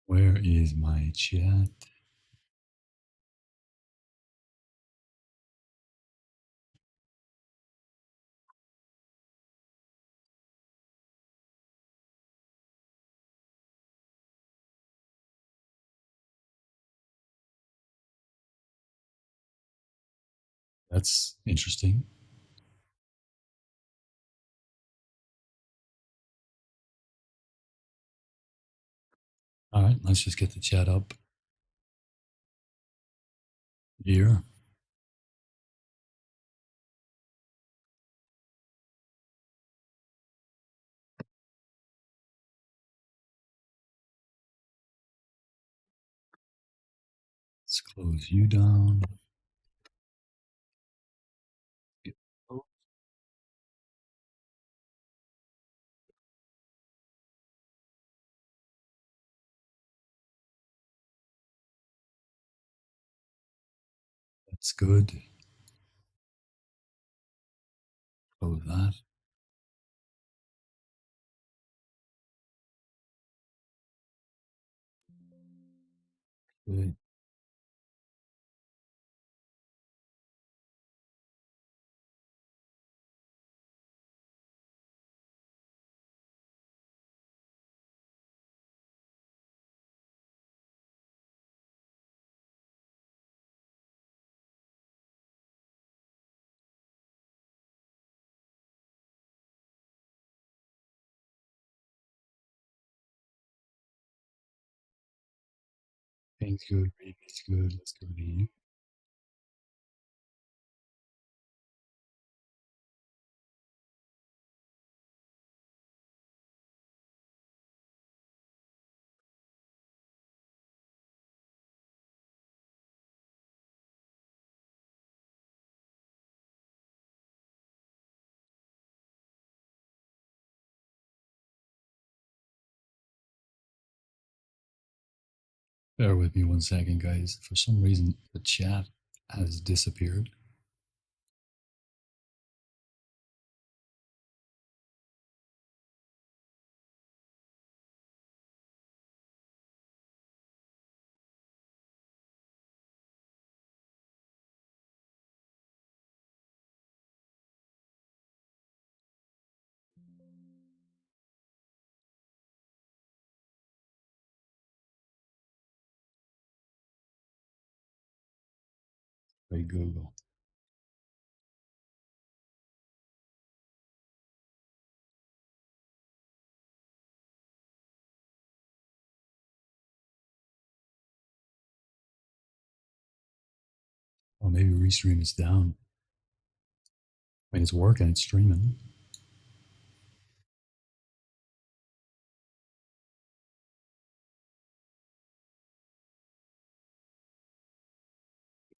Where is my chat? That's interesting. All right, let's just get the chat up here. Let's close you down. Oh, that's good. Close that. Good. Paint's good. Reading's good. Let's go to you. Bear with me 1 second, guys. For some reason, the chat has disappeared. By Google. Or maybe Restream is down. I mean, it's working. It's streaming.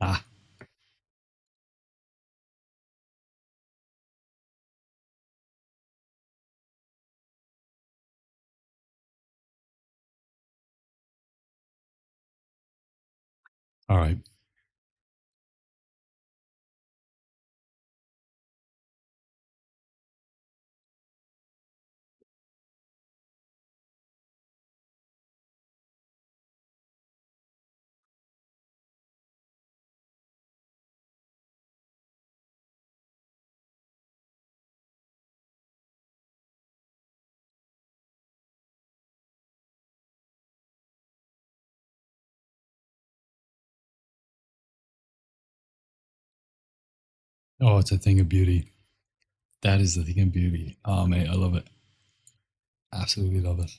Ah, all right. Oh, it's a thing of beauty. That is the thing of beauty. Oh, mate, I love it. Absolutely love it.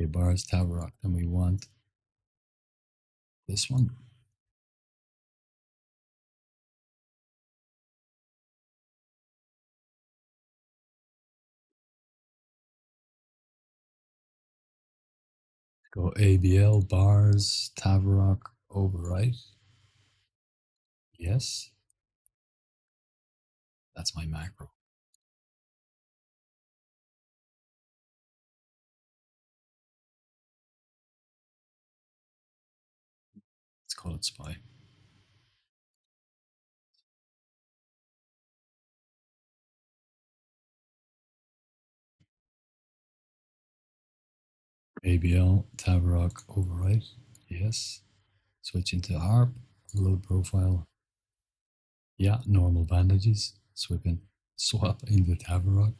Okay, bars, Tower Rock. Then we want this one. Go ABL, bars, Tavrock, overwrite. Yes. That's my macro. Let's call it spy. ABL, Tabarok, override. Yes. Switch into ARP, load profile. Yeah, normal bandages. Swap into Tabarok.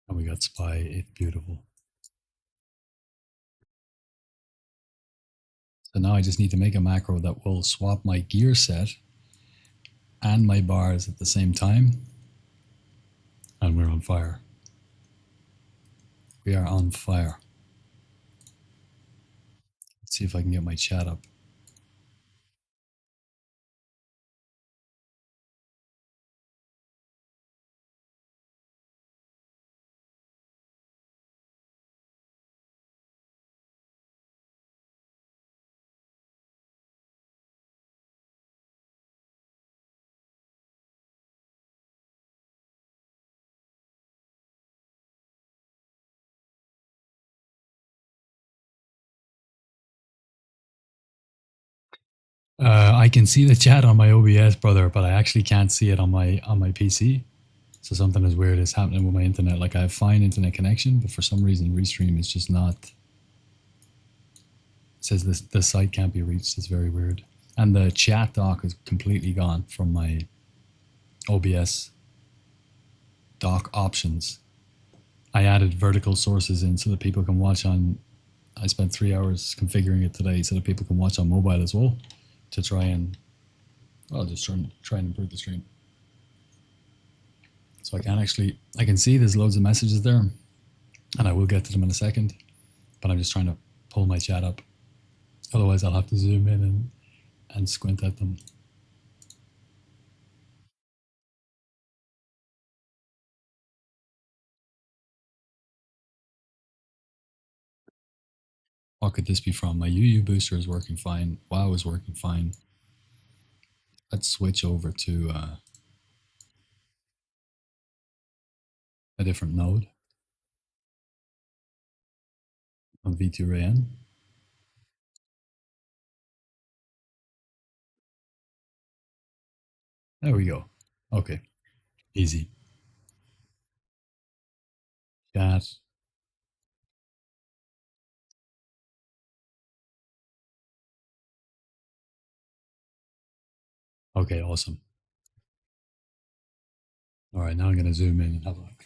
And we got Spy. It's beautiful. So now I just need to make a macro that will swap my gear set and my bars at the same time. And we're on fire. We are on fire. Let's see if I can get my chat up. I can see the chat on my OBS, brother, but I actually can't see it on my PC. So something as weird is happening with my internet. Like I have fine internet connection, but for some reason Restream is just not. It says the site can't be reached. It's very weird. And the chat dock is completely gone from my OBS dock options. I added vertical sources in so that people can watch on. I spent 3 hours configuring it today so that people can watch on mobile as well, to try and, well, just try and improve the stream. So I can see there's loads of messages there, and I will get to them in a second, but I'm just trying to pull my chat up. Otherwise, I'll have to zoom in and squint at them. What could this be from? My UU booster is working fine. WoW is working fine. Let's switch over to a different node on V2RAN. There we go. Okay, easy. Chat. Okay, awesome. All right, now I'm going to zoom in and have a look.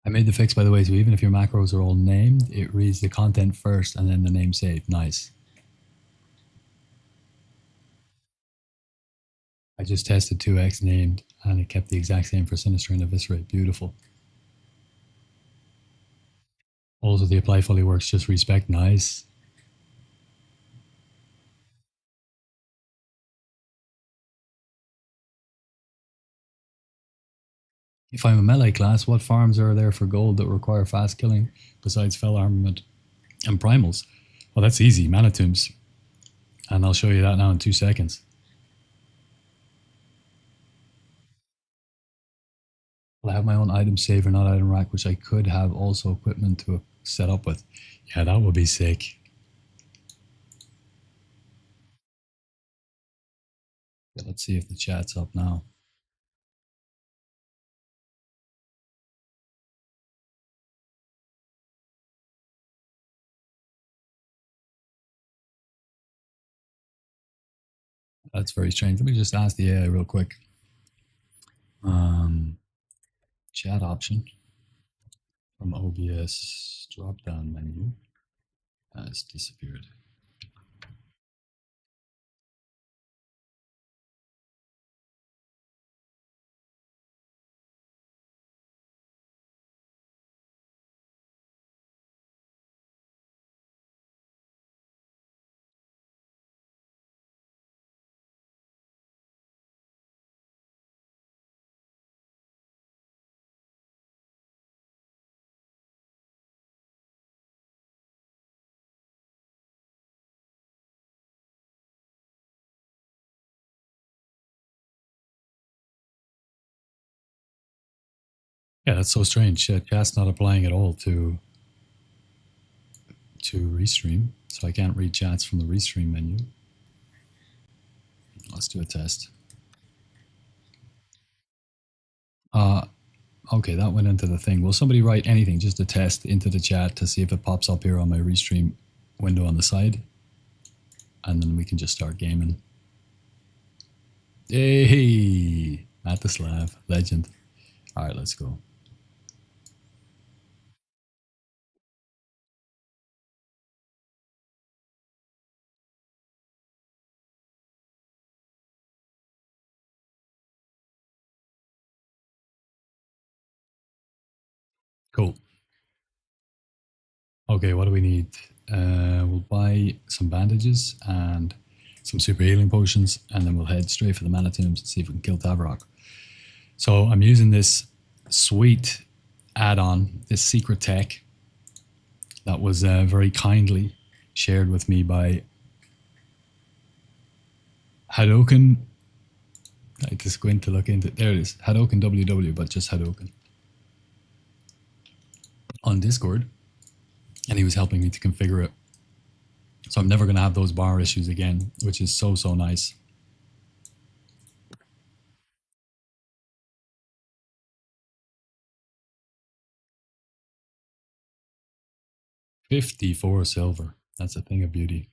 I made the fix, by the way, so even if your macros are all named, it reads the content first and then the name saved. Nice. I just tested 2x named, and it kept the exact same for Sinister and Eviscerate. Beautiful. Also, the apply fully works, just respect. Nice. If I'm a melee class, what farms are there for gold that require fast killing besides fell armament and primals? Well, that's easy. Mana tombs. And I'll show you that now in 2 seconds. Well, I have my own item saver, not item rack, which I could have also equipment to set up with. Yeah, that would be sick. Yeah, let's see if the chat's up now. That's very strange. Let me just ask the AI real quick. Chat option from OBS drop down menu has disappeared. Yeah, that's so strange. Chat's not applying at all to Restream, so I can't read chats from the Restream menu. Let's do a test. Uh, okay, that went into the thing. Will somebody write anything just to test into the chat to see if it pops up here on my restream window on the side? And then we can just start gaming. Hey, at the Slav, legend. All right, let's go. Cool. Okay, what do we need? We'll buy some bandages and some super healing potions, and then we'll head straight for the mana tombs and see if we can kill Tavarok. So I'm using this sweet add-on, this secret tech that was very kindly shared with me by Hadoken. I just going to look into it. There it is, Hadoken WW, but just Hadoken on Discord, and he was helping me to configure it. So I'm never going to have those bar issues again, which is so, so nice. 54 silver. That's a thing of beauty.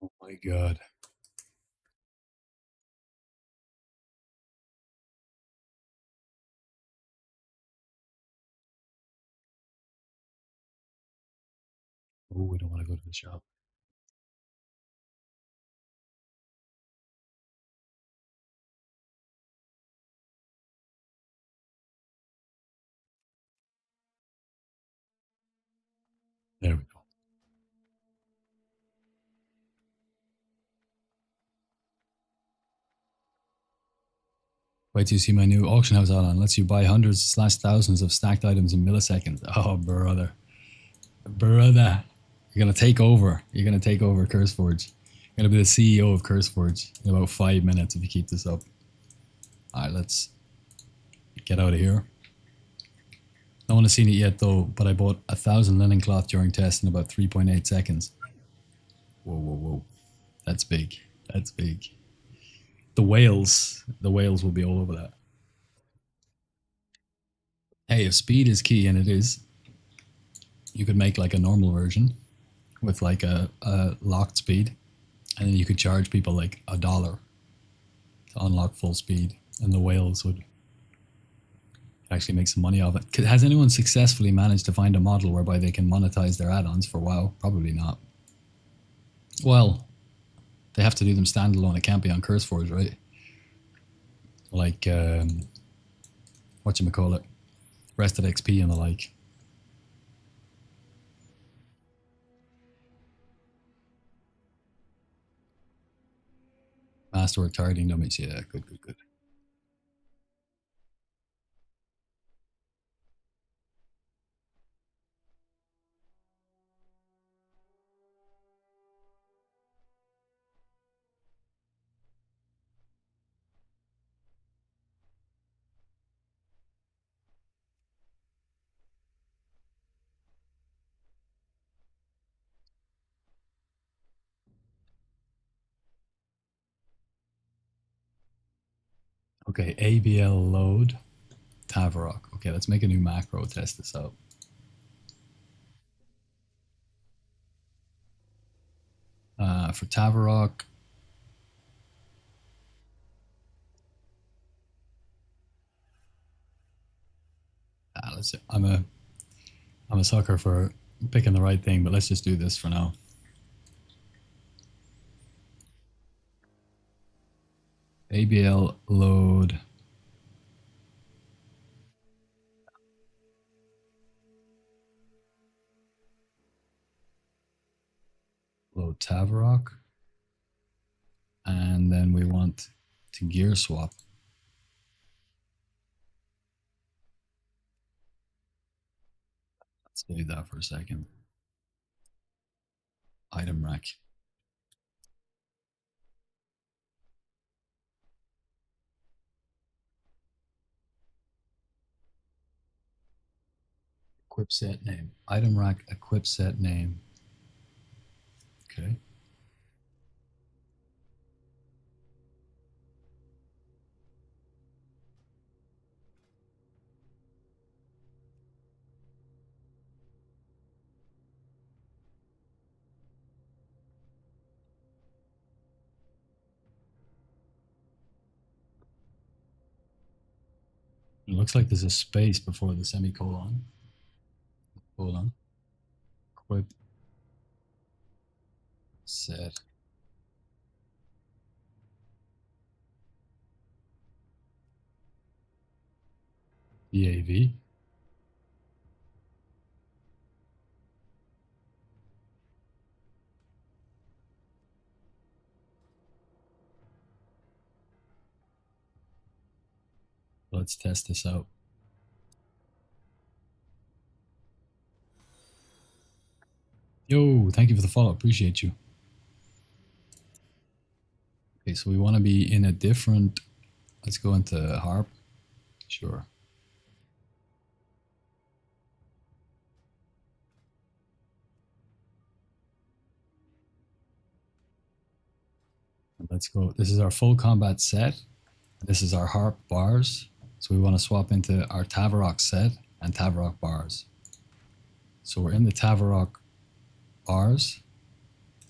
Oh my god. Oh, we don't want to go to the shop. There we go. Wait till you see my new auction house add-on. Lets you buy hundreds slash thousands of stacked items in milliseconds. Oh, brother. Brother. You're going to take over. You're going to take over CurseForge. You're going to be the CEO of CurseForge in about 5 minutes if you keep this up. All right, let's get out of here. No one has seen it yet, though, but I bought 1,000 linen cloth during test in about 3.8 seconds. Whoa, whoa, whoa. That's big. That's big. The whales will be all over that. Hey, if speed is key, and it is, you could make like a normal version with like a locked speed, and then you could charge people like $1 to unlock full speed, and the whales would actually make some money off it. Has anyone successfully managed to find a model whereby they can monetize their add-ons for WoW? Probably not. Well, they have to do them standalone. It can't be on CurseForge, right? Like whatchamacallit, Rested XP and the like. Masterwork targeting dummies. Yeah, good, good, good. Okay, ABL load Tavarok. Okay, let's make a new macro. Test this out. For Tavarok, let's see. I'm a sucker for picking the right thing, but let's just do this for now. ABL load. Load Tavarok. And then we want to gear swap. Let's do that for a second. Item rack. equip set name. Item rack equip set name. Okay. It looks like there's a space before the semicolon. Hold on. Equip set. EAV. Let's test this out. Yo, thank you for the follow. Appreciate you. Okay, so we want to be in a different. Let's go into harp. Sure. Let's go. This is our full combat set. This is our harp bars. So we want to swap into our Tavarok set and Tavarok bars. So we're in the Tavarok bars,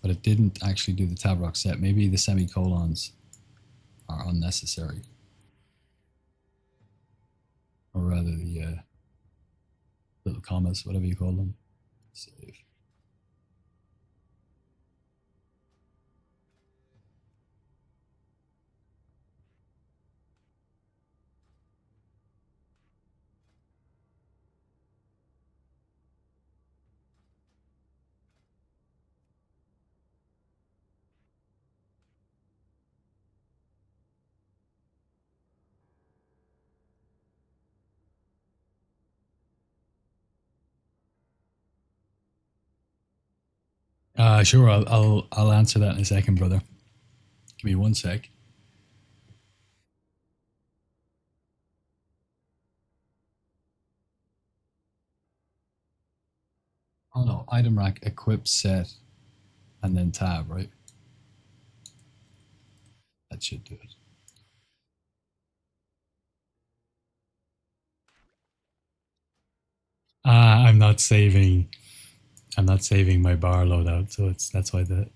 but it didn't actually do the Tavarok set. Maybe the semicolons are unnecessary. Or rather the little commas, whatever you call them. Save. Sure, I'll answer that in a second, brother. Give me 1 sec. Oh no, item rack, equip set, and then tab, right? That should do it. I'm not saving. I'm not saving my bar loadout, so that's why that.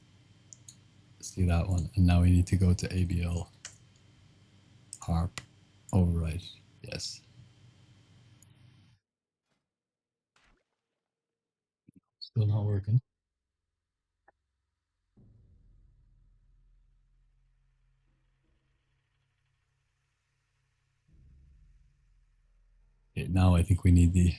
Let's do that one, and now we need to go to ABL. Harp, override. Yes. Still not working. Okay, now I think we need the.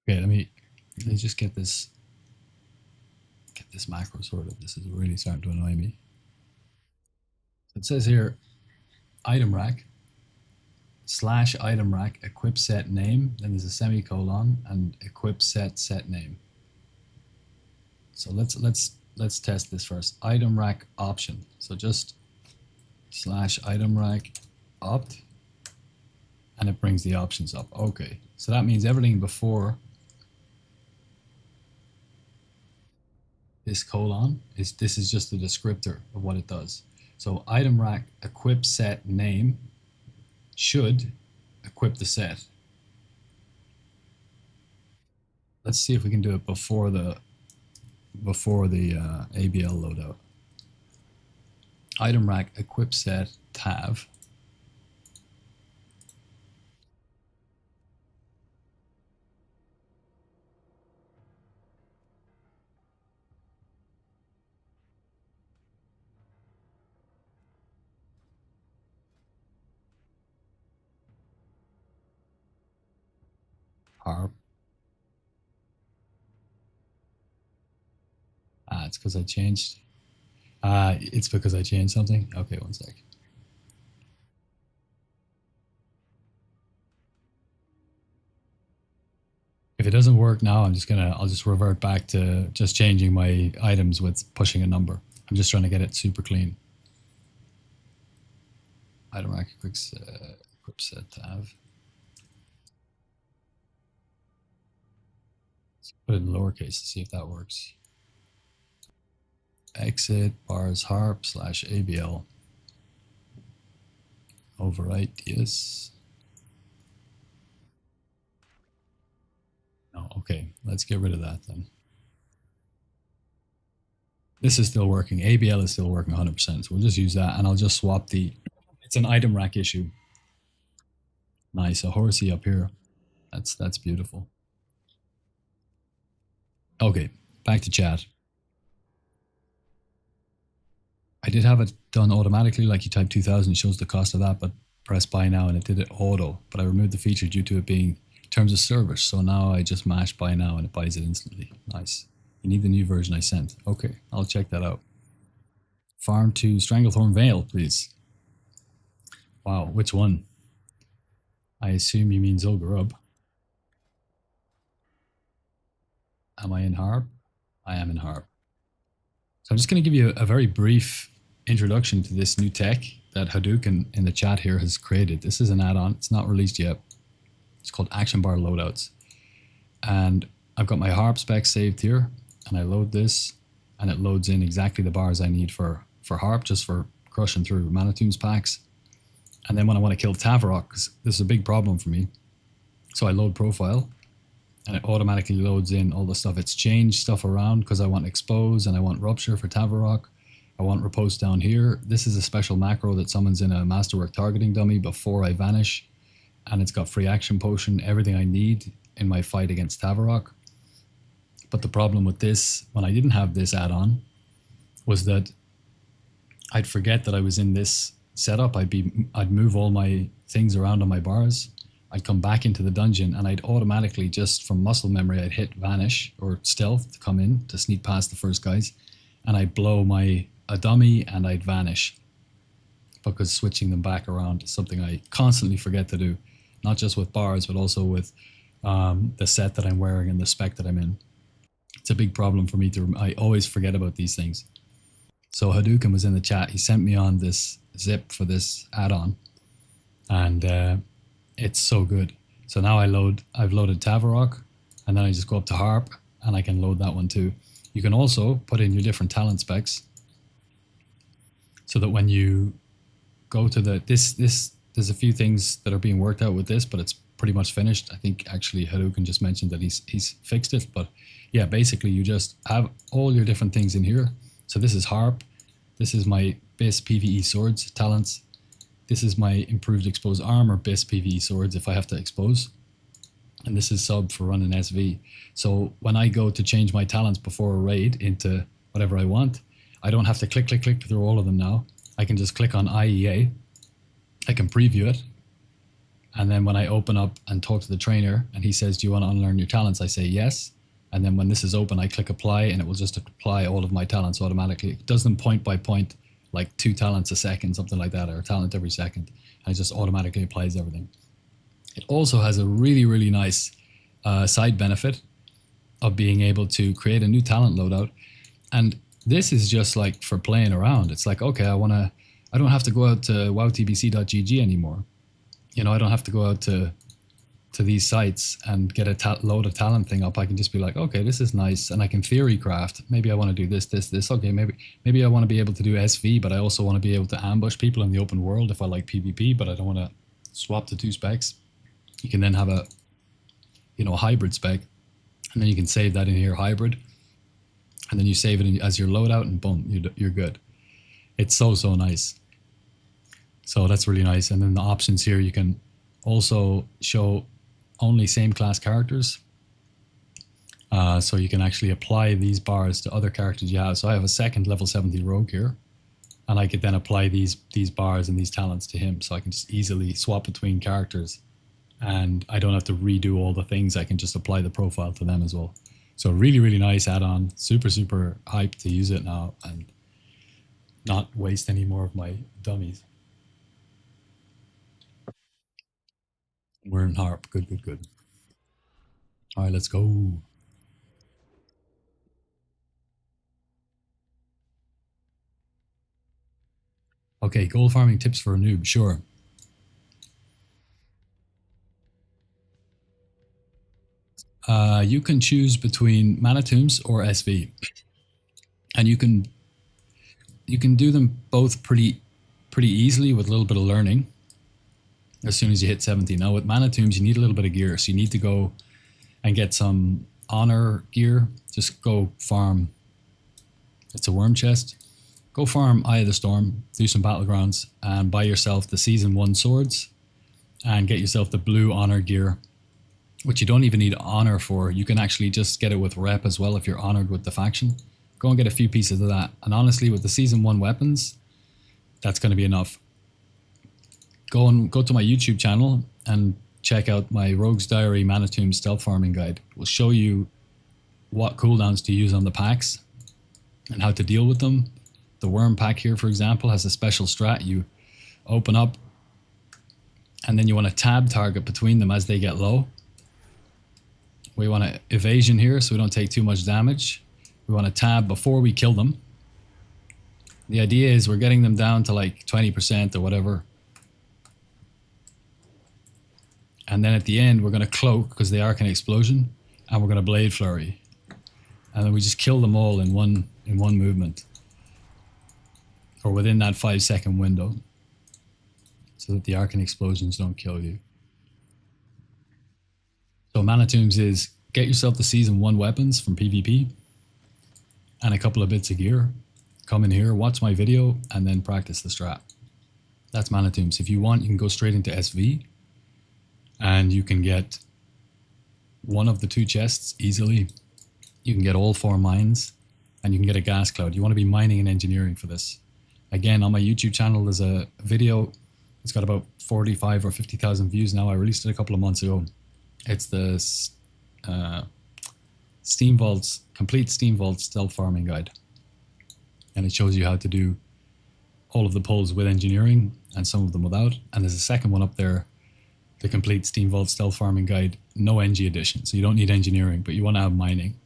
Okay, let me just get this macro sorted. This is really starting to annoy me. So it says here, item rack / item rack equip set name. Then there's a semicolon and equip set name. So let's test this first. Item rack option. So just / item rack opt, and it brings the options up. Okay, so that means everything before this colon is just a descriptor of what it does. So item rack equip set name should equip the set. Let's see if we can do it before the ABL loadout. Item rack equip set tab. Harp. It's because I changed. It's because I changed something. Okay, one sec. If it doesn't work now, I'll just revert back to just changing my items with pushing a number. I'm just trying to get it super clean. Item rack equip set tab. Let's put it in lowercase to see if that works. Exit bars harp / ABL. Overwrite yes. No, okay, let's get rid of that then. This is still working. ABL is still working 100%. So we'll just use that, and I'll just swap the. It's an item rack issue. Nice, a horsey up here. That's beautiful. Okay, back to chat. I did have it done automatically, like you type 2000, it shows the cost of that, but press buy now and it did it auto. But I removed the feature due to it being terms of service. So now I just mash buy now and it buys it instantly. Nice. You need the new version I sent. Okay, I'll check that out. Farm to Stranglethorn Vale, please. Wow, which one? I assume you mean Zul'Gurub. Am I in Harp? I am in Harp. So I'm just going to give you a very brief introduction to this new tech that Hadouken in the chat here has created. This is an add-on. It's not released yet. It's called Action Bar Loadouts. And I've got my harp specs saved here, and I load this, and it loads in exactly the bars I need for harp, just for crushing through Mana Tombs packs. And then when I want to kill Tavarok, because this is a big problem for me, so I load profile, and it automatically loads in all the stuff. It's changed stuff around because I want expose and I want rupture for Tavarok. I want riposte down here. This is a special macro that summons in a masterwork targeting dummy before I vanish, and it's got free action potion, everything I need in my fight against Tavarok. But the problem with this, when I didn't have this add-on, was that I'd forget that I was in this setup. I'd move all my things around on my bars. I'd come back into the dungeon and I'd automatically, just from muscle memory, I'd hit vanish or stealth to come in to sneak past the first guys, and I'd blow a dummy and I'd vanish, because switching them back around is something I constantly forget to do, not just with bars but also with the set that I'm wearing and the spec that I'm in. It's a big problem for me I always forget about these things. So Hadouken was in the chat. He sent me on this zip for this add-on, and it's so good. So now I've loaded Tavarok, and then I just go up to Harp and I can load that one too. You can also put in your different talent specs, so that when you go to there's a few things that are being worked out with this, but it's pretty much finished. I think actually Hadouken just mentioned that he's fixed it, but yeah, basically you just have all your different things in here. So this is Harp, this is my base PvE swords talents, this is my improved exposed armor base PvE swords if I have to expose, and this is sub for running SV. So when I go to change my talents before a raid into whatever I want, I don't have to click through all of them now. I can just click on IEA, I can preview it, and then when I open up and talk to the trainer and he says, do you want to unlearn your talents? I say yes. And then when this is open, I click apply, and it will just apply all of my talents automatically. It does them point by point, like 2 talents a second, something like that, or a talent every second. And it just automatically applies everything. It also has a really, really nice side benefit of being able to create a new talent loadout. And this is just like for playing around. It's like, okay, I don't have to go out to wowtbc.gg anymore. You know, I don't have to go out to these sites and get a load of talent thing up. I can just be like, okay, this is nice, and I can theory craft. Maybe I want to do this. Okay, maybe I want to be able to do SV, but I also want to be able to ambush people in the open world if I like PvP, but I don't want to swap the 2 specs. You can then have a hybrid spec, and then you can save that in here, hybrid, and then you save it as your loadout, and boom, you're good. It's so nice. So that's really nice. And then the options here, you can also show only same class characters. So you can actually apply these bars to other characters you have. So I have a second level 70 rogue here, and I could then apply these bars and these talents to him. So I can just easily swap between characters and I don't have to redo all the things. I can just apply the profile to them as well. So really, really nice add-on. Super, super hyped to use it now and not waste any more of my dummies. We're in harp. Good, good, good. All right, let's go. Okay, gold farming tips for a noob. Sure. You can choose between mana tombs or SV, and you can do them both pretty easily with a little bit of learning. As soon as you hit 70. Now with mana tombs, you need a little bit of gear, so you need to go and get some honor gear. Just go farm. It's a worm chest. Go farm Eye of the Storm, do some battlegrounds, and buy yourself the season 1 swords, and get yourself the blue honor gear, which you don't even need honor for. You can actually just get it with rep as well if you're honored with the faction. Go and get a few pieces of that. And honestly, with the season 1 weapons, that's going to be enough. Go to my YouTube channel and check out my Rogue's Diary Mana Tomb Stealth Farming Guide. It will show you what cooldowns to use on the packs and how to deal with them. The worm pack here, for example, has a special strat. You open up and then you want to tab target between them as they get low. We want to evasion here so we don't take too much damage. We want to tab before we kill them. The idea is we're getting them down to like 20% or whatever. And then at the end, we're going to cloak because they are an explosion, and we're going to blade flurry. And then we just kill them all in one movement, or within that 5-second window, so that the arcane explosions don't kill you. So Mana Tombs is get yourself the season 1 weapons from PvP and a couple of bits of gear. Come in here, watch my video, and then practice the strat. That's Mana Tombs. If you want, you can go straight into SV, and you can get one of the 2 chests easily. You can get all 4 mines, and you can get a gas cloud. You want to be mining and engineering for this. Again, on my YouTube channel, there's a video. It's got about 45 or 50,000 views now. I released it a couple of months ago. It's the Steam Vaults, complete Steam Vault Stealth Farming Guide. And it shows you how to do all of the pulls with engineering and some of them without. And there's a second one up there, the complete Steam Vault Stealth Farming Guide, no NG edition. So you don't need engineering, but you want to have mining.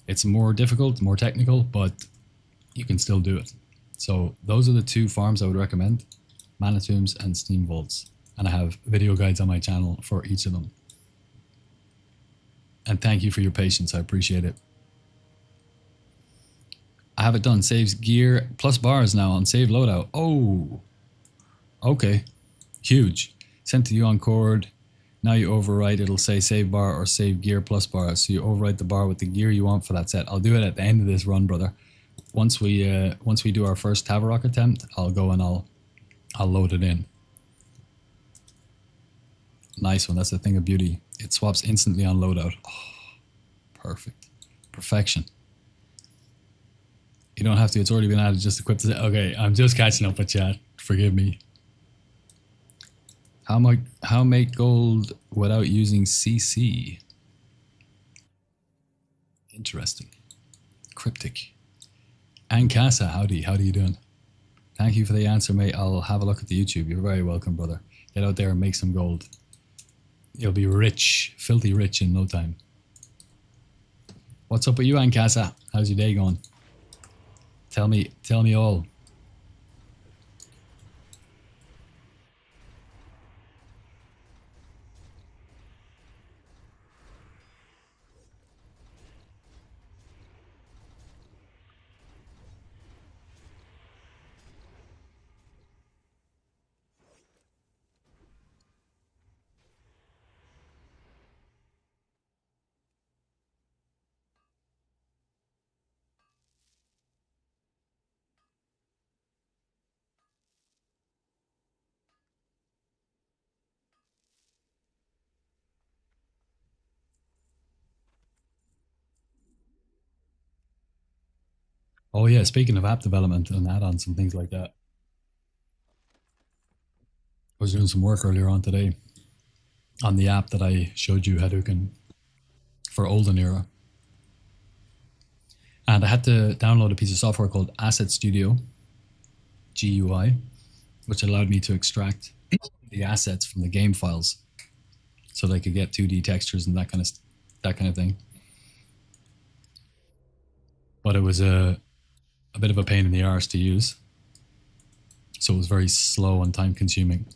It's more difficult, more technical, but you can still do it. So those are the 2 farms I would recommend, Mana Tombs and Steam Vaults. And I have video guides on my channel for each of them. And thank you for your patience. I appreciate it. I have it done. Saves gear plus bars now on save loadout. Oh, okay. Huge. Sent to you on Cord. Now you overwrite. It'll say save bar or save gear plus bars. So you overwrite the bar with the gear you want for that set. I'll do it at the end of this run, brother. Once we do our first Tavarok attempt, I'll go and I'll load it in. Nice one. That's the thing of beauty. It swaps instantly on loadout. Oh, perfect. Perfection. You don't have to. It's already been added. Just equip it. Okay, I'm just catching up with chat. Forgive me. How make gold without using CC? Interesting. Cryptic. And Casa, howdy. How are you doing? Thank you for the answer, mate. I'll have a look at the YouTube. You're very welcome, brother. Get out there and make some gold. You'll be rich, filthy rich in no time. What's up with you, Ankasa? How's your day going? Tell me all. Oh yeah, speaking of app development and add-ons and things like that, I was doing some work earlier on today. on the app that I showed you, Hadouken, for olden era. And I had to download a piece of software called Asset Studio, GUI, which allowed me to extract the assets from the game files so they could get 2D textures and that kind of thing. But it was a bit of a pain in the arse to use. So it was very slow and time consuming.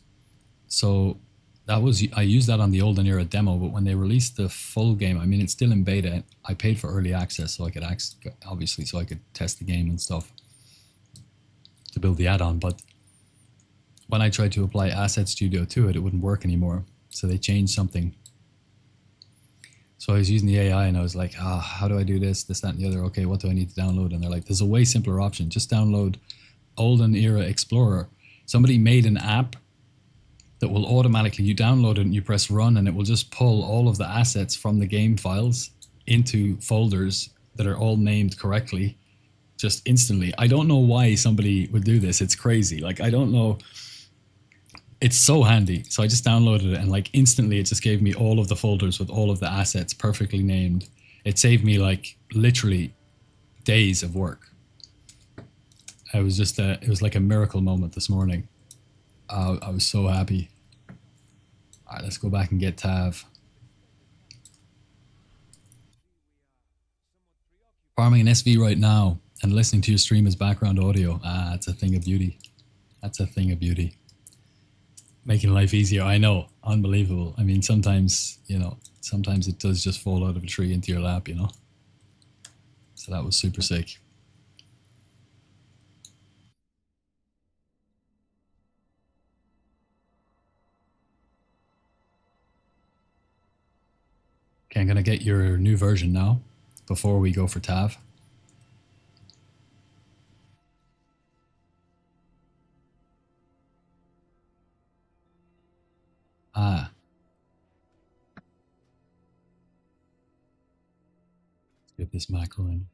So that was I used that on the olden era demo, but when they released the full game, I mean it's still in beta. I paid for early access so I could obviously so I could test the game and stuff to build the add-on. But when I tried to apply Asset Studio to it, it wouldn't work anymore. So they changed something. So I was using the AI and I was like, how do I do this, that, and the other? Okay, what do I need to download? And they're like, there's a way simpler option. Just download Olden Era Explorer. Somebody made an app that will automatically, you download it and you press run and it will just pull all of the assets from the game files into folders that are all named correctly just instantly. I don't know why somebody would do this. It's crazy. Like, I don't know. It's so handy. So I just downloaded it and like instantly it just gave me all of the folders with all of the assets perfectly named. It saved me like literally days of work. It was like a miracle moment this morning. I was so happy. All right, let's go back and get Tav. Farming an SV right now and listening to your stream as background audio. It's a thing of beauty. That's a thing of beauty. Making life easier. I know. Unbelievable. I mean, sometimes it does just fall out of a tree into your lap. So that was super sick. Okay, I'm going to get your new version now before we go for Tav. Let's get this macro in.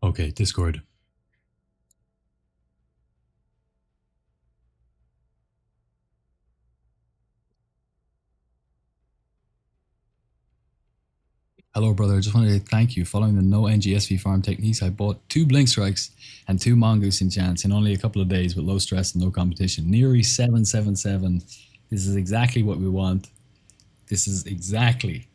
Okay, Discord. Hello, brother. I just wanted to thank you. Following the no NGSV farm techniques, I bought 2 Blink Strikes and 2 Mongoose Enchants in only a couple of days with low stress and no competition. Neary 777. This is exactly what we want. This is exactly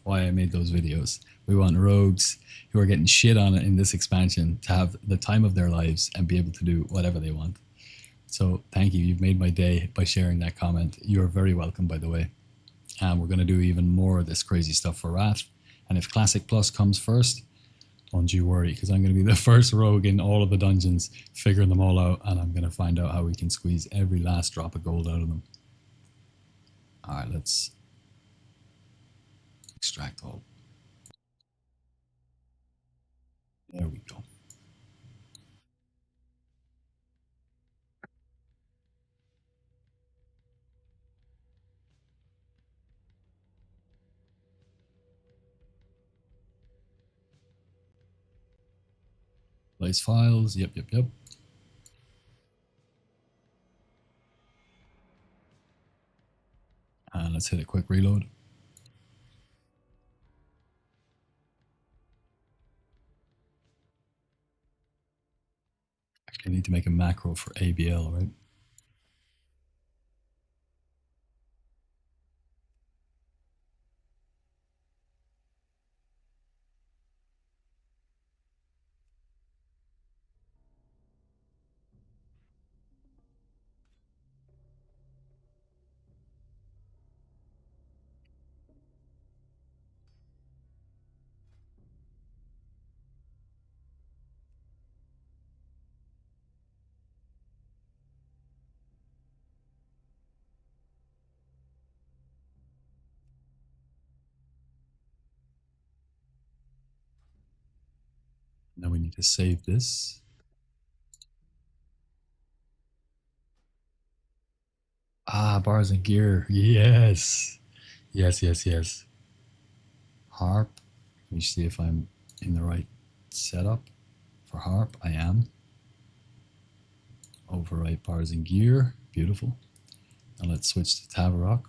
why I made those videos. We want rogues who are getting shit on it in this expansion to have the time of their lives and be able to do whatever they want. So thank you. You've made my day by sharing that comment. You're very welcome, by the way. And we're going to do even more of this crazy stuff for Wrath. And if Classic Plus comes first, don't you worry, because I'm going to be the first rogue in all of the dungeons, figuring them all out, and I'm going to find out how we can squeeze every last drop of gold out of them. All right, let's extract all. There we go. Place files. Yep. And let's hit a quick reload. Actually, I need to make a macro for ABL, right? Now we need to save this. Ah, bars and gear. Yes. Yes, yes, yes. Harp. Let me see if I'm in the right setup for harp. I am. Overwrite bars and gear. Beautiful. Now let's switch to Tavarok.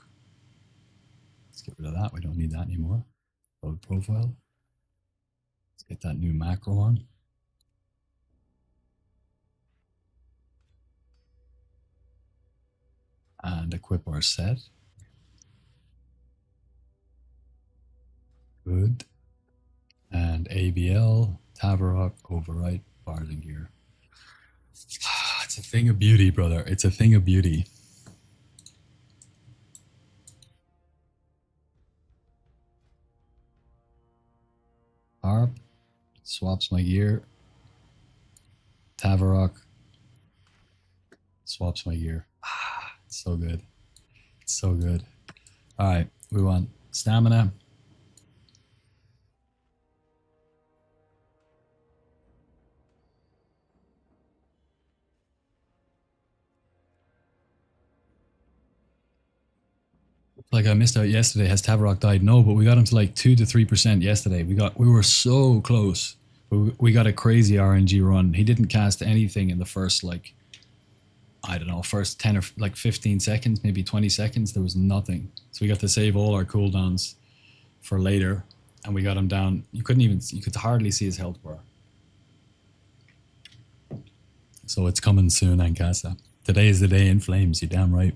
Let's get rid of that. We don't need that anymore. Load profile. Let's get that new macro on. And equip our set. Good. And ABL, Tavarok, overwrite, bars and gear. It's a thing of beauty, brother. It's a thing of beauty. Harp swaps my gear. Tavarok swaps my gear. It's so good. It's so good. All right, we want stamina. Like I missed out yesterday. Has Tavarok died? No, but we got him to like 2 to 3% yesterday. We were so close. We got a crazy RNG run. He didn't cast anything in the first like I don't know, first 10 or like 15 seconds, maybe 20 seconds. There was nothing. So we got to save all our cooldowns for later, and we got him down. You could hardly see his health bar. So it's coming soon, Ankasa. Today is the day in flames. You're damn right.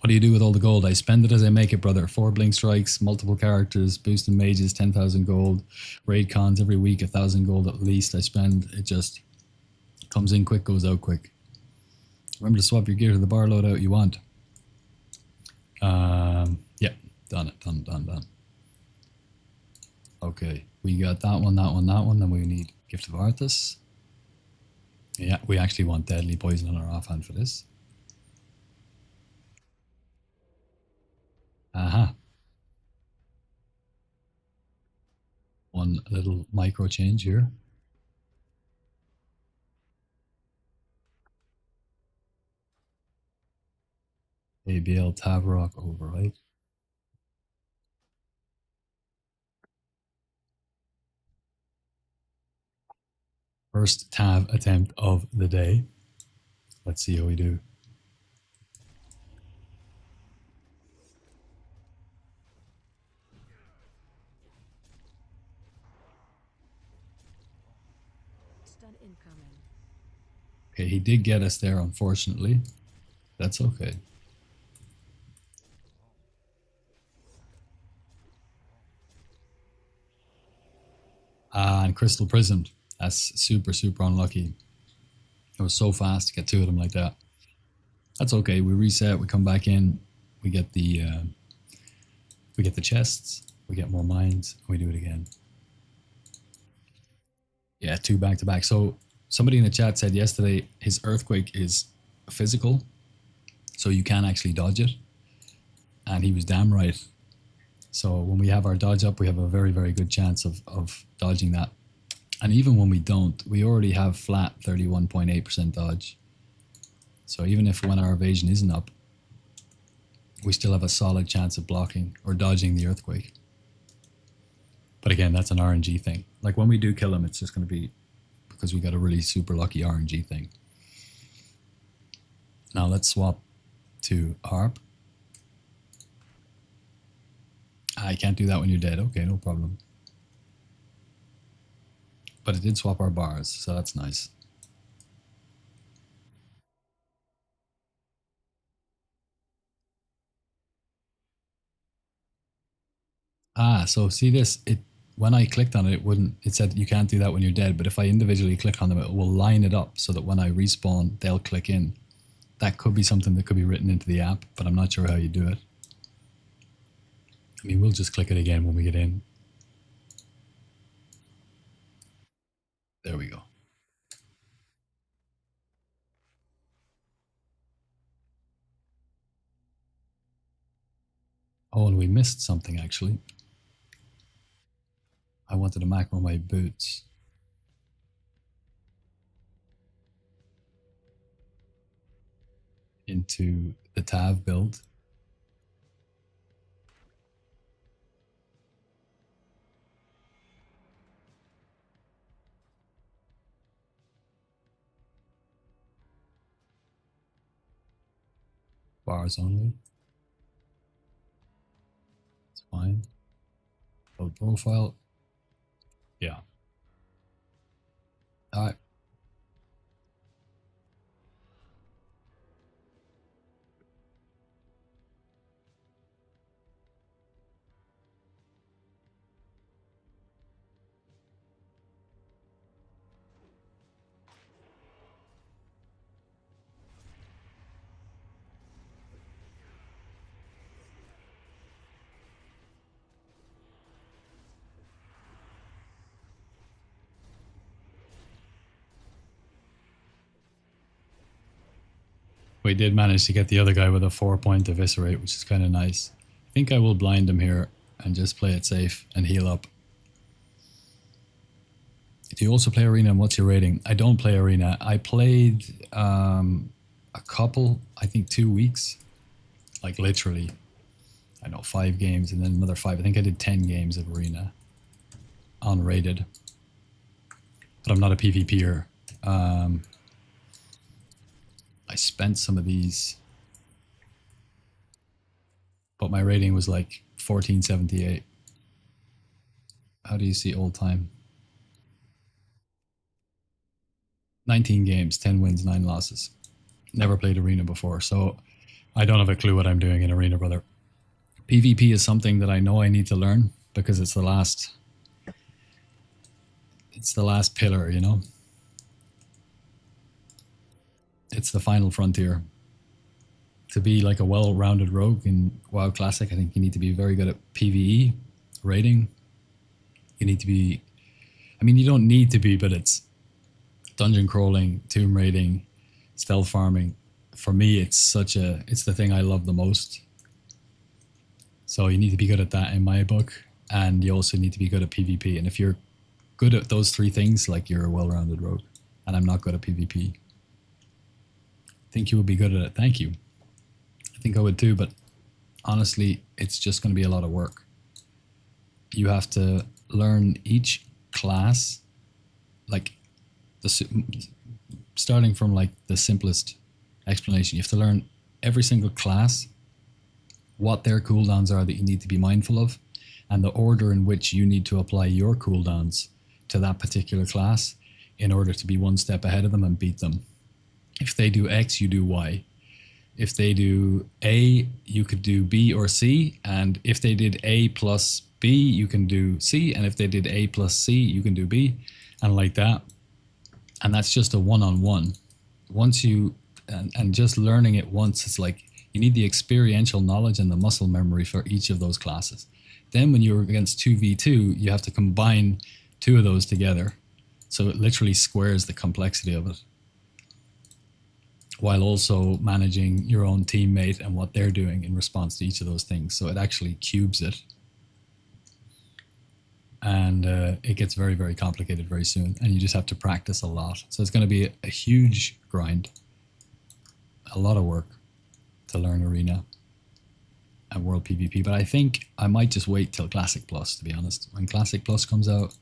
What do you do with all the gold? I spend it as I make it, brother. 4 blink strikes, multiple characters, boosting mages, 10,000 gold, raid cons every week, 1,000 gold at least. I spend it just comes in quick, goes out quick. Remember to swap your gear to the bar loadout you want. Yeah, done. Okay, we got that one. Then we need Gift of Arthas. Yeah, we actually want Deadly Poison on our offhand for this. Aha. One little micro change here. ABL Tavarok override. First Tav attempt of the day. Let's see how we do. Stun incoming. Okay, he did get us there, unfortunately. That's okay. And Crystal Prism. That's super, super unlucky. It was so fast to get two of them like that. That's okay. We reset. We come back in. We get the chests. We get more mines. And we do it again. Yeah, 2 back to back. So somebody in the chat said yesterday his earthquake is physical, so you can actually dodge it. And he was damn right. So when we have our dodge up, we have a very, very good chance of dodging that. And even when we don't, we already have flat 31.8% dodge. So even if when our evasion isn't up, we still have a solid chance of blocking or dodging the earthquake. But again, that's an RNG thing. Like when we do kill him, it's just going to be because we got a really super lucky RNG thing. Now let's swap to Harp. I can't do that when you're dead. Okay, no problem. But it did swap our bars, so that's nice. So see this, when I clicked on it, it said you can't do that when you're dead, but if I individually click on them, it will line it up so that when I respawn, they'll click in. That could be something that could be written into the app, but I'm not sure how you do it. I mean, we'll just click it again when we get in. There we go. Oh, and we missed something actually. I wanted to macro my boots. into the Tav build. Bars only. It's fine. Build profile. Yeah. Alright. We did manage to get the other guy with a 4-point eviscerate, which is kind of nice. I think I will blind him here and just play it safe and heal up. Do you also play Arena, and what's your rating? I don't play Arena. I played a couple, I think 2 weeks. Like literally, I know 5 games and then another 5. I think I did 10 games of Arena. Unrated. But I'm not a PvPer. I spent some of these, but my rating was like 1478. How do you see old time? 19 games, 10 wins, 9 losses. Never played Arena before, so I don't have a clue what I'm doing in Arena, brother. PvP is something that I know I need to learn because it's the last pillar, you know? It's the final frontier. To be like a well-rounded rogue in WoW Classic, I think you need to be very good at PvE, raiding. You need to be, I mean, you don't need to be, but it's dungeon crawling, tomb raiding, stealth farming. For me, it's the thing I love the most. So you need to be good at that in my book, and you also need to be good at PvP. And if you're good at those 3 things, like, you're a well-rounded rogue. And I'm not good at PvP. Think you would be good at it. Thank you. I think I would too, but honestly, it's just going to be a lot of work. You have to learn each class, like starting from like the simplest explanation. You have to learn every single class, what their cooldowns are that you need to be mindful of, and the order in which you need to apply your cooldowns to that particular class in order to be one step ahead of them and beat them. If they do X, you do Y. If they do A, you could do B or C. And if they did A plus B, you can do C. And if they did A plus C, you can do B. And like that. And that's just a one-on-one. Once you, and just learning it once, it's like you need the experiential knowledge and the muscle memory for each of those classes. Then when you're against 2v2, you have to combine 2 of those together. So it literally squares the complexity of it, while also managing your own teammate and what they're doing in response to each of those things. So it actually cubes it. And it gets very, very complicated very soon. And you just have to practice a lot. So it's going to be a huge grind. A lot of work to learn Arena and World PvP. But I think I might just wait till Classic Plus, to be honest. When Classic Plus comes out,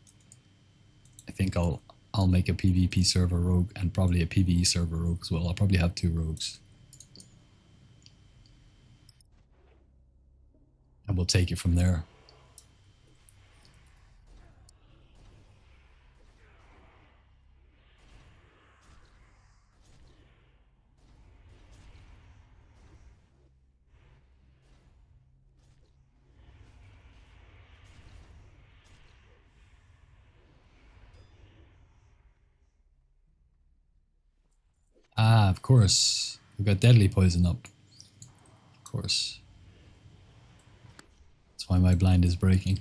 I think I'll make a PvP server rogue and probably a PvE server rogue as well. I'll probably have 2 rogues. And we'll take it from there. Ah, of course. We've got deadly poison up. Of course. That's why my blind is breaking.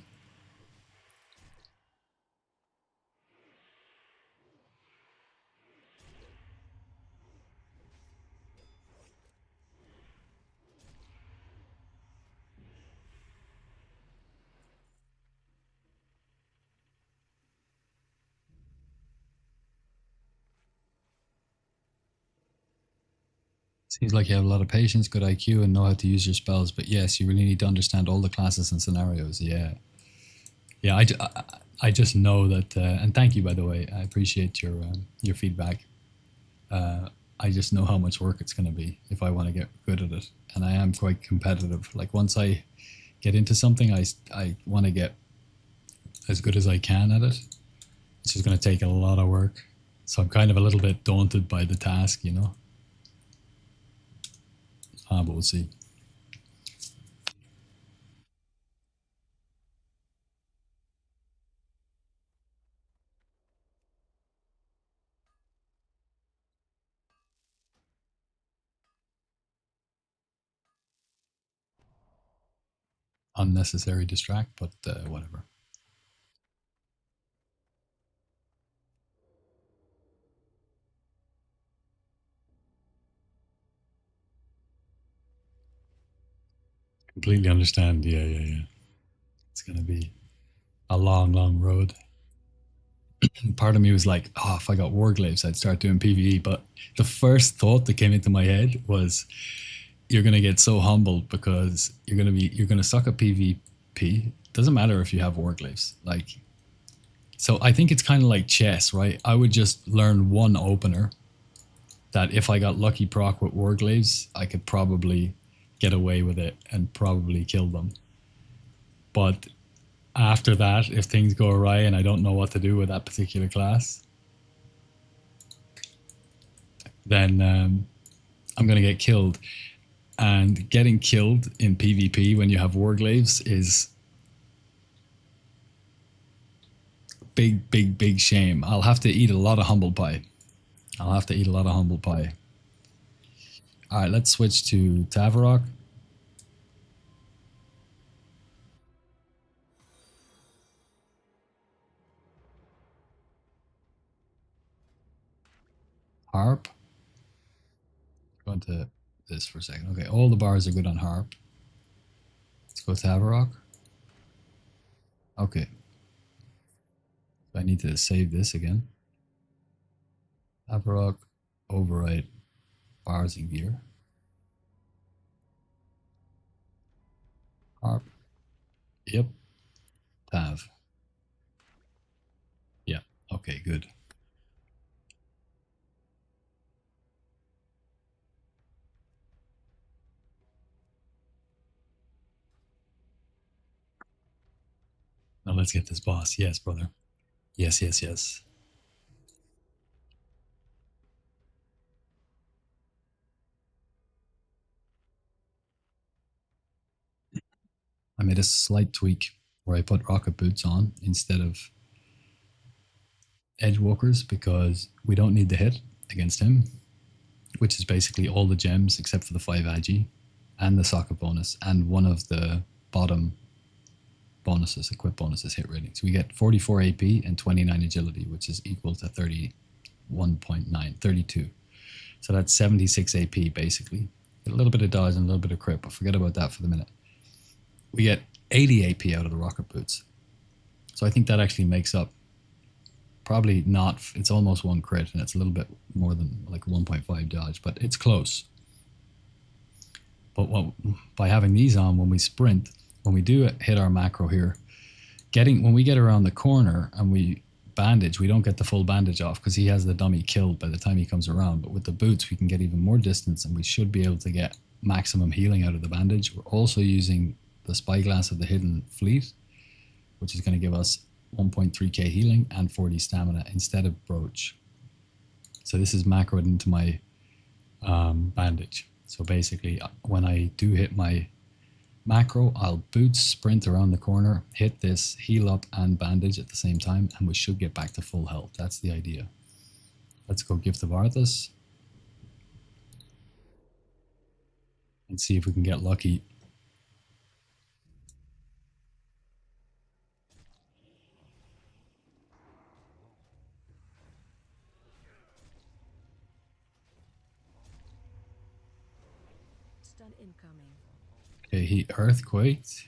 Seems like you have a lot of patience, good IQ, and know how to use your spells. But yes, you really need to understand all the classes and scenarios. Yeah, yeah. I just know that, and thank you by the way. I appreciate your feedback. I just know how much work it's going to be if I want to get good at it, and I am quite competitive. Like once I get into something, I want to get as good as I can at it. It's just going to take a lot of work, so I'm kind of a little bit daunted by the task, you know. But we'll see. Unnecessary distract, but whatever. Completely understand. Yeah, yeah, yeah. It's going to be a long, long road. And part of me was like, oh, if I got warglaves, I'd start doing PVE. But the first thought that came into my head was, you're gonna get so humbled because you're gonna suck at PvP. Doesn't matter if you have warglaves. Like, so I think it's kind of like chess, right? I would just learn one opener that if I got lucky proc with warglaves, I could probably get away with it and probably kill them. But after that, if things go awry and I don't know what to do with that particular class, then I'm gonna get killed. And getting killed in PvP when you have warglaves is big, big, big shame. I'll have to eat a lot of humble pie. I'll have to eat a lot of humble pie. All right, let's switch to Tavarok. Harp. Go into this for a second. Okay, all the bars are good on Harp. Let's go Tavarok. Okay, so I need to save this again. Tavarok, overwrite bars and gear. Harp. Yep. Tav. Yeah. Okay, good. Now let's get this boss. Yes, brother. Yes, yes, yes. I made a slight tweak where I put rocket boots on instead of edge walkers because we don't need the hit against him, which is basically all the gems except for the 5 agi and the socket bonus and one of the bottom bonuses, equip bonuses hit rating. So we get 44 AP and 29 agility, which is equal to 31.9, 32. So that's 76 AP basically. Get a little bit of dodge and a little bit of crit, but forget about that for the minute. We get 80 AP out of the rocket boots. So I think that actually makes up probably not, it's almost one crit and it's a little bit more than like 1.5 dodge, but it's close. But by having these on, when we sprint, when we do hit our macro here, when we get around the corner and we bandage, we don't get the full bandage off because he has the dummy killed by the time he comes around. But with the boots, we can get even more distance and we should be able to get maximum healing out of the bandage. We're also using the spyglass of the hidden fleet, which is going to give us 1.3k healing and 40 stamina instead of brooch. So this is macroed into my bandage. So basically, when I do hit my macro, I'll boots, sprint around the corner, hit this, heal up and bandage at the same time, and we should get back to full health. That's the idea. Let's go Gift of Arthas and see if we can get lucky. Stun incoming. Okay, he earthquaked.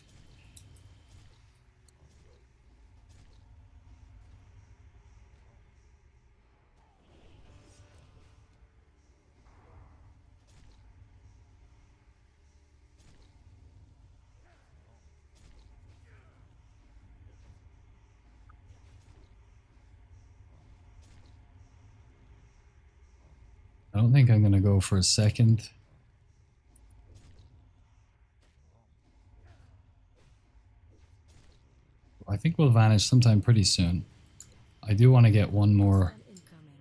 I don't think I'm going to go for a second. I think we'll vanish sometime pretty soon. I do want to get one more. Stun incoming.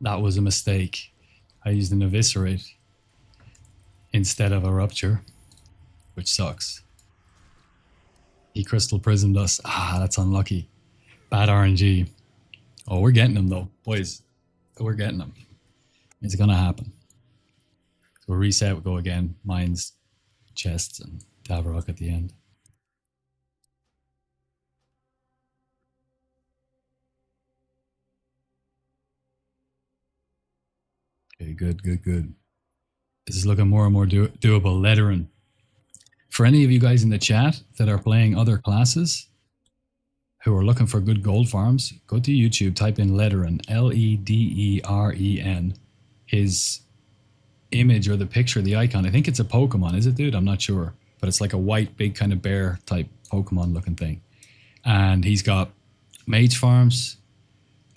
That was a mistake. I used an eviscerate instead of a rupture, which sucks. He crystal prismed us. Ah, that's unlucky. Bad RNG. Oh, we're getting him though, boys. We're getting him. It's gonna happen. So we'll reset. We'll go again. Mines, chests, and Tavarok at the end. Okay, good, good, good. This is looking more and more doable. Lettering. For any of you guys in the chat that are playing other classes who are looking for good gold farms, go to YouTube, type in Lederen, Lederen. His image or the picture, the icon, I think it's a Pokemon, is it, dude? I'm not sure. But it's like a white, big kind of bear type Pokemon looking thing. And he's got mage farms,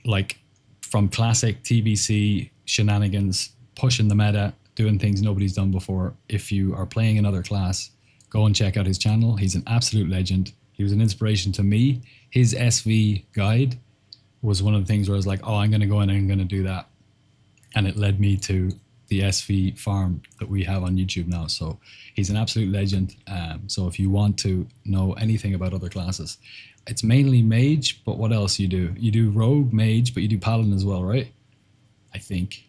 like from classic TBC shenanigans, pushing the meta, doing things nobody's done before. If you are playing another class, go and check out his channel. He's an absolute legend. He was an inspiration to me. His SV guide was one of the things where I was like, oh, I'm going to go in and I'm going to do that. And it led me to the SV farm that we have on YouTube now. So he's an absolute legend. So if you want to know anything about other classes, it's mainly mage, but what else you do? You do rogue, mage, but you do paladin as well, right? I think.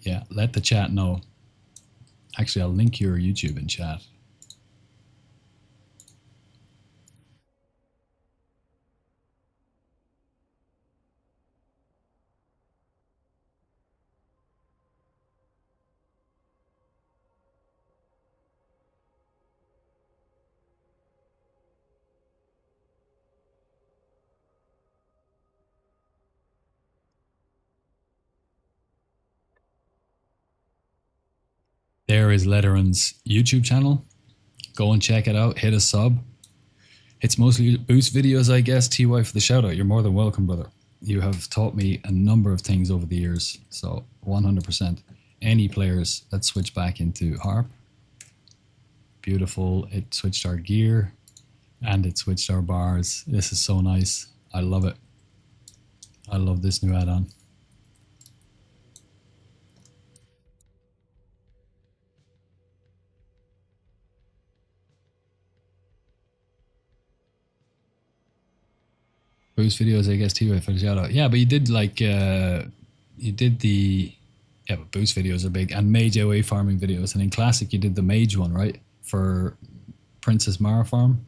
Yeah, let the chat know. Actually, I'll link your YouTube in chat. There is Letteren's YouTube channel. Go and check it out. Hit a sub. It's mostly boost videos, I guess. TY for the shout out. You're more than welcome, brother. You have taught me a number of things over the years. So 100%. Any players that switch back into Harp. Beautiful. It switched our gear and it switched our bars. This is so nice. I love it. I love this new add-on. Boost videos, I guess, too, for the shout out. Yeah, but you did like, you did the, yeah, but boost videos are big, and mage AoE farming videos. And in Classic, you did the mage one, right? For Princess Mara farm.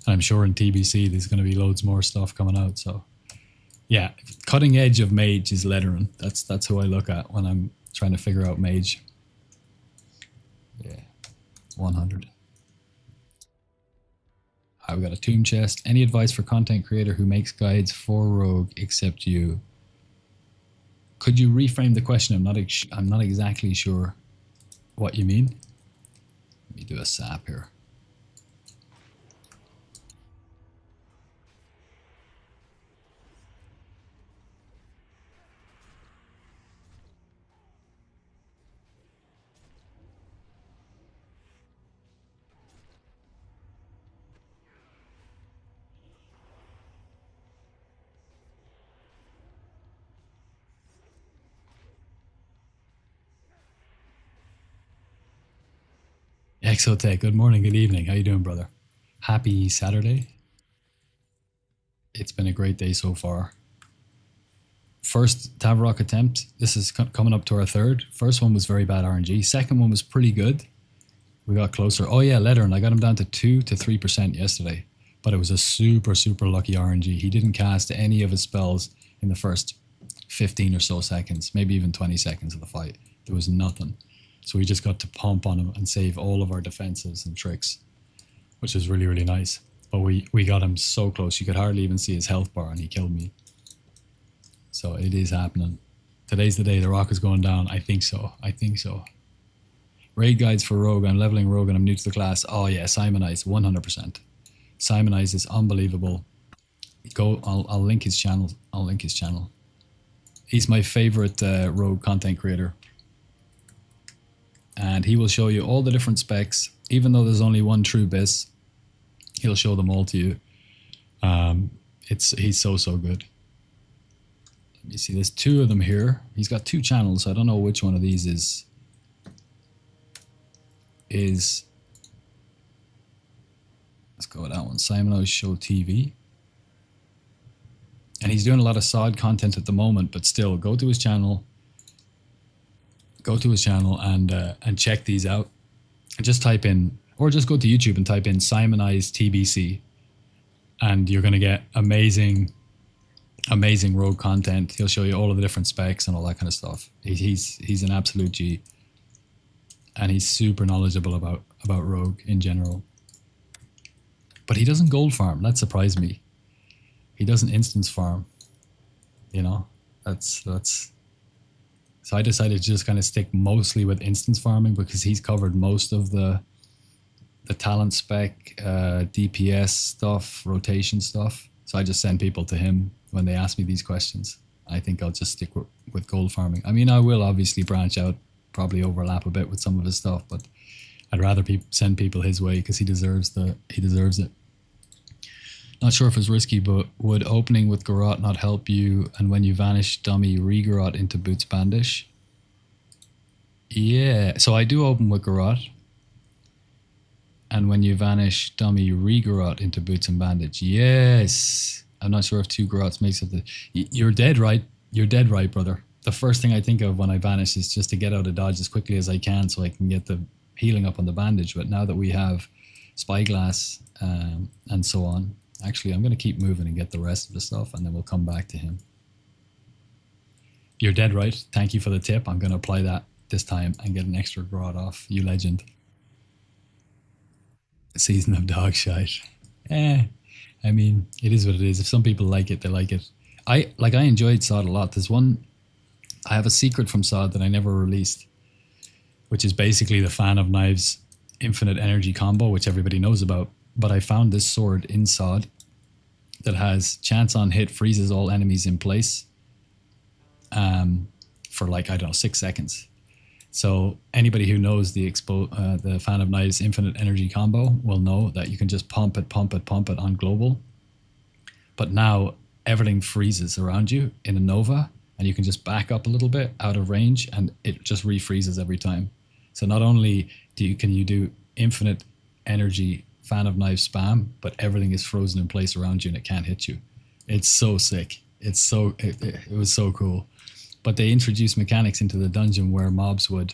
And I'm sure in TBC, there's going to be loads more stuff coming out. So, yeah, cutting edge of mage is Lettering. That's who I look at when I'm trying to figure out mage. Yeah, 100. I've got a tomb chest. Any advice for content creator who makes guides for Rogue except you? Could you reframe the question? I'm not exactly sure what you mean. Let me do a sap here. Exotech, good morning, good evening. How you doing, brother? Happy Saturday. It's been a great day so far. First Tavarok attempt. This is coming up to our third. First one was very bad RNG. Second one was pretty good. We got closer. Oh yeah, Letteren. I got him down to 2 to 3% yesterday. But it was a super, super lucky RNG. He didn't cast any of his spells in the first 15 or so seconds, maybe even 20 seconds of the fight. There was nothing. So we just got to pump on him and save all of our defenses and tricks, which is really, really nice. But we got him so close. You could hardly even see his health bar and he killed me. So it is happening. Today's the day the rock is going down. I think so. I think so. Raid guides for Rogue. I'm leveling Rogue and I'm new to the class. Oh yeah, Simonize, 100%. Simonize is unbelievable. Go, I'll link his channel. I'll link his channel. He's my favorite Rogue content creator. And he will show you all the different specs. Even though there's only one true BIS, he'll show them all to you. He's so good. Let me see, there's two of them here. He's got two channels, so I don't know which one of these is let's go with that one. Simon Show TV. And he's doing a lot of SOD content at the moment, but still, go to his channel. Go to his channel and check these out. And just type in, or just go to YouTube and type in Simonize TBC, and you're gonna get amazing Rogue content. He'll show you all of the different specs and all that kind of stuff. He's an absolute G, and he's super knowledgeable about Rogue in general. But he doesn't gold farm. That surprised me. He doesn't instance farm. You know, that's. So I decided to just kind of stick mostly with instance farming because he's covered most of the talent spec, DPS stuff, rotation stuff. So I just send people to him when they ask me these questions. I think I'll just stick with gold farming. I mean, I will obviously branch out, probably overlap a bit with some of his stuff, but I'd rather send people his way because he deserves it. Not sure if it's risky, but would opening with Garrote not help you? And when you vanish dummy, re-Garrote into Boots Bandish? Yeah, so I do open with Garrote. And when you vanish dummy, re-Garrote into Boots and Bandage. Yes! I'm not sure if two Garrotes makes it. You're dead right. You're dead right, brother. The first thing I think of when I vanish is just to get out of dodge as quickly as I can so I can get the healing up on the bandage. But now that we have Spyglass and so on, actually, I'm going to keep moving and get the rest of the stuff, and then we'll come back to him. You're dead right. Thank you for the tip. I'm going to apply that this time and get an extra Garrote off. You legend. Season of dog shite. I mean, it is what it is. If some people like it, they like it. I enjoyed SOD a lot. I have a secret from SOD that I never released, which is basically the Fan of Knives infinite energy combo, which everybody knows about. But I found this sword in SOD that has chance on hit, freezes all enemies in place for like, I don't know, 6 seconds. So anybody who knows the Fan of Knives infinite energy combo will know that you can just pump it on global. But now everything freezes around you in a Nova, and you can just back up a little bit out of range and it just refreezes every time. So not only can you do infinite energy Fan of Knives spam, but everything is frozen in place around you and it can't hit you. It's so sick. It was so cool. But they introduced mechanics into the dungeon where mobs would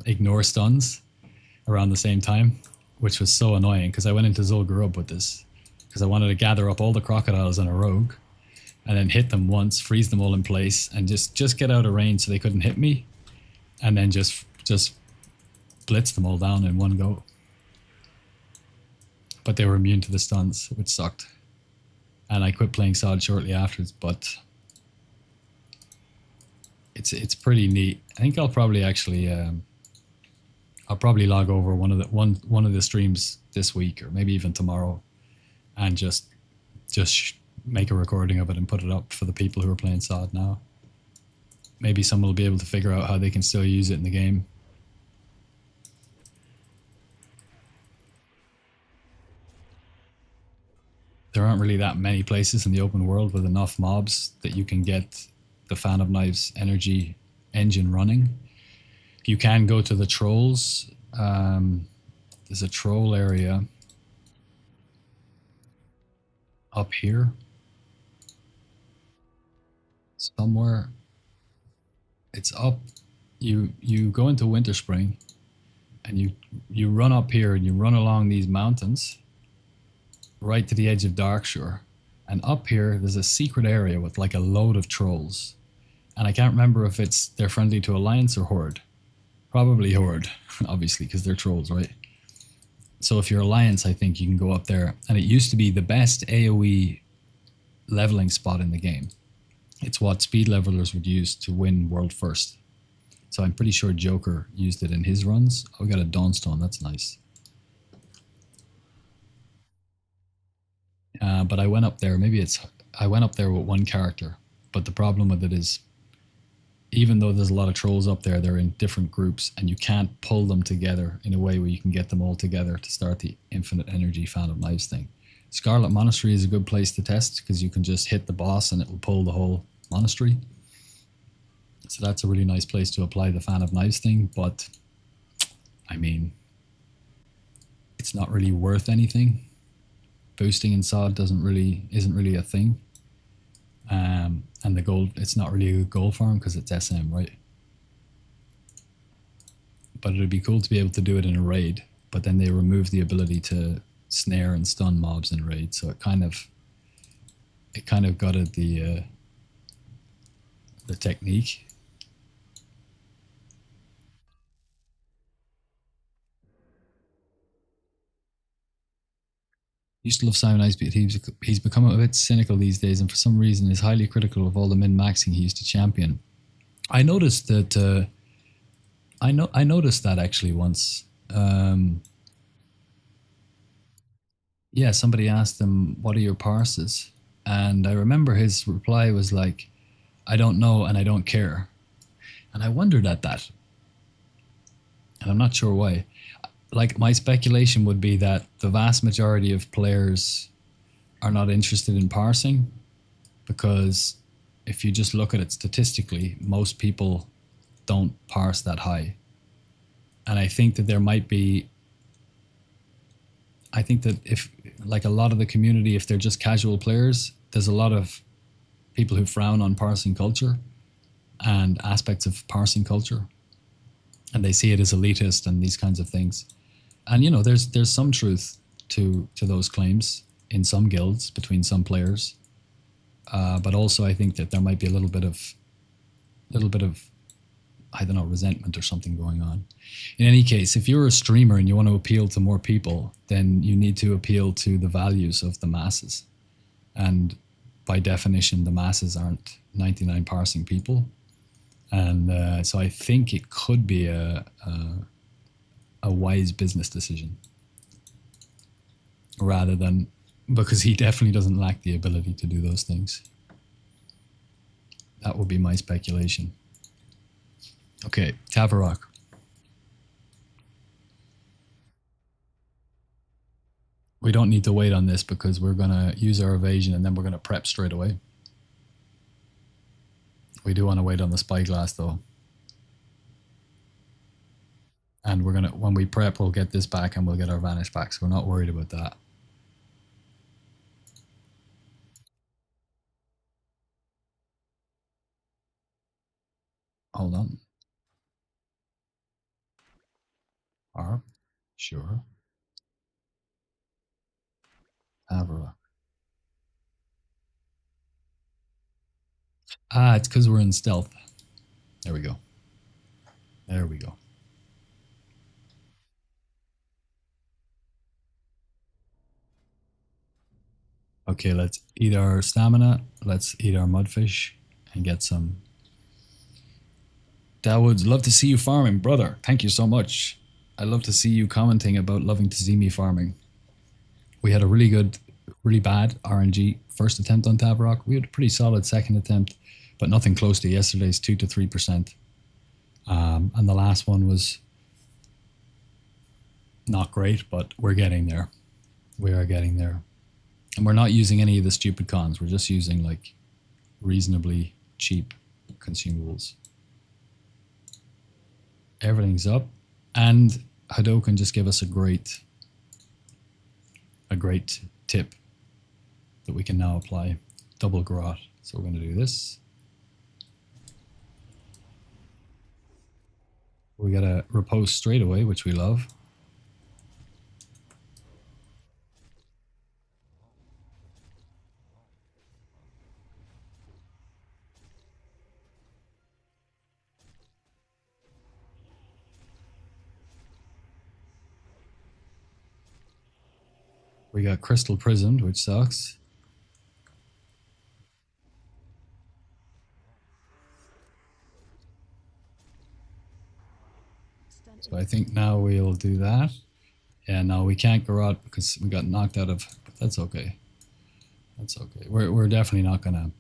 ignore stuns around the same time, which was so annoying because I went into Zul'Gurub with this because I wanted to gather up all the crocodiles on a rogue and then hit them once, freeze them all in place, and just get out of range so they couldn't hit me, and then just blitz them all down in one go. But they were immune to the stuns, which sucked. And I quit playing SOD shortly afterwards, but it's pretty neat. I think I'll probably actually I'll probably log over one of the streams this week, or maybe even tomorrow, and just make a recording of it and put it up for the people who are playing SOD now. Maybe someone will be able to figure out how they can still use it in the game. There aren't really that many places in the open world with enough mobs that you can get the Fan of Knives energy engine running. You can go to the trolls. There's a troll area up here somewhere. It's up. You go into Winter Spring and you run up here and you run along these mountains right to the edge of Darkshore, and up here there's a secret area with like a load of trolls, and I can't remember if they're friendly to Alliance or Horde. Probably Horde, obviously, because they're trolls, right? So if you're Alliance, I think you can go up there, and it used to be the best AoE leveling spot in the game. It's what speed levelers would use to win world first. So I'm pretty sure Joker used it in his runs. Oh, we got a Dawnstone. That's nice. But I went up there. I went up there with one character. But the problem with it is, even though there's a lot of trolls up there, they're in different groups, and you can't pull them together in a way where you can get them all together to start the infinite energy Fan of Knives thing. Scarlet Monastery is a good place to test because you can just hit the boss and it will pull the whole monastery. So that's a really nice place to apply the Fan of Knives thing. But I mean, it's not really worth anything. Boosting in SOD isn't really a thing. And the gold, it's not really a good gold farm because it's SM, right? But it'd be cool to be able to do it in a raid. But then they remove the ability to snare and stun mobs in raid, so it kind of gutted the technique. Used to love Simon Ice, but he's become a bit cynical these days, and for some reason is highly critical of all the min-maxing he used to champion. I noticed that. I noticed that actually once. Yeah, somebody asked him, "What are your parses?" And I remember his reply was like, "I don't know and I don't care." And I wondered at that, and I'm not sure why. Like, my speculation would be that the vast majority of players are not interested in parsing, because if you just look at it statistically, most people don't parse that high. And I think that if, like, a lot of the community, if they're just casual players, there's a lot of people who frown on parsing culture and aspects of parsing culture, and they see it as elitist and these kinds of things. And there's some truth to those claims in some guilds between some players, but also I think that there might be a little bit of I don't know, resentment or something going on. In any case, if you're a streamer and you want to appeal to more people, then you need to appeal to the values of the masses. And by definition, the masses aren't 99 parsing people. And so I think it could be a wise business decision, rather than, because he definitely doesn't lack the ability to do those things. That would be my speculation. Okay, Tavarok. We don't need to wait on this because we're going to use our evasion and then we're going to prep straight away. We do want to wait on the spyglass though. And we're going to, when we prep, we'll get this back and we'll get our vanish back. So we're not worried about that. Hold on. Harp. Sure. Tavarok. Ah, it's because we're in stealth. There we go. There we go. Okay, let's eat our stamina. Let's eat our mudfish and get some. Dawood, love to see you farming, brother. Thank you so much. I love to see you commenting about loving to see me farming. We had a really good, really bad RNG first attempt on Tavarok. We had a pretty solid second attempt, but nothing close to yesterday's 2 to 3%. And the last one was not great, but we're getting there. We are getting there. And we're not using any of the stupid cons. We're just using like reasonably cheap consumables. Everything's up. And Hadoken just gave us a great tip that we can now apply. Double garrote. So we're going to do this. We got a riposte straight away, which we love. We got crystal prismed, which sucks. Stun So I think now we'll do that. Yeah, no, we can't go out because we got knocked out of. But that's okay. That's okay. We're definitely not gonna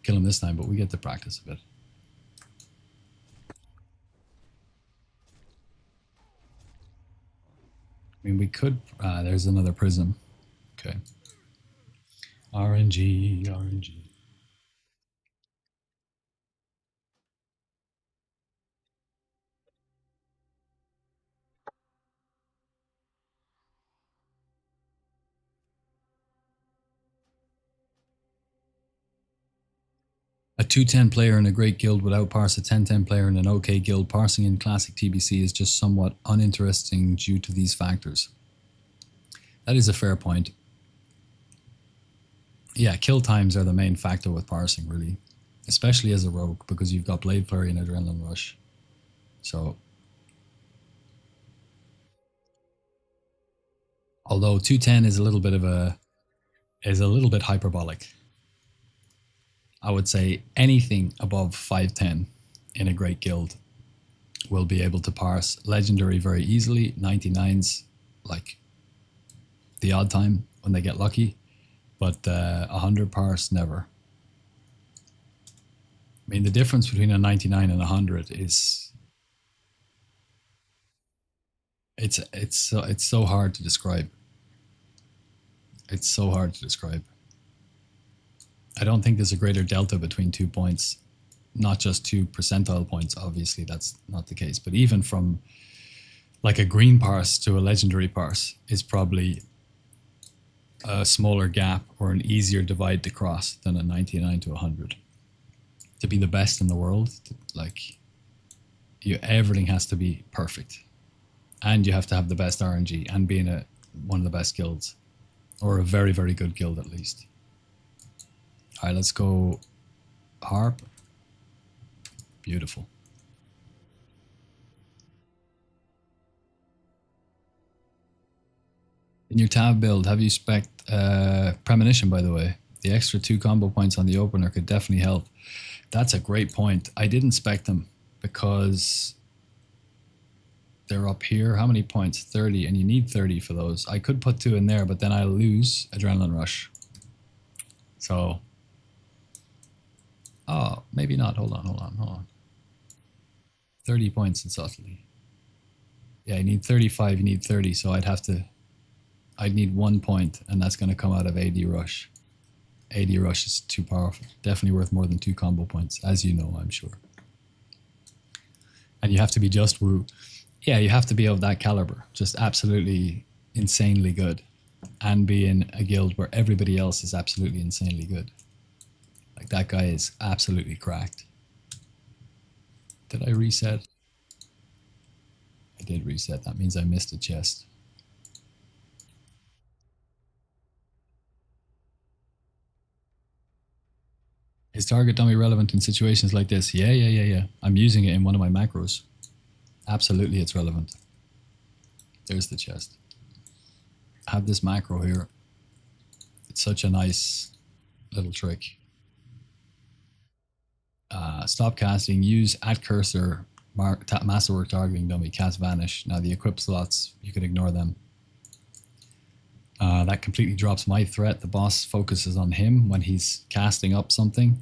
kill him this time, but we get to practice a bit. I mean, we could. There's another prism. Okay. RNG, RNG. A 210 player in a great guild would outparse a 1010 player in an okay guild. Parsing in classic TBC is just somewhat uninteresting due to these factors. That is a fair point. Yeah, kill times are the main factor with parsing, really. Especially as a rogue, because you've got Blade Flurry and Adrenaline Rush. So, although 210 is a little bit hyperbolic. I would say anything above 510 in a great guild will be able to parse legendary very easily. 99s, like the odd time when they get lucky, but 100 parse never. I mean, the difference between a 99 and 100 is it's so hard to describe. It's so hard to describe. I don't think there's a greater delta between 2 points, not just 2 percentile points. Obviously, that's not the case. But even from like a green parse to a legendary parse is probably a smaller gap or an easier divide to cross than a 99 to 100. To be the best in the world, like everything has to be perfect, and you have to have the best RNG and be in one of the best guilds, or a very very good guild at least. All right, let's go harp. Beautiful. In your tab build, have you spec premonition? By the way, the extra 2 combo points on the opener could definitely help. That's a great point. I didn't spec them because they're up here. How many points? 30, and you need 30 for those. I could put 2 in there, but then I lose Adrenaline Rush. So, oh, maybe not. Hold on. 30 points in subtlety. Yeah, you need 35, you need 30, so I'd need 1 point, and that's going to come out of AD Rush. AD Rush is too powerful. Definitely worth more than 2 combo points, as you know, I'm sure. And you have to be just woo. Yeah, you have to be of that caliber. Just absolutely insanely good. And be in a guild where everybody else is absolutely insanely good. Like, that guy is absolutely cracked. Did I reset? I did reset. That means I missed a chest. Is target dummy relevant in situations like this? Yeah. I'm using it in one of my macros. Absolutely, it's relevant. There's the chest. I have this macro here. It's such a nice little trick. Stop casting. Use at cursor. Masterwork targeting dummy. Cast vanish. Now the equip slots, you can ignore them. That completely drops my threat. The boss focuses on him when he's casting up something.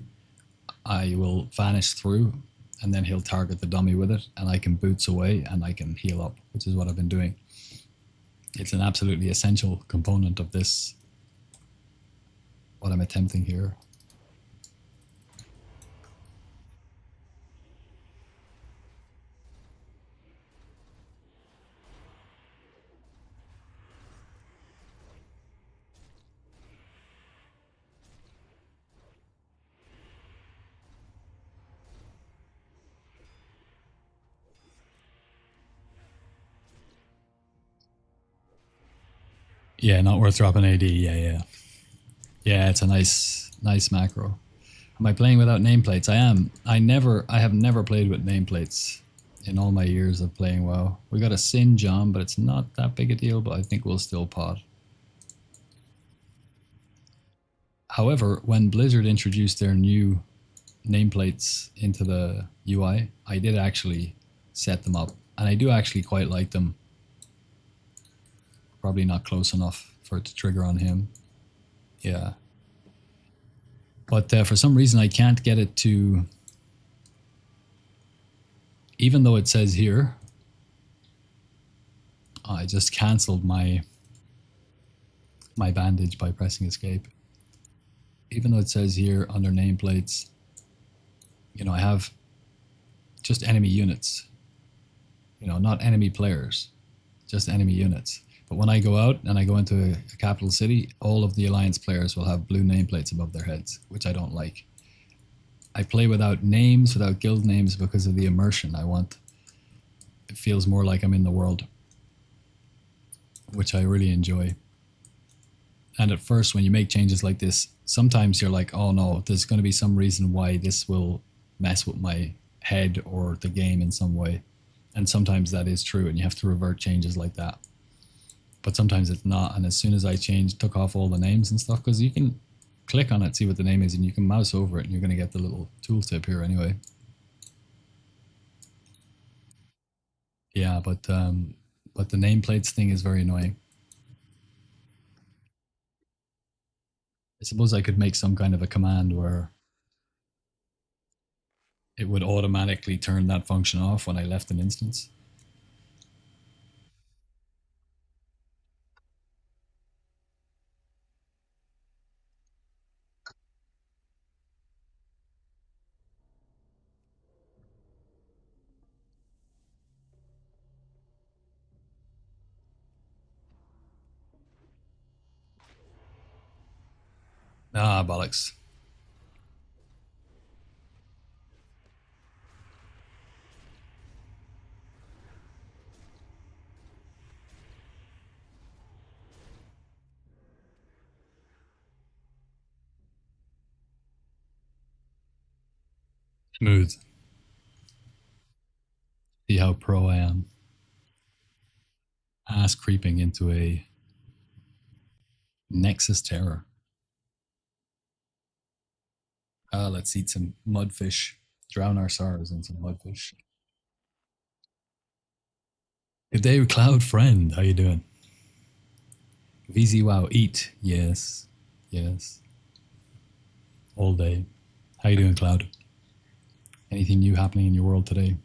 I will vanish through, and then he'll target the dummy with it, and I can boots away, and I can heal up, which is what I've been doing. It's an absolutely essential component of this, what I'm attempting here. Yeah, not worth dropping AD. Yeah. It's a nice macro. Am I playing without nameplates? I am. I have never played with nameplates in all my years of playing WoW. We got a Singe on, but it's not that big a deal, but I think we'll still pot. However, when Blizzard introduced their new nameplates into the UI, I did actually set them up And I do actually quite like them. Probably not close enough for it to trigger on him. Yeah. But for some reason, I can't get it to, even though it says here, I just cancelled my bandage by pressing escape. Even though it says here under nameplates, you know, I have just enemy units, you know, not enemy players, just enemy units. But when I go out and I go into a capital city, all of the Alliance players will have blue nameplates above their heads, which I don't like. I play without names, without guild names, because of the immersion I want. It feels more like I'm in the world, which I really enjoy. And at first, when you make changes like this, sometimes you're like, oh no, there's going to be some reason why this will mess with my head or the game in some way. And sometimes that is true, and you have to revert changes like that. But sometimes it's not. And as soon as I took off all the names and stuff, because you can click on it, see what the name is, and you can mouse over it, and you're going to get the little tooltip here anyway. Yeah, but the nameplates thing is very annoying. I suppose I could make some kind of a command where it would automatically turn that function off when I left an instance. Ah, bollocks. Smooth. See how pro I am. Ass creeping into a Nexus Terror. Let's eat some mudfish. Drown our sorrows in some mudfish. Good day, Cloud Friend. How you doing? VZ Wow, eat. Yes. Yes. All day. How you doing, Cloud? Anything new happening in your world today?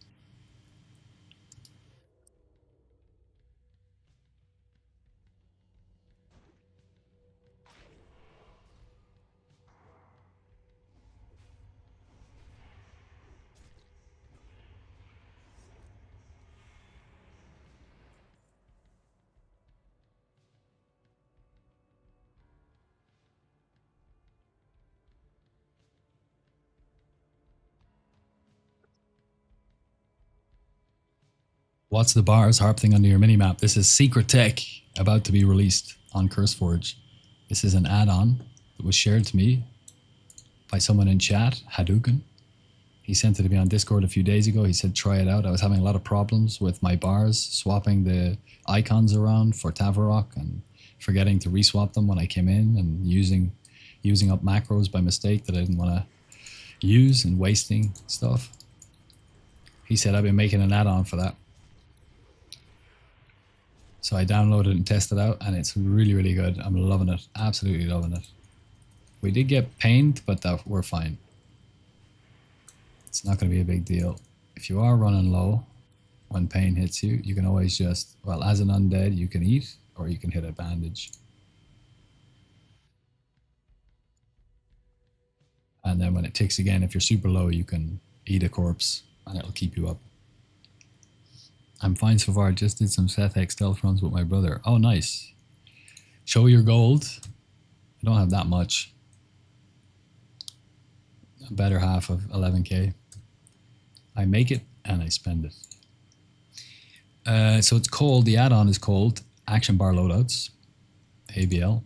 What's the bars harp thing under your minimap? This is secret tech about to be released on CurseForge. This is an add-on that was shared to me by someone in chat, Hadouken. He sent it to me on Discord a few days ago. He said, try it out. I was having a lot of problems with my bars, swapping the icons around for Tavarok and forgetting to reswap them when I came in and using up macros by mistake that I didn't want to use and wasting stuff. He said, I've been making an add-on for that. So I downloaded and tested it out, and it's really, really good. I'm loving it. Absolutely loving it. We did get pained, but we're fine. It's not going to be a big deal. If you are running low when pain hits you, you can always just, well, as an undead, you can eat, or you can hit a bandage. And then when it ticks again, if you're super low, you can eat a corpse, and it'll keep you up. I'm fine so far. Just did some Seth stealth runs with my brother. Oh, nice. Show your gold. I don't have that much. A better half of 11k. I make it and I spend it. So it's called, the add-on is called Action Bar Loadouts, ABL.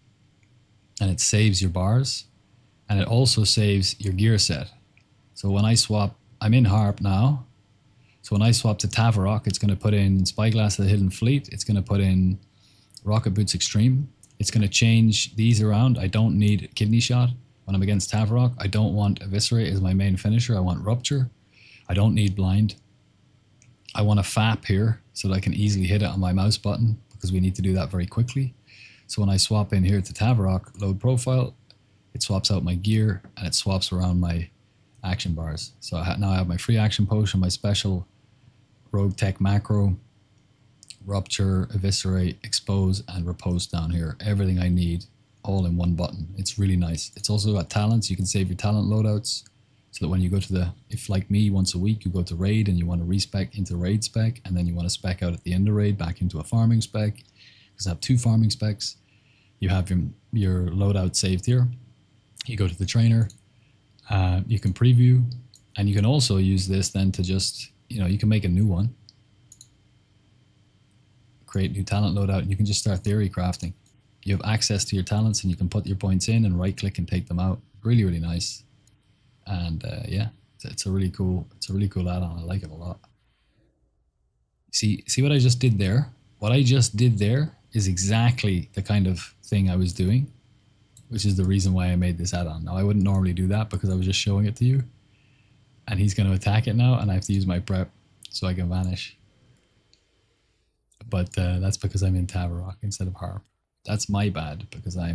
And it saves your bars. And it also saves your gear set. So when I swap, I'm in Harp now. So when I swap to Tavarok, it's going to put in Spyglass of the Hidden Fleet. It's going to put in Rocket Boots Extreme. It's going to change these around. I don't need Kidney Shot when I'm against Tavarok. I don't want Eviscerate as my main finisher. I want Rupture. I don't need Blind. I want a FAP here so that I can easily hit it on my mouse button because we need to do that very quickly. So when I swap in here to Tavarok, load profile, it swaps out my gear and it swaps around my action bars. So now I have my free action potion, my special rogue tech macro, rupture, eviscerate, expose, and repose down here. Everything I need all in one button. It's really nice. It's also got talents. You can save your talent loadouts so that when you go to if like me, once a week, you go to raid and you want to respec into raid spec, and then you want to spec out at the end of raid back into a farming spec, because I have 2 farming specs. You have your loadout saved here. You go to the trainer, you can preview, and you can also use this then to just, you can make a new one, create new talent loadout, and you can just start theory crafting. You have access to your talents and you can put your points in and right click and take them out. Really, really nice. And yeah, it's a really cool add-on. I like it a lot. See what I just did there? What I just did there is exactly the kind of thing I was doing, which is the reason why I made this add-on. Now, I wouldn't normally do that because I was just showing it to you. And he's going to attack it now, and I have to use my prep so I can vanish. But that's because I'm in Tavarok instead of Harp. That's my bad, because I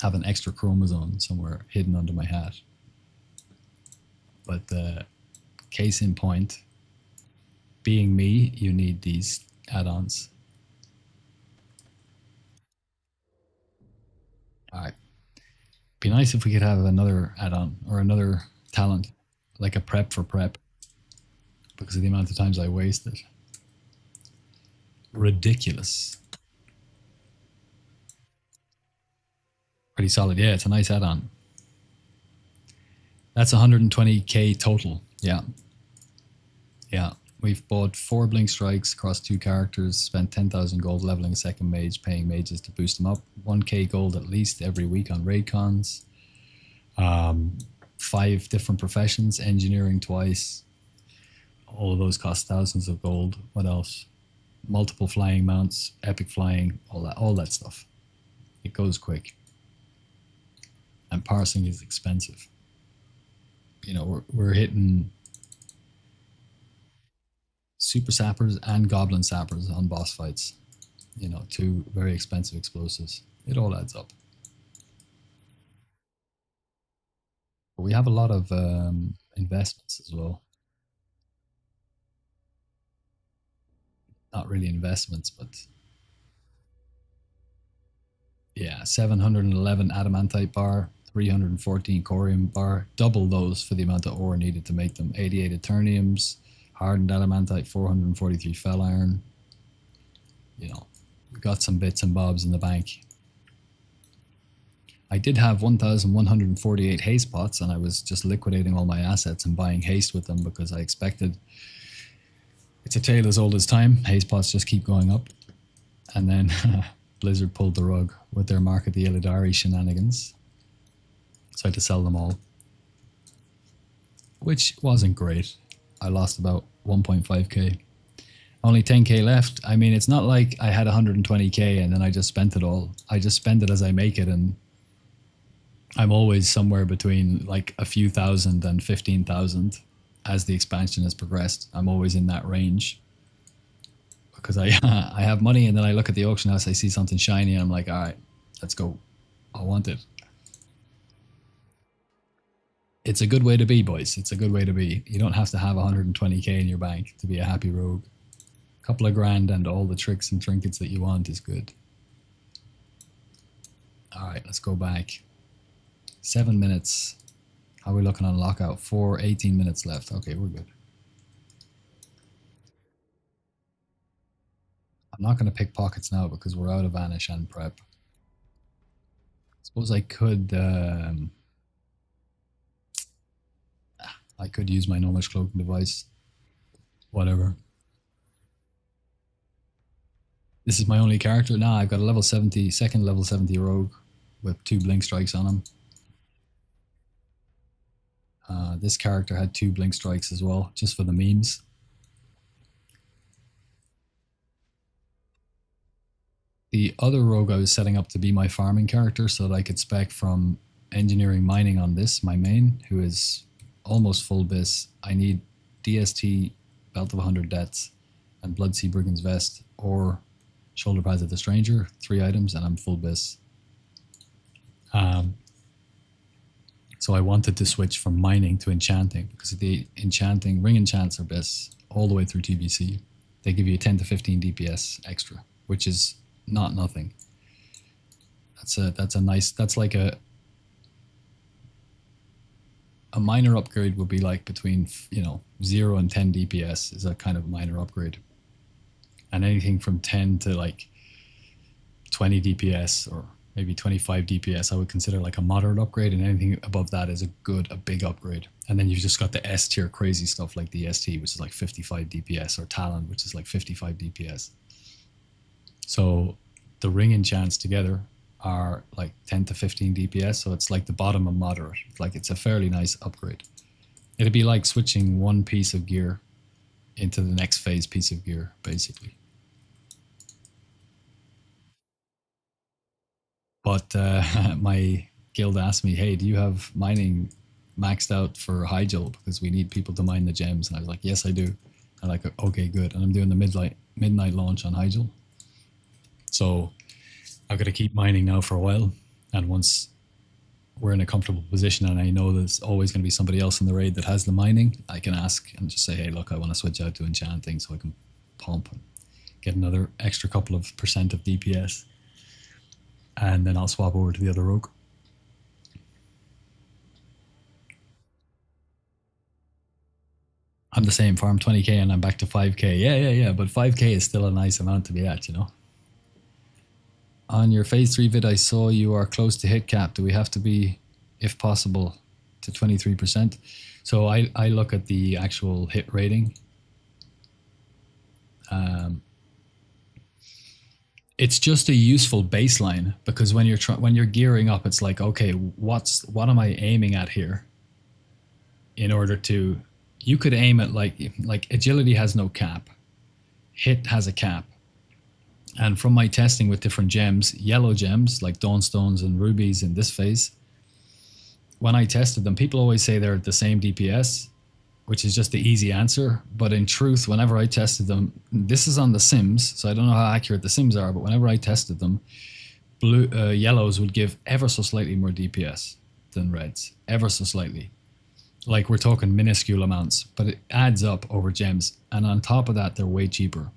have an extra chromosome somewhere hidden under my hat. But case in point, being me, you need these add-ons. Alright. Be nice if we could have another add-on or another talent, like a prep for prep, because of the amount of times I wasted. Ridiculous. Pretty solid. Yeah, it's a nice add-on. That's 120k total. Yeah. Yeah. We've bought 4 Blink Strikes across 2 characters, spent 10,000 gold leveling a second mage, paying mages to boost them up. 1k gold at least every week on raid cons. 5 different professions, engineering twice. All of those cost thousands of gold. What else? Multiple flying mounts, epic flying, all that stuff. It goes quick. And parsing is expensive. We're hitting super sappers and goblin sappers on boss fights. 2 very expensive explosives. It all adds up. But we have a lot of investments as well. Not really investments, but yeah, 711 adamantite bar, 314 corium bar, double those for the amount of ore needed to make them. 88 eterniums, hardened adamantite, 443 fel iron. We got some bits and bobs in the bank. I did have 1,148 haste pots, and I was just liquidating all my assets and buying haste with them because I expected, it's a tale as old as time, haste pots just keep going up. And then Blizzard pulled the rug with their Mark of the Illidari shenanigans. So I had to sell them all, which wasn't great. I lost about 1.5k. Only 10k left. I mean, it's not like I had 120k and then I just spent it all. I just spend it as I make it, and I'm always somewhere between like a few thousand and 15,000 as the expansion has progressed. I'm always in that range because I I have money, and then I look at the auction house, I see something shiny, and I'm like, all right, let's go. I want it. It's a good way to be, boys. It's a good way to be. You don't have to have 120k in your bank to be a happy rogue. A couple of grand and all the tricks and trinkets that you want is good. All right, let's go back. 7 minutes. How are we looking on lockout? 18 minutes left. Okay, we're good. I'm not going to pick pockets now because we're out of vanish and prep. Suppose I could use my Gnomish cloaking device. Whatever. This is my only character. Nah, I've got a level 70, second level 70 rogue with 2 blink strikes on him. This character had 2 blink strikes as well, just for the memes. The other rogue I was setting up to be my farming character so that I could spec from engineering mining on this, my main, who is almost full bis. I need DST Belt of 100 Deaths, and Bloodsea Brigand's Vest, or Shoulder Pads of the Stranger, 3 items, and I'm full bis. So I wanted to switch from mining to enchanting, because the enchanting ring enchants are best all the way through TBC. They give you 10 to 15 DPS extra, which is not nothing. That's a nice, that's like a minor upgrade would be like between, 0 and 10 DPS is a kind of minor upgrade. And anything from 10 to like 20 DPS or maybe 25 DPS, I would consider like a moderate upgrade, and anything above that is a big upgrade. And then you've just got the S tier crazy stuff like the ST, which is like 55 DPS, or Talon, which is like 55 DPS. So the ring enchants together are like 10 to 15 DPS, so it's like the bottom of moderate. Like it's a fairly nice upgrade. It'd be like switching one piece of gear into the next phase piece of gear, basically. But my guild asked me, hey, do you have mining maxed out for Hyjal? Because we need people to mine the gems. And I was like, yes, I do. I'm like, okay, good. And I'm doing the midnight launch on Hyjal. So I've got to keep mining now for a while. And once we're in a comfortable position and I know there's always going to be somebody else in the raid that has the mining, I can ask and just say, hey, look, I want to switch out to enchanting so I can pump and get another extra couple of % of DPS. And then I'll swap over to the other rogue. I'm the same, farm 20k and I'm back to 5k. Yeah, but 5k is still a nice amount to be at, On your phase 3 vid, I saw you are close to hit cap. Do we have to be, if possible, to 23%? So I look at the actual hit rating. It's just a useful baseline, because when you're gearing up, it's like, okay, what am I aiming at here? In order to, you could aim at like agility has no cap, hit has a cap, and from my testing with different gems, yellow gems like Dawnstones and rubies in this phase, when I tested them, people always say they're the same DPS, which is just the easy answer. But in truth, whenever I tested them, this is on the Sims, so I don't know how accurate the Sims are, but whenever I tested them, yellows would give ever so slightly more DPS than reds, ever so slightly. Like we're talking minuscule amounts, but it adds up over gems. And on top of that, they're way cheaper.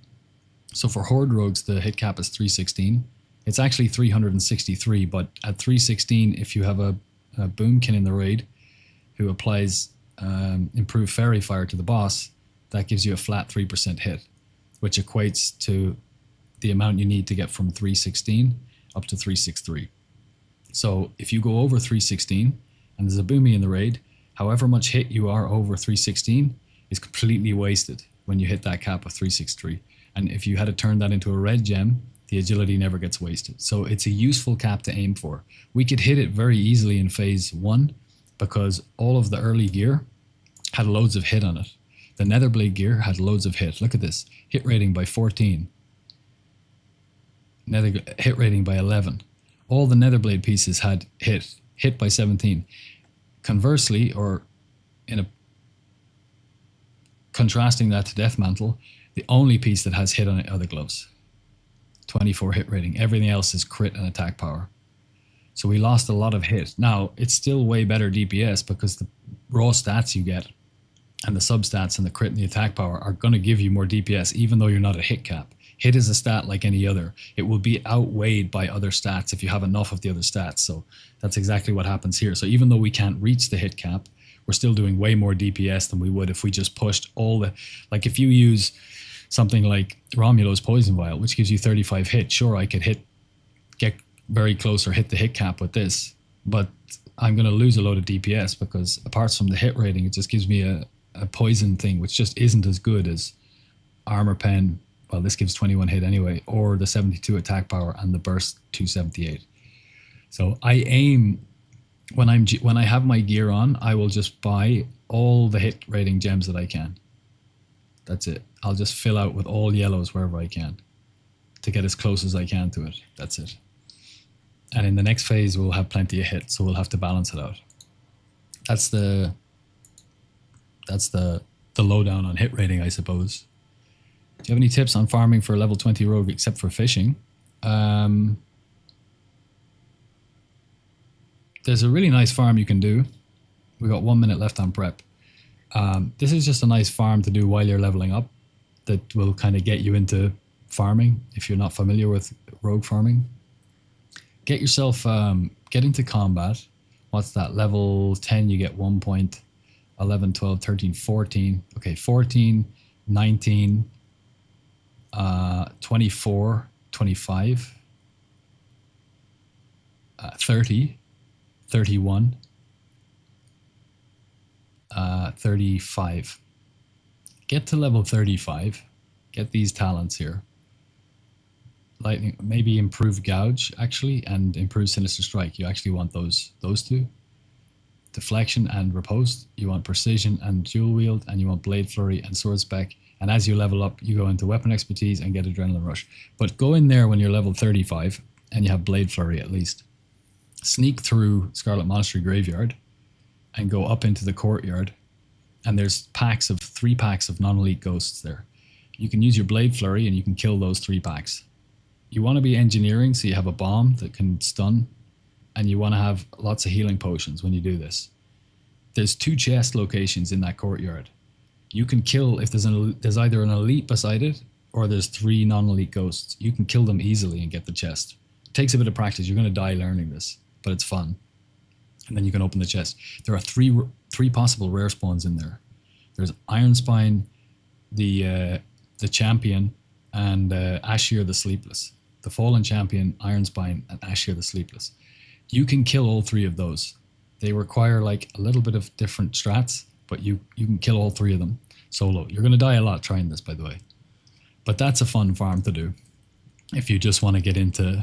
So for Horde Rogues, the hit cap is 316. It's actually 363, but at 316, if you have a boomkin in the raid who applies improved fairy fire to the boss, that gives you a flat 3% hit, which equates to the amount you need to get from 316 up to 363. So if you go over 316 and there's a boomy in the raid, however much hit you are over 316 is completely wasted when you hit that cap of 363. And if you had to turn that into a red gem, the agility never gets wasted. So it's a useful cap to aim for. We could hit it very easily in phase 1 because all of the early gear had loads of hit on it. The Netherblade gear had loads of hit. Look at this. Hit rating by 14. Hit rating by 11. All the Netherblade pieces had hit by 17. Conversely, or contrasting that to Deathmantle, the only piece that has hit on it are the gloves. 24 hit rating. Everything else is crit and attack power. So we lost a lot of hit. Now, it's still way better DPS because the raw stats you get and the substats and the crit and the attack power are going to give you more DPS even though you're not at hit cap. Hit is a stat like any other. It will be outweighed by other stats if you have enough of the other stats. So that's exactly what happens here. So even though we can't reach the hit cap, we're still doing way more DPS than we would if we just pushed all the... Like if you use something like Romulo's Poison Vial, which gives you 35 hit, sure, I could get very close or hit the hit cap with this, but I'm going to lose a load of DPS because apart from the hit rating, it just gives me a poison thing, which just isn't as good as Armor Pen. Well, this gives 21 hit anyway, or the 72 attack power and the burst 278. So I aim, when I have my gear on, I will just buy all the hit rating gems that I can. That's it. I'll just fill out with all yellows wherever I can to get as close as I can to it. That's it. And in the next phase, we'll have plenty of hits, so we'll have to balance it out. That's the the lowdown on hit rating, I suppose. Do you have any tips on farming for a level 20 rogue except for fishing? There's a really nice farm you can do. We got 1 minute left on prep. This is just a nice farm to do while you're leveling up that will kind of get you into farming if you're not familiar with rogue farming. Get yourself, get into combat. What's that? Level 10, you get 1 point. 11, 12, 13, 14. Okay, 14, 19, 24, 25, 30, 31, 35. Get to level 35. Get these talents here. Lightning, maybe improve gouge actually, and improve sinister strike. You actually want those two. Deflection and riposte. You want precision and dual wield, and you want blade flurry and sword spec. And as you level up, you go into weapon expertise and get adrenaline rush. But go in there when you're level 35 and you have blade flurry at least. Sneak through Scarlet Monastery Graveyard and go up into the courtyard. And there's 3 packs of non-elite ghosts there. You can use your blade flurry and you can kill those 3 packs. You want to be engineering so you have a bomb that can stun, and you want to have lots of healing potions when you do this. There's 2 chest locations in that courtyard. You can kill, if there's either an elite beside it or there's 3 non-elite ghosts, you can kill them easily and get the chest. It takes a bit of practice. You're going to die learning this, but it's fun. And then you can open the chest. There are 3 possible rare spawns in there. There's Iron Spine, the Champion, and Ashir the Sleepless. The Fallen Champion, Iron Spine, and Ashir the Sleepless. You can kill all 3 of those. They require like a little bit of different strats, but you can kill all 3 of them solo. You're going to die a lot trying this, by the way. But that's a fun farm to do if you just want to get into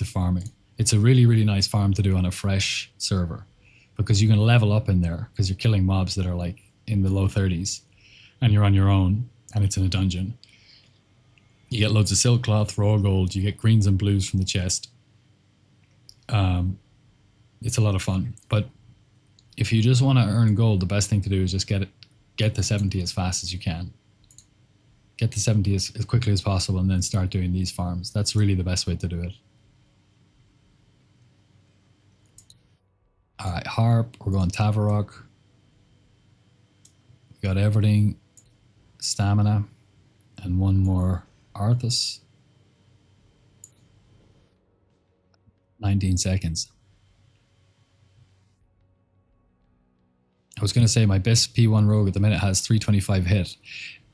farming. It's a really, really nice farm to do on a fresh server because you can level up in there because you're killing mobs that are like in the low 30s and you're on your own and it's in a dungeon. You get loads of silk cloth, raw gold, you get greens and blues from the chest. It's a lot of fun. But if you just want to earn gold, the best thing to do is just get to 70 as fast as you can. Get to 70 as quickly as possible and then start doing these farms. That's really the best way to do it. Alright, Harp, we're going Tavarok. We got everything. Stamina. And 1 more Arthas. 19 seconds. I was going to say my best P1 rogue at the minute has 325 hit.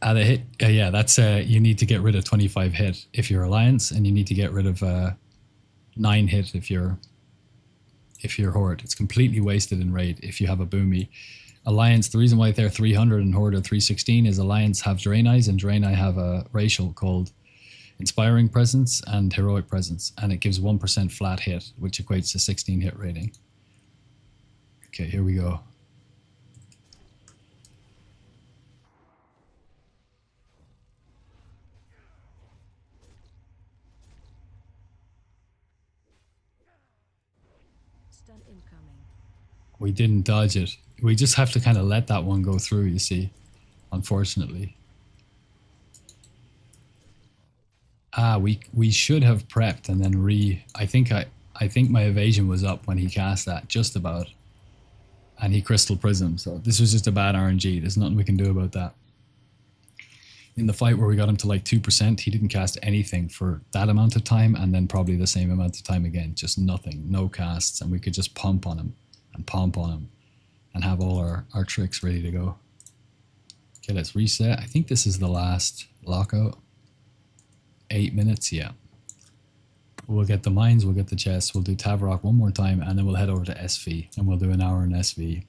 At a hit, yeah, that's you need to get rid of 25 hit if you're Alliance, and you need to get rid of 9 hit if you're Horde. It's completely wasted in raid if you have a Boomy. Alliance, the reason why they're 300 and Horde are 316 is Alliance have Draenei's, and Draenei have a racial called Inspiring Presence and Heroic Presence, and it gives 1% flat hit, which equates to 16 hit rating. Okay, here we go. Stun incoming. We didn't dodge it. We just have to kind of let that one go through, you see, unfortunately. We should have prepped and then I think my evasion was up when he cast that, just about. And he Crystal Prism, so this was just a bad RNG. There's nothing we can do about that. In the fight where we got him to like 2%, he didn't cast anything for that amount of time, and then probably the same amount of time again. Just nothing, no casts, and we could just pump on him and have all our tricks ready to go. Okay, let's reset. I think this is the last lockout. 8 minutes, yeah. We'll get the mines, we'll get the chests, we'll do Tavarok 1 more time, and then we'll head over to SV, and we'll do an hour in SV.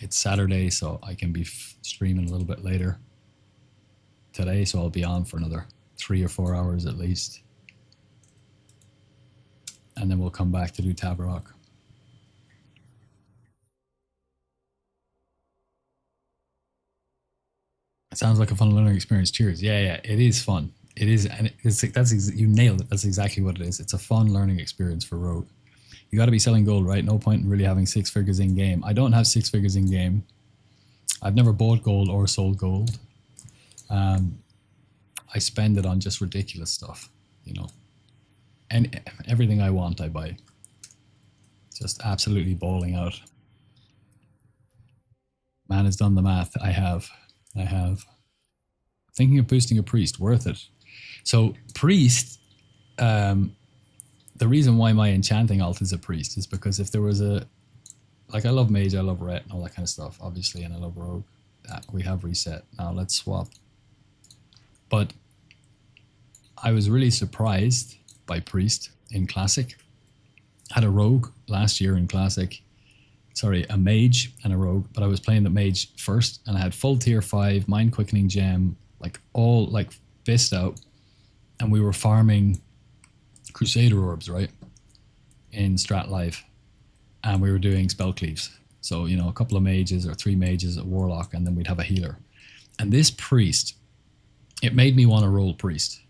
It's Saturday, so I can be streaming a little bit later today, so I'll be on for another 3 or 4 hours at least. And then we'll come back to do Tavarok. It sounds like a fun learning experience. Cheers. Yeah, it is fun. It is, and you nailed it. That's exactly what it is. It's a fun learning experience for Rogue. You got to be selling gold, right? No point in really having 6 figures in game. I don't have 6 figures in game. I've never bought gold or sold gold. Um, I spend it on just ridiculous stuff, you know. And everything I want, I buy. Just absolutely bowling out. Man has done the math. I have. I have. Thinking of boosting a priest, worth it. So priest, um, the reason why my enchanting alt is a priest is because if there was a, like, I love mage, I love ret and all that kind of stuff, obviously, and I love rogue. We have reset. Now let's swap. But I was really surprised by priest in classic. Had a rogue last year in classic. Sorry, a mage and a rogue, but I was playing the mage first, and I had full tier 5 mind quickening gem, like all like fist out, and we were farming crusader orbs, right, in strat live, and we were doing spell cleaves. So, you know, a couple of mages or 3 mages, a warlock, and then we'd have a healer. And this priest, it made me want to roll priest.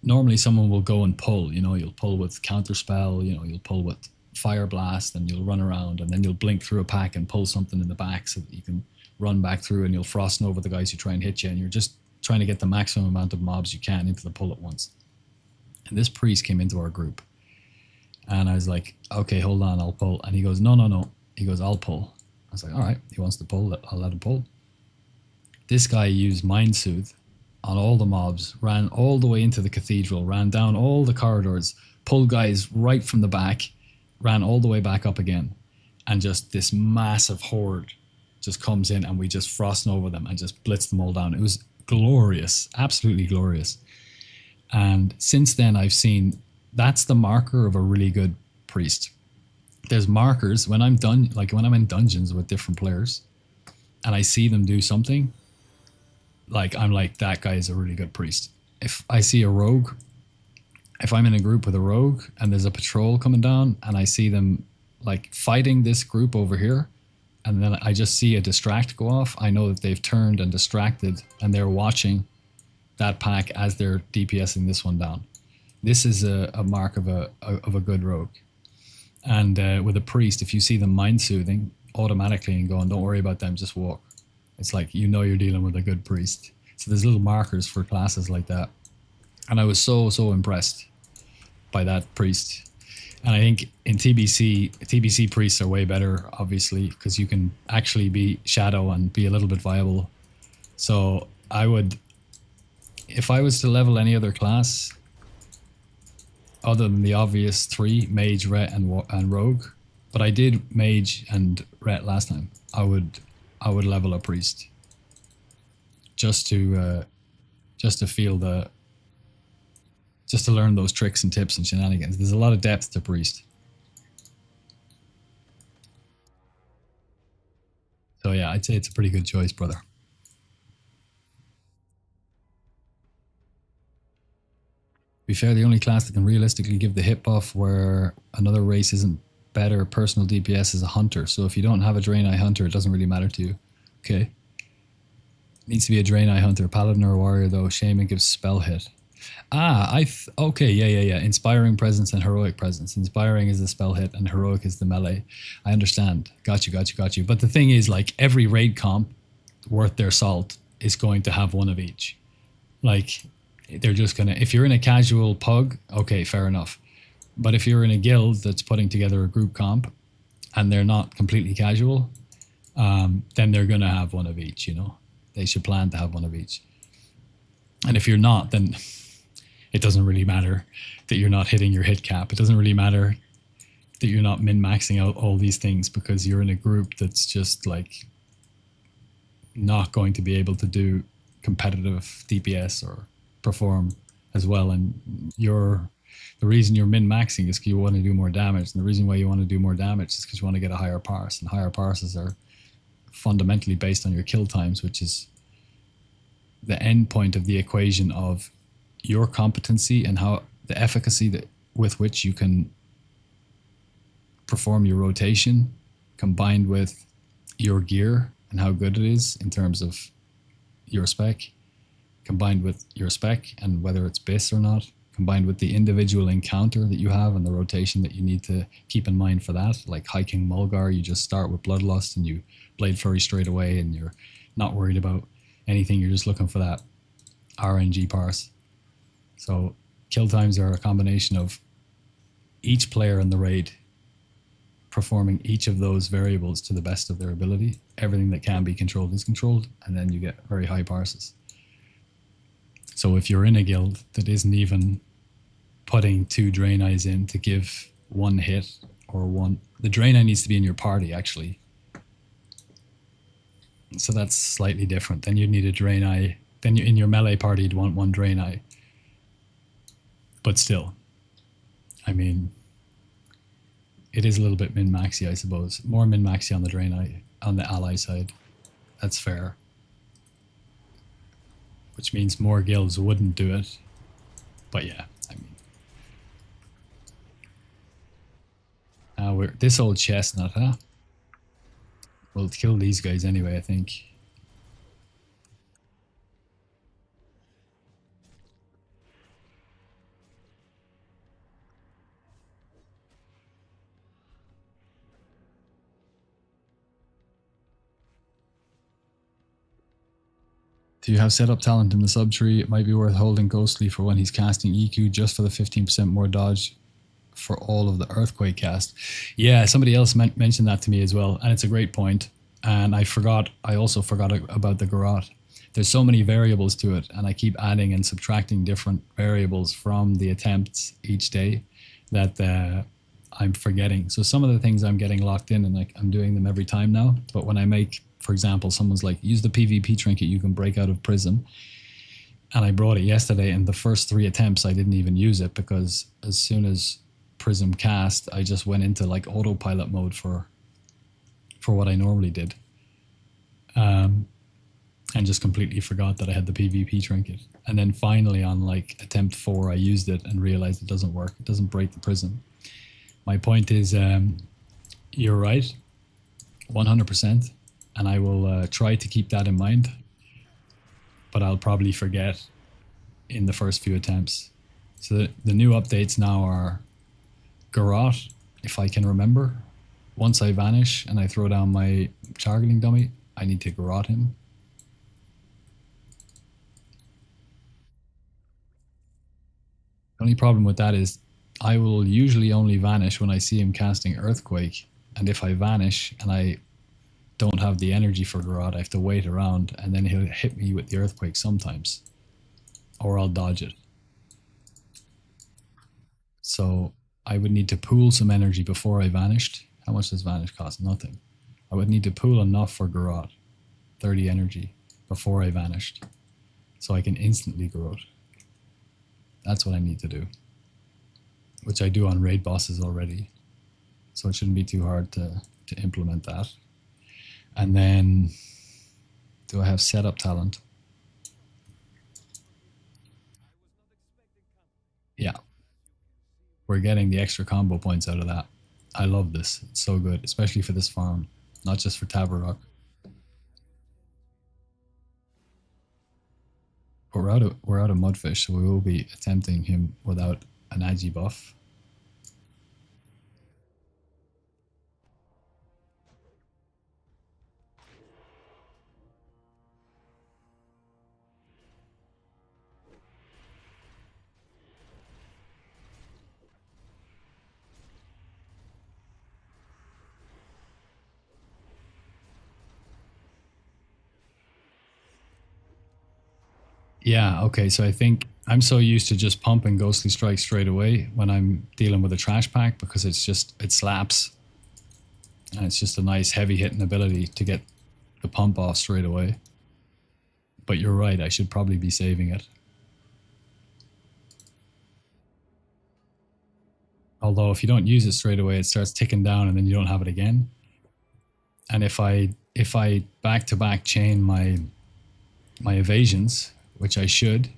Normally someone will go and pull, you know, you'll pull with counterspell, you know, you'll pull with fire blast, and you'll run around, and then you'll blink through a pack and pull something in the back so that you can run back through, and you'll frost over the guys who try and hit you, and you're just trying to get the maximum amount of mobs you can into the pull at once. And this priest came into our group, and I was like, okay, hold on, I'll pull. And he goes, no. He goes, I'll pull. I was like, all right, he wants to pull, I'll let him pull. This guy used Mind Soothe on all the mobs, ran all the way into the cathedral, ran down all the corridors, pulled guys right from the back, ran all the way back up again. And just this massive horde just comes in, and we just frosting over them and just blitz them all down. It was glorious, absolutely glorious. And since then I've seen that's the marker of a really good priest. There's markers when I'm done, like when I'm in dungeons with different players and I see them do something, like I'm like, that guy is a really good priest. If I see a rogue, if I'm in a group with a rogue and there's a patrol coming down and I see them like fighting this group over here, and then I just see a distract go off, I know that they've turned and distracted and they're watching that pack as they're DPSing this one down. This is a mark of a good rogue. And with a priest, if you see them mind soothing automatically and going, don't worry about them, just walk. It's like, you know, you're dealing with a good priest. So there's little markers for classes like that. And I was so impressed by that priest. And I think in TBC priests are way better, obviously, because you can actually be shadow and be a little bit viable. So I would, if I was to level any other class, other than the obvious 3, mage, ret, and rogue, but I did mage and ret last time, I would level a priest just to feel just to learn those tricks and tips and shenanigans. There's a lot of depth to priest. So yeah, I'd say it's a pretty good choice, brother. To be fair, the only class that can realistically give the hit buff where another race isn't better personal DPS is a hunter. So if you don't have a Draenei hunter, it doesn't really matter to you. Okay. Needs to be a Draenei hunter. Paladin or warrior though. Shaman gives spell hit. Okay, yeah. Inspiring presence and heroic presence. Inspiring is the spell hit and heroic is the melee. I understand. Got you. But the thing is, like, every raid comp worth their salt is going to have one of each. Like, they're just gonna, if you're in a casual pug, okay, fair enough. But if you're in a guild that's putting together a group comp and they're not completely casual, then they're gonna have one of each, you know. They should plan to have one of each. And if you're not, then it doesn't really matter that you're not hitting your hit cap. It doesn't really matter that you're not min-maxing out all these things because you're in a group that's just like not going to be able to do competitive DPS or perform as well. And the reason you're min-maxing is because you want to do more damage. And the reason why you want to do more damage is because you want to get a higher parse. And higher parses are fundamentally based on your kill times, which is the end point of the equation of your competency and how the efficacy with which you can perform your rotation combined with your gear and how good it is in terms of your spec, combined with your spec and whether it's BIS or not, combined with the individual encounter that you have and the rotation that you need to keep in mind for that. Like hiking Mulgar, you just start with Bloodlust and you Blade Flurry straight away, and you're not worried about anything. You're just looking for that RNG parse. So kill times are a combination of each player in the raid performing each of those variables to the best of their ability. Everything that can be controlled is controlled, and then you get very high parses. So if you're in a guild that isn't even putting 2 Drain Eyes in to give 1 hit or 1... The Drain Eye needs to be in your party, actually. So that's slightly different. Then you'd need a Drain Eye. Then in your melee party, you'd want 1 Drain Eye. But still, I mean, it is a little bit min-maxy, I suppose. More min-maxy on the Drain Eye, on the ally side. That's fair. Which means more guilds wouldn't do it. But yeah, I mean... this old chestnut, huh? We'll kill these guys anyway, I think. Do you have setup talent in the subtree? It might be worth holding Ghostly for when he's casting EQ just for the 15% more dodge for all of the Earthquake cast. Yeah, somebody else mentioned that to me as well, and it's a great point. And I also forgot about the Garrote. There's so many variables to it, and I keep adding and subtracting different variables from the attempts each day that I'm forgetting. So some of the things I'm getting locked in, and I'm doing them every time now. But when I make, for example, someone's like, use the PvP trinket, you can break out of Prism. And I brought it yesterday, and the first 3 attempts I didn't even use it, because as soon as Prism cast, I just went into like autopilot mode for what I normally did. And just completely forgot that I had the PvP trinket. And then finally on like attempt 4, I used it and realized it doesn't work. It doesn't break the Prism. My point is, you're right, 100%. And I will try to keep that in mind. But I'll probably forget in the first few attempts. So the new updates now are Garrote, if I can remember. Once I vanish and I throw down my targeting dummy, I need to Garrote him. The only problem with that is I will usually only vanish when I see him casting Earthquake. And if I vanish and I don't have the energy for Garrote, I have to wait around, and then he'll hit me with the Earthquake sometimes. Or I'll dodge it. So I would need to pool some energy before I vanished. How much does vanish cost? Nothing. I would need to pool enough for Garrote, 30 energy, before I vanished. So I can instantly Garrote. That's what I need to do. Which I do on raid bosses already. So it shouldn't be too hard to implement that. And then, do I have setup talent? Yeah. We're getting the extra combo points out of that. I love this. It's so good, especially for this farm, not just for Tabarok. But we're out of Mudfish, so we will be attempting him without an Agi buff. Yeah, okay, so I think I'm so used to just pumping Ghostly Strike straight away when I'm dealing with a trash pack, because it slaps. And it's just a nice heavy hitting ability to get the pump off straight away. But you're right, I should probably be saving it. Although if you don't use it straight away, it starts ticking down and then you don't have it again. And if I back-to-back chain my evasions, which I should,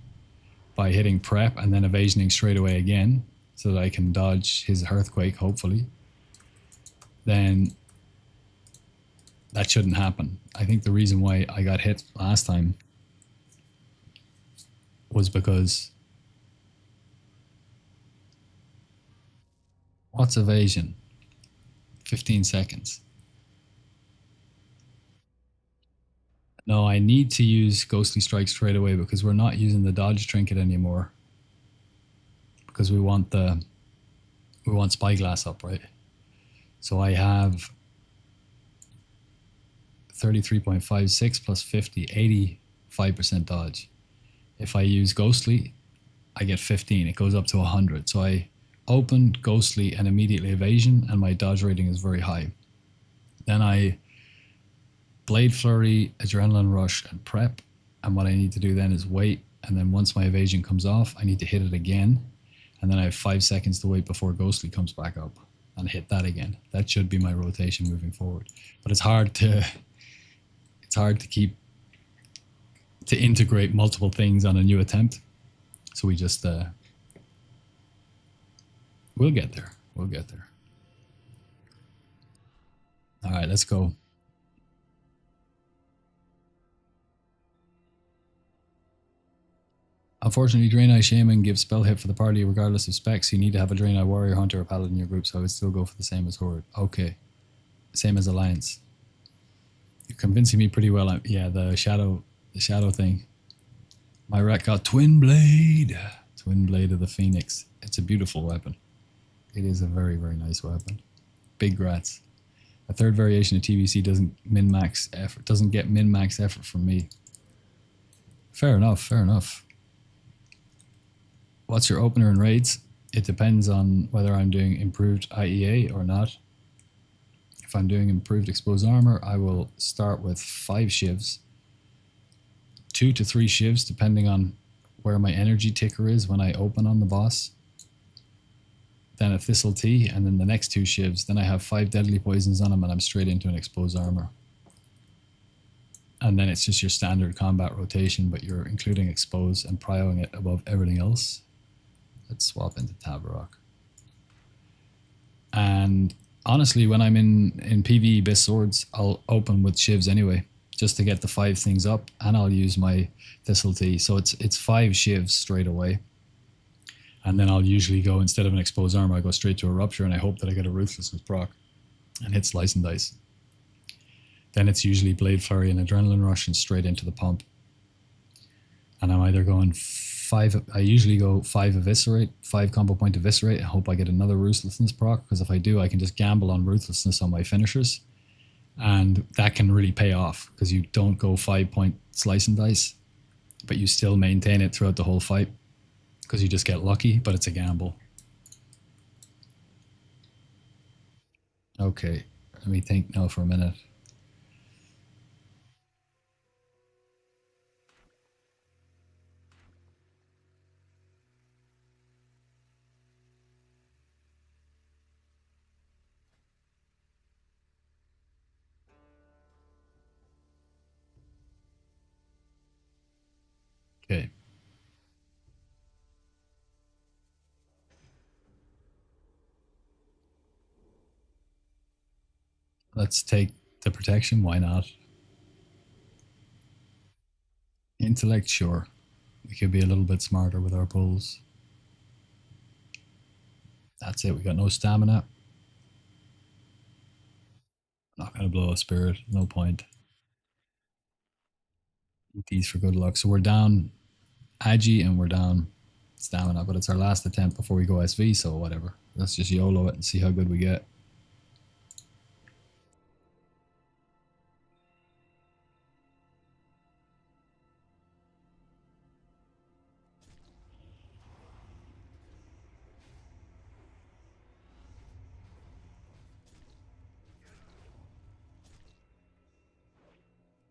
by hitting prep and then evasioning straight away again, so that I can dodge his Earthquake, hopefully, then that shouldn't happen. I think the reason why I got hit last time was because What's evasion? 15 seconds. No, I need to use Ghostly Strike straight away because we're not using the dodge trinket anymore. Because we want Spyglass up, right? So I have 33.56 plus 50, 85% dodge. If I use Ghostly, I get 15. It goes up to 100. So I open Ghostly and immediately evasion, and my dodge rating is very high. Then I Blade Flurry, Adrenaline Rush, and Prep. And what I need to do then is wait. And then once my evasion comes off, I need to hit it again. And then I have 5 seconds to wait before Ghostly comes back up and hit that again. That should be my rotation moving forward. But it's hard to integrate multiple things on a new attempt. So we just we'll get there. We'll get there. All right, let's go. Unfortunately, Draenei Shaman gives spell hit for the party regardless of specs. You need to have a Draenei Warrior, Hunter, or Paladin in your group, so I would still go for the same as Horde. Okay. Same as Alliance. You're convincing me pretty well. Yeah, the shadow thing. My rat got Twin Blade. Twin Blade of the Phoenix. It's a beautiful weapon. It is a very, very nice weapon. Big rats. A third variation of TBC doesn't get min-max effort from me. Fair enough, fair enough. What's your opener in raids? It depends on whether I'm doing improved IEA or not. If I'm doing improved exposed armor, I will start with 5 shivs. 2 to 3 shivs, depending on where my energy ticker is when I open on the boss. Then a Thistle Tea, and then the next 2 shivs. Then I have 5 deadly poisons on them, and I'm straight into an exposed armor. And then it's just your standard combat rotation, but you're including expose and prioing it above everything else. Let's swap into Tabarok. And honestly, when I'm in PvE Abyss Swords, I'll open with shivs anyway, just to get the 5 things up, and I'll use my Thistle Tea. So it's 5 shivs straight away. And then I'll usually go, instead of an exposed armor, I go straight to a Rupture, and I hope that I get a Ruthlessness proc and hit Slice and Dice. Then it's usually Blade Flurry and Adrenaline Rush and straight into the pump. And I'm either going 5, I usually go 5 Eviscerate, 5 combo point Eviscerate, and hope I get another Ruthlessness proc, because if I do, I can just gamble on Ruthlessness on my finishers. And that can really pay off, because you don't go 5 point Slice and Dice, but you still maintain it throughout the whole fight, because you just get lucky, but it's a gamble. Okay, let me think now for a minute. Okay. Let's take the protection, why not? Intellect, sure. We could be a little bit smarter with our pulls. That's it, we got no stamina. Not going to blow a spirit, no point. These for good luck. So we're down Agi and we're down stamina, but it's our last attempt before we go SV, so whatever. Let's just YOLO it and see how good we get.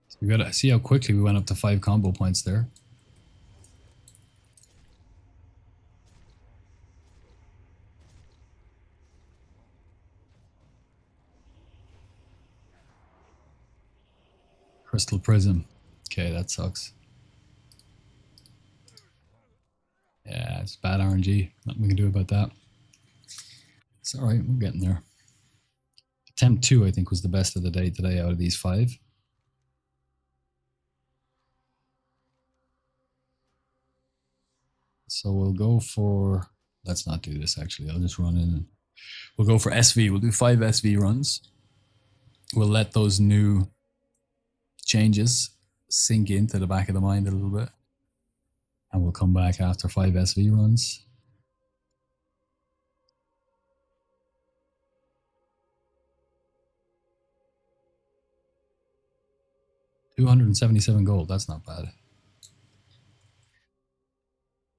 So we gotta see how quickly we went up to 5 combo points there. Crystal Prism. Okay, that sucks. Yeah, it's bad RNG. Nothing we can do about that. It's alright, we're getting there. Attempt 2, I think, was the best of the day today out of these 5. So we'll go for... Let's not do this, actually. I'll just run in We'll go for SV. We'll do 5 SV runs. We'll let those new changes sink into the back of the mind a little bit. And we'll come back after 5 SV runs. $277 gold. That's not bad.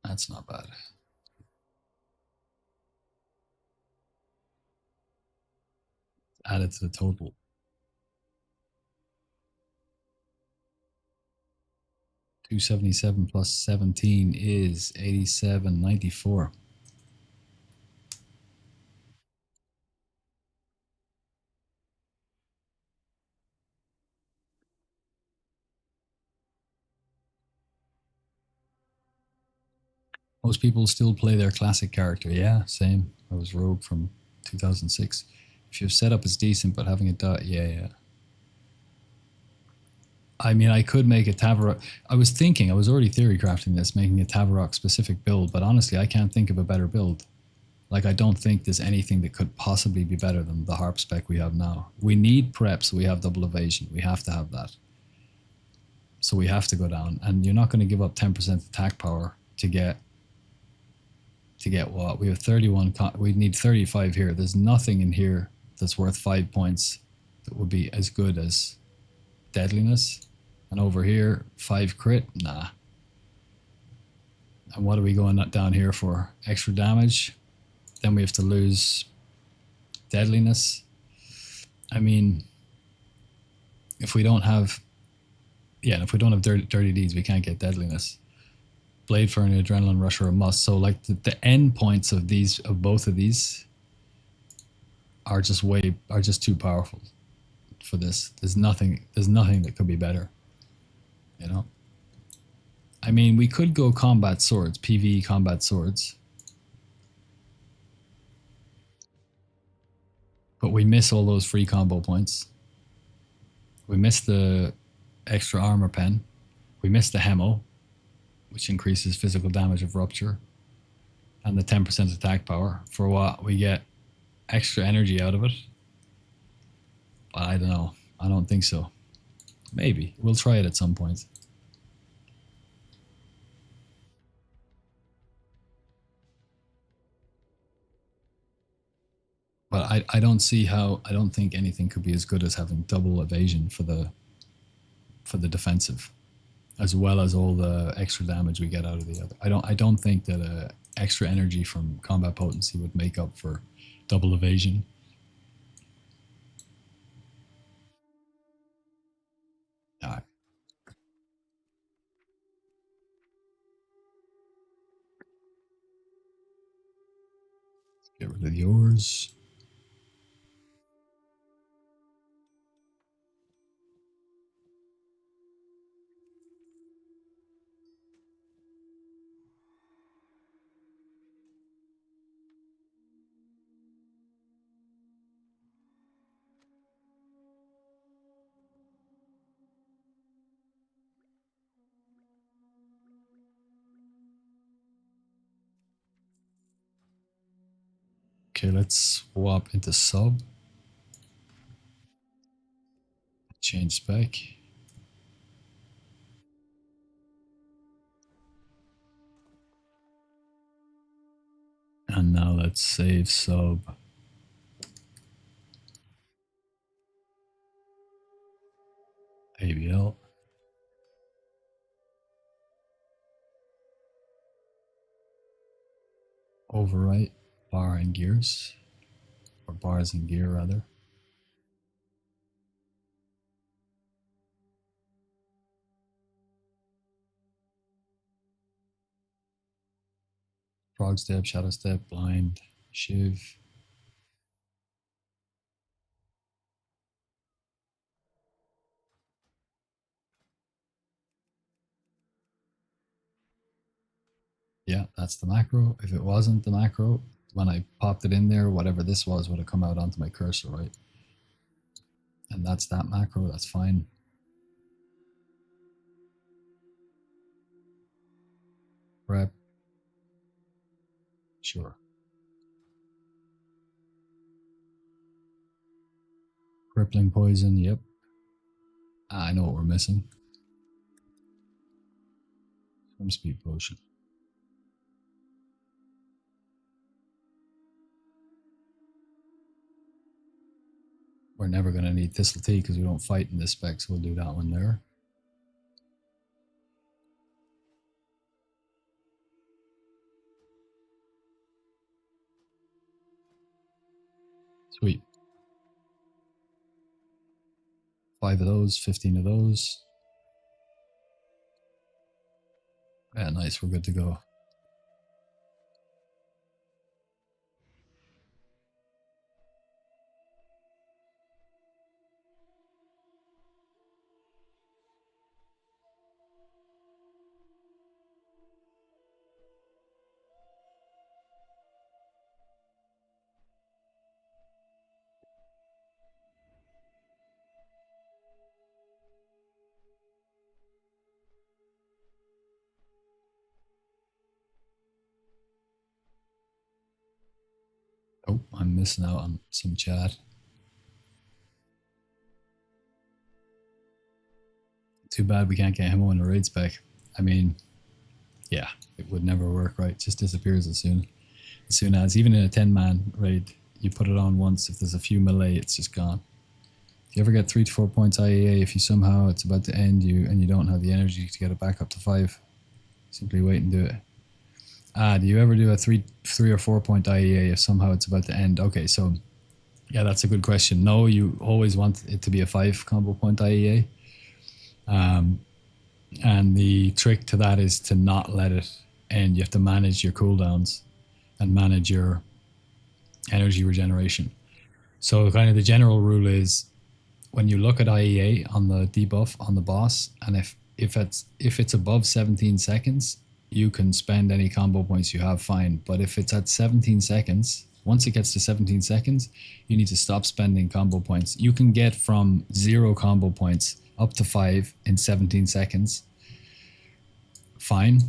That's not bad. Add it to the total. 277 plus 17 is 87.94. Most people still play their classic character. Yeah, same. I was Rogue from 2006. If your setup is decent, but having a dot, yeah. I mean, I could make a Tavarok. I was already theory crafting this, making a Tavarok specific build, but honestly, I can't think of a better build. Like, I don't think there's anything that could possibly be better than the harp spec we have now. We need prep, so we have double evasion. We have to have that. So we have to go down, and you're not going to give up 10% attack power to get what? We have 31, we need 35 here. There's nothing in here that's worth 5 points that would be as good as deadliness. And over here, 5 crit, nah. And what are we going down here for? Extra damage. Then we have to lose deadliness. I mean, if we don't have dirty deeds, we can't get deadliness. Blade for an adrenaline rush are a must. So like the end points of both of these are just too powerful for this. There's nothing that could be better. You know? I mean, we could go combat swords, PvE combat swords. But we miss all those free combo points. We miss the extra armor pen. We miss the hemo, which increases physical damage of rupture. And the 10% attack power. For what? We get extra energy out of it. But I don't know. I don't think so. Maybe. We'll try it at some point. But I don't see how. I don't think anything could be as good as having double evasion for the defensive, as well as all the extra damage we get out of the other. I don't think that extra energy from combat potency would make up for double evasion. All right. Get rid of yours. Okay, let's swap into sub. Change spec. And now let's save sub. ABL. Overwrite bar and gears. Or bars and gear rather. Frog step, shadow step, blind, shiv. Yeah, that's the macro. If it wasn't the macro, when I popped it in there, whatever this was would have come out onto my cursor, right? And that's that macro, that's fine. Prep. Sure. Crippling poison, yep. I know what we're missing. Swim speed potion. We're never going to need Thistle Tea because we don't fight in this spec, so we'll do that one there. Sweet. 5 of those, 15 of those. Yeah, nice, we're good to go. Oh, I'm missing out on some chat. Too bad we can't get him on the raid spec. I mean, yeah, it would never work, right? It just disappears as soon as, even in a 10-man raid, you put it on once, if there's a few melee, it's just gone. If you ever get 3 to 4 points IAA, if you somehow it's about to end you and you don't have the energy to get it back up to 5, simply wait and do it. Do you ever do a 3 or 4 point IEA if somehow it's about to end? Okay, so yeah, that's a good question. No, you always want it to be a 5 combo point IEA. And the trick to that is to not let it end. You have to manage your cooldowns and manage your energy regeneration. So kind of the general rule is when you look at IEA on the debuff on the boss, and if it's above 17 seconds, you can spend any combo points you have, fine. But if it's at 17 seconds, once it gets to 17 seconds, you need to stop spending combo points. You can get from 0 combo points up to 5 in 17 seconds, fine,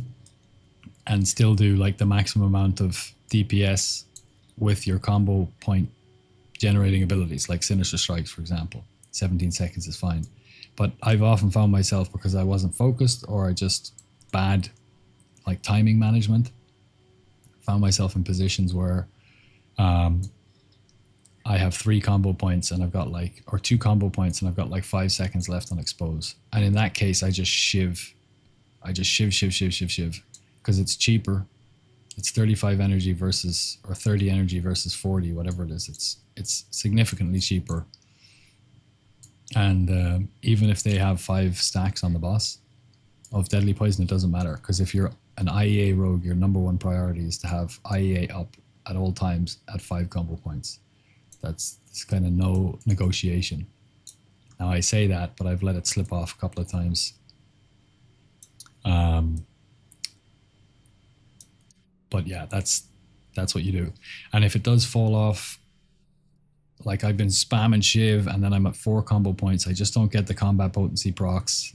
and still do like the maximum amount of DPS with your combo point generating abilities, like Sinister Strikes, for example. 17 seconds is fine. But I've often found myself, because I wasn't focused or I just bad like timing management, found myself in positions where I have 3 combo points and I've got like, or 2 combo points and I've got like 5 seconds left on expose. And in that case, I just shiv. I just shiv, because it's cheaper. It's 35 energy versus, or 30 energy versus 40, whatever it is. It's significantly cheaper. And even if they have 5 stacks on the boss of deadly poison, it doesn't matter, because if you're an IEA rogue, your number 1 priority is to have IEA up at all times at 5 combo points. That's kind of no negotiation. Now I say that, but I've let it slip off a couple of times. But yeah, that's what you do. And if it does fall off, like I've been spamming Shiv and then I'm at 4 combo points, I just don't get the combat potency procs,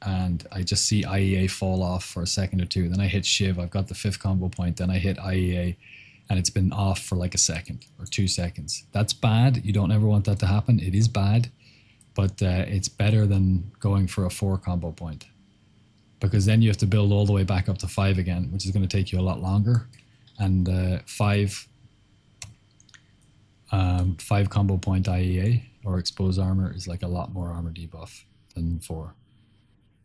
and I just see IEA fall off for a second or two. Then I hit Shiv, I've got the 5th combo point, then I hit IEA, and it's been off for like a second or 2 seconds. That's bad. You don't ever want that to happen. It is bad, but it's better than going for a 4 combo point, because then you have to build all the way back up to 5 again, which is going to take you a lot longer. And 5 combo point IEA or expose armor is like a lot more armor debuff than 4.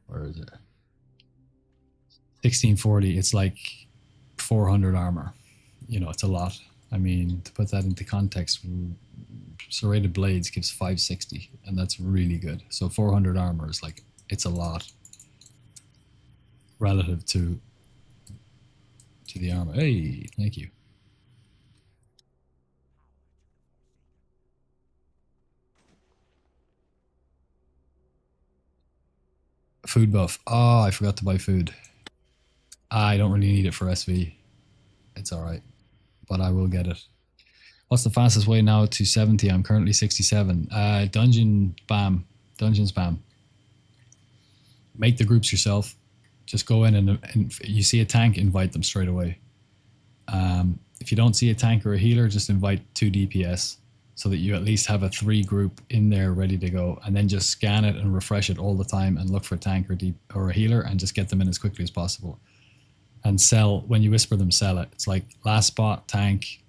Where is it? 1640. It's like 400 armor. You know, it's a lot. I mean, to put that into context, Serrated Blades gives 560, and that's really good. So 400 armor is like, it's a lot relative to the armor. Hey, thank you. Food buff. Oh, I forgot to buy food. I don't really need it for SV. It's all right, but I will get it. What's the fastest way now to 70? I'm currently 67. Dungeon spam. Make the groups yourself. Just go in and you see a tank, invite them straight away. If you don't see a tank or a healer, just invite 2 DPS. so that you at least have a 3 group in there ready to go, and then just scan it and refresh it all the time and look for a tank or deep or a healer and just get them in as quickly as possible. And sell when you whisper them, sell it. It's like last spot, tank,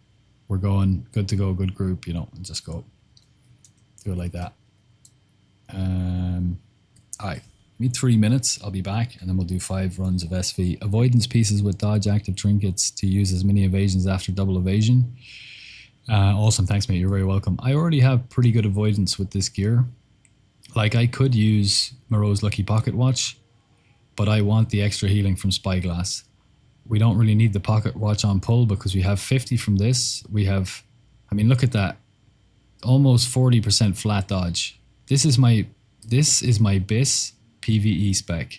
we're going, good to go, good group, and just go. Do it like that. All right, give me 3 minutes. I'll be back, and then we'll do 5 runs of SV. Avoidance pieces with dodge active trinkets to use as many evasions after double evasion. Awesome, thanks, mate. You're very welcome. I already have pretty good avoidance with this gear. Like, I could use Moreau's Lucky Pocket Watch, but I want the extra healing from Spyglass. We don't really need the pocket watch on pull because we have 50 from this. We have, I mean, look at that. Almost 40% flat dodge. This is my BIS PvE spec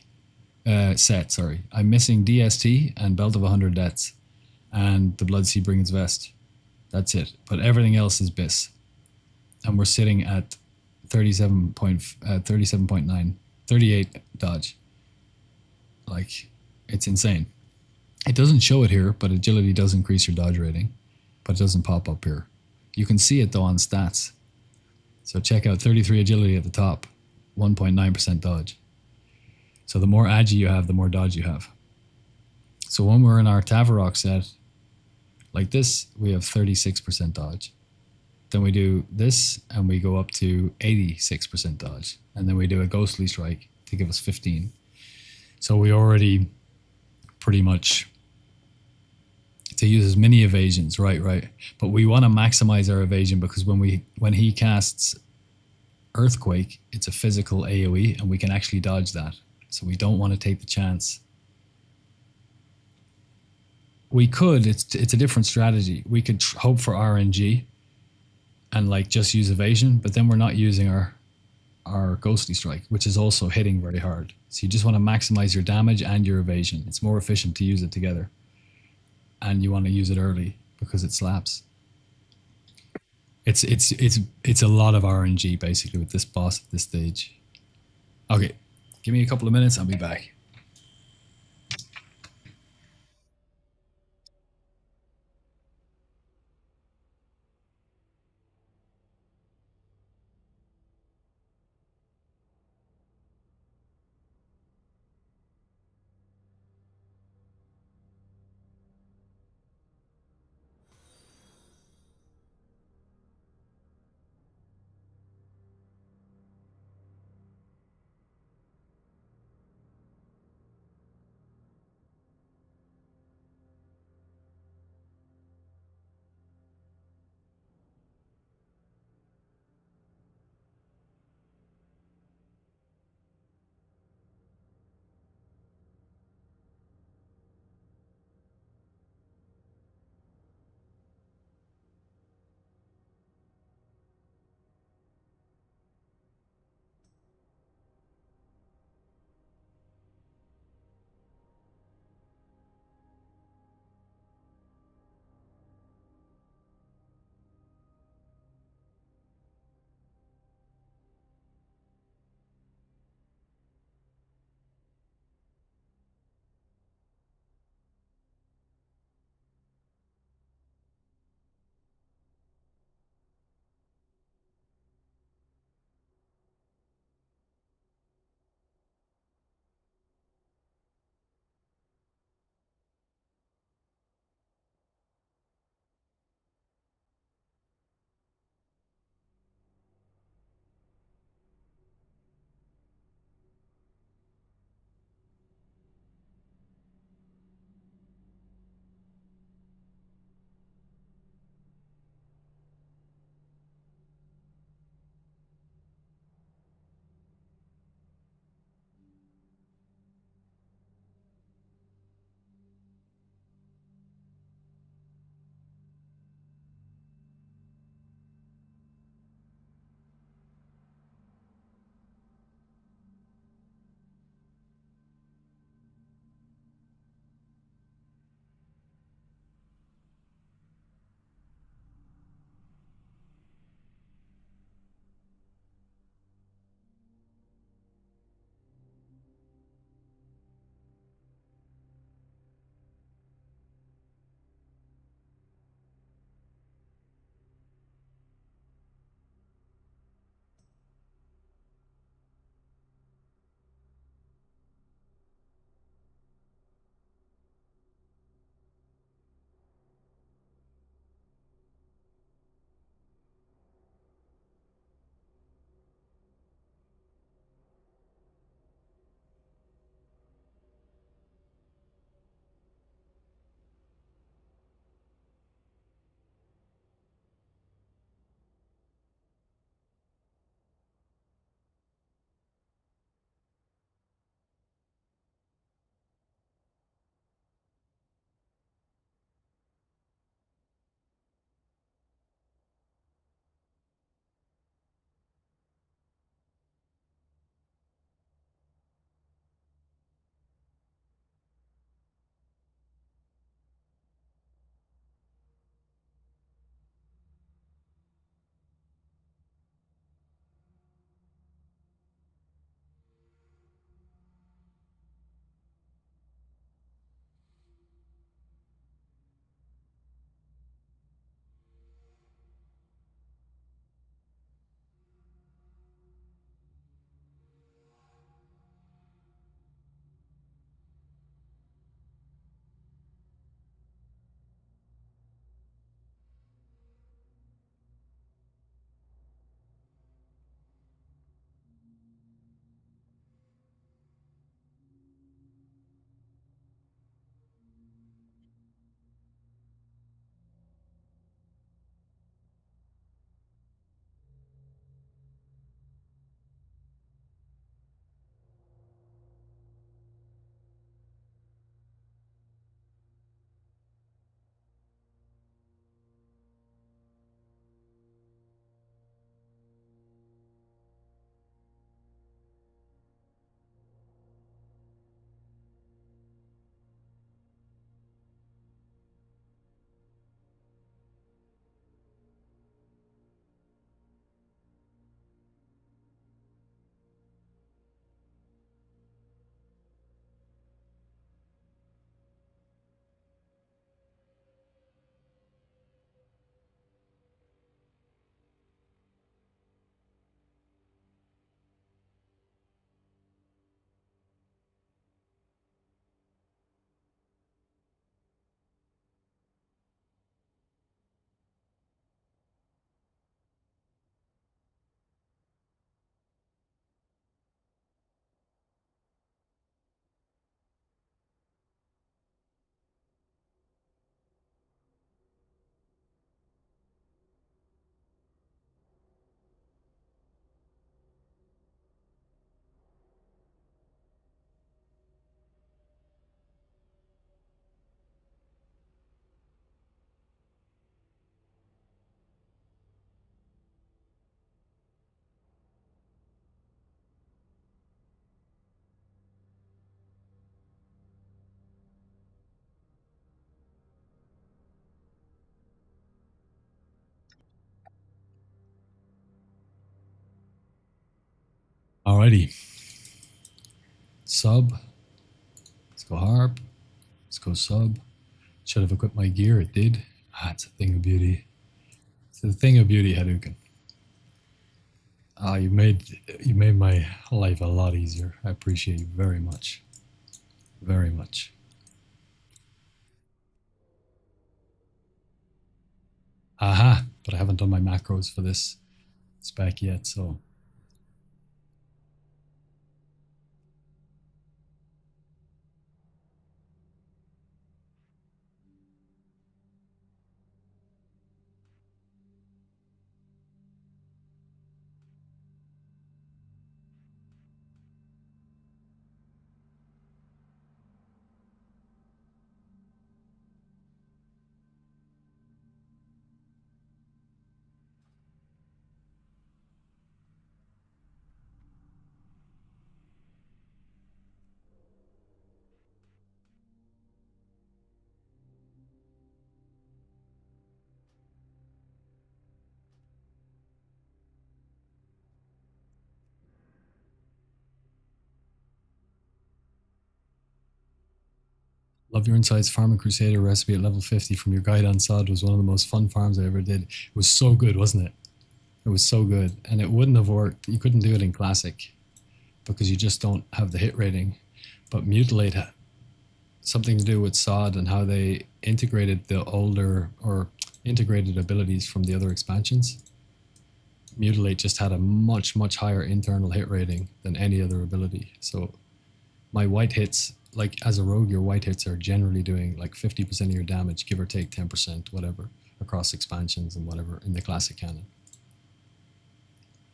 set, sorry. I'm missing DST and Belt of 100 Deaths and the Bloodseed Brigand's Vest. That's it. But everything else is BIS. And we're sitting at 37.9, 38 dodge. Like, it's insane. It doesn't show it here, but agility does increase your dodge rating, but it doesn't pop up here. You can see it though on stats. So check out 33 agility at the top, 1.9% dodge. So the more agi you have, the more dodge you have. So when we're in our Tavarok set, like this, we have 36% dodge. Then we do this and we go up to 86% dodge. And then we do a ghostly strike to give us 15. So we already pretty much to use as many evasions, right. But we want to maximize our evasion because when he casts Earthquake, it's a physical AoE and we can actually dodge that. So we don't want to take the chance. We could, it's a different strategy. We could hope for RNG and like just use evasion, but then we're not using our ghostly strike, which is also hitting very hard. So you just want to maximize your damage and your evasion. It's more efficient to use it together. And you want to use it early because it slaps. It's a lot of RNG basically with this boss at this stage. Okay, give me a couple of minutes, I'll be back. Alrighty. Sub. Let's go harp. Let's go sub. Should have equipped my gear. It did. Ah, it's a thing of beauty. It's a thing of beauty, Hadouken. Ah, you made my life a lot easier. I appreciate you very much. Very much. Aha! But I haven't done my macros for this spec yet, so love your insights. Farming Crusader recipe at level 50 from your guide on Sod was one of the most fun farms I ever did. It was so good, wasn't it? It was so good. And it wouldn't have worked. You couldn't do it in Classic because you just don't have the hit rating. But Mutilate had something to do with Sod and how they integrated the older or integrated abilities from the other expansions. Mutilate just had a much, much higher internal hit rating than any other ability. So my white hits, like as a rogue, your white hits are generally doing like 50% of your damage, give or take 10%, whatever, across expansions and whatever in the classic canon.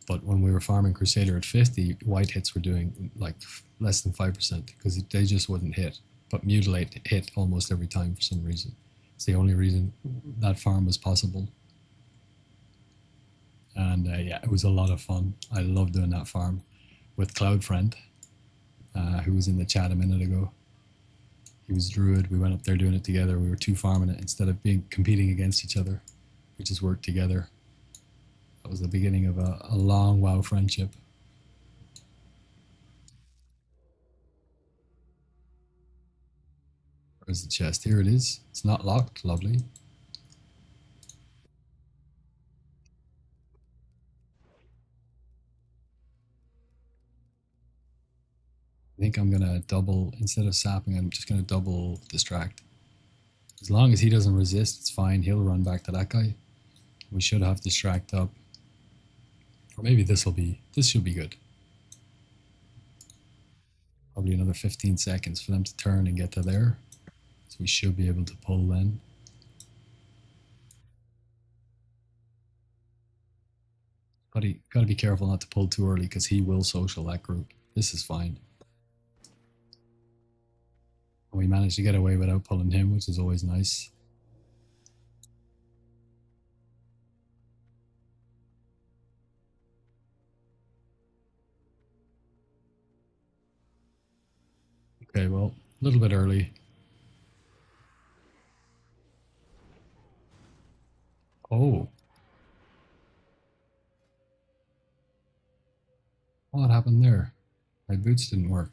But when we were farming Crusader at 50, white hits were doing like less than 5% because they just wouldn't hit. But Mutilate hit almost every time for some reason. It's the only reason that farm was possible. And yeah, it was a lot of fun. I loved doing that farm with Cloud Friend, who was in the chat a minute ago. He was Druid. We went up there doing it together. We were two farming it instead of being competing against each other. We just worked together. That was the beginning of a long WoW friendship. Where's the chest? Here it is. It's not locked. Lovely. I think I'm going to double, instead of sapping, I'm just going to double distract. As long as he doesn't resist, it's fine. He'll run back to that guy. We should have distract up. Or maybe this should be good. Probably another 15 seconds for them to turn and get to there. So we should be able to pull then. Gotta be careful not to pull too early because he will social that group. This is fine. And we managed to get away without pulling him, which is always nice. Okay, well, a little bit early. Oh. What happened there? My boots didn't work.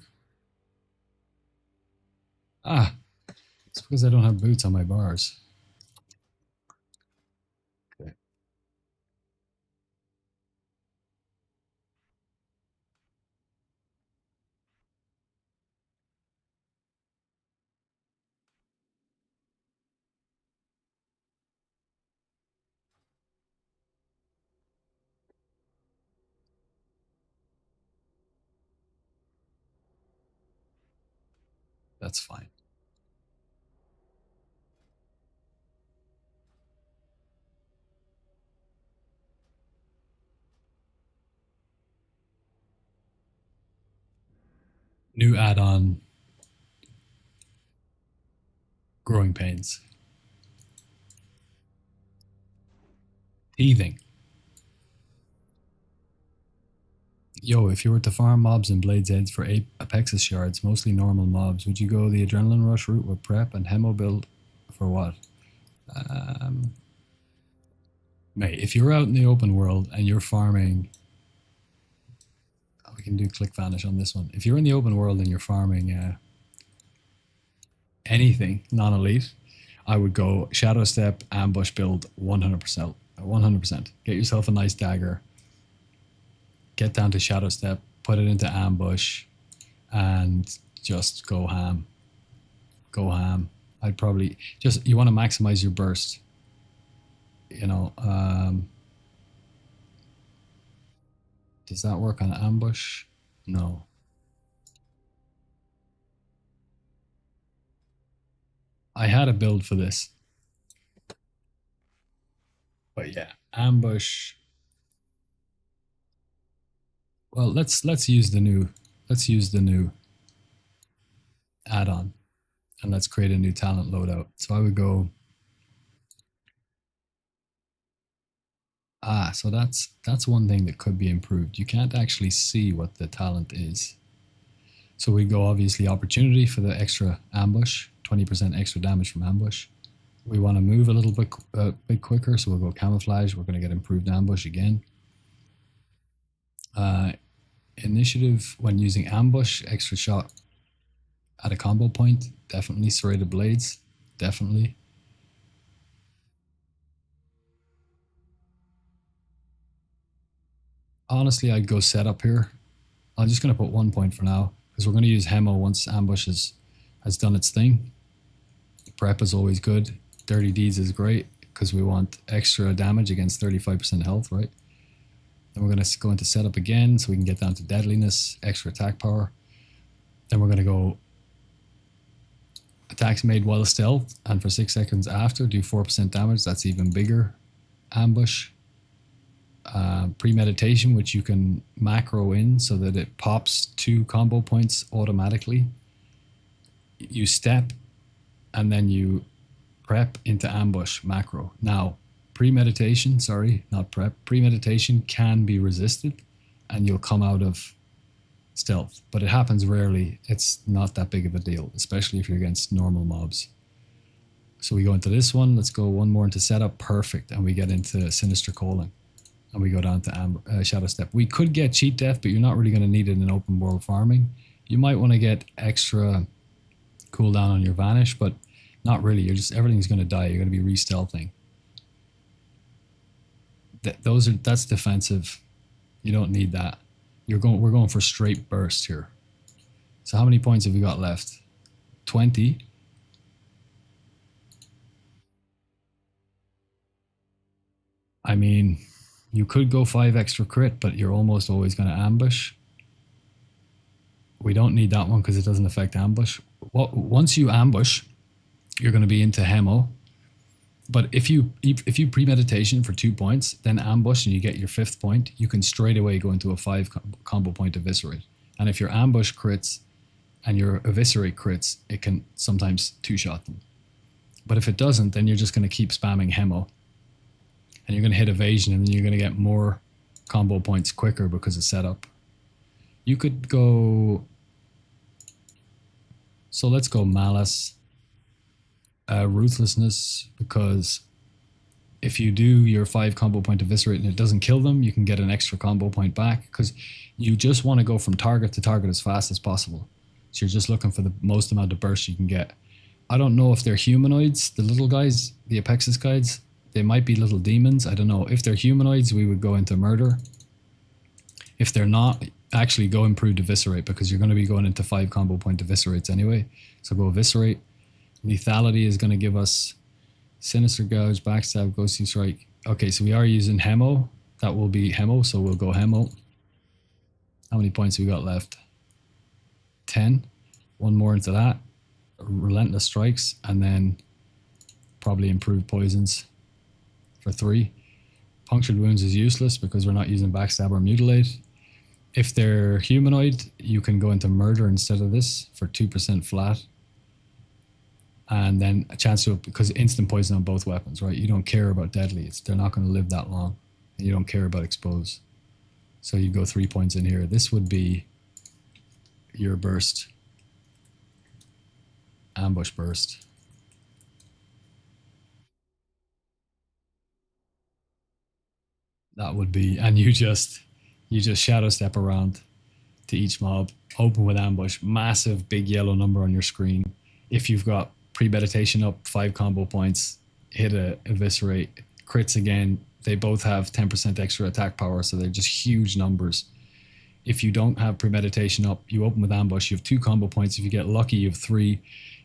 Ah, it's because I don't have boots on my bars. Okay. That's fine. New add-on, growing pains. Teething. Yo, if you were to farm mobs in Blade's Edge for 8 Apexis shards, mostly normal mobs, would you go the Adrenaline Rush route with prep and Hemo build for what? Mate, if you're out in the open world and you're farming... Oh, We can do click vanish on this one. If you're in the open world and you're farming anything non-elite, I would go shadow step, ambush build 100%. 100%. Get yourself a nice dagger. Get down to shadow step, put it into ambush, and just go ham. Go ham. I'd probably just, you want to maximize your burst. You know, does that work on ambush? No. I had a build for this. But yeah, ambush. Well, let's use the new add-on, and let's create a new talent loadout. So I would go so that's one thing that could be improved. You can't actually see what the talent is. So we go obviously opportunity for the extra ambush, 20% extra damage from ambush. We want to move a little bit quicker, so we'll go camouflage. We're going to get improved ambush again. Initiative when using ambush, extra shot at a combo point, definitely. Serrated blades, definitely. Honestly, I'd go setup here. I'm just going to put 1 point for now because we're going to use Hemo once ambush has done its thing. Prep is always good. Dirty Deeds is great because we want extra damage against 35% health, right? Then we're going to go into setup again so we can get down to deadliness, extra attack power. Then we're going to go attacks made while stealth, and for 6 seconds after do 4% damage. That's even bigger ambush. Premeditation, which you can macro in so that it pops 2 combo points automatically. You step and then you prep into ambush macro. Now, premeditation, sorry, not prep, premeditation can be resisted and you'll come out of stealth, but it happens rarely. It's not that big of a deal, especially if you're against normal mobs. So we go into this one. Let's go one more into setup. Perfect. And we get into Sinister Calling. And we go down to Shadow Step. We could get Cheat Death, but you're not really going to need it in open world farming. You might want to get extra cooldown on your Vanish, but not really. You're just, everything's going to die. You're going to be re-stealthing. That's defensive. You don't need that. We're going for straight burst here. So how many points have we got left? 20. I mean, you could go 5 extra crit, but you're almost always going to ambush. We don't need that one because it doesn't affect ambush. Once you ambush, you're going to be into Hemo. But if you premeditation for 2 points, then ambush and you get your 5th point, you can straight away go into a 5 combo point eviscerate. And if your ambush crits and your eviscerate crits, it can sometimes 2-shot them. But if it doesn't, then you're just going to keep spamming Hemo. And you're going to hit evasion, and then you're going to get more combo points quicker because of setup. You could go... So let's go Malice. Ruthlessness, because if you do your 5 combo point eviscerate and it doesn't kill them, you can get an extra combo point back, because you just want to go from target to target as fast as possible. So you're just looking for the most amount of burst you can get. I don't know if they're humanoids, the little guys, the Apexis guys. They might be little demons. I don't know. If they're humanoids, we would go into murder. If they're not, actually go improved eviscerate, because you're going to be going into 5 combo point eviscerates anyway. So go eviscerate. Lethality is going to give us Sinister Gouge, Backstab, Ghosty Strike. Okay, so we are using Hemo. That will be Hemo, so we'll go Hemo. How many points have we got left? 10. One more into that. Relentless Strikes, and then probably improved poisons for 3. Punctured Wounds is useless because we're not using Backstab or Mutilate. If they're humanoid, you can go into Murder instead of this for 2% flat. And then a chance to, because instant poison on both weapons, right? You don't care about deadly. They're not going to live that long. And you don't care about expose. So you go 3 points in here. This would be your burst. Ambush burst. That would be, and you just shadow step around. to each mob, open with ambush, massive big yellow number on your screen. If you've got premeditation up, 5 combo points, hit a eviscerate, crits again. They both have 10% extra attack power, so they're just huge numbers. If you don't have premeditation up, you open with ambush, you have 2 combo points. If you get lucky, you have 3.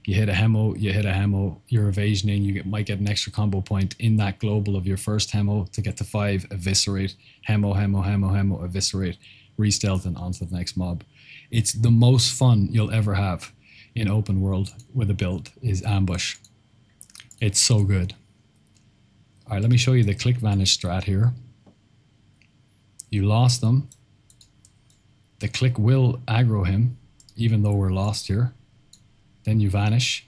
You hit a hemo, you're evasioning, might get an extra combo point in that global of your first hemo to get to 5, eviscerate, hemo, eviscerate, re-stealth, and onto the next mob. It's the most fun you'll ever have in open world with a build is ambush. It's so good. All right, let me show you the click vanish strat here. You lost them. The click will aggro him, even though we're lost here. Then you vanish.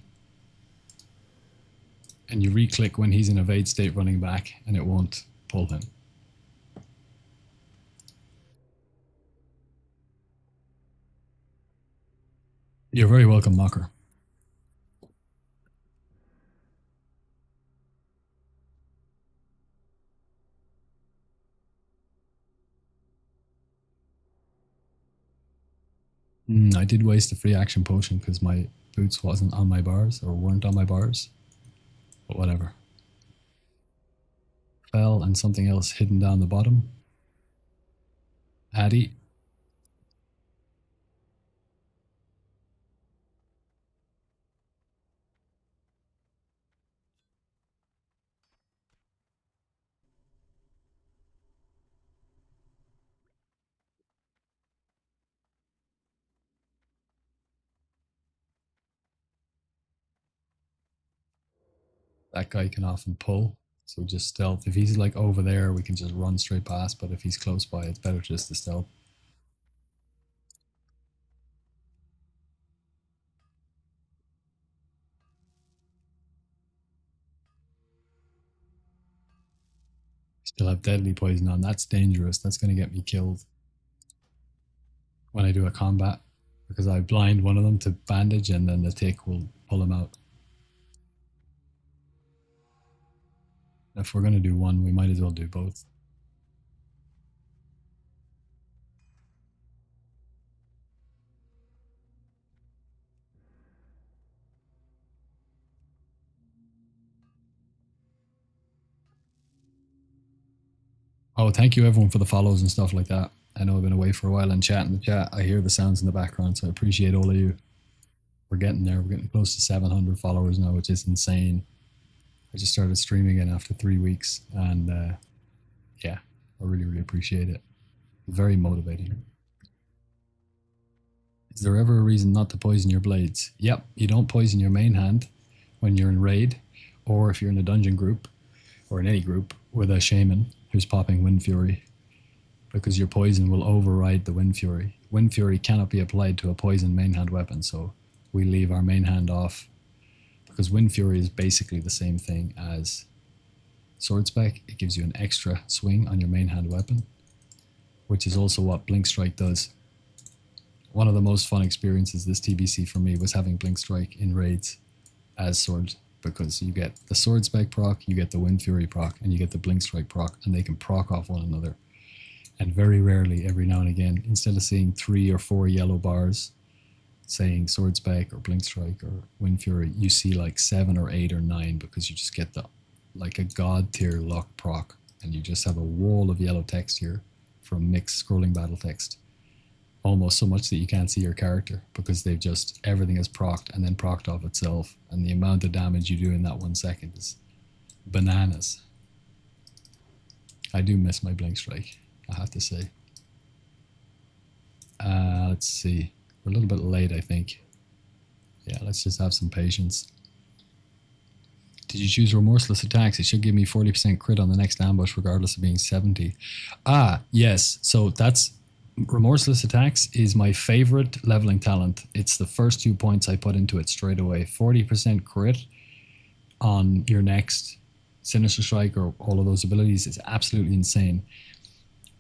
And you re-click when he's in evade state running back, and it won't pull him. You're very welcome, Mocker. I did waste a free action potion because my boots wasn't on my bars, or weren't on my bars. But whatever. Fell and something else hidden down the bottom. Addy. That guy can often pull. So just stealth. If he's like over there, we can just run straight past. But if he's close by, it's better just to stealth. Still have deadly poison on. That's dangerous. That's going to get me killed when I do a combat. Because I blind one of them to bandage and then the tick will pull him out. If we're going to do one, we might as well do both. Oh, thank you everyone for the follows and stuff like that. I know I've been away for a while and chat in the chat. I hear the sounds in the background, so I appreciate all of you. We're getting there. We're getting close to 700 followers now, which is insane. I just started streaming again after 3 weeks, and yeah, I really, really appreciate it. Very motivating. Is there ever a reason not to poison your blades? Yep, you don't poison your main hand when you're in raid, or if you're in a dungeon group, or in any group with a shaman who's popping Wind Fury, because your poison will override the Wind Fury. Wind Fury cannot be applied to a poison main hand weapon, so we leave our main hand off, because Wind Fury is basically the same thing as Sword Spec. It gives you an extra swing on your main hand weapon, which is also what Blink Strike does. One of the most fun experiences this TBC for me was having Blink Strike in raids as Sword, because you get the Sword Spec proc, you get the Wind Fury proc, and you get the Blink Strike proc, and they can proc off one another. And very rarely, every now and again, instead of seeing 3 or 4 yellow bars saying Sword Spec or Blink Strike or Wind Fury, you see like 7 or 8 or 9, because you just get the like a god tier lock proc, and you just have a wall of yellow text here from mixed scrolling battle text. Almost so much that you can't see your character, because they've just, everything is procced and then procced off itself, and the amount of damage you do in that 1 second is bananas. I do miss my Blink Strike, I have to say. Let's see. We're a little bit late, I think. Yeah, let's just have some patience. Did you choose Remorseless Attacks? It should give me 40% crit on the next ambush, regardless of being 70. Ah, yes. So that's... Remorseless Attacks is my favorite leveling talent. It's the first 2 points I put into it straight away. 40% crit on your next Sinister Strike or all of those abilities is absolutely insane.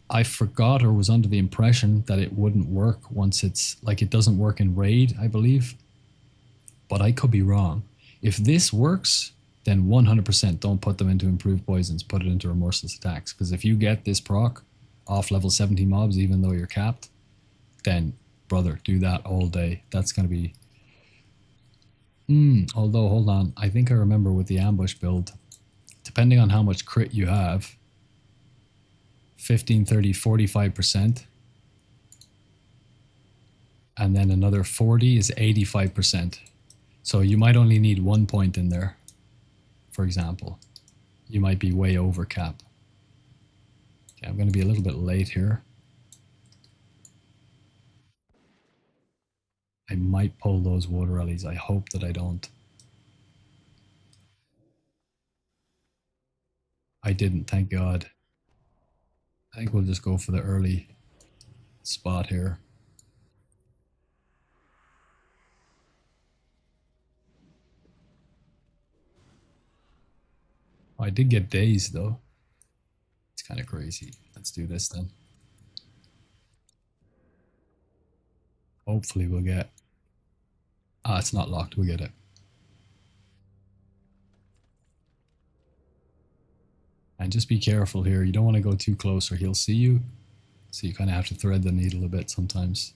I forgot or was under the impression that it wouldn't work once it's, like, it doesn't work in raid, I believe. But I could be wrong. If this works, then 100% don't put them into improved poisons. Put it into Remorseless Attacks. Because if you get this proc off level 70 mobs, even though you're capped, then brother. Do that all day. That's going to be... although, hold on. I think I remember with the ambush build, depending on how much crit you have, 15, 30, 45%. And then another 40 is 85%. So you might only need 1 point in there, for example. You might be way over cap. Okay, I'm going to be a little bit late here. I might pull those water rallies. I hope that I don't. I didn't, thank God. I think we'll just go for the early spot here. Oh, I did get dazed though. It's kind of crazy. Let's do this then. Hopefully we'll get... Ah, it's not locked. We'll get it. And just be careful here. You don't want to go too close or he'll see you. So you kind of have to thread the needle a bit sometimes.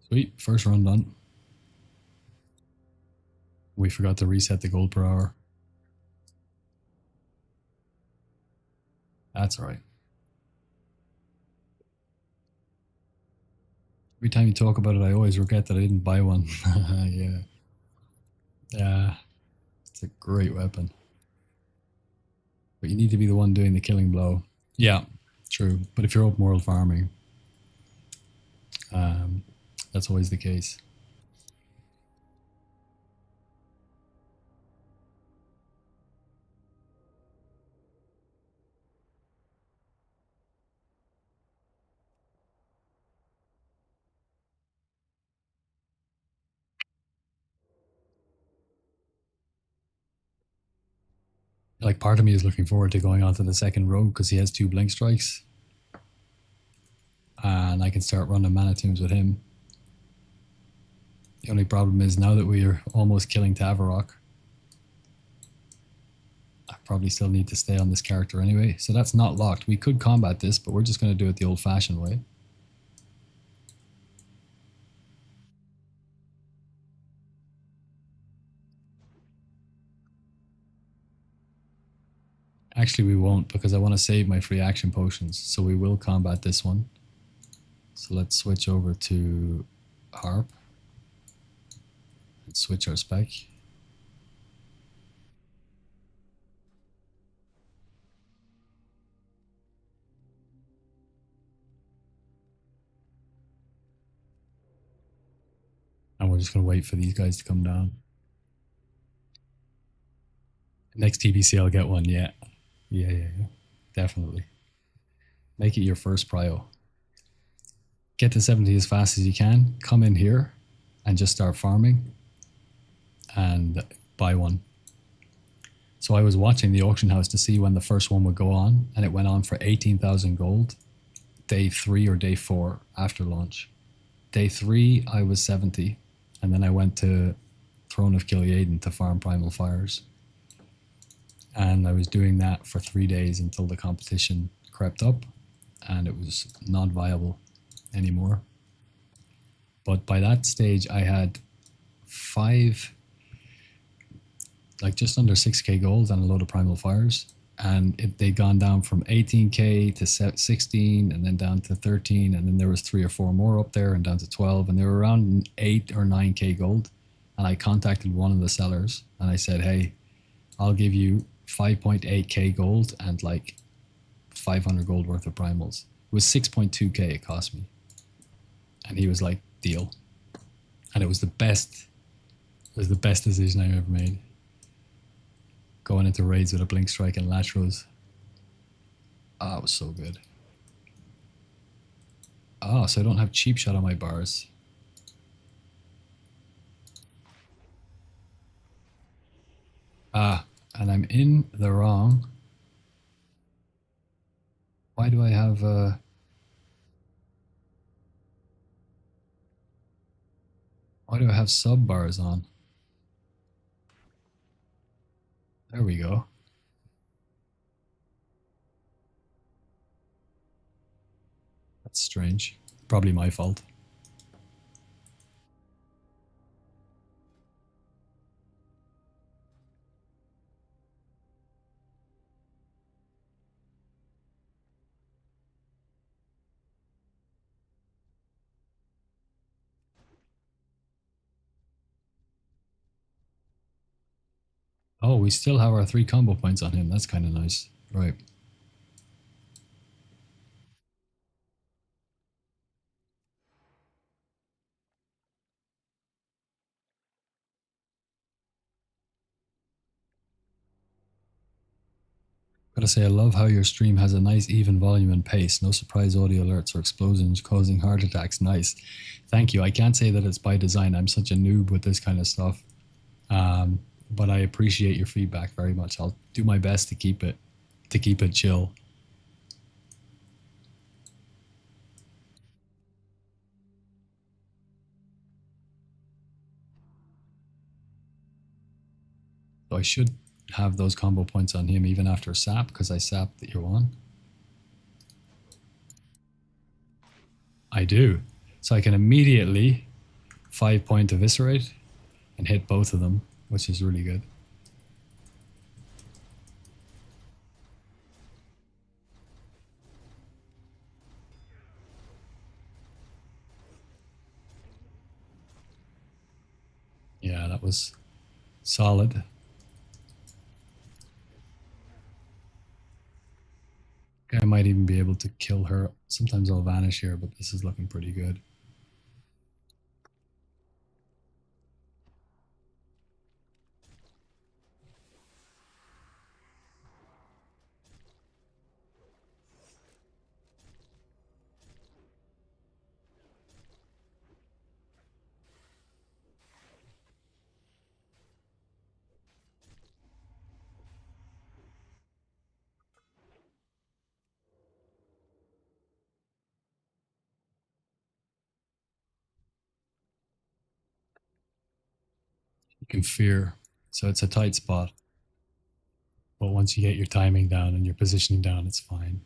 Sweet. First run done. We forgot to reset the gold per hour. That's all right. Every time you talk about it, I always regret that I didn't buy one. Yeah. Yeah. It's a great weapon. But you need to be the one doing the killing blow. Yeah, true. But if you're open world farming, that's always the case. Like, part of me is looking forward to going on to the second rogue because he has 2 blink strikes. And I can start running mana tombs with him. The only problem is now that we are almost killing Tavarok, I probably still need to stay on this character anyway. So that's not locked. We could combat this, but we're just going to do it the old-fashioned way. Actually, we won't because I want to save my free action potions. So we will combat this one. So let's switch over to Harp. Let's switch our spec. And we're just going to wait for these guys to come down. Next TBC, I'll get one. Yeah. Yeah. Definitely. Make it your first prio. Get to 70 as fast as you can. Come in here and just start farming and buy one. So I was watching the auction house to see when the first one would go on, and it went on for 18,000 gold, day 3 or day 4 after launch. Day 3, I was 70, and then I went to Throne of Kil'jaeden to farm Primal Fires. And I was doing that for 3 days until the competition crept up, and it was not viable anymore. But by that stage, I had 5, like just under 6k gold and a load of Primal Fires. And they'd gone down from 18k to 16 and then down to 13. And then there was 3 or 4 more up there and down to 12. And they were around 8 or 9k gold. And I contacted one of the sellers and I said, hey, I'll give you 5.8k gold and like 500 gold worth of primals. It was 6.2k it cost me. And he was like, deal. And it was the best decision I ever made. Going into raids with a blink strike and Latros. Ah, it was so good. Ah, so I don't have cheap shot on my bars. Ah, and I'm in the wrong. Why do I have why do I have sub bars on? There we go. That's strange. Probably my fault. Oh, we still have our 3 combo points on him. That's kind of nice. Right. Gotta say, I love how your stream has a nice even volume and pace. No surprise audio alerts or explosions causing heart attacks. Nice. Thank you. I can't say that it's by design. I'm such a noob with this kind of stuff. But I appreciate your feedback very much. I'll do my best to keep it chill. So I should have those combo points on him even after sap because I sapped the year 1. I do. So I can immediately 5-point eviscerate and hit both of them, which is really good. Yeah, that was solid. I might even be able to kill her. Sometimes I'll vanish here, but this is looking pretty good. You can fear. So it's a tight spot. But once you get your timing down and your positioning down, it's fine.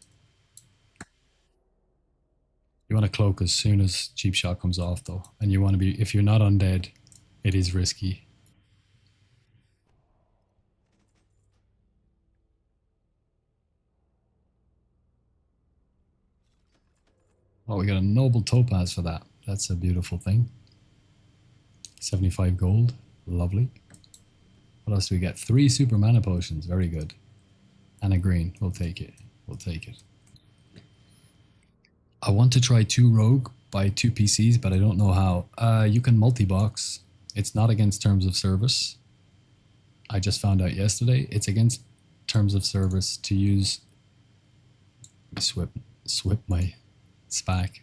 You want to cloak as soon as cheap shot comes off, though. And you want to be, if you're not undead, it is risky. Oh, we got a noble topaz for that. That's a beautiful thing. 75 gold. Lovely. What else do we get? 3 super mana potions. Very good. And a green. We'll take it. We'll take it. I want to try 2 rogue by 2 PCs, but I don't know how. You can multi-box. It's not against terms of service. I just found out yesterday. It's against terms of service to use... Swap my spec.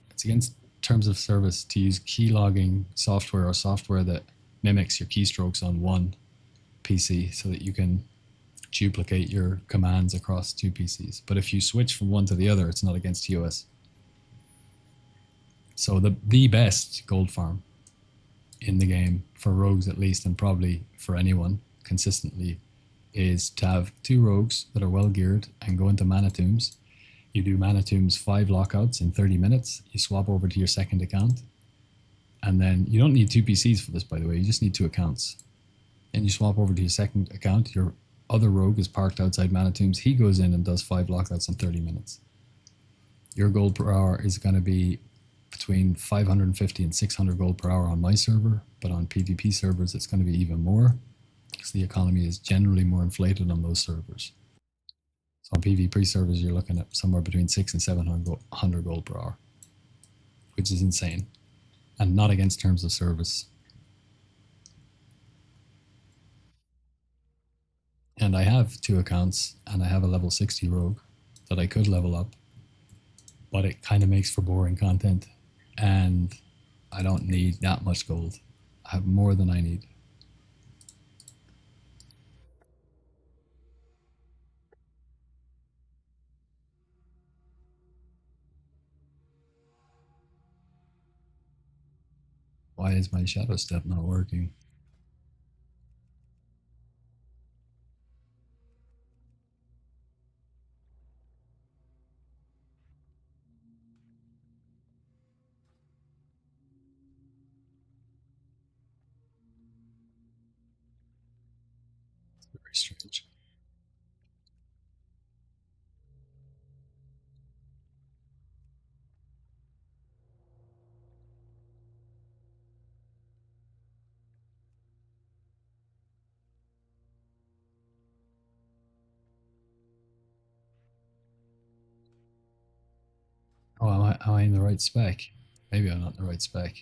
It's against terms of service to use key logging software or software that mimics your keystrokes on one PC so that you can duplicate your commands across 2 PCs. But if you switch from one to the other, it's not against TOS. So the best gold farm in the game, for rogues at least, and probably for anyone consistently, is to have 2 rogues that are well geared and go into mana tombs. You do mana tombs 5 lockouts in 30 minutes. You swap over to your second account. And then you don't need 2 PCs for this, by the way. You just need 2 accounts. And you swap over to your second account. Your other rogue is parked outside mana tombs. He goes in and does 5 lockouts in 30 minutes. Your gold per hour is going to be between 550 and 600 gold per hour on my server. But on PvP servers, it's going to be even more, because the economy is generally more inflated on those servers. So on PvP servers, you're looking at somewhere between 600 and 700 gold per hour, which is insane, and not against terms of service. And I have 2 accounts, and I have a level 60 rogue that I could level up, but it kind of makes for boring content, and I don't need that much gold. I have more than I need. Why is my shadow step not working? Very strange. Oh, am I in the right spec? Maybe I'm not in the right spec.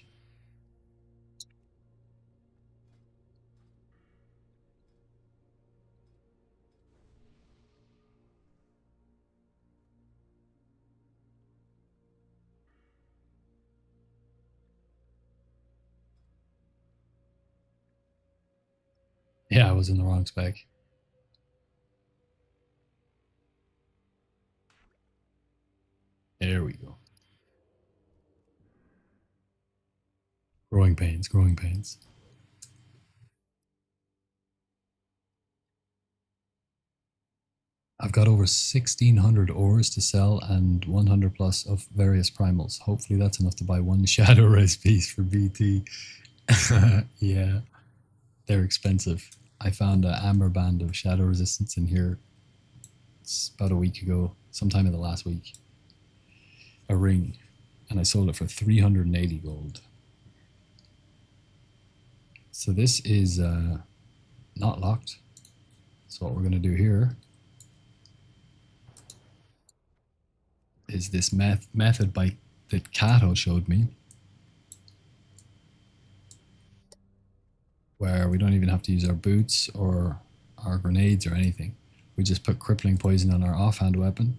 Yeah, I was in the wrong spec. There we go. Growing pains, growing pains. I've got over 1,600 ores to sell and 100 plus of various primals. Hopefully that's enough to buy one Shadow Res piece for BT. Yeah, they're expensive. I found an amber band of Shadow Resistance in here about a week ago, sometime in the last week. A ring, and I sold it for 380 gold. So this is not locked. So what we're going to do here is this method that Kato showed me, where we don't even have to use our boots or our grenades or anything. We just put crippling poison on our offhand weapon,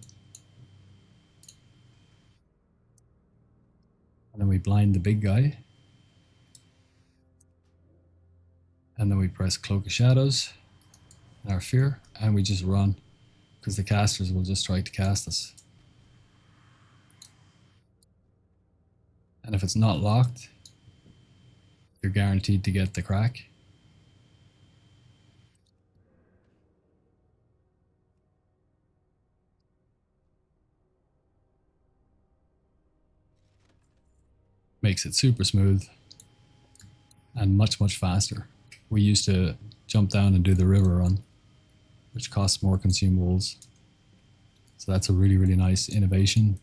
and then we blind the big guy, and then we press Cloak of Shadows, our fear, and we just run, because the casters will just try to cast us. And if it's not locked, you're guaranteed to get the crack. Makes it super smooth and much, much faster. We used to jump down and do the river run, which costs more consumables. So that's a really, really nice innovation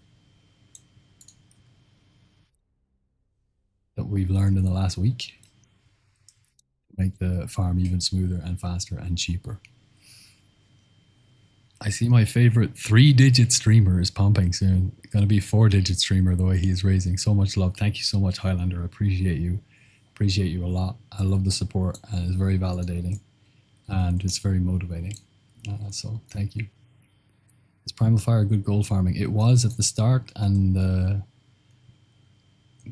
that we've learned in the last week to make the farm even smoother and faster and cheaper. I see my favorite 3-digit streamer is pumping soon. Going to be 4-digit streamer the way he is raising. So much love. Thank you so much, Highlander. I appreciate you. Appreciate you a lot. I love the support, and it's very validating and it's very motivating. So thank you. Is Primal Fire good gold farming? It was at the start, and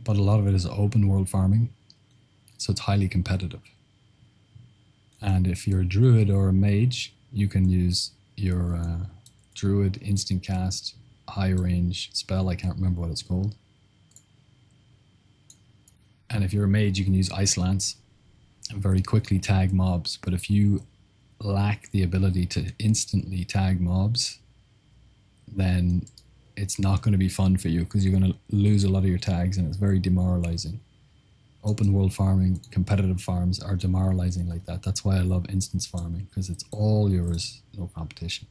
but a lot of it is open world farming, so it's highly competitive. And if you're a druid or a mage, you can use your druid instant cast high range spell. I can't remember what it's called. And if you're a mage, you can use Ice Lance and very quickly tag mobs. But if you lack the ability to instantly tag mobs, then it's not going to be fun for you, because you're going to lose a lot of your tags, and it's very demoralizing. Open world farming, competitive farms are demoralizing like that. That's why I love instance farming, because it's all yours, no competition.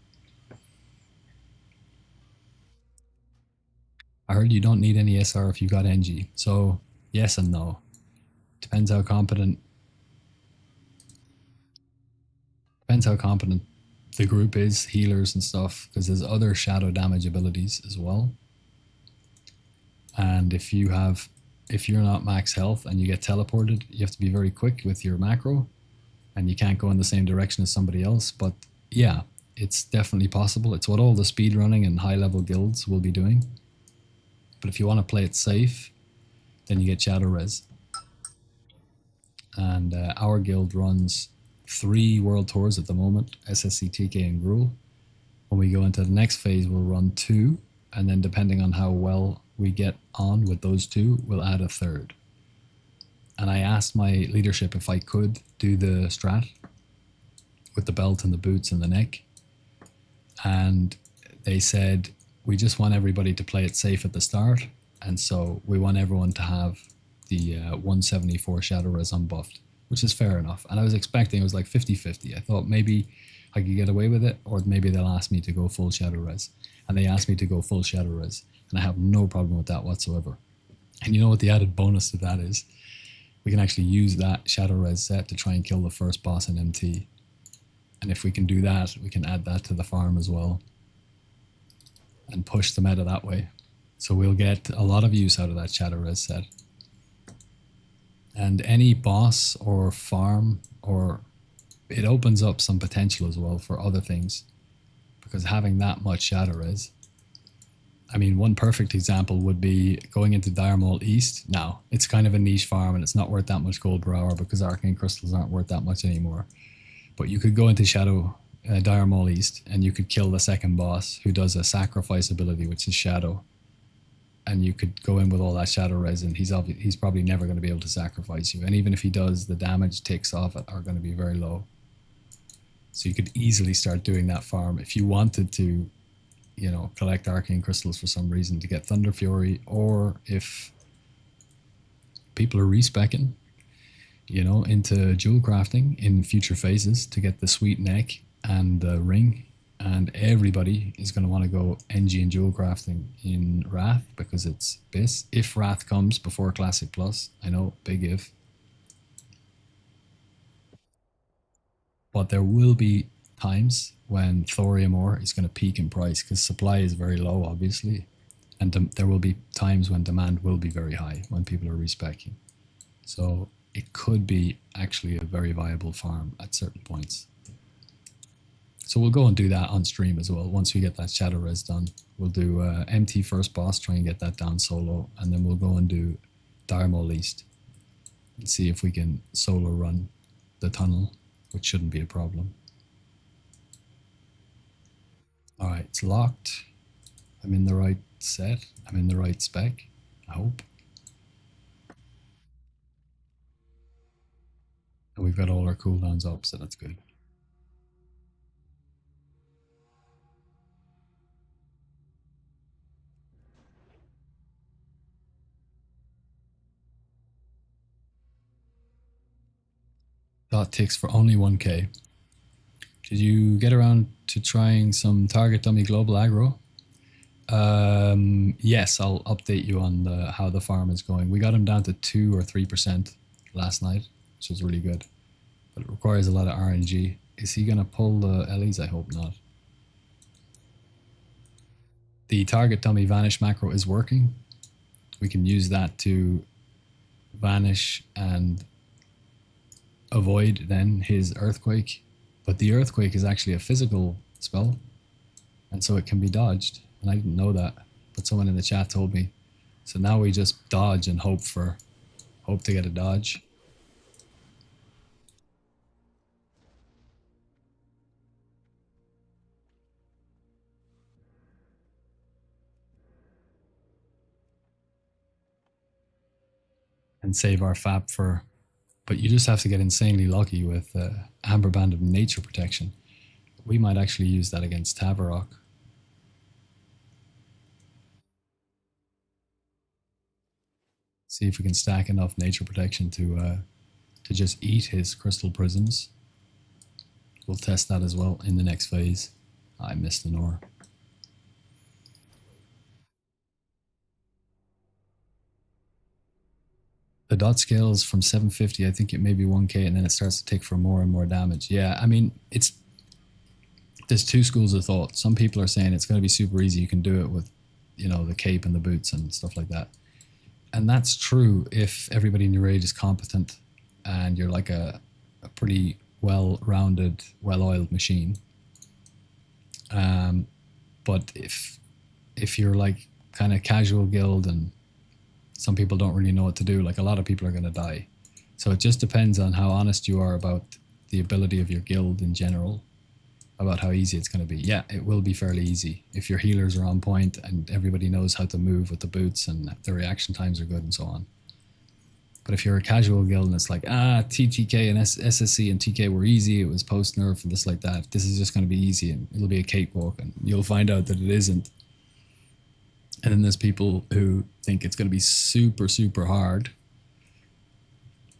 I heard you don't need any SR if you got NG. So yes and no. Depends how competent the group is, healers and stuff, because there's other shadow damage abilities as well. And if you're not max health and you get teleported, you have to be very quick with your macro, and you can't go in the same direction as somebody else. But yeah, it's definitely possible. It's what all the speedrunning and high level guilds will be doing. But if you want to play it safe, then you get Shadow Res. And our guild runs 3 world tours at the moment, SSC, TK and Gruul. When we go into the next phase, we'll run 2, and then depending on how well we get on with those 2, we'll add a 3rd. And I asked my leadership if I could do the strat with the belt and the boots and the neck, and they said, we just want everybody to play it safe at the start, and so we want everyone to have the 174 Shadow Res unbuffed, which is fair enough. And I was expecting it was like 50-50. I thought maybe I could get away with it, or maybe they'll ask me to go full shadow res. And they asked me to go full shadow res, and I have no problem with that whatsoever. And you know what the added bonus to that is? We can actually use that shadow res set to try and kill the first boss in MT. And if we can do that, we can add that to the farm as well and push the meta that way. So we'll get a lot of use out of that shadow res set. And any boss or farm, or it opens up some potential as well for other things, because having that much shadow res, I mean, one perfect example would be going into Dire Maul East. Now, it's kind of a niche farm and it's not worth that much gold per hour because arcane crystals aren't worth that much anymore. But you could go into Dire Maul East and you could kill the second boss who does a sacrifice ability, which is shadow. And you could go in with all that shadow res, and he's probably never going to be able to sacrifice you. And even if he does, the damage ticks off it are going to be very low. So you could easily start doing that farm if you wanted to, you know, collect arcane crystals for some reason to get Thunder Fury, or if people are respecing, you know, into jewel crafting in future phases to get the sweet neck and the ring. And everybody is going to want to go NG and jewel crafting in Wrath because it's BIS. If Wrath comes before Classic Plus, I know, big if. But there will be times when thorium ore is going to peak in price because supply is very low, obviously. And there will be times when demand will be very high when people are respeccing. So it could be actually a very viable farm at certain points. So we'll go and do that on stream as well. Once we get that shadow res done, we'll do MT first boss, try and get that down solo, and then we'll go and do Dire Maul East and see if we can solo run the tunnel, which shouldn't be a problem. All right, it's locked. I'm in the right set. I'm in the right spec, I hope. And we've got all our cooldowns up, so that's good. Dot ticks for only 1k. Did you get around to trying some target dummy global aggro? Yes, I'll update you on how the farm is going. We got him down to 2 or 3% last night, which was really good. But it requires a lot of RNG. Is he going to pull the Ellie's? I hope not. The target dummy vanish macro is working. We can use that to vanish and avoid then his earthquake. But the earthquake is actually a physical spell, and so it can be dodged. And I didn't know that, but someone in the chat told me. So now we just dodge and hope to get a dodge. And save our FAP for, but you just have to get insanely lucky with Amber Band of Nature Protection. We might actually use that against Tavarok. See if we can stack enough Nature Protection to just eat his Crystal Prisms. We'll test that as well in the next phase. I missed an ore. The dot scales from 750, I think it may be 1k, and then it starts to tick for more and more damage. Yeah, I mean, there's two schools of thought. Some people are saying it's going to be super easy. You can do it with, you know, the cape and the boots and stuff like that. And that's true if everybody in your raid is competent and you're like a pretty well-rounded, well-oiled machine. But if you're like kind of casual guild and some people don't really know what to do, like a lot of people are going to die. So it just depends on how honest you are about the ability of your guild in general, about how easy it's going to be. Yeah, it will be fairly easy if your healers are on point and everybody knows how to move with the boots and the reaction times are good and so on. But if you're a casual guild and it's like, TTK and SSC and TK were easy, it was post-nerf and this like that, this is just going to be easy and it'll be a cakewalk, and you'll find out that it isn't. And then there's people who think it's going to be super, super hard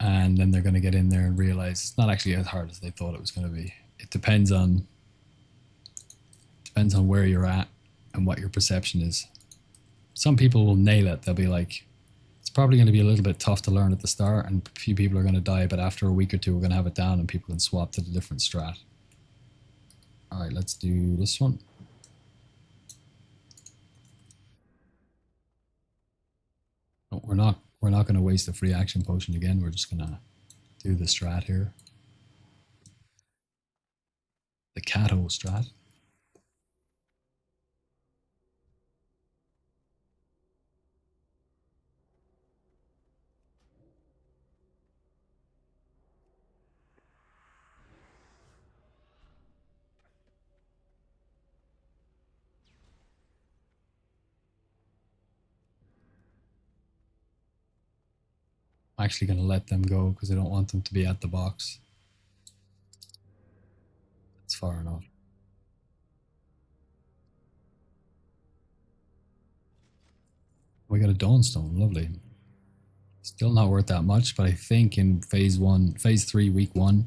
and then they're going to get in there and realize it's not actually as hard as they thought it was going to be. It depends on where you're at and what your perception is. Some people will nail it. They'll be like, it's probably going to be a little bit tough to learn at the start, and a few people are going to die, but after a week or two, we're going to have it down and people can swap to the different strat. All right, let's do this one. No, we're not going to waste the free action potion again. We're just going to do the strat here. The Cato strat. I'm actually going to let them go because I don't want them to be at the box. That's far enough. We got a Dawnstone, lovely. Still not worth that much, but I think in phase 3, week 1,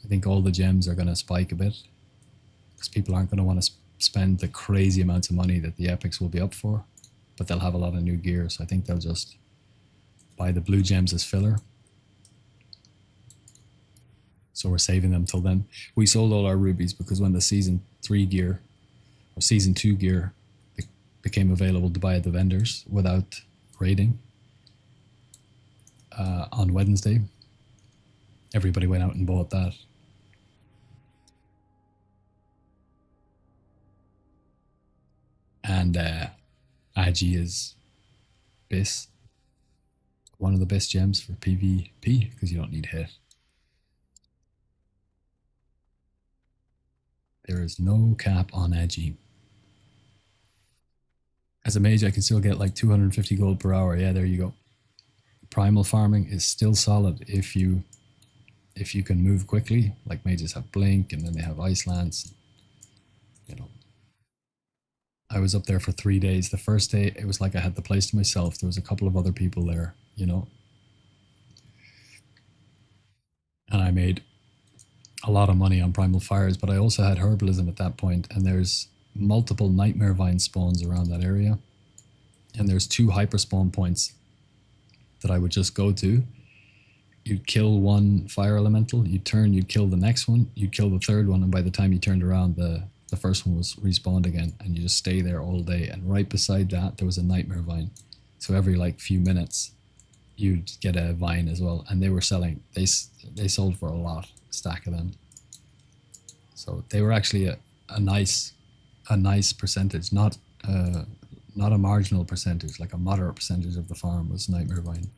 I think all the gems are going to spike a bit because people aren't going to want to spend the crazy amounts of money that the epics will be up for, but they'll have a lot of new gear, so I think they'll just buy the blue gems as filler. So we're saving them till then. We sold all our rubies because when the season 3 gear or season 2 gear became available to buy at the vendors without raiding on Wednesday, everybody went out and bought that. And Agi is Bis, one of the best gems for PvP because you don't need hit. There is no cap on Agi. As a mage, I can still get like 250 gold per hour. Yeah, there you go. Primal farming is still solid if you can move quickly. Like mages have blink and then they have ice lance. You know, I was up there for 3 days. The first day, it was like I had the place to myself. There was a couple of other people there, you know. And I made a lot of money on primal fires, but I also had herbalism at that point, and there's multiple nightmare vine spawns around that area. And there's 2 hyper spawn points that I would just go to. You'd kill one fire elemental, you'd turn, you'd kill the next one, you'd kill the third one, and by the time you turned around, the first one was respawned again, and you just stay there all day. And right beside that, there was a nightmare vine. So every like few minutes, you'd get a vine as well. And they were selling, they sold for a lot, a stack of them. So they were actually a nice percentage, not a marginal percentage, like a moderate percentage of the farm was nightmare vine.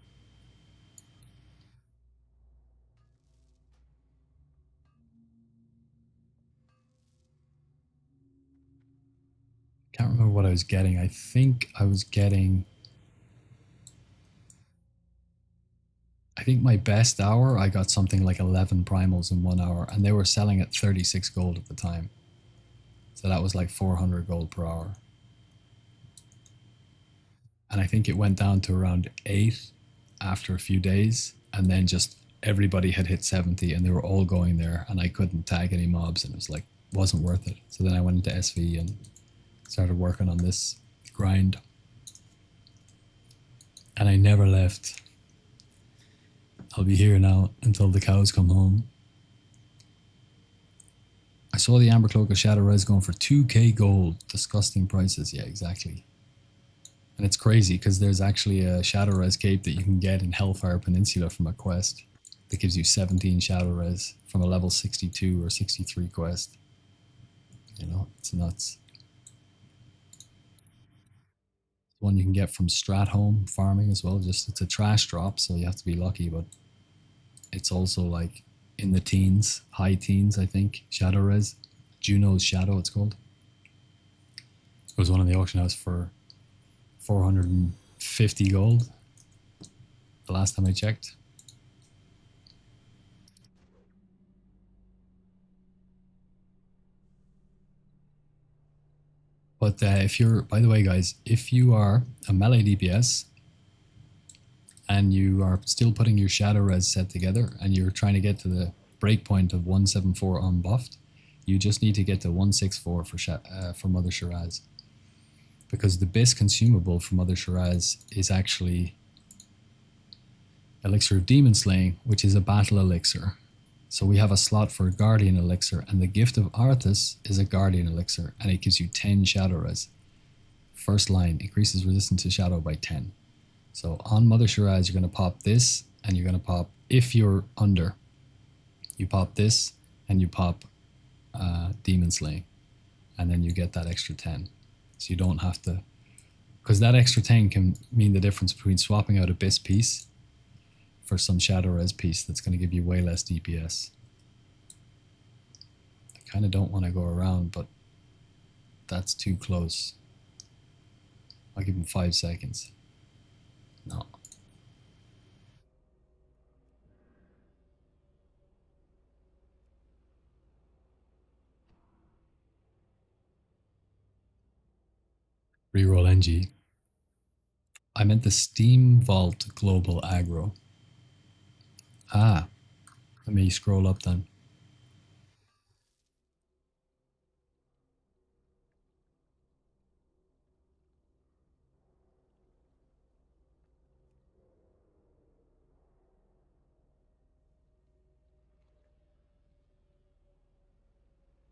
Can't remember what I was getting. I think I was getting, I think my best hour, I got something like 11 primals in 1 hour, and they were selling at 36 gold at the time. So that was like 400 gold per hour. And I think it went down to around 8 after a few days, and then just everybody had hit 70 and they were all going there, and I couldn't tag any mobs, and it was like, wasn't worth it. So then I went into SV and started working on this grind. And I never left. I'll be here now until the cows come home. I saw the Amber Cloak of Shadow Res going for 2k gold. Disgusting prices. Yeah, exactly. And it's crazy because there's actually a Shadow Res cape that you can get in Hellfire Peninsula from a quest that gives you 17 Shadow Res from a level 62 or 63 quest. You know, it's nuts. One you can get from Stratholme farming as well. Just it's a trash drop, so you have to be lucky, but it's also like in the teens, high teens, I think. Shadow Res, Juno's Shadow, it's called. It was one in the auction house for 450 gold the last time I checked. But if you're, by the way, guys, if you are a melee DPS and you are still putting your shadow res set together, and you're trying to get to the breakpoint of 174 unbuffed, you just need to get to 164 for Mother Shiraz. Because the base consumable for Mother Shiraz is actually Elixir of Demon Slaying, which is a battle elixir. So we have a slot for a Guardian elixir, and the Gift of Arthas is a Guardian elixir, and it gives you 10 shadow res. First line, increases resistance to shadow by 10. So on Mother Shiraz, you're going to pop this, and you're going to pop, if you're under, you pop this, and you pop Demon Slaying, and then you get that extra 10. So you don't have to, because that extra 10 can mean the difference between swapping out a Abyss piece for some Shadow Res piece that's going to give you way less DPS. I kind of don't want to go around, but that's too close. I'll give him 5 seconds. No. Reroll NG. I meant the Steam Vault Global Aggro. Ah, let me scroll up then.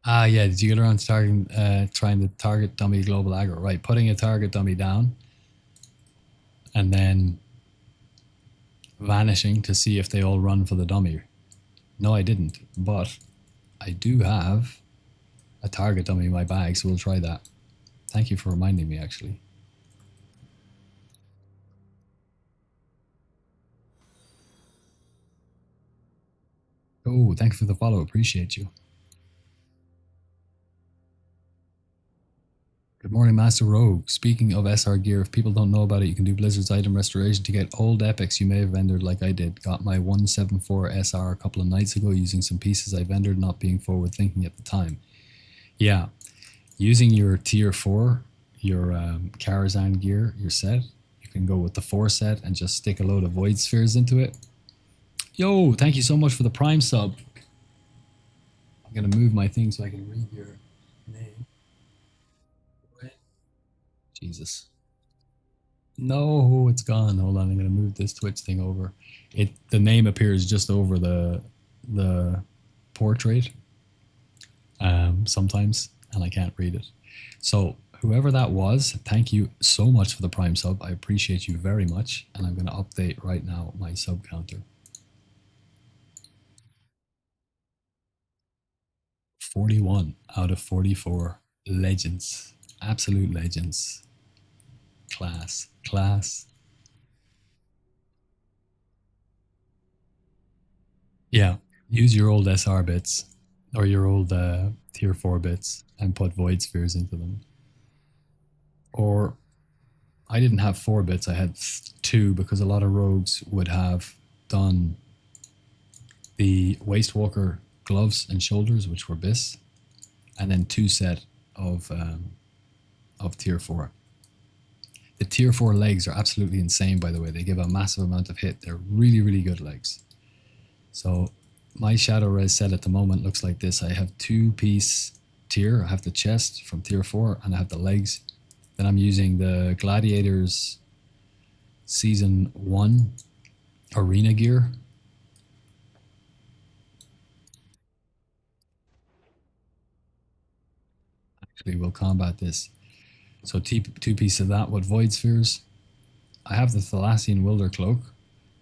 Ah, yeah. Did you get around to trying to target dummy global aggro? Right, putting a target dummy down and then vanishing to see if they all run for the dummy. No, I didn't, but I do have a target dummy in my bag, so we'll try that. Thank you for reminding me, actually. Oh, thanks for the follow. Appreciate you. Good morning, Master Rogue. Speaking of SR gear, if people don't know about it, you can do Blizzard's item restoration to get old epics you may have vendored like I did. Got my 174 SR a couple of nights ago using some pieces I vendored, not being forward thinking at the time. Yeah, using your tier 4, your Karazhan gear, your set, you can go with the 4 set and just stick a load of Void Spheres into it. Yo, thank you so much for the Prime sub. I'm going to move my thing so I can read your name. Jesus. No, it's gone. Hold on, I'm going to move this Twitch thing over. The name appears just over the portrait sometimes, and I can't read it. So whoever that was, thank you so much for the Prime sub. I appreciate you very much, and I'm going to update right now my sub counter. 41 out of 44 legends. Absolute legends. Class. Yeah, use your old SR bits or your old tier 4 bits and put Void Spheres into them. Or I didn't have 4 bits, I had 2 because a lot of rogues would have done the Waste Walker gloves and shoulders, which were bis, and then 2 set of tier 4. The tier 4 legs are absolutely insane, by the way. They give a massive amount of hit. They're really, really good legs. So my Shadow Res set at the moment looks like this. I have 2-piece tier. I have the chest from tier 4 and I have the legs. Then I'm using the Gladiators Season 1 arena gear. Actually, we'll combat this. So 2 pieces of that with Void Spheres. I have the Thalassian Wilder Cloak,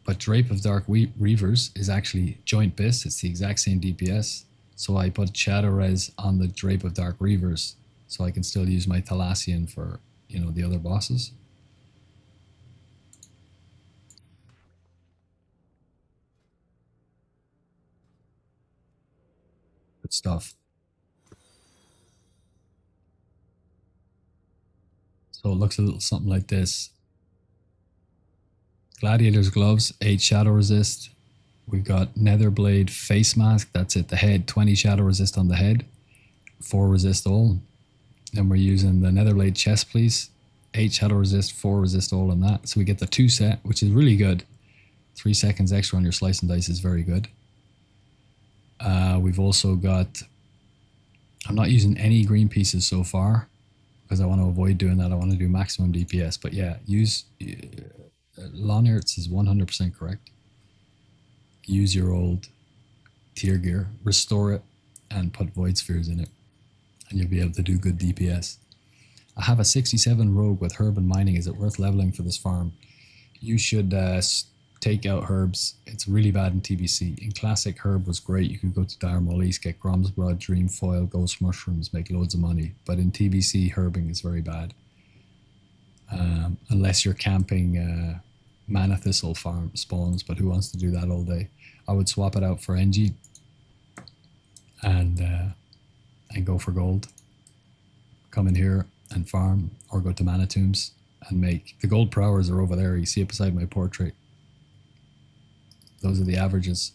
but Drape of Dark Reavers is actually joint bis. It's the exact same DPS. So I put Shadow Res on the Drape of Dark Reavers so I can still use my Thalassian for, you know, the other bosses. Good stuff. So it looks a little something like this. Gladiator's gloves, 8 shadow resist. We've got Netherblade face mask. That's it. The head, 20 shadow resist on the head, 4 resist all. Then we're using the Netherblade chest piece, 8 shadow resist, 4 resist all on that. So we get the 2 set, which is really good. 3 seconds extra on your slice and dice is very good. We've also got, I'm not using any green pieces so far because I want to avoid doing that. I want to do maximum DPS. But yeah, use Lanyards is 100% correct. Use your old tier gear, restore it, and put void spheres in it, and you'll be able to do good DPS. I have a 67 rogue with herb and mining. Is it worth leveling for this farm? You should take out herbs. It's really bad in TBC. In classic, herb was great. You could go to Dire Molise, get Grom's Blood, Dream Foil, Ghost Mushrooms, make loads of money. But in TBC, herbing is very bad. Unless you're camping Mana Thistle farm spawns, but who wants to do that all day? I would swap it out for NG and go for gold. Come in here and farm, or go to Mana Tombs and make. The gold per hours are over there. You see it beside my portrait. Those are the averages.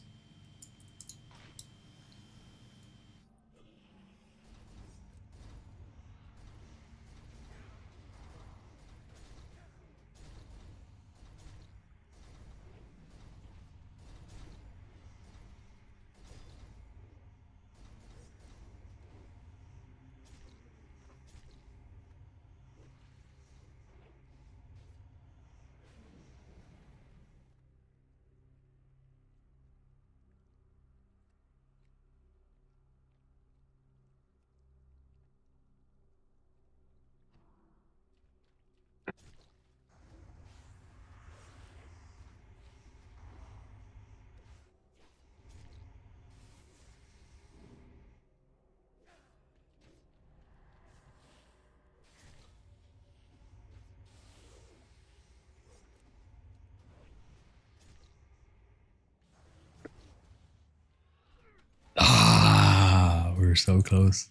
We were so close.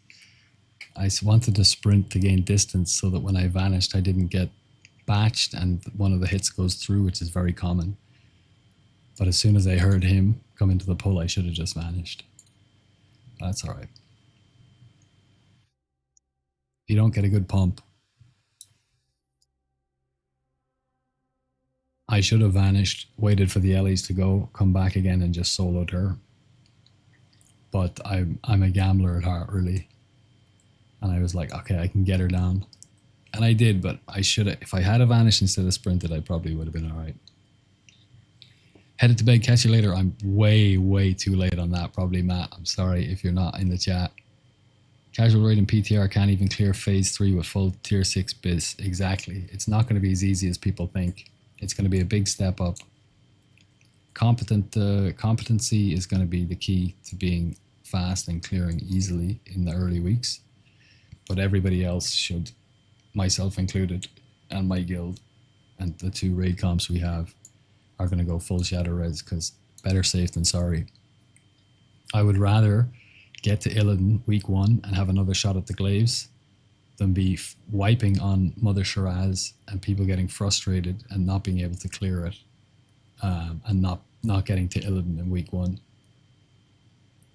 I wanted to sprint to gain distance so that when I vanished, I didn't get batched and one of the hits goes through, which is very common. But as soon as I heard him come into the pull, I should have just vanished. That's all right. If you don't get a good pump, I should have vanished, waited for the Ellies to go, come back again and just soloed her. But I'm a gambler at heart, really. And I was like, okay, I can get her down. And I did, but I should have, if I had a vanished instead of sprinted, I probably would have been all right. Headed to bed, catch you later. I'm way too late on that, probably, Matt. I'm sorry if you're not in the chat. Casual raid in PTR can't even clear phase 3 with full tier 6 biz. Exactly. It's not going to be as easy as people think. It's going to be a big step up. Competency is going to be the key to being fast and clearing easily in the early weeks. But everybody else should, myself included, and my guild, and the 2 raid comps we have, are going to go full shadow res, because better safe than sorry. I would rather get to Illidan week 1 and have another shot at the glaives than be wiping on Mother Shiraz and people getting frustrated and not being able to clear it, and not getting to Illidan in week 1.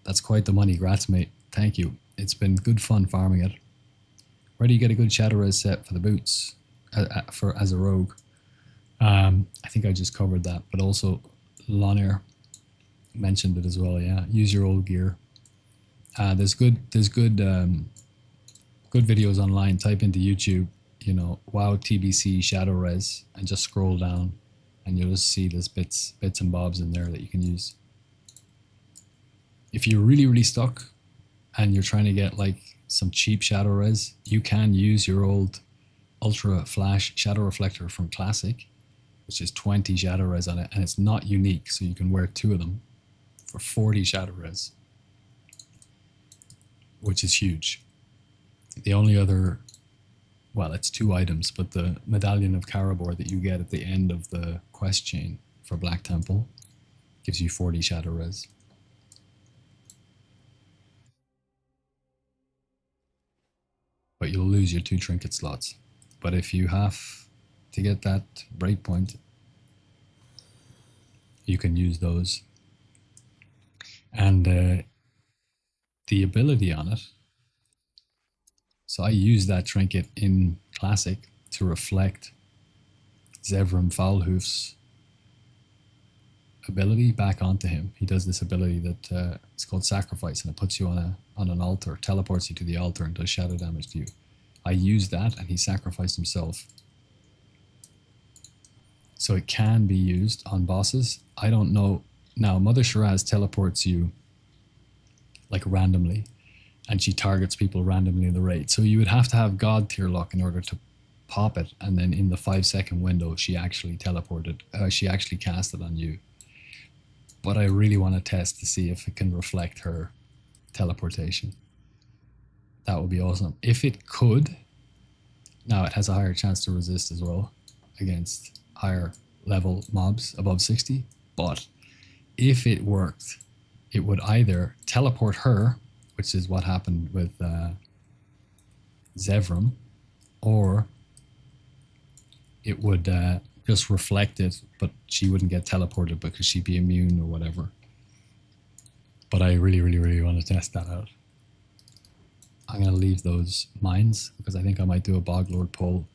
That's quite the money, grats mate. Thank you. It's been good fun farming it. Where do you get a good shadow res set for the boots as a rogue? I think I just covered that, but also Lanair mentioned it as well. Yeah, use your old gear. There's good videos online. Type into YouTube, WoW TBC shadow res, and just scroll down, and you'll just see there's bits and bobs in there that you can use. If you're really stuck and you're trying to get like some cheap shadow res, you can use your old ultra flash shadow reflector from Classic, which is 20 shadow res on it, and it's not unique, so you can wear 2 of them for 40 shadow res, which is huge. The only other, well, it's 2 items, but the Medallion of Karabor that you get at the end of the quest chain for Black Temple gives you 40 shadow res. But you'll lose your 2 trinket slots. But if you have to get that breakpoint, you can use those. And the ability on it, so I use that trinket in Classic to reflect Zevram Foulhoof's ability back onto him. He does this ability that it's called sacrifice, and it puts you on an altar, teleports you to the altar, and does shadow damage to you. I used that, and he sacrificed himself. So it can be used on bosses. I don't know. Now, Mother Shiraz teleports you like randomly, and she targets people randomly in the raid. So you would have to have God tier luck in order to pop it, and then in the 5-second window, she actually teleported. She actually cast it on you. But I really want to test to see if it can reflect her teleportation. That would be awesome. If it could, now it has a higher chance to resist as well against higher level mobs above 60. But if it worked, it would either teleport her, which is what happened with Zevram, or it would just reflect it, but she wouldn't get teleported because she'd be immune or whatever. But I really, really, really want to test that out. I'm going to leave those mines because I think I might do a Boglord pull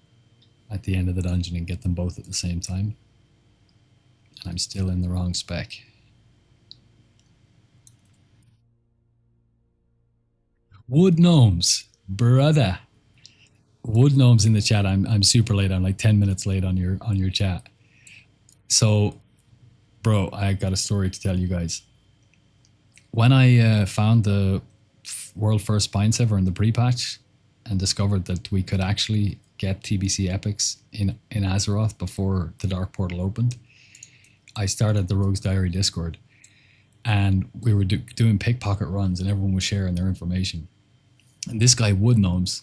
at the end of the dungeon and get them both at the same time. And I'm still in the wrong spec. Wood gnomes, brother. Wood gnomes in the chat. I'm super late. I'm like 10 minutes late on your chat. So, bro, I got a story to tell you guys. When I found the world first spine sever in the pre-patch and discovered that we could actually get TBC epics in Azeroth before the Dark Portal opened, I started the Rogue's Diary Discord, and we were doing pickpocket runs, and everyone was sharing their information. And this guy Wood Gnomes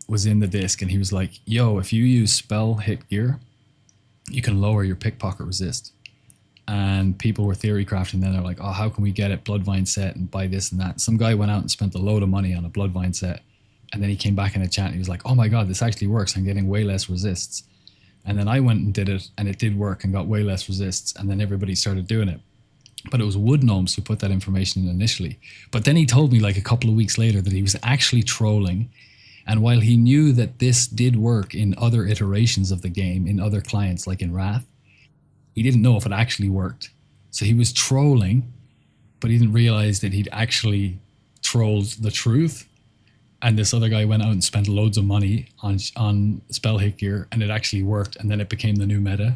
was in the disc, and he was like, yo, if you use spell hit gear, you can lower your pickpocket resist. And people were theory crafting. Then they're like, oh, how can we get it Bloodvine set and buy this and that? Some guy went out and spent a load of money on a Bloodvine set, and then he came back in the chat and he was like, oh my god, this actually works. I'm getting way less resists. And then I went and did it, and it did work and got way less resists, and then everybody started doing it. But it was Wood Gnomes who put that information in initially. But then he told me like a couple of weeks later that he was actually trolling. And while he knew that this did work in other iterations of the game, in other clients like in Wrath, he didn't know if it actually worked. So he was trolling, but he didn't realize that he'd actually trolled the truth. And this other guy went out and spent loads of money on spell hit gear, and it actually worked, and then it became the new meta.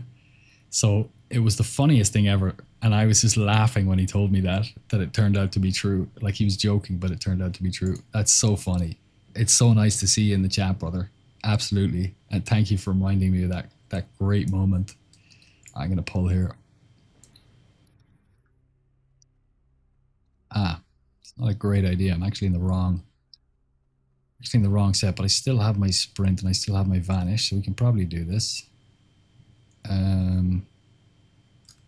So it was the funniest thing ever. And I was just laughing when he told me that it turned out to be true. Like he was joking, but it turned out to be true. That's so funny. It's so nice to see you in the chat, brother. Absolutely. And thank you for reminding me of that great moment. I'm going to pull here. It's not a great idea. I'm actually in the wrong set, but I still have my sprint and I still have my vanish, so we can probably do this. And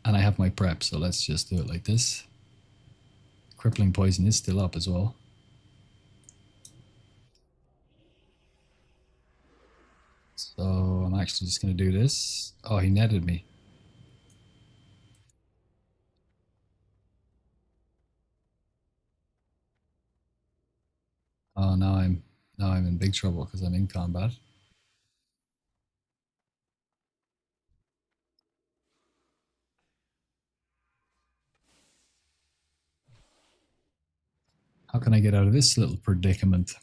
I have my prep, so let's just do it like this. Crippling poison is still up as well. So I'm actually just going to do this. Oh, he netted me. Oh, now I'm in big trouble because I'm in combat. How can I get out of this little predicament?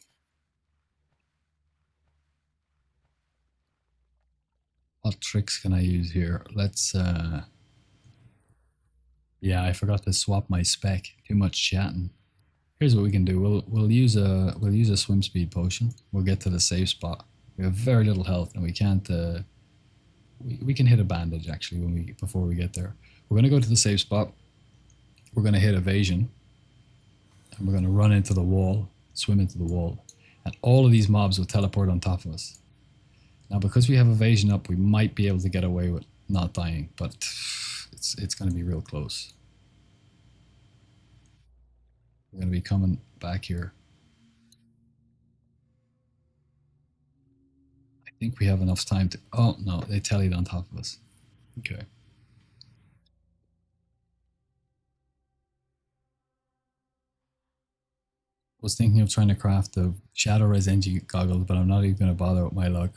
What tricks can I use here? Let's yeah, I forgot to swap my spec. Too much chatting. Here's what we can do. We'll use a swim speed potion. We'll get to the safe spot. We have very little health, and we can't we can hit a bandage actually before we get there. We're gonna go to the safe spot. We're gonna hit evasion, and we're gonna run into the wall, swim into the wall, and all of these mobs will teleport on top of us. Now, because we have evasion up, we might be able to get away with not dying, but it's going to be real close. We're going to be coming back here. I think we have enough time to... Oh, no, they tallied on top of us. Okay. Was thinking of trying to craft the Shadow Res NG goggles, but I'm not even going to bother with my luck.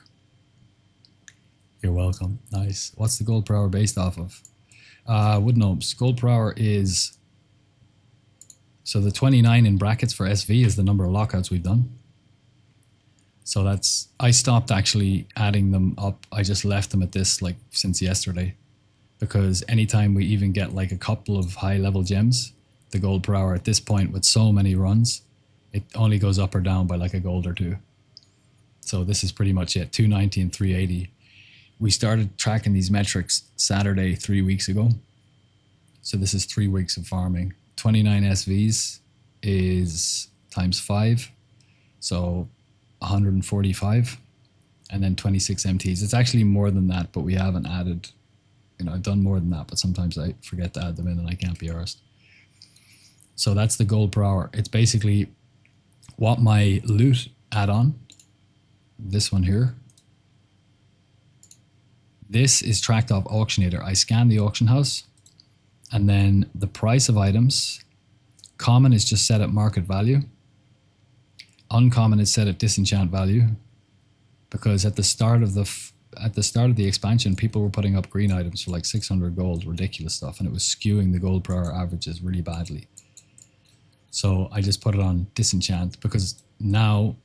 You're welcome. Nice. What's the gold per hour based off of? Would know. Gold per hour is, so the 29 in brackets for SV is the number of lockouts we've done. So that's, I stopped actually adding them up. I just left them at this like since yesterday, because anytime we even get like a couple of high level gems, the gold per hour at this point with so many runs, it only goes up or down by like a gold or two. So this is pretty much it, 290 and 380. We started tracking these metrics Saturday 3 weeks ago. So this is 3 weeks of farming. 29 SVs is times 5. So 145. And then 26 MTs. It's actually more than that, but we haven't added, you know, I've done more than that, but sometimes I forget to add them in and I can't be arsed. So that's the gold per hour. It's basically what my loot add-on, this one here, this is tracked off Auctionator. I scan the auction house, and then the price of items, common is just set at market value. Uncommon is set at disenchant value, because at the start of the expansion, people were putting up green items for like 600 gold, ridiculous stuff, and it was skewing the gold per hour averages really badly. So I just put it on disenchant, because now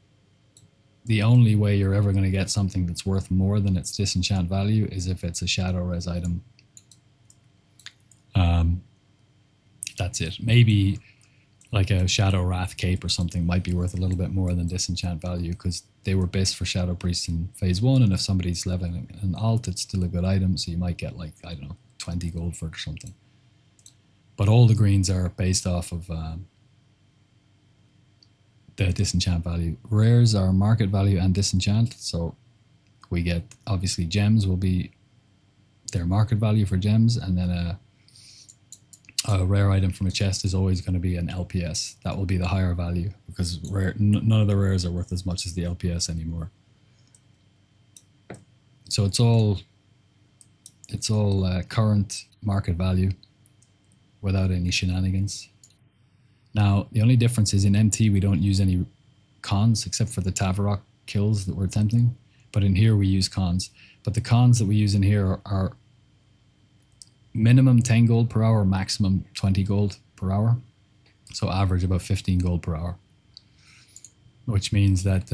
the only way you're ever going to get something that's worth more than its disenchant value is if it's a shadow res item. That's it. Maybe like a Shadow Wrath cape or something might be worth a little bit more than disenchant value, because they were based for Shadow Priests in phase 1, and if somebody's leveling an alt, it's still a good item, so you might get like, I don't know, 20 gold for it or something. But all the greens are based off of the disenchant value. Rares are market value and disenchant, so we get, obviously gems will be their market value for gems, and then a rare item from a chest is always going to be an LPS. That will be the higher value, because none of the rares are worth as much as the LPS anymore. So it's all current market value without any shenanigans. Now, the only difference is in MT, we don't use any cons except for the Tavarok kills that we're attempting. But in here, we use cons. But the cons that we use in here are minimum 10 gold per hour, maximum 20 gold per hour. So average about 15 gold per hour. Which means that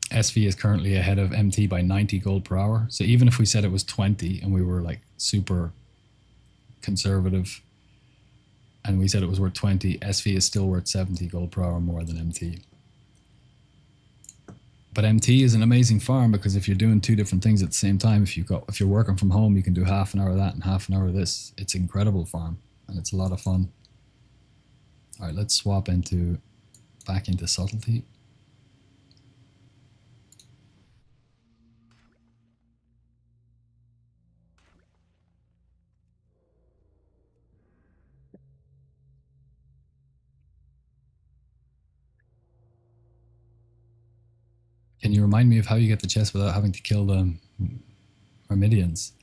SV is currently ahead of MT by 90 gold per hour. So even if we said it was 20 and we were like super conservative, and we said it was worth 20, SV is still worth 70 gold per hour more than MT. But MT is an amazing farm, because if you're doing two different things at the same time, if you're working from home, you can do half an hour of that and half an hour of this. It's an incredible farm, and it's a lot of fun. All right, let's swap back into subtlety. Can you remind me of how you get the chest without having to kill the Myrmidians?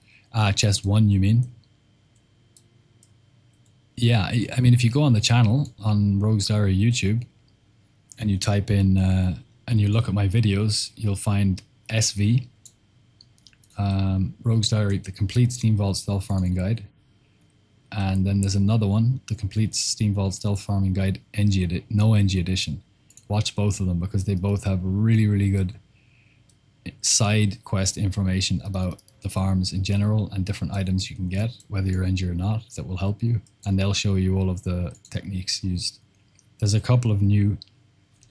Chest 1, you mean? Yeah, I mean, if you go on the channel on Rogue's Diary YouTube and you type in and you look at my videos, you'll find SV, Rogue's Diary, the complete Steam Vault Stealth Farming Guide. And then there's another one, the complete Steam Vault Stealth Farming Guide, no NG edition. Watch both of them, because they both have really, really good side quest information about the farms in general and different items you can get, whether you're NG or not, that will help you. And they'll show you all of the techniques used. There's a couple of new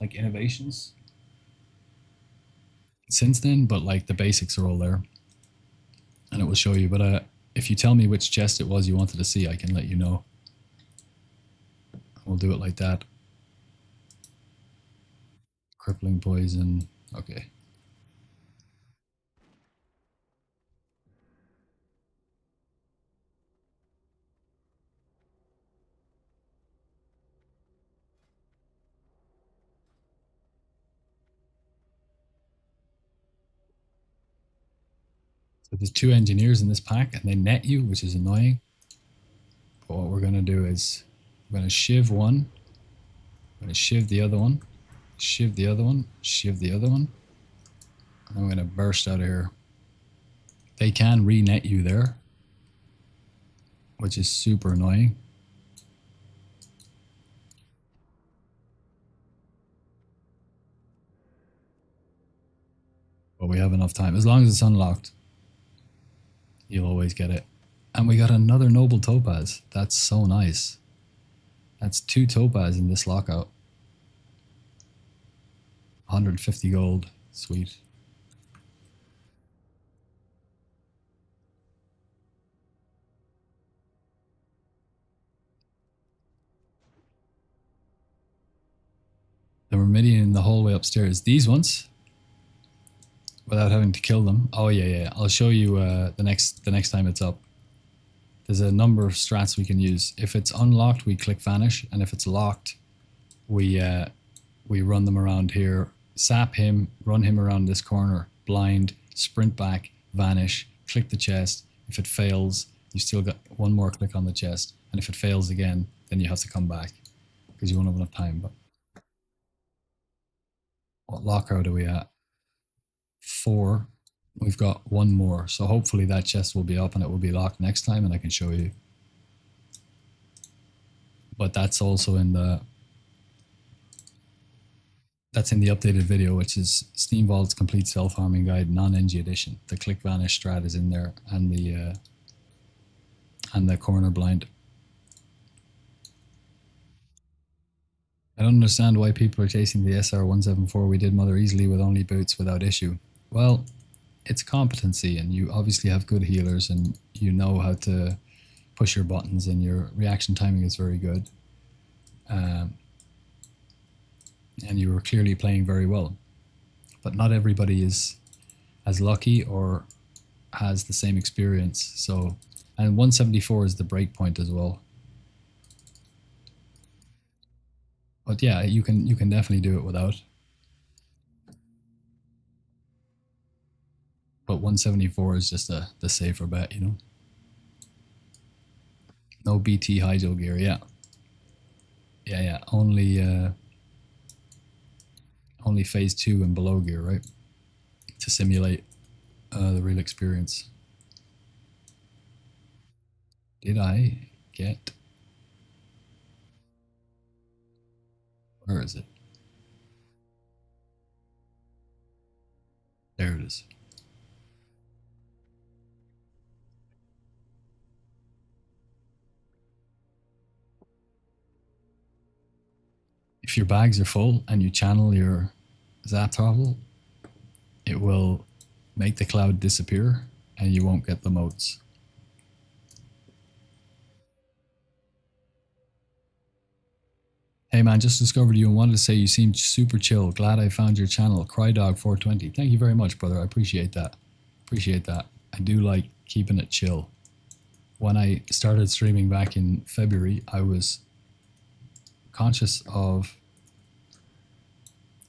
like innovations since then, but like the basics are all there. And it will show you. But if you tell me which chest it was you wanted to see, I can let you know. We'll do it like that. Crippling poison. Okay. So there's 2 engineers in this pack, and they net you, which is annoying. But what we're going to do is we're going to shiv one. I'm going to shiv the other one. Shiv the other one. Shiv the other one. I'm going to burst out of here. They can re-net you there. which is super annoying. But we have enough time. As long as it's unlocked, you'll always get it. And we got another noble topaz. That's so nice. That's 2 topaz in this lockout. 150 gold. Sweet. The Myrmidian in the hallway upstairs. These ones, without having to kill them. Oh yeah. I'll show you the next time it's up. There's a number of strats we can use. If it's unlocked, we click vanish, and if it's locked, we run them around here. Sap him, run him around this corner, blind, sprint back, vanish, click the chest. If it fails, you still got one more click on the chest, and if it fails again, then you have to come back because you won't have enough time. But what lockout are we at? 4. We've got 1 more, so hopefully that chest will be up and it will be locked next time, and I can show you. But that's also in the updated video, which is Steam Vault's Complete Self-Harming Guide, non-NG edition. The click vanish strat is in there, and the corner blind. I don't understand why people are chasing the SR-174. We did Mother easily with only boots without issue. Well, it's competency, and you obviously have good healers, and you know how to push your buttons, and your reaction timing is very good. And you were clearly playing very well. But not everybody is as lucky or has the same experience. So, and 174 is the break point as well. But yeah, you can definitely do it without. But 174 is just the safer bet, you know. No BT hydro gear, yeah. Yeah. Only phase 2 and below gear, right? To simulate the real experience. Did I get... Where is it? There it is. If your bags are full and you channel your zap throttle, it will make the cloud disappear and you won't get the motes. Hey man, just discovered you and wanted to say you seemed super chill. Glad I found your channel, CryDog420. Thank you very much, brother. I appreciate that. I do like keeping it chill. When I started streaming back in February, I was conscious of...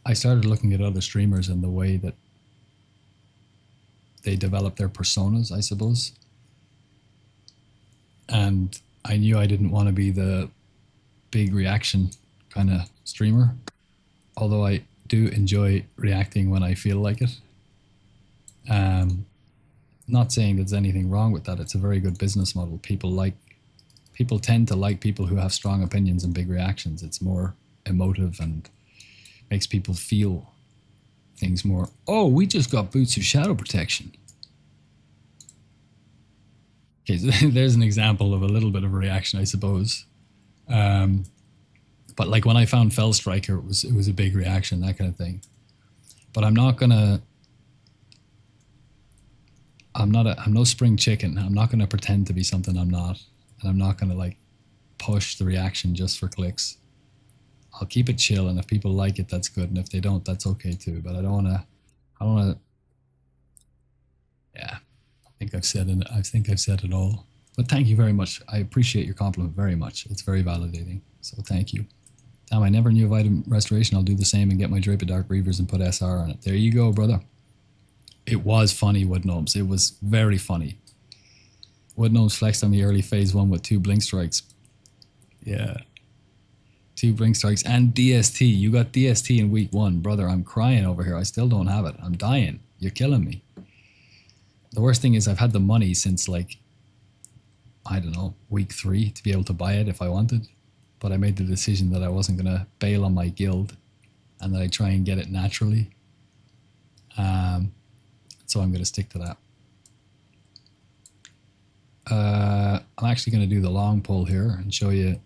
I started looking at other streamers and the way that they develop their personas, I suppose. And I knew I didn't want to be the big reaction kind of streamer, although I do enjoy reacting when I feel like it. Not saying there's anything wrong with that. It's a very good business model. People tend to like people who have strong opinions and big reactions. It's more emotive and makes people feel things more. Oh, we just got boots of shadow protection. Okay, so there's an example of a little bit of a reaction, I suppose. But like when I found Fell Striker, it was a big reaction, that kind of thing. But I'm no spring chicken. I'm not gonna pretend to be something I'm not, and I'm not gonna like push the reaction just for clicks. I'll keep it chill, and if people like it, that's good, and if they don't, that's okay too. But I don't wanna. Yeah, I think I've said it all. But thank you very much. I appreciate your compliment very much. It's very validating. So thank you. Damn, I never knew of item restoration. I'll do the same and get my Drape of Dark Reavers and put SR on it. There you go, brother. It was funny, Wood Gnomes. It was very funny. Wood Gnomes flexed on the early phase 1 with 2 blink strikes. Yeah. 2 blink strikes and DST. You got DST in week 1. Brother, I'm crying over here. I still don't have it. I'm dying. You're killing me. The worst thing is I've had the money since like I don't know, week 3 to be able to buy it if I wanted. But I made the decision that I wasn't going to bail on my guild and that I'd try and get it naturally. So I'm going to stick to that. I'm actually going to do the long pull here and show you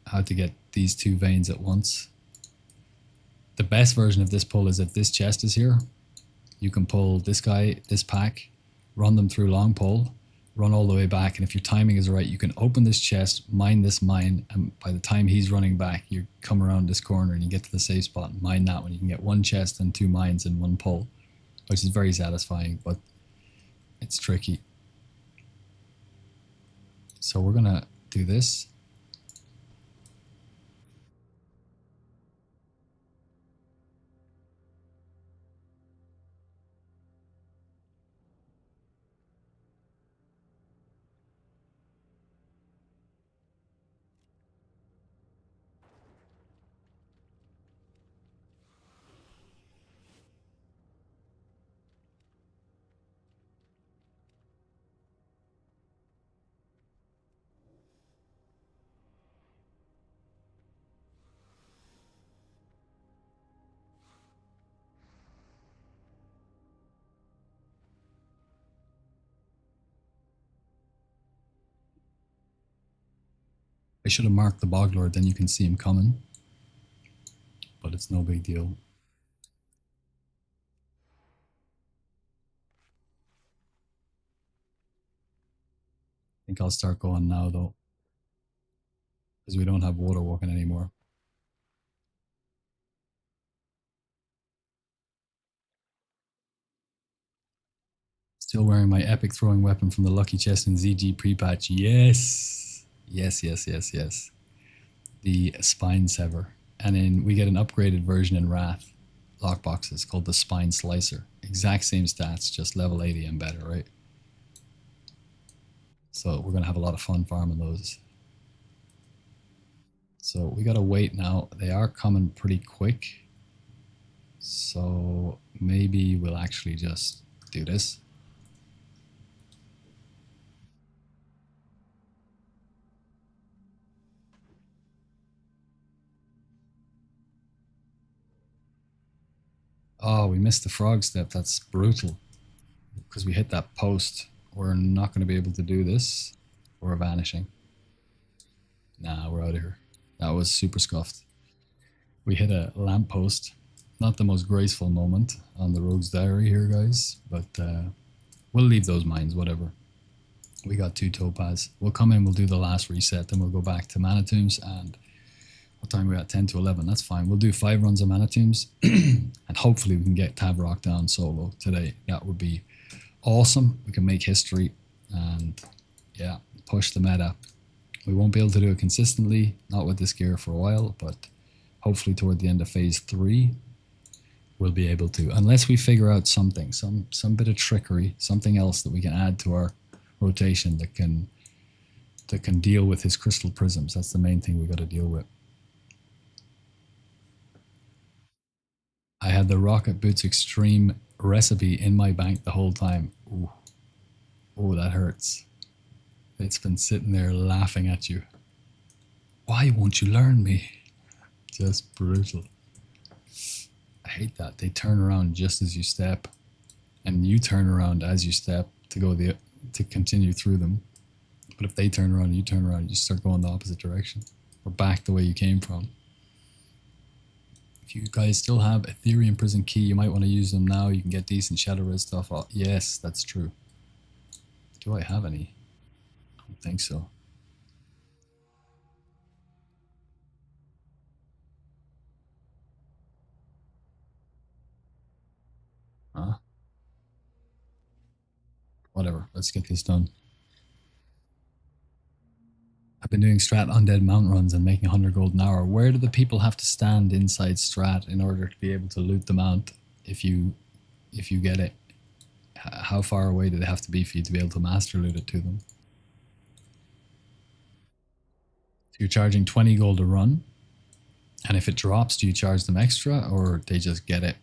how to get these 2 veins at once. The best version of this pull is if this chest is here, you can pull this guy, this pack, run them through long pull, run all the way back, and if your timing is right, you can open this chest, mine this mine, and by the time he's running back, you come around this corner and you get to the safe spot and mine that one. You can get 1 chest and 2 mines in 1 pull, which is very satisfying, but it's tricky. So we're going to do this. I should have marked the Boglord, then you can see him coming, but it's no big deal. I think I'll start going now though, because we don't have water walking anymore. Still wearing my epic throwing weapon from the lucky chest in ZG pre-patch. Yes. Yes, yes, yes, yes. The Spine Sever. And then we get an upgraded version in Wrath lockboxes called the Spine Slicer. Exact same stats, just level 80 and better, right? So we're going to have a lot of fun farming those. So we got to wait now. They are coming pretty quick. So maybe we'll actually just do this. Oh, we missed the frog step. That's brutal. Because we hit that post. We're not going to be able to do this. We're vanishing. Nah, we're out of here. That was super scuffed. We hit a lamppost. Not the most graceful moment on the Rogue's Diary here, guys. But we'll leave those mines, whatever. We got 2 topaz. We'll come in, we'll do the last reset. Then we'll go back to Mana Tombs. And what time are we at? 10 to 11. That's fine. We'll do 5 runs of Mana Tombs. And hopefully we can get Tavrock down solo today. That would be awesome. We can make history and yeah, push the meta. We won't be able to do it consistently, not with this gear for a while, but hopefully toward the end of phase 3 we'll be able to, unless we figure out something, some bit of trickery, something else that we can add to our rotation that can deal with his crystal prisms. That's the main thing we got to deal with. I had the Rocket Boots Extreme recipe in my bank the whole time. Ooh. Oh, that hurts. It's been sitting there laughing at you. Why won't you learn me? Just brutal. I hate that. They turn around just as you step, and you turn around as you step to go to continue through them. But if they turn around and you turn around, you start going the opposite direction or back the way you came from. If you guys still have Ethereum Prison Key, you might want to use them now. You can get decent Shadow Red stuff. Oh, yes, that's true. Do I have any? I don't think so. Huh? Whatever. Let's get this done. I've been doing Strat Undead Mount runs and making 100 gold an hour. Where do the people have to stand inside Strat in order to be able to loot the mount if you get it? How far away do they have to be for you to be able to master loot it to them? So you're charging 20 gold a run, and if it drops, do you charge them extra or they just get it?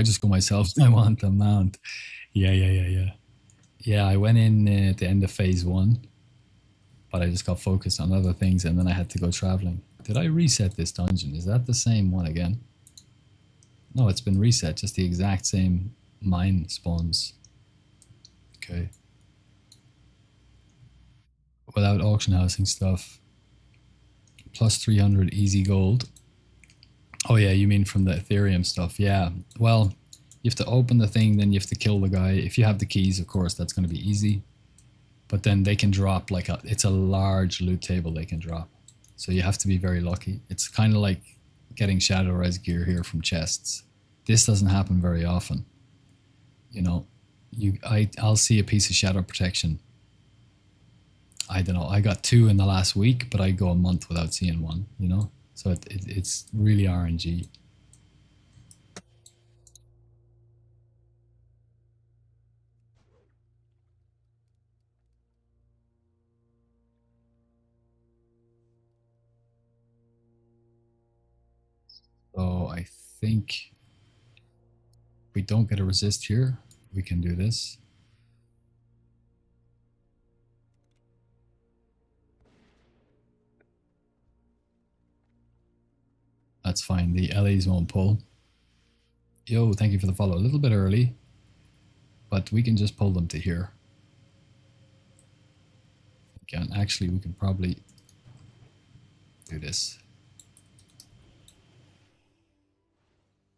I just go myself. I want the mount. Yeah. Yeah, I went in at the end of phase one, but I just got focused on other things and then I had to go traveling. Did I reset this dungeon? Is that the same one again? No, it's been reset. Just the exact same mine spawns. Okay. Without auction housing stuff. Plus 300 easy gold. Oh yeah, you mean from the Ethereum stuff. Yeah. Well, you have to open the thing, then you have to kill the guy. If you have the keys, of course, that's going to be easy. But then they can drop like it's a large loot table they can drop. So you have to be very lucky. It's kind of like getting Shadow Res gear here from chests. This doesn't happen very often. You know, I'll see a piece of shadow protection. I don't know. I got 2 in the last week, but I go a month without seeing one, you know? So it's really RNG. So I think if we don't get a resist here, we can do this. That's fine. The LAs won't pull. Yo, thank you for the follow. A little bit early, but we can just pull them to here. Again, actually, we can probably do this.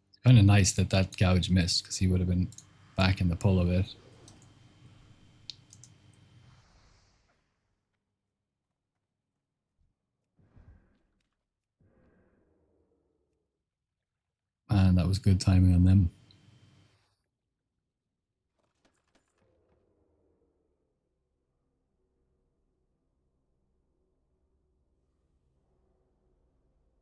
It's kind of nice that that gouge missed because he would have been back in the pull a bit. And that was good timing on them.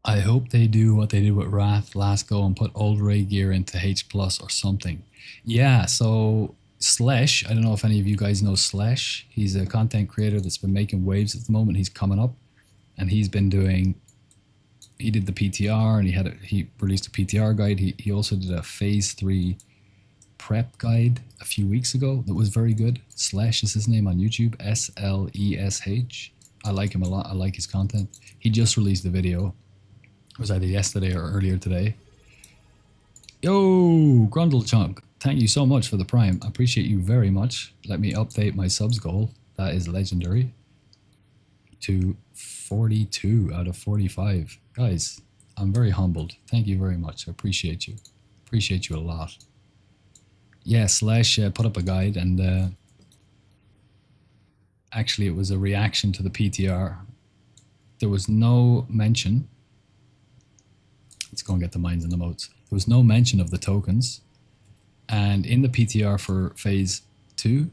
I hope they do what they did with Wrath last go and put old Ray gear into H plus or something. Yeah, so Slesh, I don't know if any of you guys know Slesh. He's a content creator that's been making waves at the moment. He's coming up and he's been doing, he did the PTR and he released a PTR guide. He also did a phase 3 prep guide a few weeks ago that was very good. Slesh is his name on YouTube, SLESH. I like him a lot. I like his content. He just released a video. It was either yesterday or earlier today. Yo, Grundle Chunk, thank you so much for the Prime. I appreciate you very much. Let me update my subs goal. That is legendary. To 42 out of 45. Guys, I'm very humbled. Thank you very much. I appreciate you. Appreciate you a lot. Yeah, Slash put up a guide and actually it was a reaction to the PTR. There was no mention. Let's go and get the mines and the moats. There was no mention of the tokens. And in the PTR for phase 2,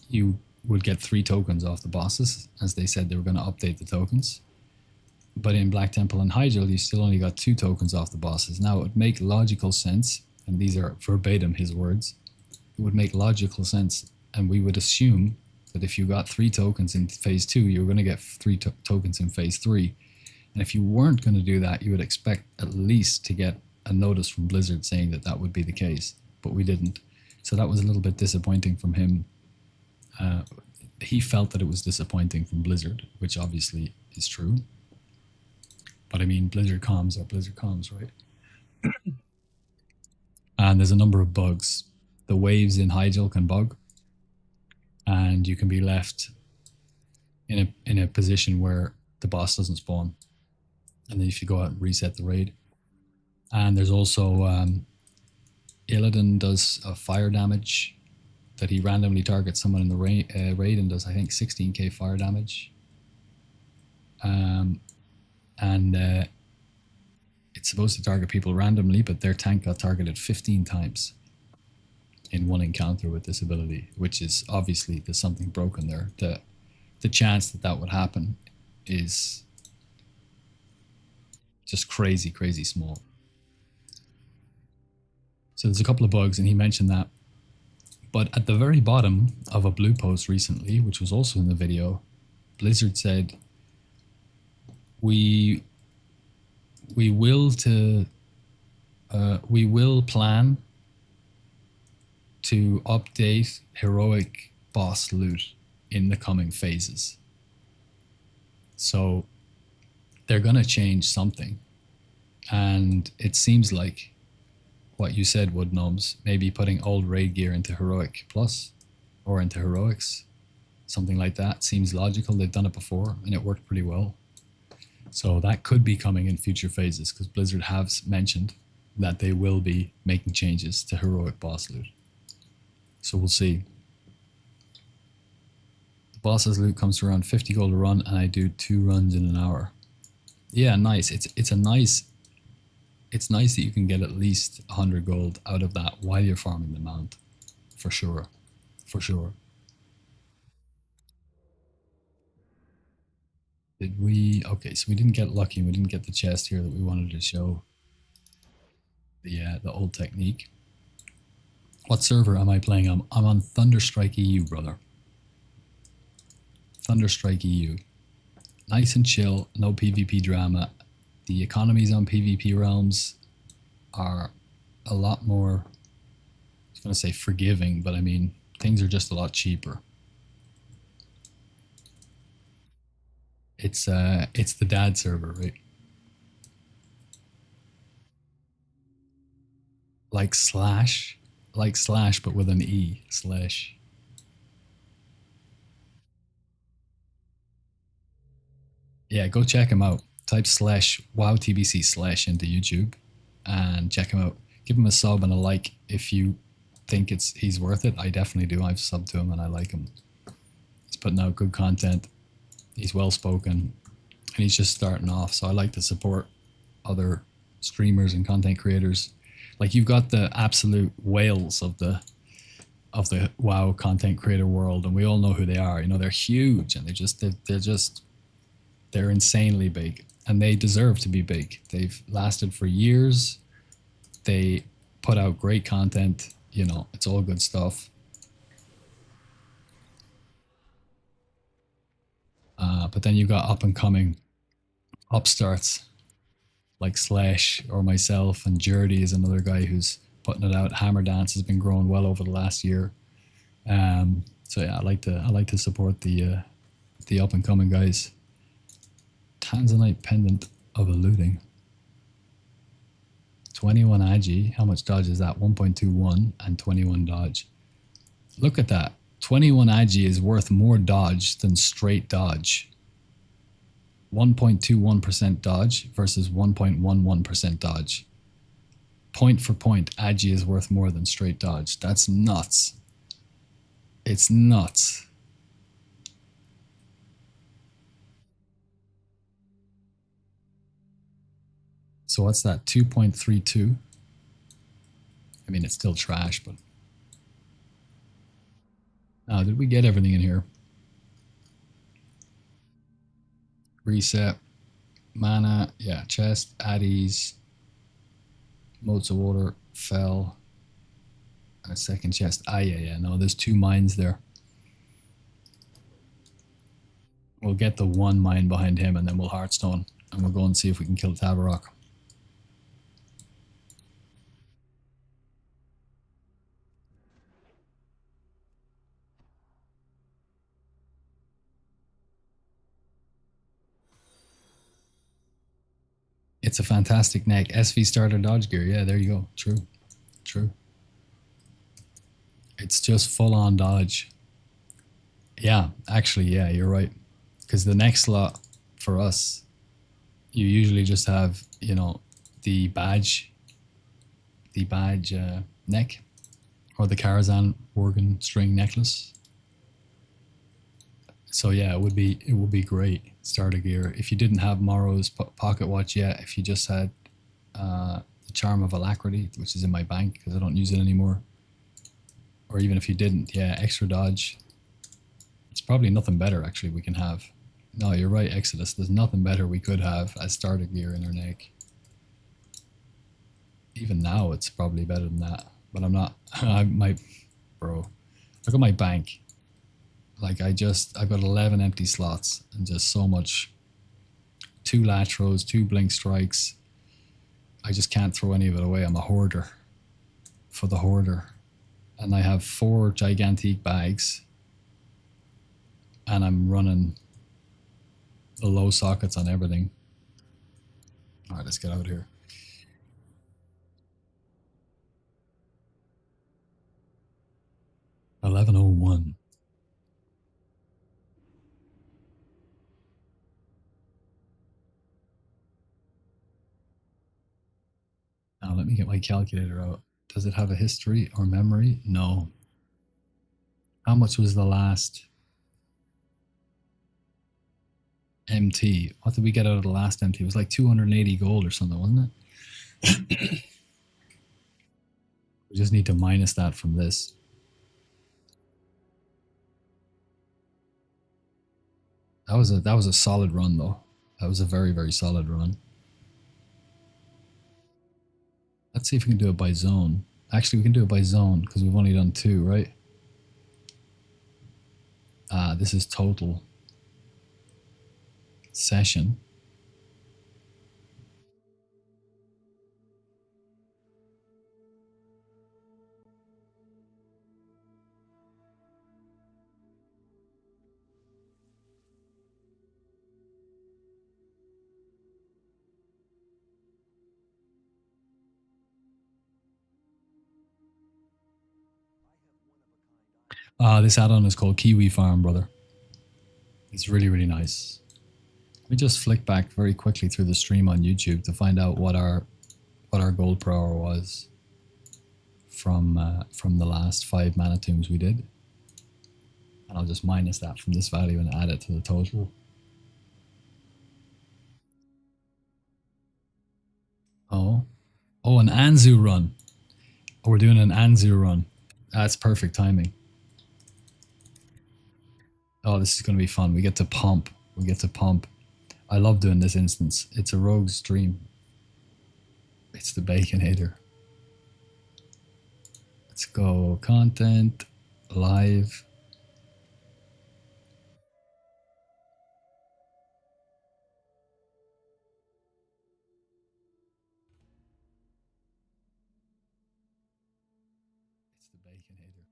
you would get 3 tokens off the bosses, as they said they were going to update the tokens. But in Black Temple and Hyjal, you still only got 2 tokens off the bosses. Now, it would make logical sense, and these are verbatim his words, it would make logical sense, and we would assume that if you got 3 tokens in phase 2, you were going to get 3 tokens in phase 3. And if you weren't going to do that, you would expect at least to get a notice from Blizzard saying that that would be the case, but we didn't. So that was a little bit disappointing from him. He felt that it was disappointing from Blizzard, which obviously is true. But I mean, Blizzard comms are Blizzard comms, right? And there's a number of bugs. The waves in Hyjal can bug, and you can be left in a position where the boss doesn't spawn. And then if you go out and reset the raid. And there's also Illidan does fire damage that he randomly targets someone in the raid and does, I think, 16k fire damage. It's supposed to target people randomly, but their tank got targeted 15 times in one encounter with this ability, which is obviously there's something broken there. The chance that that would happen is just crazy, crazy small. So there's a couple of bugs, and he mentioned that. But at the very bottom of a blue post recently, which was also in the video, Blizzard said, we will to We will plan to update heroic boss loot in the coming phases. So they're going to change something. And it seems like what you said, Wood Gnomes, maybe putting old raid gear into Heroic Plus or into Heroics, something like that seems logical. They've done it before and it worked pretty well. So that could be coming in future phases because Blizzard has mentioned that they will be making changes to Heroic boss loot. So we'll see. The boss's loot comes to around 50 gold a run and I do 2 runs in an hour. Yeah, nice. It's nice that you can get at least 100 gold out of that while you're farming the mount. For sure. For sure. Did we... Okay, so we didn't get lucky. We didn't get the chest here that we wanted to show. The old technique. What server am I playing on? I'm on Thunderstrike EU, brother. Thunderstrike EU. Nice and chill. No PvP drama. The economies on PvP realms are a lot more, I was going to say forgiving, but I mean, things are just a lot cheaper. It's the dad server, right? Like slash, but with an E, slash. Yeah, go check him out. Type slash wow TBC slash into YouTube and check him out. Give him a sub and a like if you think he's worth it. I definitely do. I've subbed to him and I like him. He's putting out good content. He's well spoken and he's just starting off. So I like to support other streamers and content creators. Like you've got the absolute whales of the WoW content creator world, and we all know who they are. You know, they're huge and they're insanely big. And they deserve to be big. They've lasted for years. They put out great content. You know, it's all good stuff. But then you've got up and coming upstarts like Slash or myself, and Jerdy is another guy who's putting it out. Hammer Dance has been growing well over the last year. So yeah, I like to support the up and coming guys. Tanzanite pendant of eluding. 21 agi. How much dodge is that? 1.21 and 21 dodge. Look at that. 21 agi is worth more dodge than straight dodge. 1.21% dodge versus 1.11% dodge. Point for point, agi is worth more than straight dodge. That's nuts. It's nuts. So what's that? 2.32. I mean, it's still trash, but... Now, did we get everything in here? Reset. Mana. Yeah, chest. Addies. Motes of water. Fell. And a second chest. Ah, yeah. No, there's 2 mines there. We'll get the 1 mine behind him, and then we'll Hearthstone. And we'll go and see if we can kill Tabarok. It's a fantastic neck. SV starter dodge gear. Yeah, there you go. True. True. It's just full on dodge. Yeah, actually, yeah, you're right. Because the next slot for us, you usually just have, you know, the badge neck, or the Karazhan Worgen string necklace. So yeah, it would be great starter gear if you didn't have Morrow's pocket watch yet. If you just had the Charm of Alacrity, which is in my bank because I don't use it anymore, or even if you didn't, yeah, extra dodge. It's probably nothing better actually we can have. No, you're right, Exodus. There's nothing better we could have as starter gear in our neck. Even now, it's probably better than that. But I'm not. Bro, look at my bank. Like I've got 11 empty slots and just so much. 2 Latros, 2 Blink Strikes, I just can't throw any of it away. I'm a hoarder for the hoarder. And I have 4 gigantic bags. And I'm running the low sockets on everything. All right, let's get out of here. $11.01. Now let me get my calculator out. Does it have a history or memory? No. How much was the last MT? What did we get out of the last MT? It was like 280 gold or something, wasn't it? We just need to minus that from this. That was a solid run though. That was a very, very solid run. Let's see if we can do it by zone. Actually, we can do it by zone because we've only done 2, right? This is total session. This add-on is called Kiwi Farm, brother. It's really, really nice. Let me just flick back very quickly through the stream on YouTube to find out what our gold per hour was from the last 5 mana tombs we did. And I'll just minus that from this value and add it to the total. Oh, an Anzu run. Oh, we're doing an Anzu run. That's perfect timing. Oh, this is going to be fun. We get to pump. I love doing this instance. It's a rogue stream. It's the Baconator. Let's go. Content. Live. It's the Baconator.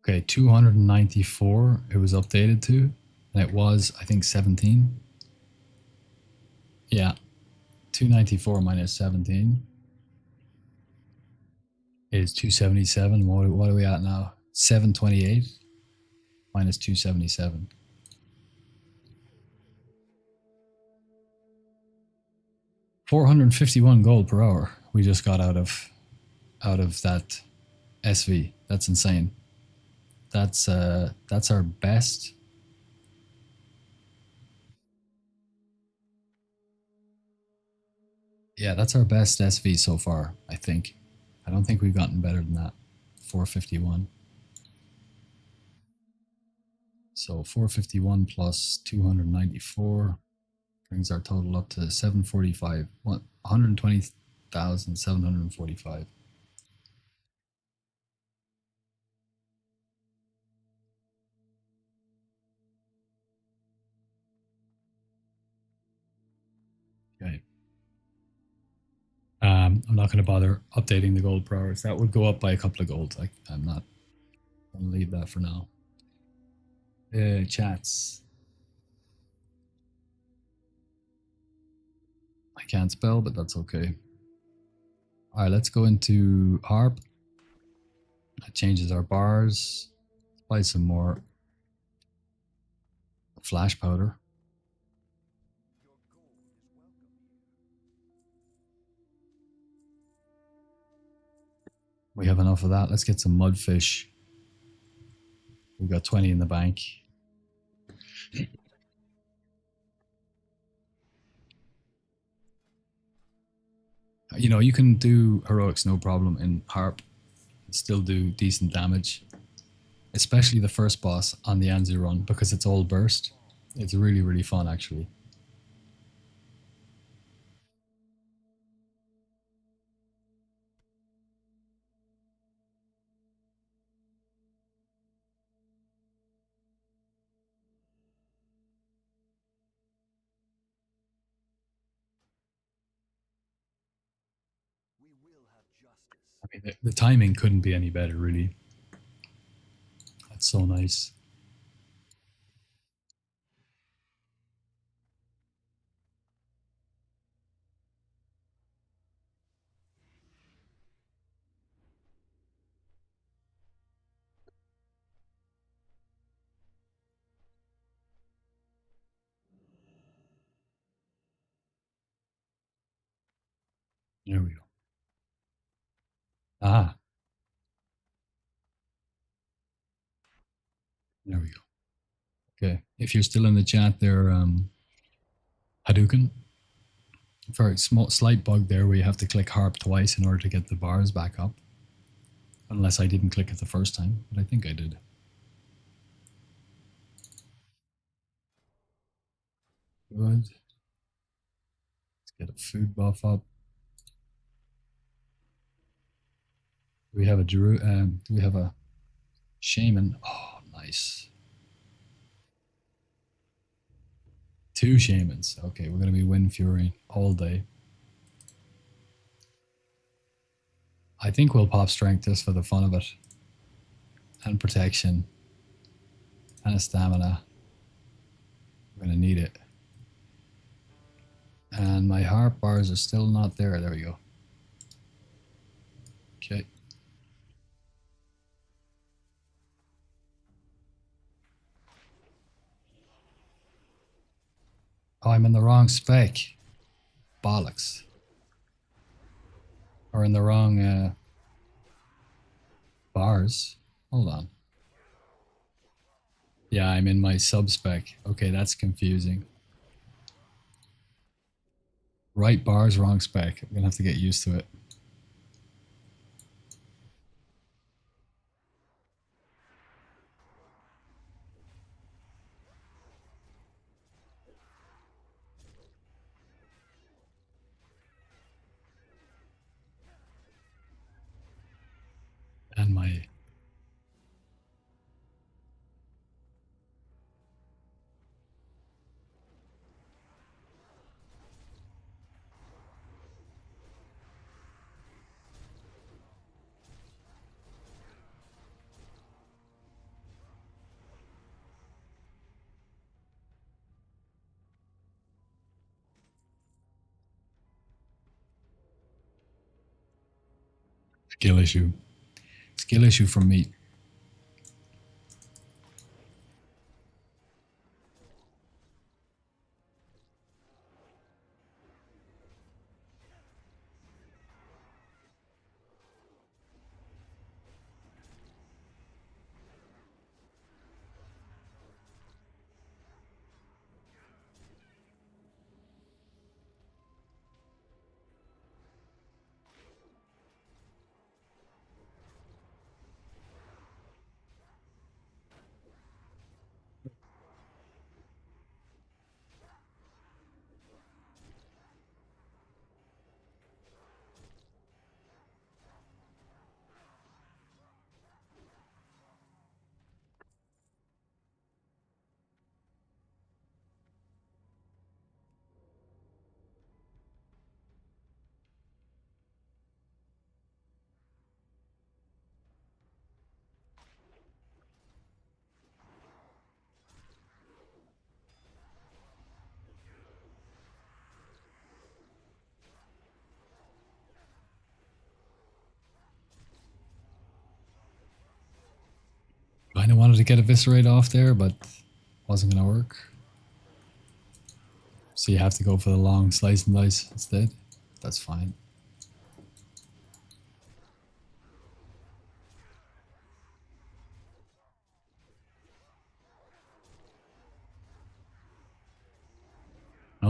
Okay, 294 it was updated to, and it was, I think, 17. Yeah, 294 minus 17 is 277. What are we at now? 728 minus 277. $451 gold per hour we just got out of that SV. That's insane. That's our best. Yeah, that's our best SV so far, I think. I don't think we've gotten better than that. 451. So 451 plus 294 brings our total up to 745. What? 120,745. Okay. I'm not going to bother updating the gold per hours. That would go up by a couple of golds. I'm not going to leave that for now. Chats. I can't spell, but that's okay. All right, let's go into harp. That changes our bars. Let's buy some more flash powder. We have enough of that. Let's get some mudfish. We've got 20 in the bank. You know, you can do heroics no problem in harp and still do decent damage, especially the first boss on the Anzu run because it's all burst. It's really, really fun actually. I mean, the timing couldn't be any better, really. That's so nice. There we go. Ah, there we go. Okay. If you're still in the chat there, Hadouken, very small, slight bug there where you have to click harp twice in order to get the bars back up. Unless I didn't click it the first time, but I think I did. Good. Let's get a food buff up. Do we have a do we have a shaman? Oh, nice. 2 shamans. Okay, we're gonna be Wind Fury all day. I think we'll pop strength just for the fun of it. And protection. And a stamina. We're gonna need it. And my harp bars are still not there. There we go. Okay. Oh, I'm in the wrong spec. Bollocks. Or in the wrong bars. Hold on. Yeah, I'm in my sub spec. Okay, that's confusing. Right bars, wrong spec. I'm gonna have to get used to it. And my skill issue. Skill issue from me. Kinda wanted to get Eviscerate off there, but wasn't gonna work. So you have to go for the long slice and dice instead. That's fine.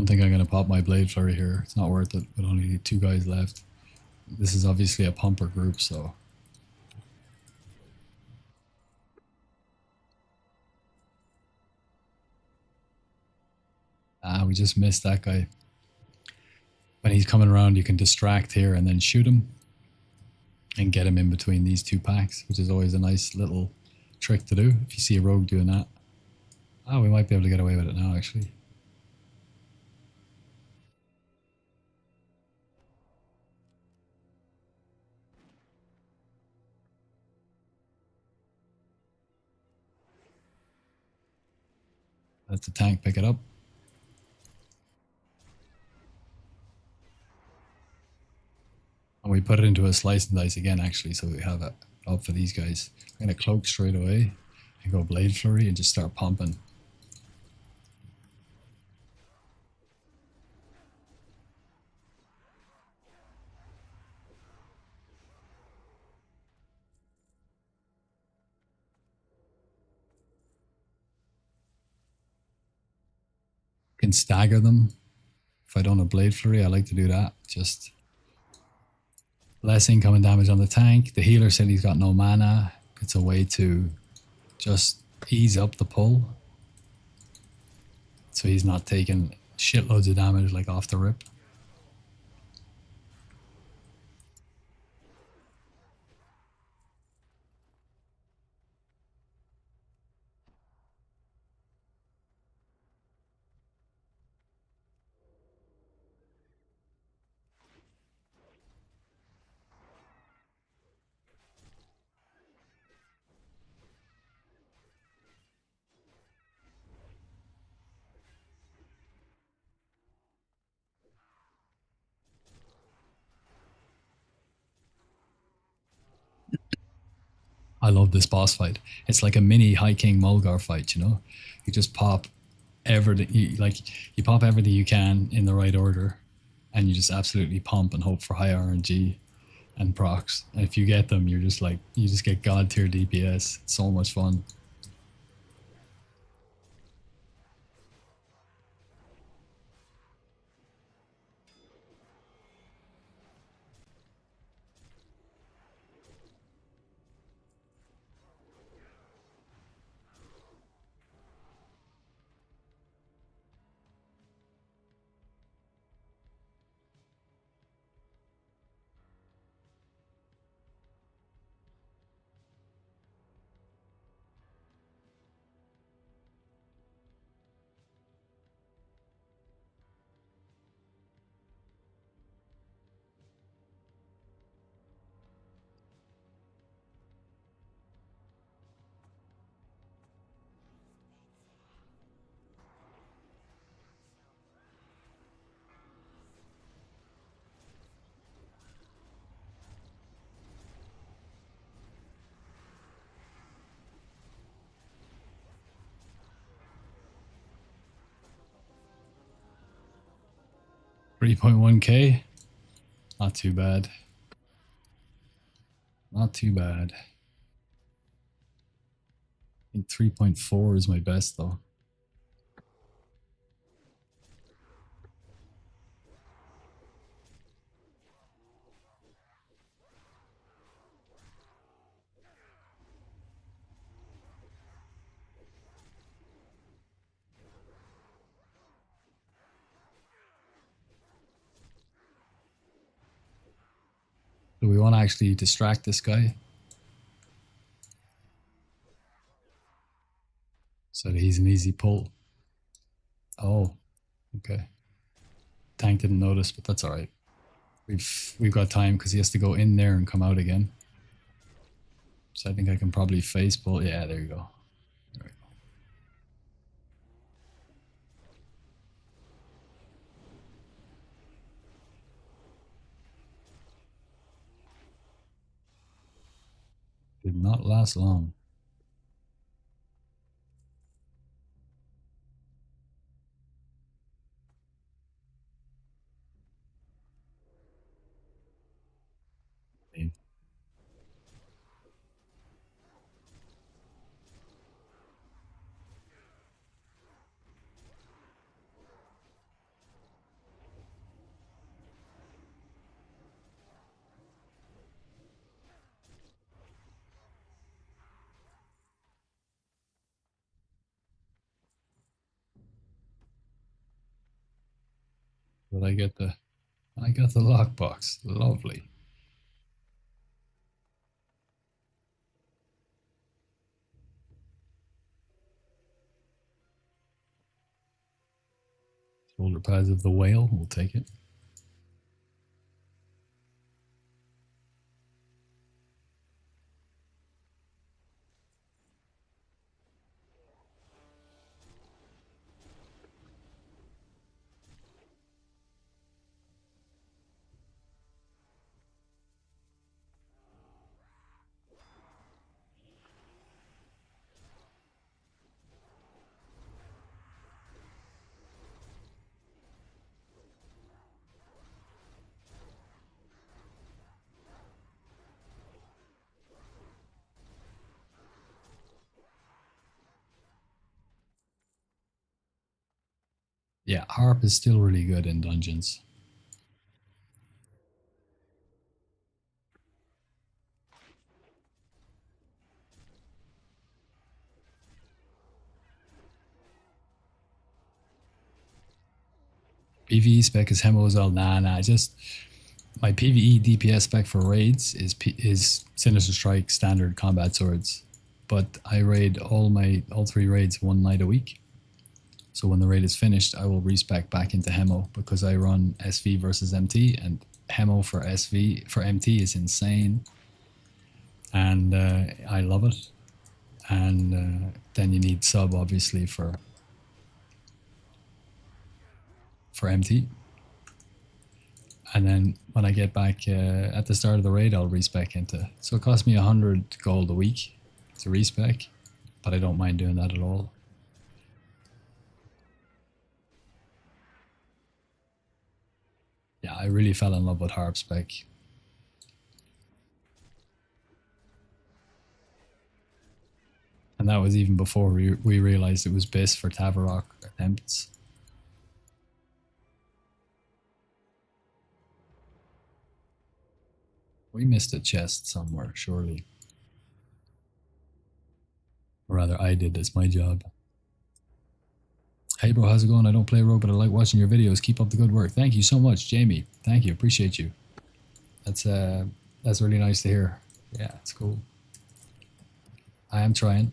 don't think I'm going to pop my Blade Flurry here. It's not worth it with only 2 guys left. This is obviously a pumper group, so... Ah, we just missed that guy. When he's coming around, you can distract here and then shoot him. And get him in between these 2 packs, which is always a nice little trick to do if you see a rogue doing that. Oh, we might be able to get away with it now, actually. Let the tank pick it up. And we put it into a slice and dice again, actually, so we have it up for these guys. I'm going to cloak straight away and go Blade Flurry and just start pumping. Can stagger them. If I don't have Blade Flurry, I like to do that. Just less incoming damage on the tank. The healer said he's got no mana. It's a way to just ease up the pull. So he's not taking shitloads of damage like off the rip. I love this boss fight. It's like a mini High King Mulgar fight, you know? You just pop everything, you pop everything you can in the right order, and you just absolutely pump and hope for high RNG and procs. And if you get them, you're just like, you just get god tier DPS. It's so much fun. $3.1k. Not too bad. Not too bad. I think 3.4 is my best though. Do we want to actually distract this guy? So that he's an easy pull. Oh, okay. Tank didn't notice, but that's all right. We've got time because he has to go in there and come out again. So I think I can probably face pull. Yeah, there you go. There we go. Did not last long. But I got the lockbox. Lovely. Shoulder pads of the whale. We'll take it. Yeah, harp is still really good in dungeons. PvE spec is Hemo as well. Nah. Just my PvE DPS spec for raids is Sinister Strike standard combat swords, but I raid all three raids one night a week. So when the raid is finished, I will respec back into Hemo because I run SV versus MT, and Hemo for SV for MT is insane, and I love it. And then you need sub obviously for MT. And then when I get back at the start of the raid, I'll respec into. So it costs me 100 gold a week to respec, but I don't mind doing that at all. Yeah, I really fell in love with harp spec. And that was even before we realized it was BIS for Tavarok attempts. We missed a chest somewhere, surely. Or rather, I did. It's my job. Hey bro, how's it going? I don't play Rogue, but I like watching your videos. Keep up the good work. Thank you so much, Jamie. Thank you. Appreciate you. That's really nice to hear. Yeah, it's cool. I am trying.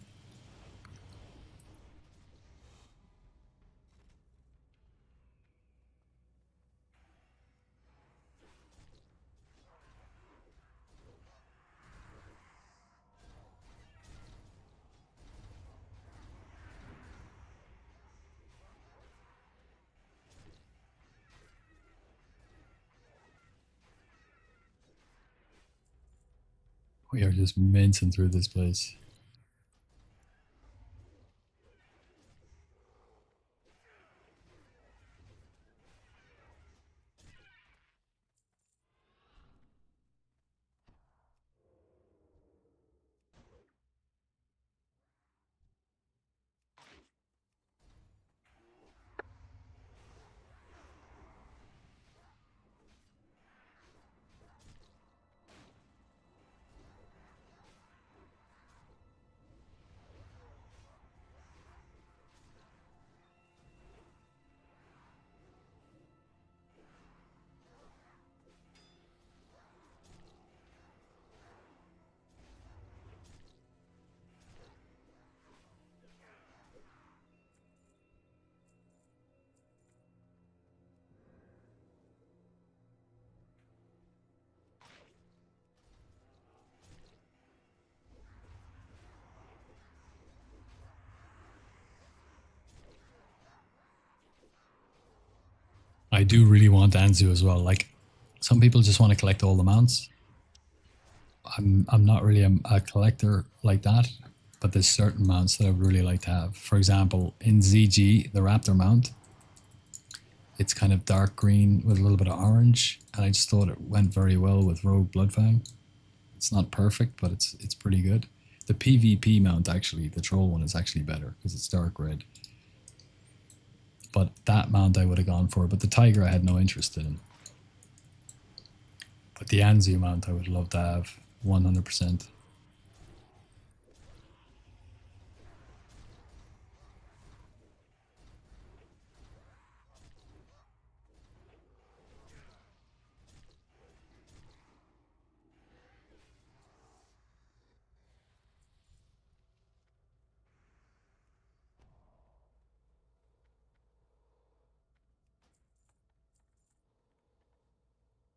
We are just mincing through this place. I do really want Anzu as well. Like, some people just want to collect all the mounts. I'm not really a collector like that, but there's certain mounts that I would really like to have. For example, in ZG, the Raptor mount, it's kind of dark green with a little bit of orange, and I just thought it went very well with Rogue Bloodfang. It's not perfect, but it's pretty good. The PvP mount, actually, the troll one, is actually better because it's dark red. But that mount I would have gone for, but the Tiger I had no interest in. But the Anzu mount I would love to have, 100%.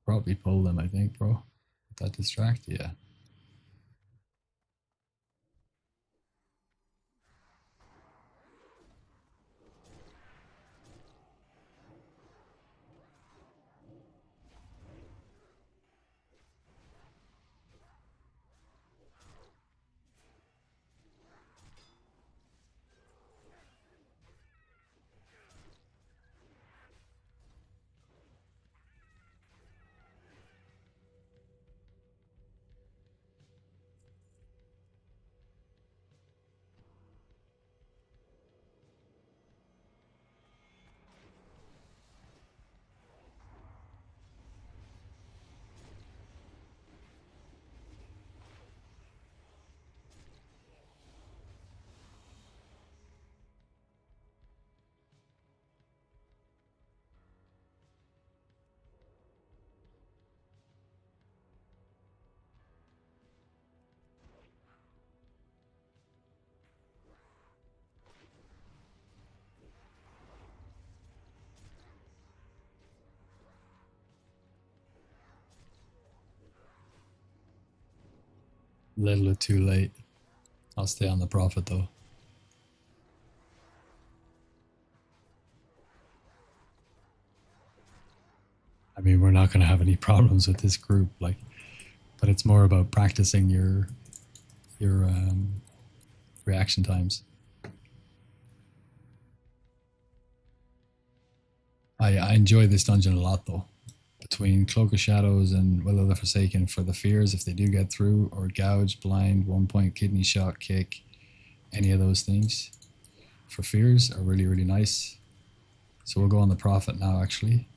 Probably pull them, I think, bro. Would that distract? Yeah. A little bit too late. I'll stay on the profit though. I mean, we're not going to have any problems with this group, like, but it's more about practicing your reaction times. I enjoy this dungeon a lot though. Between Cloak of Shadows and Will of the Forsaken for the fears, if they do get through, or Gouge, Blind, 1 point kidney shot, kick, any of those things for fears are really, really nice. So we'll go on the profit now, actually.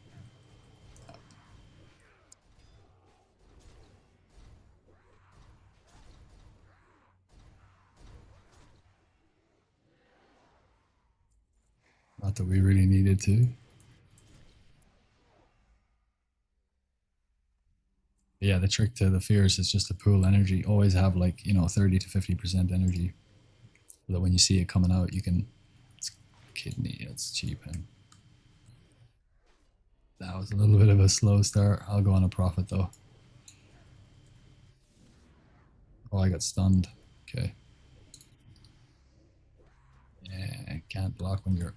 Not that we really needed to. Yeah, the trick to the fears is just to pool energy. Always have, like, 30 to 50% energy. So that when you see it coming out, you can. It's kidney, it's cheap. And that was a little bit of a slow start. I'll go on a profit though. Oh, I got stunned. Okay. Yeah, can't block when you're.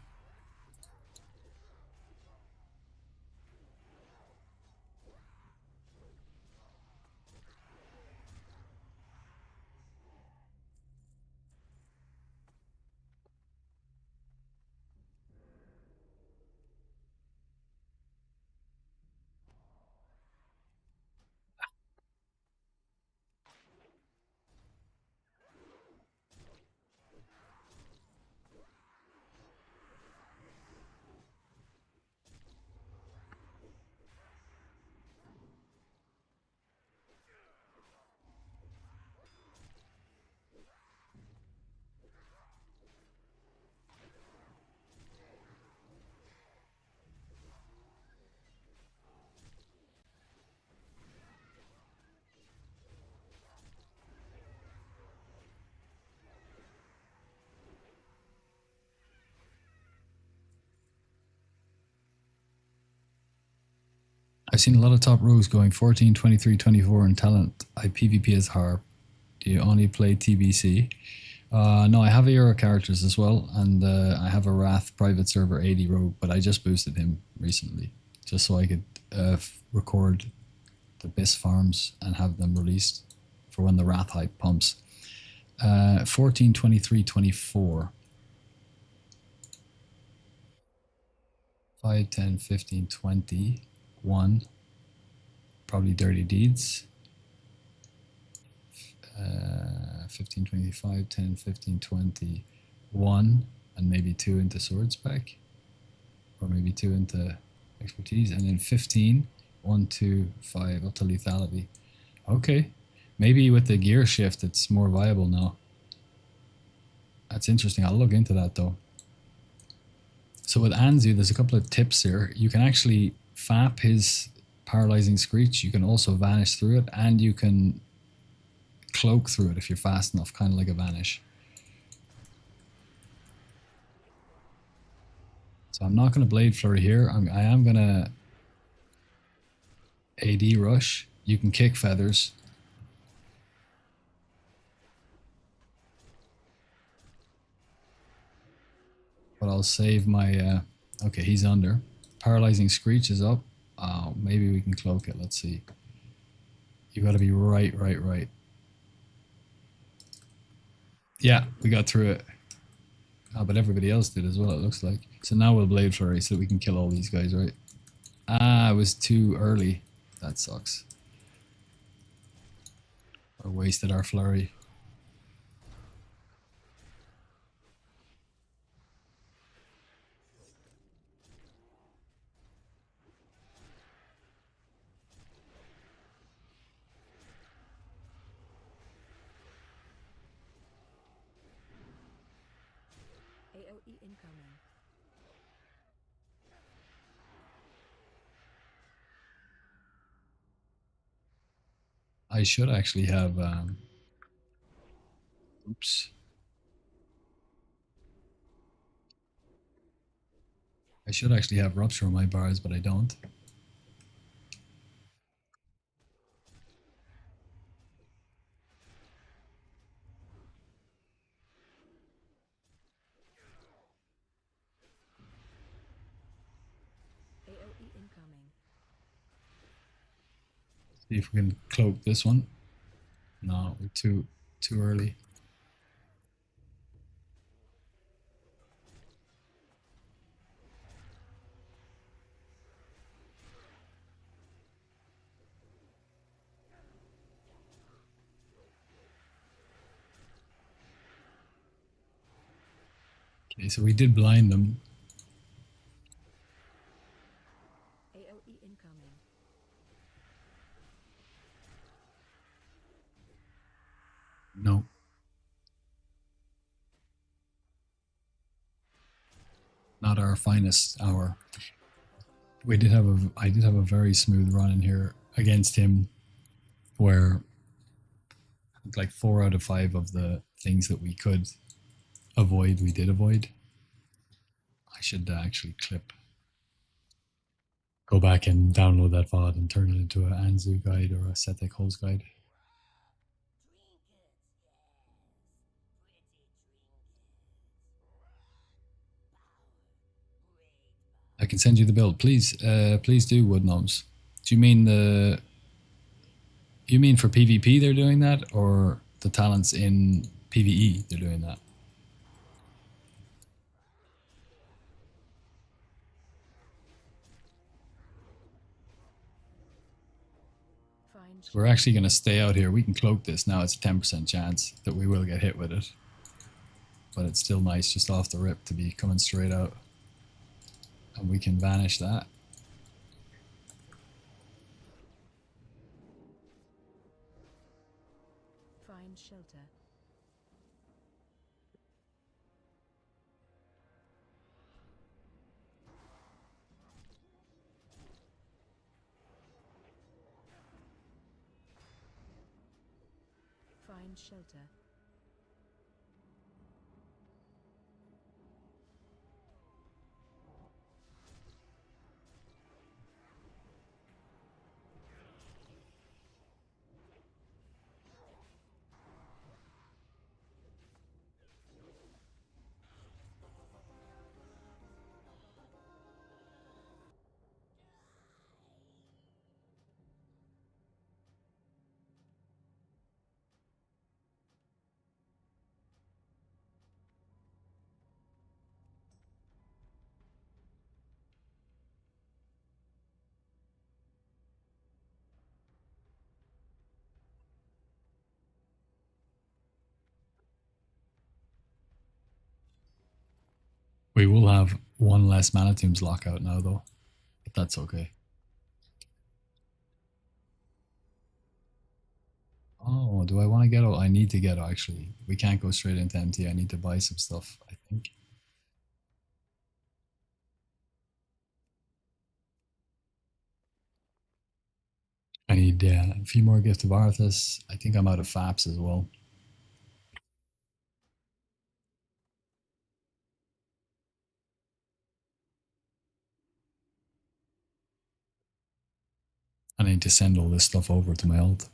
I've seen a lot of top rogues going 14, 23, 24 in talent. I PvP as harp. Do you only play TBC? No, I have Aero characters as well, and I have a Wrath private server 80 rogue, but I just boosted him recently, just so I could record the BIS farms and have them released for when the Wrath hype pumps. 14, 23, 24. 5, 10, 15, 20. 1. Probably Dirty Deeds. 15, 25, 10, 15, 20. 1. And maybe 2 into Swords Spec. Or maybe 2 into Expertise. And then 15. 1, 2, 5 up to Lethality. Okay. Maybe with the gear shift it's more viable now. That's interesting. I'll look into that though. So with Anzu, there's a couple of tips here. You can actually FAP his Paralyzing Screech. You can also vanish through it, and you can cloak through it if you're fast enough, kind of like a vanish. So I'm not going to Blade Flurry here. I am going to AD rush. You can kick feathers. But I'll save my. Okay, he's under. Paralyzing Screech is up. Maybe we can cloak it. Let's see. You got to be right, right, right. Yeah, we got through it. Oh, but everybody else did as well, it looks like. So now we'll Blade Flurry so that we can kill all these guys, right? Ah, it was too early. That sucks. Or wasted our Flurry. AOE incoming. I should actually have... oops. I should actually have Rupture on my bars, but I don't. AOE incoming. See if we can cloak this one. No, we're too early. Okay, so we did blind them. AOE incoming. No. Not our finest hour. I did have a very smooth run in here against him where like 4 out of 5 of the things that we could avoid, we did avoid. I should actually go back and download that VOD and turn it into an Anzu guide or a Setek Holes guide. I can send you the build, please. Please do, Wood Gnomes. Do you mean You mean for PvP they're doing that, or the talents in PvE they're doing that? Find So we're actually going to stay out here. We can cloak this now. It's a 10% chance that we will get hit with it, but it's still nice just off the rip to be coming straight out, and we can vanish that. Find shelter. Find shelter. We will have one less Mana Tombs lockout now, though, but that's okay. Oh, do I want to get out? I need to get out, actually. We can't go straight into MT. I need to buy some stuff, I think. I need a few more Gift of Arthas. I think I'm out of FAPs as well. I need to send all this stuff over to my alt.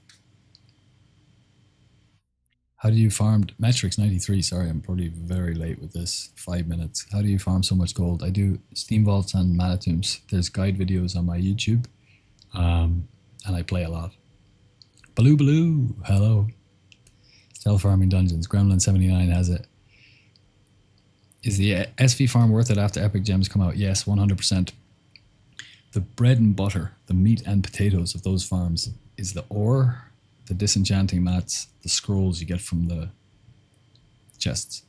How do you farm Metrics 93? Sorry, I'm probably very late with this. 5 minutes. How do you farm so much gold? I do Steam Vaults and Mana Tombs. There's guide videos on my YouTube, and I play a lot. Baloo Baloo, hello. Stealth farming dungeons. Gremlin79 has it. Is the SV farm worth it after Epic Gems come out? Yes, 100%. The bread and butter, the meat and potatoes of those farms is the ore, the disenchanting mats, the scrolls you get from the chests.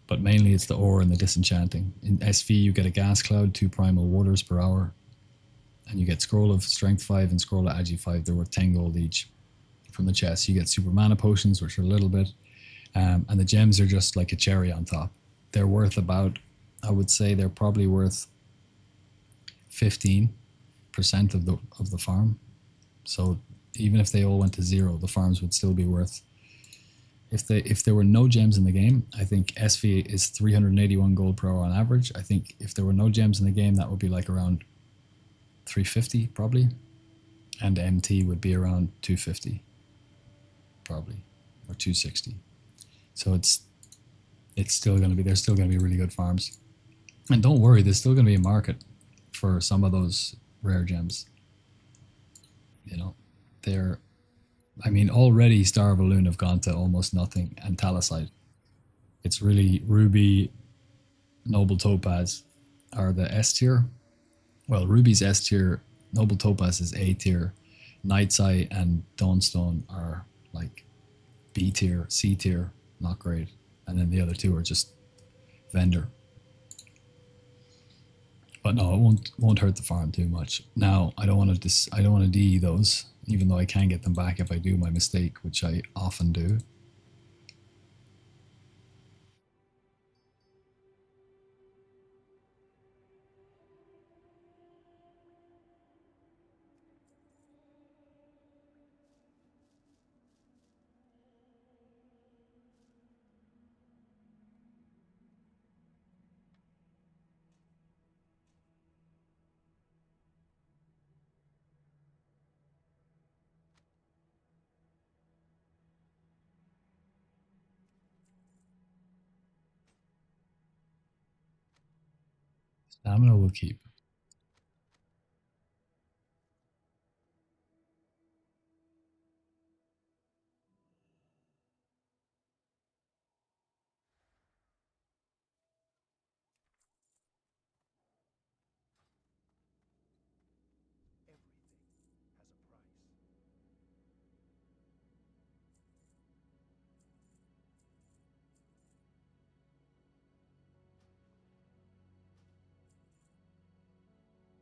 But mainly it's the ore and the disenchanting. In SV you get a gas cloud, 2 primal waters per hour, and you get scroll of strength 5 and scroll of agi 5. They're worth 10 gold each from the chest. You get super mana potions, which are a little bit, and the gems are just like a cherry on top. They're worth about, I would say they're probably worth 15% of the farm. So even if they all went to 0, the farms would still be worth. If there were no gems in the game, I think SV is 381 gold per hour on average. I think if there were no gems in the game, that would be like around 350 probably, and MT would be around 250 probably, or 260. So it's still going to be, there's still going to be really good farms. And don't worry, there's still going to be a market for some of those rare gems. You know, they're, I mean, already Star of Elune have gone to almost nothing, and Talisite. It's really Ruby, Noble Topaz are the S tier. Well, Ruby's S tier, Noble Topaz is A tier, Night's Eye and Dawnstone are like B tier, C tier, not great. And then the other two are just vendor. But no, it won't hurt the farm too much. Now I don't want to DE those, even though I can get them back if I do my mistake, which I often do. Stamina will keep.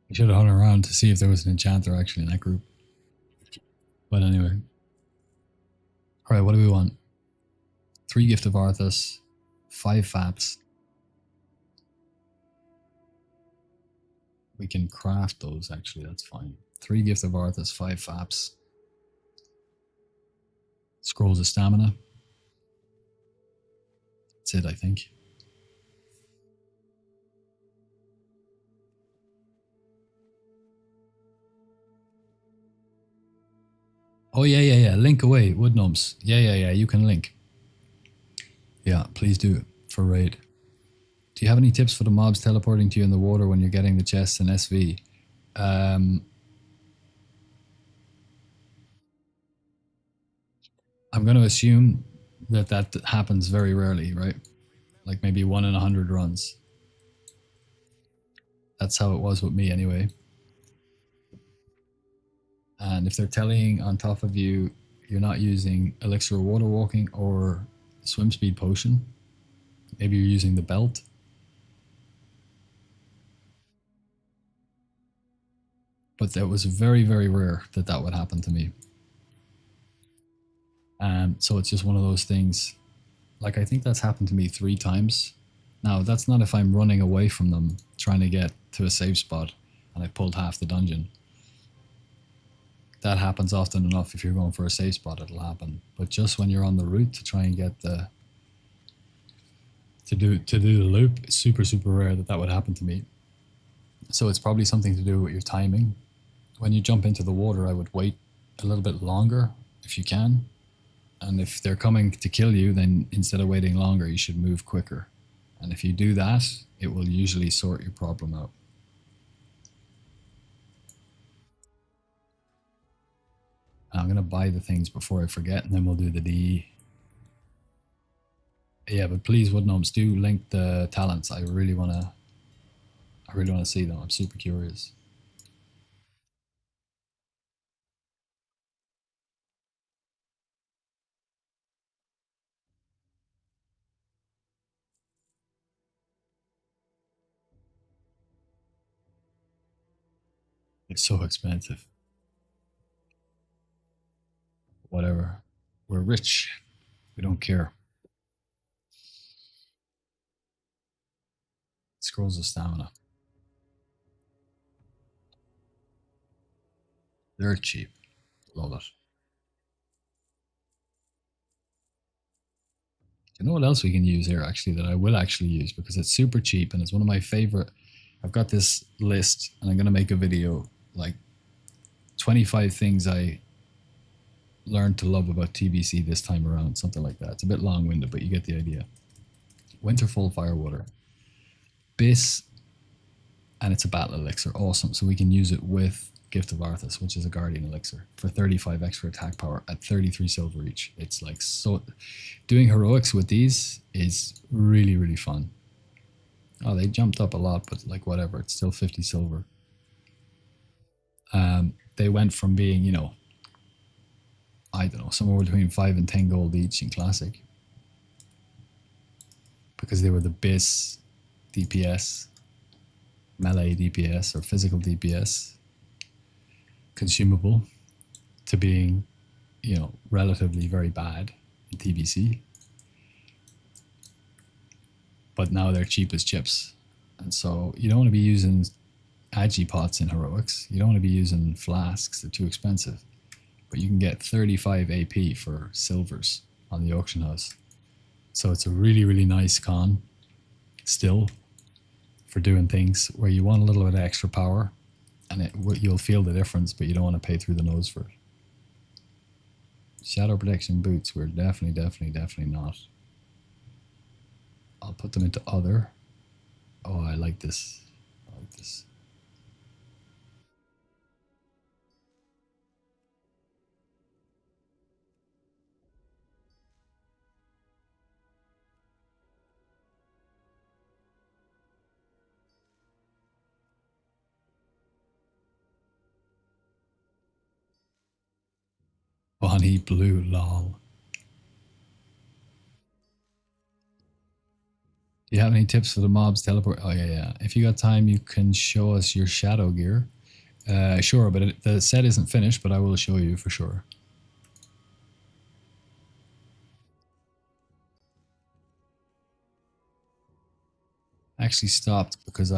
I should have hung around to see if there was an enchanter actually in that group. But anyway. Alright, what do we want? 3 Gift of Arthas, 5 Faps. We can craft those actually, that's fine. 3 Gift of Arthas, 5 Faps. Scrolls of Stamina. That's it, I think. Oh yeah. Link away, wood gnomes. Yeah. You can link. Yeah, please do for raid. Do you have any tips for the mobs teleporting to you in the water when you're getting the chests in SV? I'm going to assume that happens very rarely, right? Like maybe 1 in 100 runs. That's how it was with me anyway. And if they're telling on top of you, you're not using elixir of water walking or swim speed potion, maybe you're using the belt. But that was very, very rare that would happen to me. So it's just one of those things. Like I think that's happened to me 3 times. Now that's not if I'm running away from them trying to get to a safe spot and I pulled half the dungeon. That happens often enough. If you're going for a safe spot, it'll happen. But just when you're on the route to try and get the to do the loop, it's super, super rare that would happen to me. So it's probably something to do with your timing. when you jump into the water, I would wait a little bit longer if you can. And if they're coming to kill you, then instead of waiting longer, you should move quicker. And if you do that, it will usually sort your problem out. I'm going to buy the things before I forget, and then we'll do the DE. Yeah, but please, Woodgnomes, do link the talents. I really want to see them. I'm super curious. It's so expensive. Whatever. We're rich. We don't care. Scrolls of stamina. They're cheap. Love it. Do you know what else we can use here actually that I will actually use because it's super cheap and it's one of my favorite. I've got this list and I'm going to make a video like 25 things I learned to love about TBC this time around, something like that. It's a bit long-winded, but you get the idea. Winterfall Firewater. Biss, and it's a battle elixir. Awesome. So we can use it with Gift of Arthas, which is a guardian elixir, for 35 extra attack power at 33 silver each. It's like so. Doing heroics with these is really, really fun. Oh, they jumped up a lot, but like whatever, it's still 50 silver. They went from being, you know, I don't know, somewhere between 5 and 10 gold each in Classic. Because they were the Biss DPS, melee DPS, or physical DPS, consumable, to being, you know, relatively very bad in TBC. But now they're cheap as chips. And so you don't want to be using agi pots in heroics. You don't want to be using flasks, they're too expensive. But you can get 35 AP for silvers on the auction house. So it's a really, really nice con still for doing things where you want a little bit of extra power and you'll feel the difference, but you don't want to pay through the nose for it. Shadow protection boots, we're definitely not. I'll put them into other. Oh, I like this. I like this. Bonnie Blue, lol. Do you have any tips for the mobs teleport? Oh, yeah. If you got time, you can show us your shadow gear. Sure, but the set isn't finished, but I will show you for sure. I actually stopped because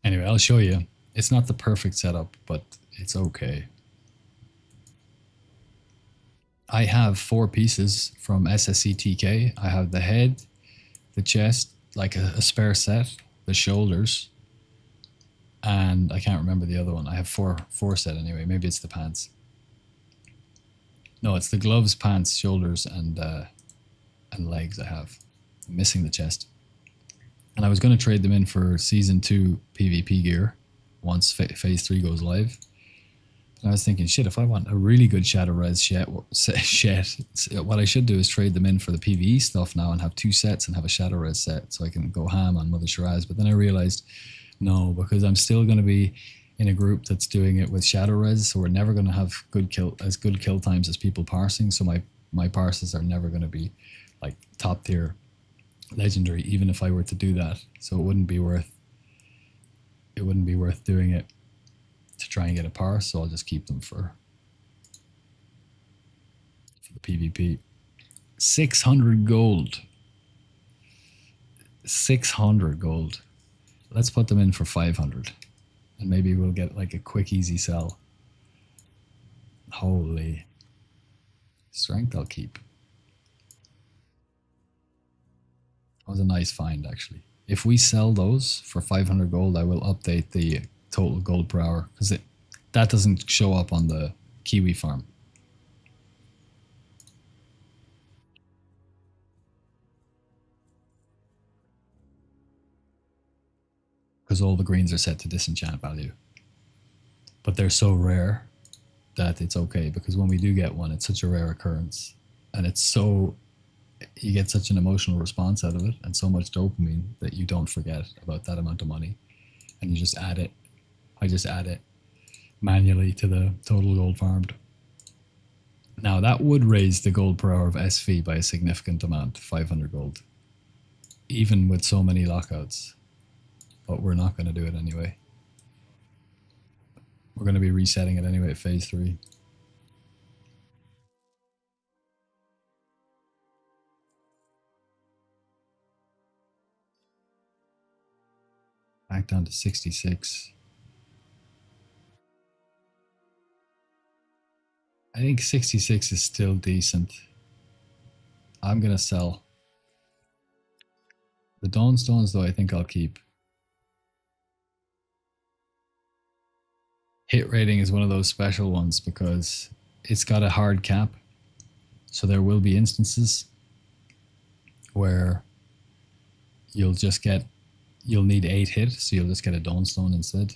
Anyway, I'll show you. It's not the perfect setup, but it's okay. I have 4 pieces from SSCTK. I have the head, the chest, like a spare set, the shoulders, and I can't remember the other one. I have four set anyway. Maybe it's the pants. No, it's the gloves, pants, shoulders, and legs I have. I'm missing the chest. And I was going to trade them in for Season 2 PvP gear once Phase 3 goes live. And I was thinking, shit, if I want a really good Shadow Res shit, what I should do is trade them in for the PvE stuff now and have 2 sets and have a Shadow Res set so I can go ham on Mother Shiraz. But then I realized, no, because I'm still going to be in a group that's doing it with Shadow Res, so we're never going to have good kill times as people parsing. So my parses are never going to be like top tier legendary, even if I were to do that. So it wouldn't be worth doing it to try and get a parse. So I'll just keep them for the PvP. 600 gold. 600 gold. Let's put them in for 500, and maybe we'll get like a quick, easy sell. Holy. Strength I'll keep. That was a nice find, actually. If we sell those for 500 gold, I will update the total gold per hour because that doesn't show up on the Kiwi farm. Because all the greens are set to disenchant value. But they're so rare that it's okay, because when we do get one, it's such a rare occurrence. And it's so, you get such an emotional response out of it and so much dopamine that you don't forget about that amount of money. And you just add it. I just add it manually to the total gold farmed. Now that would raise the gold per hour of SV by a significant amount, 500 gold. Even with so many lockouts. But we're not going to do it anyway. We're going to be resetting it anyway at phase 3. Back down to 66. I think 66 is still decent. I'm going to sell. The Dawn Stones, though, I think I'll keep. Hit rating is one of those special ones because it's got a hard cap. So there will be instances where you'll need 8 hit, so you'll just get a Dawnstone instead.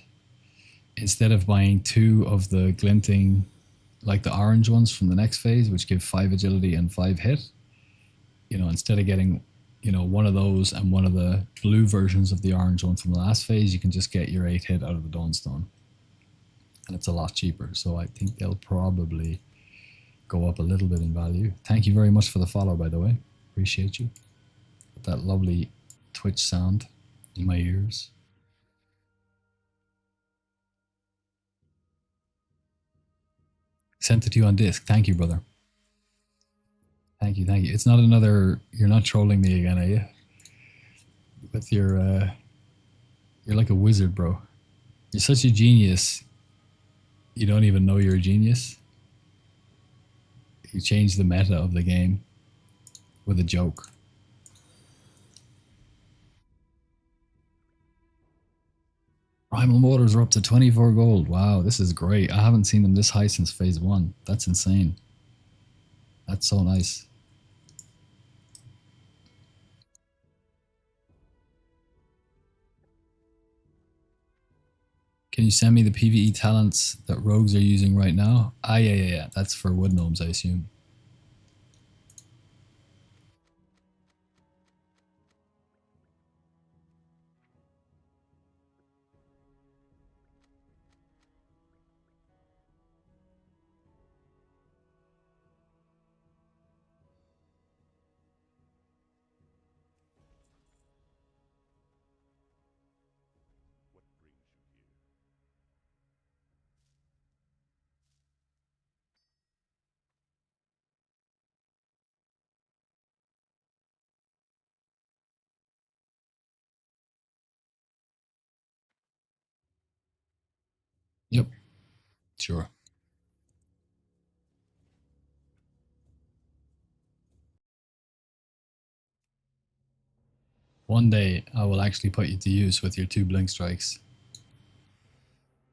Instead of buying 2 of the glinting, like the orange ones from the next phase, which give 5 agility and 5 hit, instead of getting, one of those and one of the blue versions of the orange one from the last phase, you can just get your 8 hit out of the Dawnstone. And it's a lot cheaper, so I think they'll probably go up a little bit in value. Thank you very much for the follow, by the way. Appreciate you. With that lovely Twitch sound in my ears. Sent it to you on disc. Thank you, brother. Thank you. It's not another... You're not trolling me again, are you? With your... You're like a wizard, bro. You're such a genius. You don't even know you're a genius. You change the meta of the game with a joke. Primal Motors are up to 24 gold. Wow, this is great. I haven't seen them this high since phase 1. That's insane. That's so nice. Can you send me the PvE talents that rogues are using right now? Ah, yeah. That's for wood gnomes, I assume. Yep, sure. One day I will actually put you to use with your 2 blink strikes.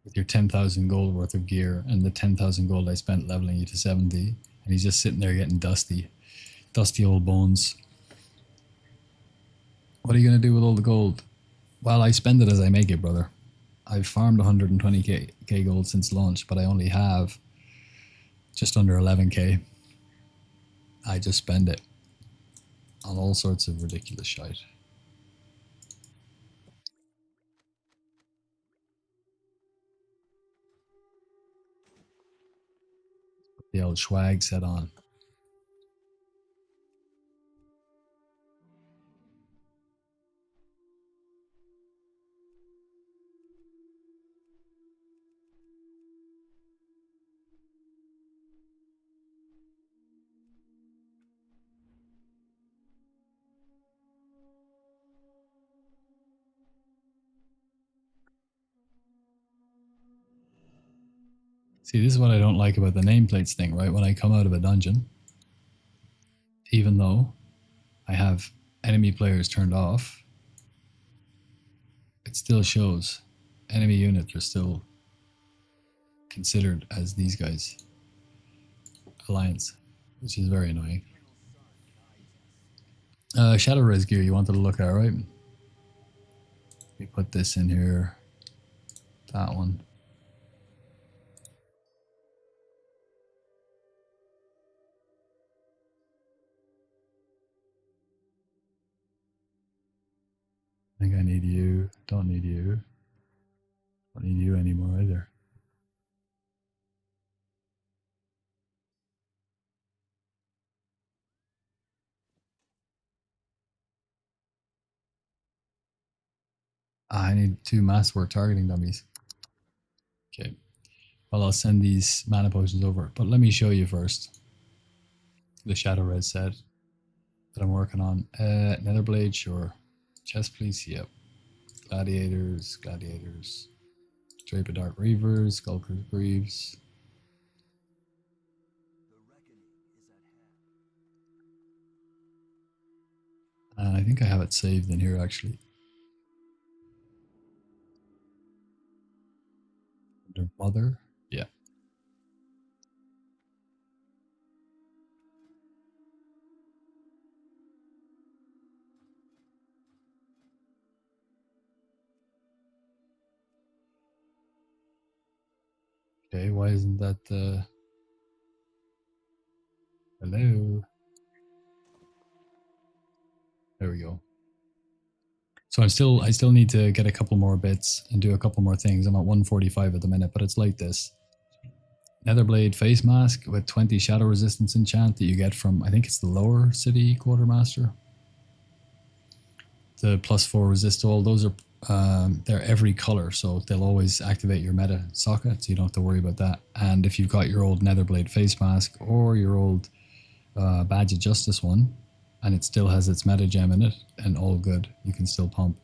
With your 10,000 gold worth of gear and the 10,000 gold I spent leveling you to 70. And he's just sitting there getting dusty. Dusty old bones. What are you going to do with all the gold? Well, I spend it as I make it, brother. I've farmed 120k gold since launch, but I only have just under 11k. I just spend it on all sorts of ridiculous shite. The old swag set on. See, this is what I don't like about the nameplates thing, right? When I come out of a dungeon, even though I have enemy players turned off, it still shows enemy units are still considered as these guys. Alliance, which is very annoying. Shadow res gear you wanted to look at, right? We put this in here. That one. I think I need you. Don't need you. Don't need you anymore either. I need 2 masterwork targeting dummies. Okay. Well, I'll send these mana potions over. But let me show you first the shadow res set that I'm working on. Netherblade, sure. Chest, please. Yep. Gladiators. Drape of Dark Reavers. Skulkers, Greaves. And I think I have it saved in here actually. Under Mother. Yeah. Okay, why isn't that hello? There we go. So I still need to get a couple more bits and do a couple more things. I'm at 145 at the minute, but it's like this. Netherblade face mask with 20 shadow resistance enchant that you get from, I think it's the lower city quartermaster. The +4 resist all, those are they're every color, so they'll always activate your meta socket, so you don't have to worry about that. And if you've got your old Netherblade face mask or your old Badge of Justice one, and it still has its meta gem in it, and all good, you can still pump.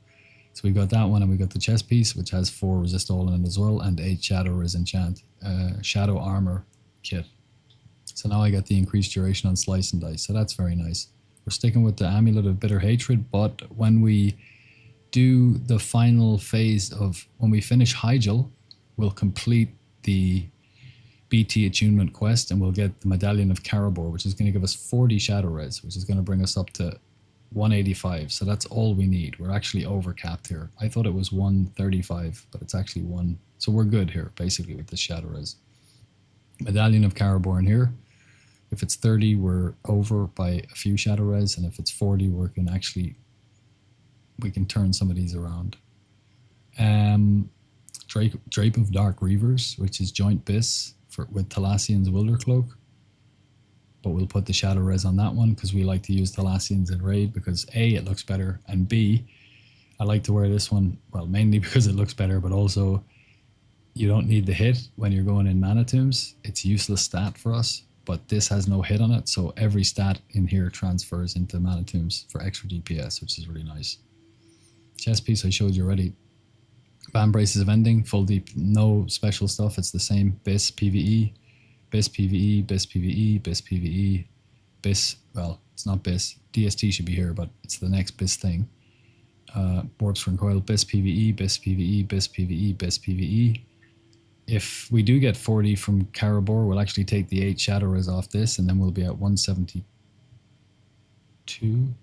So we've got that one, and we got the chest piece, which has 4 resist all in it as well, and 8 shadow res enchant, shadow armor kit. So now I got the increased duration on slice and dice, so that's very nice. We're sticking with the amulet of bitter hatred, but when we do the final phase of, when we finish Hyjal, we'll complete the BT attunement quest and we'll get the medallion of Karabor, which is going to give us 40 shadow res, which is going to bring us up to 185. So that's all we need. We're actually overcapped here. I thought it was 135, but it's actually 1. So we're good here basically with the shadow res. Medallion of Karabor in here. If it's 30, we're over by a few shadow res, and if it's 40, we can turn some of these around. Drape of Dark Reavers, which is joint bis with Thalassian's Wilder Cloak. But we'll put the shadow res on that one because we like to use Thalassians in raid because A, it looks better, and B, I like to wear this one, well, mainly because it looks better, but also you don't need the hit when you're going in Mana Tombs. It's useless stat for us, but this has no hit on it, so every stat in here transfers into Mana Tombs for extra DPS, which is really nice. Chest piece I showed you already. Band Braces of Ending, full deep, no special stuff, it's the same. BIS PvE, BIS PvE, BIS PvE, BIS PvE, BIS, well, it's not BIS, DST should be here, but it's the next BIS thing. Warp Spring Coil, BIS PvE, BIS PvE, BIS PvE, BIS PvE. If we do get 40 from Karabor, we'll actually take the 8 shadow res off this, and then we'll be at 172,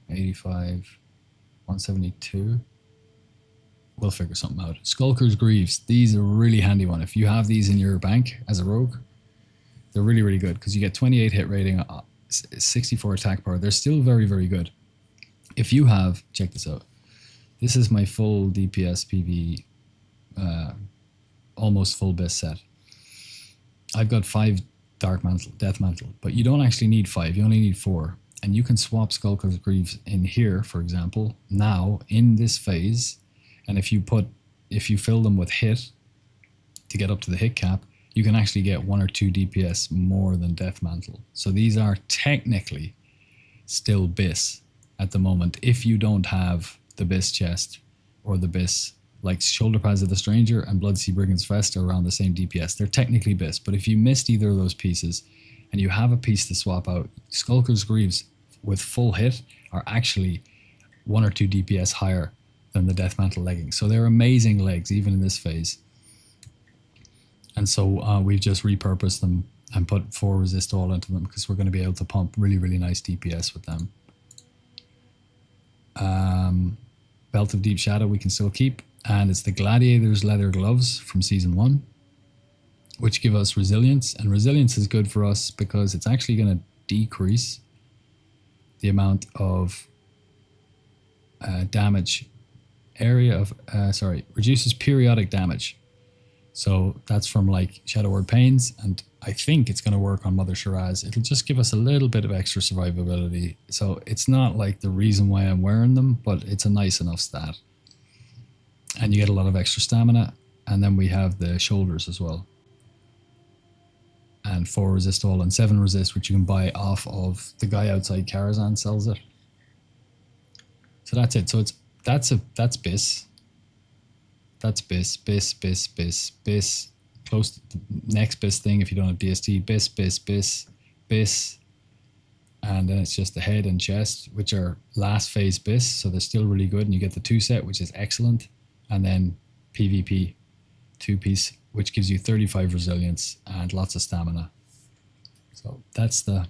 85, 172. We'll figure something out. Skulkers Greaves, these are a really handy one. If you have these in your bank as a rogue, they're really, really good because you get 28 hit rating, 64 attack power. They're still very, very good. If you have, check this out. This is my full DPS PV, almost full BIS set. I've got 5 Dark Mantle, Death Mantle, but you don't actually need 5, you only need 4. And you can swap Skulkers Greaves in here, for example, now in this phase. And if you fill them with hit to get up to the hit cap, you can actually get 1 or 2 DPS more than Death Mantle. So these are technically still BIS at the moment if you don't have the BIS chest or the BIS, like Shoulder Pads of the Stranger and Bloodsea Brigand's Fest are around the same DPS. They're technically BIS, but if you missed either of those pieces and you have a piece to swap out, Skulkers Greaves with full hit are actually 1 or 2 DPS higher than the Death Mantle leggings. So they're amazing legs, even in this phase. And so we've just repurposed them and put 4 resist all into them because we're going to be able to pump really, really nice DPS with them. Belt of Deep Shadow we can still keep. And it's the Gladiator's leather gloves from Season 1, which give us resilience. And resilience is good for us because it's actually going to decrease the amount of damage area of, reduces periodic damage. So that's from like Shadow Word Pains, and I think it's going to work on Mother Shiraz. It'll just give us a little bit of extra survivability. So it's not like the reason why I'm wearing them, but it's a nice enough stat. And you get a lot of extra stamina. And then we have the shoulders as well. And 4 resist all and 7 resist, which you can buy off of the guy outside Karazhan sells it. So that's it. So that's BIS. That's BIS, BIS, BIS, BIS, BIS. Close to the next BIS thing if you don't have DST. BIS, BIS, BIS, BIS. And then it's just the head and chest, which are last phase BIS. So they're still really good. And you get the 2 set, which is excellent. And then PvP 2-piece, which gives you 35 resilience and lots of stamina. So that's the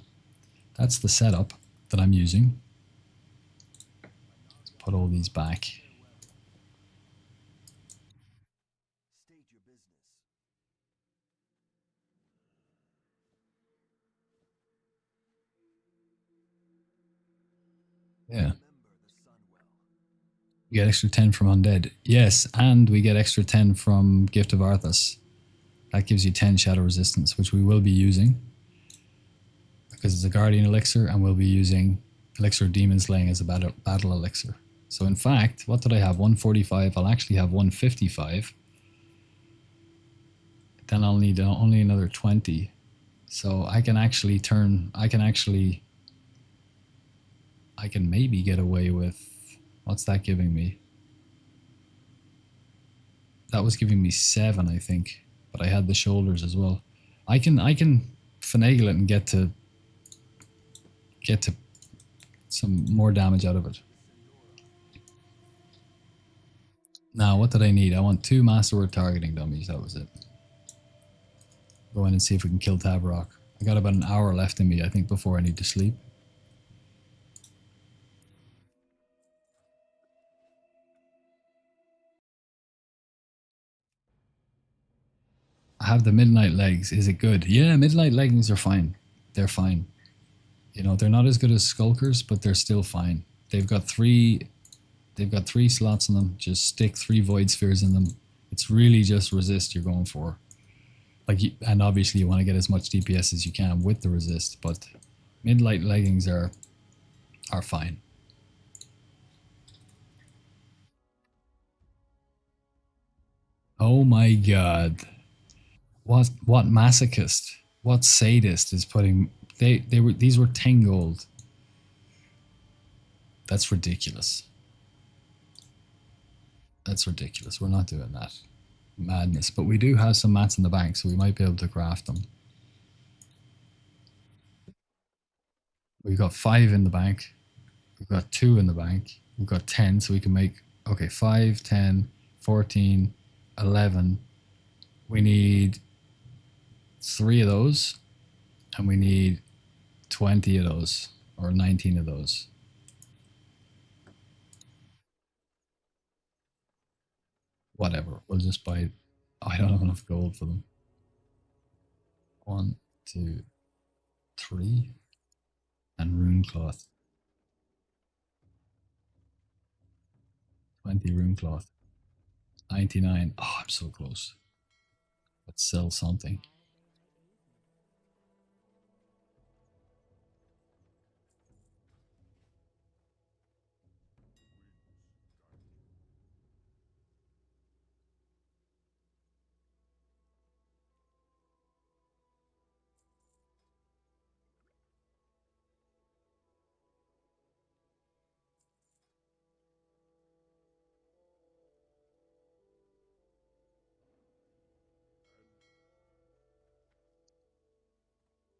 setup that I'm using. Let's put all these back. Yeah. We get extra 10 from Undead. Yes, and we get extra 10 from Gift of Arthas. That gives you 10 shadow resistance, which we will be using. Because it's a Guardian Elixir, and we'll be using Elixir of Demon Slaying as a battle elixir. So in fact, what did I have? 145. I'll actually have 155. Then I'll need only another 20. So I can maybe get away with, what's that giving me? That was giving me 7, I think, but I had the shoulders as well. I can finagle it and get to some more damage out of it. Now, what did I need? I want 2 Masterword targeting dummies. That was it. Go in and see if we can kill Tavarok. I got about an hour left in me, I think, before I need to sleep. I have the Midnight Legs. Is it good? Yeah, Midnight Leggings are fine. They're fine. You know, they're not as good as Skulkers, but they're still fine. They've got 3 slots in them. Just stick 3 Void Spheres in them. It's really just resist you're going for. And obviously you want to get as much DPS as you can with the resist, but Midnight Leggings are fine. Oh my god. What masochist? What sadist is putting these were 10 gold. That's ridiculous. That's ridiculous. We're not doing that. Madness. But we do have some mats in the bank, so we might be able to craft them. We've got 5 in the bank. We've got 2 in the bank. We've got 10, so we can make, okay, 5, 10, 14, 11. We need 3 of those, and we need 20 of those, or 19 of those. Whatever, we'll just buy, I don't have enough gold for them. 1, 2, 3, and rune cloth. 20 rune cloth. 99. Oh, I'm so close. Let's sell something.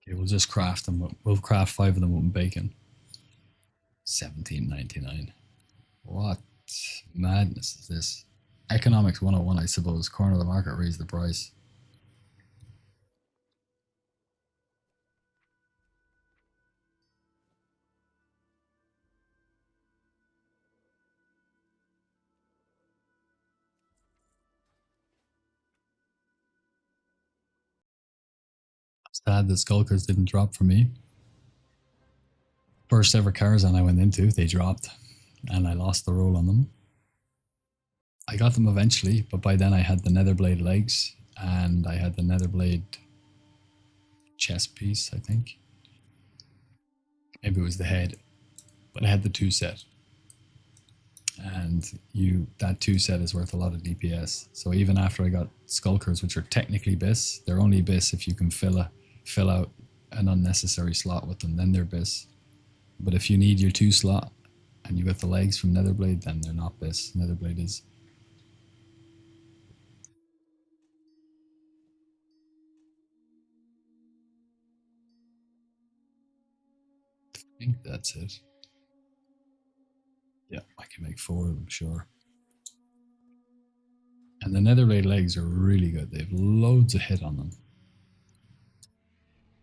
Okay, we'll just craft them. We'll craft 5 of them with bacon. 17.99. What Madness is this? Economics 101, I suppose. Corner of the market, raise the price. Sad the Skulkers didn't drop for me. First ever Karazhan I went into, they dropped, and I lost the roll on them. I got them eventually, but by then I had the Netherblade legs and I had the Netherblade chest piece, I think. Maybe it was the head, but I had the 2 set. And that 2 set is worth a lot of DPS. So even after I got Skulkers, which are technically BIS, they're only BIS if you can fill out an unnecessary slot with them, then they're BIS. But if you need your 2 slot and you got the legs from Netherblade, then they're not BIS. Netherblade is. I think that's it. Yeah, I can make 4 of them, sure. And the Netherblade legs are really good. They have loads of hit on them.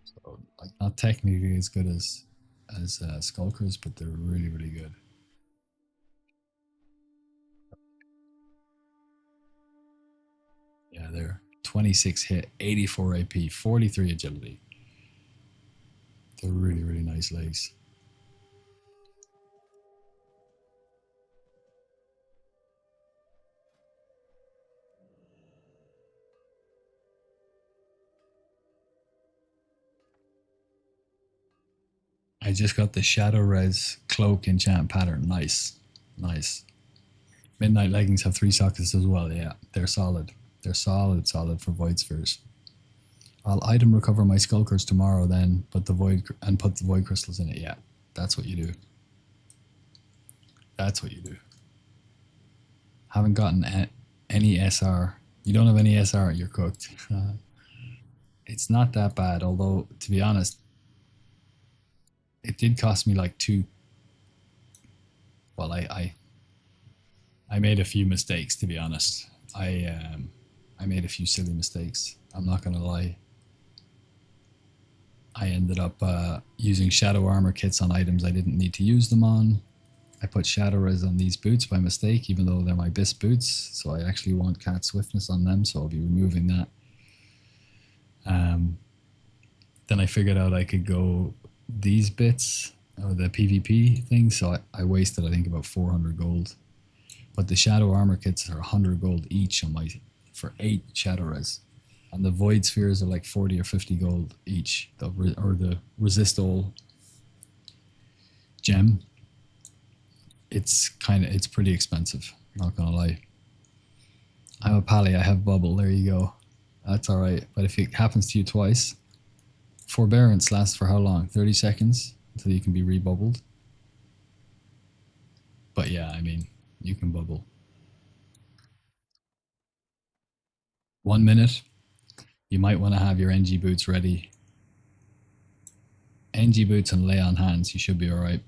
So, like, not technically as good as Skulkers, but they're really, really good. Yeah, they're 26 hit, 84 AP, 43 agility. They're really, really nice legs. I just got the Shadow Res Cloak enchant pattern. Nice. Nice. Midnight Leggings have 3 sockets as well. Yeah, they're solid. They're solid for Void Spheres. I'll item recover my Skulkers tomorrow then, put the Void Crystals in it. Yeah, that's what you do. That's what you do. Haven't gotten any SR. You don't have any SR, you're cooked. It's not that bad, although, to be honest, it did cost me like 2. Well, I made a few mistakes, to be honest. I made a few silly mistakes. I'm not going to lie. I ended up using Shadow Armor kits on items I didn't need to use them on. I put Shadow Res on these boots by mistake, even though they're my BIS boots. So I actually want Cat Swiftness on them, so I'll be removing that. Then I figured out I could go these bits, or the PvP thing, so I wasted, I think, about 400 gold. But the Shadow Armor kits are 100 gold each on for 8 Shadow Res. And the Void Spheres are like 40 or 50 gold each, or the Resist All gem. It's pretty expensive, not gonna lie. I'm a pally, I have bubble, there you go. That's alright, but if it happens to you twice, Forbearance lasts for how long? 30 seconds until you can be rebubbled. But yeah, I mean, you can bubble. 1 minute, you might want to have your NG boots ready. NG boots and lay on hands, you should be alright.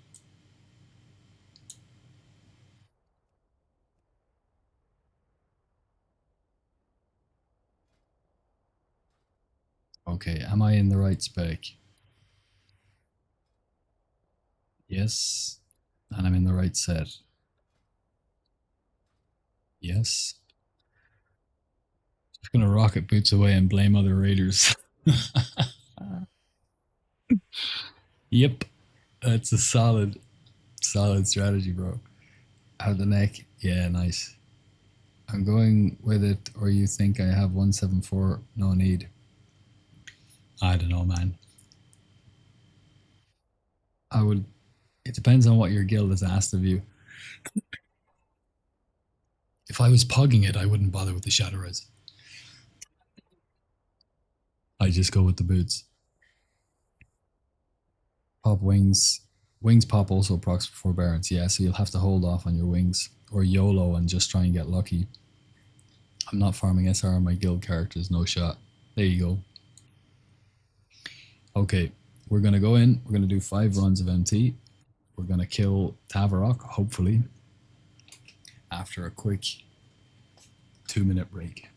Okay, am I in the right spec? Yes. And I'm in the right set. Yes. Just gonna rocket boots away and blame other raiders. Yep. That's a solid strategy, bro. Out the neck. Yeah, nice. I'm going with it, or you think I have 174? No need. I don't know, man. I would. It depends on what your guild has asked of you. If I was pugging it, I wouldn't bother with the Shadow Res. I just go with the boots. Pop wings. Wings pop also procs for forbearance, yeah, so you'll have to hold off on your wings. Or YOLO and just try and get lucky. I'm not farming SR on my guild characters, no shot. There you go. Okay, we're going to go in. We're going to do 5 runs of MT. We're going to kill Tavarok, hopefully. after a quick 2-minute break.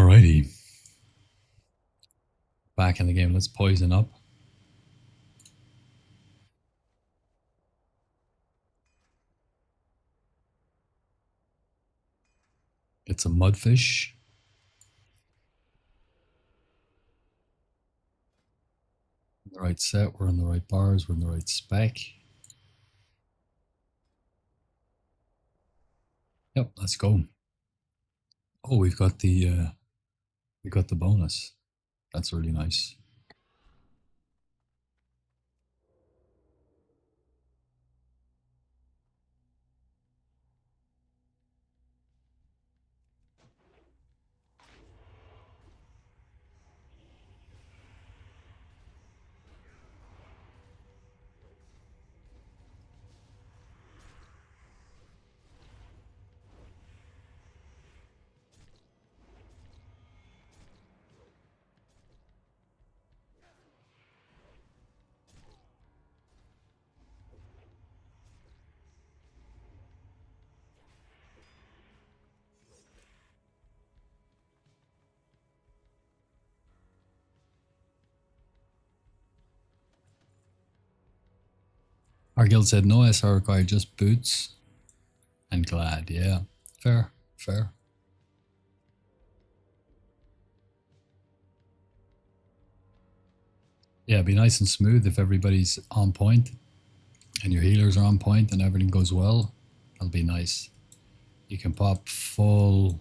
Alrighty, back in the game. Let's poison up. It's a mudfish. The right set. We're on the right bars. We're in the right spec. Yep, let's go. Oh, we got the bonus. That's really nice. Our guild said no SR required, just boots and glad. Yeah, fair, fair. Yeah, be nice and smooth if everybody's on point and your healers are on point and everything goes well. That'll be nice. You can pop full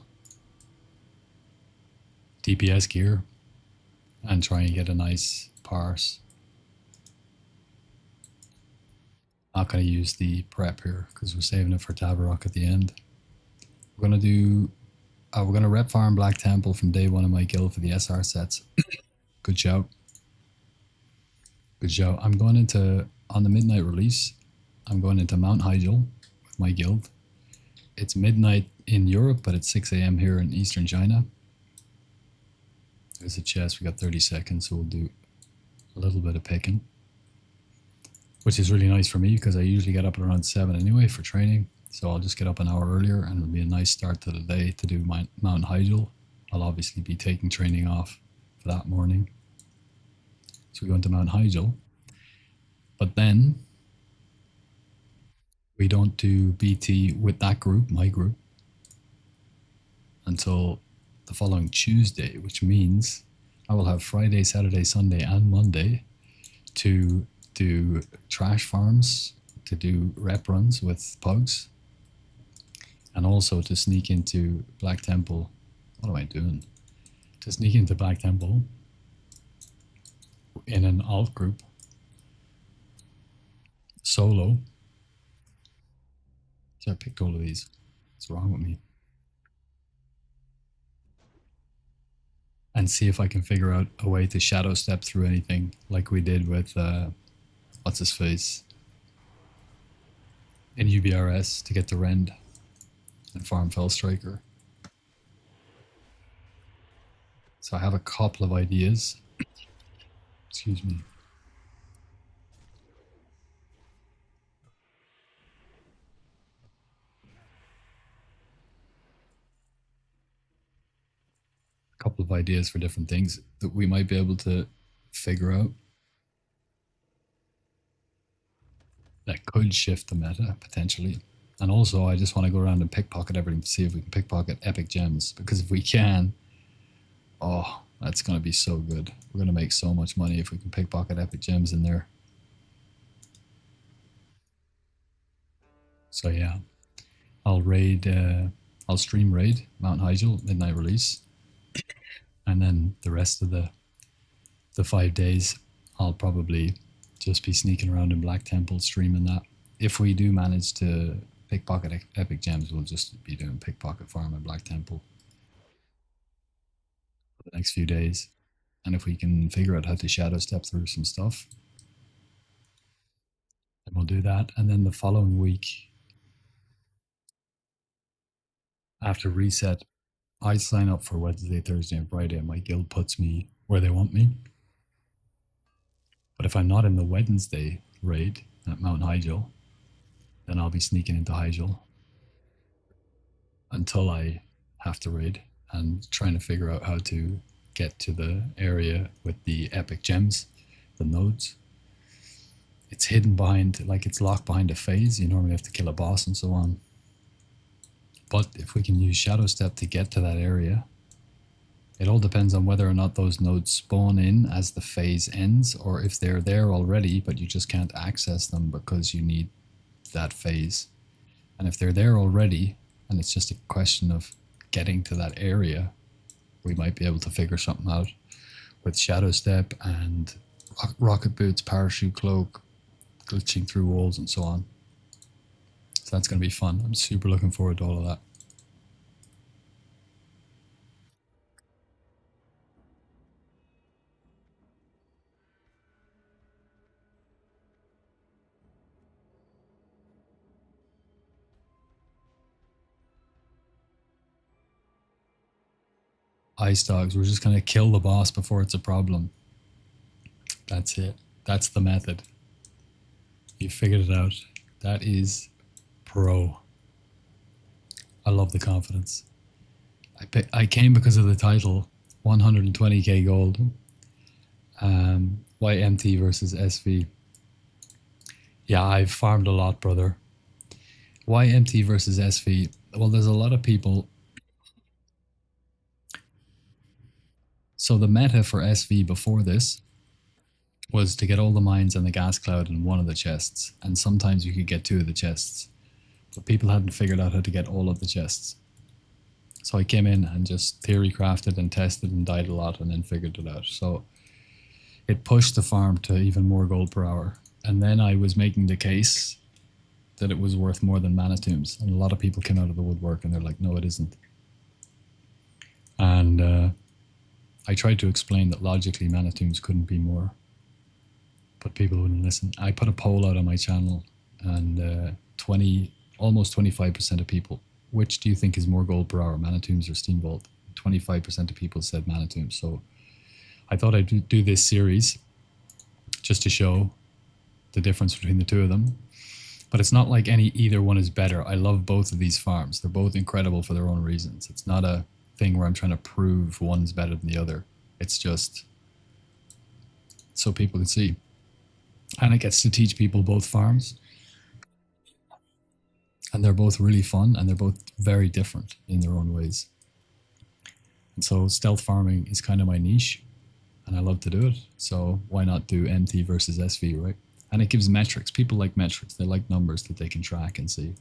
DPS gear and try and get a nice parse. Not going to use the prep here because we're saving it for Tabarok at the end. We're going to do, we're going to rep farm Black Temple from day one of my guild for the SR sets. Good shout. Good shout. I'm going into, on the midnight release, I'm going into Mount Hyjal with my guild. It's midnight in Europe, but it's 6 a.m. here in Eastern China. There's a chest. We got 30 seconds, so we'll do a little bit of picking, which is really nice for me because I usually get up at around 7 anyway for training. So I'll just get up an hour earlier and it'll be a nice start to the day to do my Mount Hyjal. I'll obviously be taking training off for that morning. So we go into Mount Hyjal. But then we don't do BT with that group, my group, until the following Tuesday, which means I will have Friday, Saturday, Sunday, and Monday to do trash farms, to do rep runs with pugs, and also to sneak into Black Temple. What am I doing? To sneak into Black Temple in an alt group, solo. See, I picked all of these. What's wrong with me? And see if I can figure out a way to shadow step through anything like we did with, what's his face, in UBRS to get the Rend and farm Fellstriker. So I have a couple of ideas. Excuse me. A couple of ideas for different things that we might be able to figure out that could shift the meta potentially. And also I just want to go around and pickpocket everything to see if we can pickpocket epic gems, because if we can, oh, that's going to be so good. We're going to make so much money if we can pickpocket epic gems in there. So yeah, I'll raid, I'll stream raid Mount Hyjal midnight release, and then the rest of the 5 days I'll probably just be sneaking around in Black Temple streaming that. If we do manage to pickpocket epic gems, we'll just be doing pickpocket farm in Black Temple for the next few days. And if we can figure out how to shadow step through some stuff, then we'll do that. And then the following week, after reset, I sign up for Wednesday, Thursday, and Friday, and my guild puts me where they want me. But if I'm not in the Wednesday raid at Mount Hyjal, then I'll be sneaking into Hyjal until I have to raid. and trying to figure out how to get to the area with the epic gems, the nodes. It's hidden behind, like it's locked behind a phase. You normally have to kill a boss and so on. But if we can use Shadow Step to get to that area, it all depends on whether or not those nodes spawn in as the phase ends, or if they're there already, but you just can't access them because you need that phase. And if they're there already, and it's just a question of getting to that area, we might be able to figure something out with Shadow Step and rocket boots, parachute cloak, glitching through walls and so on. So that's going to be fun. I'm super looking forward to all of that. Ice dogs, we're just going to kill the boss before it's a problem. That's it. That's the method. You figured it out. That is pro. I love the confidence. I came because of the title, 120k gold. YMT versus SV. Yeah, I've farmed a lot, brother. YMT versus SV. Well, there's a lot of people. So the meta for SV before this was to get all the mines and the gas cloud in one of the chests, and sometimes you could get two of the chests, but people hadn't figured out how to get all of the chests. So I came in and just theory crafted and tested and died a lot and then figured it out. So it pushed the farm to even more gold per hour. And then I was making the case that it was worth more than mana tombs, and a lot of people came out of the woodwork and they're like, no, it isn't. And I tried to explain that logically mana tombs couldn't be more, but people wouldn't listen. I put a poll out on my channel, and almost 25% of people, which do you think is more gold per hour, mana tombs or steam vault? 25% of people said mana tombs. So I thought I'd do this series just to show the difference between the two of them. But it's not like either one is better. I love both of these farms. They're both incredible for their own reasons. It's not a thing where I'm trying to prove one's better than the other. It's just so people can see. And it gets to teach people both farms. And they're both really fun, and they're both very different in their own ways. And so stealth farming is kind of my niche, and I love to do it. So why not do MT versus SV, right? And it gives metrics. People like metrics. They like numbers that they can track and see.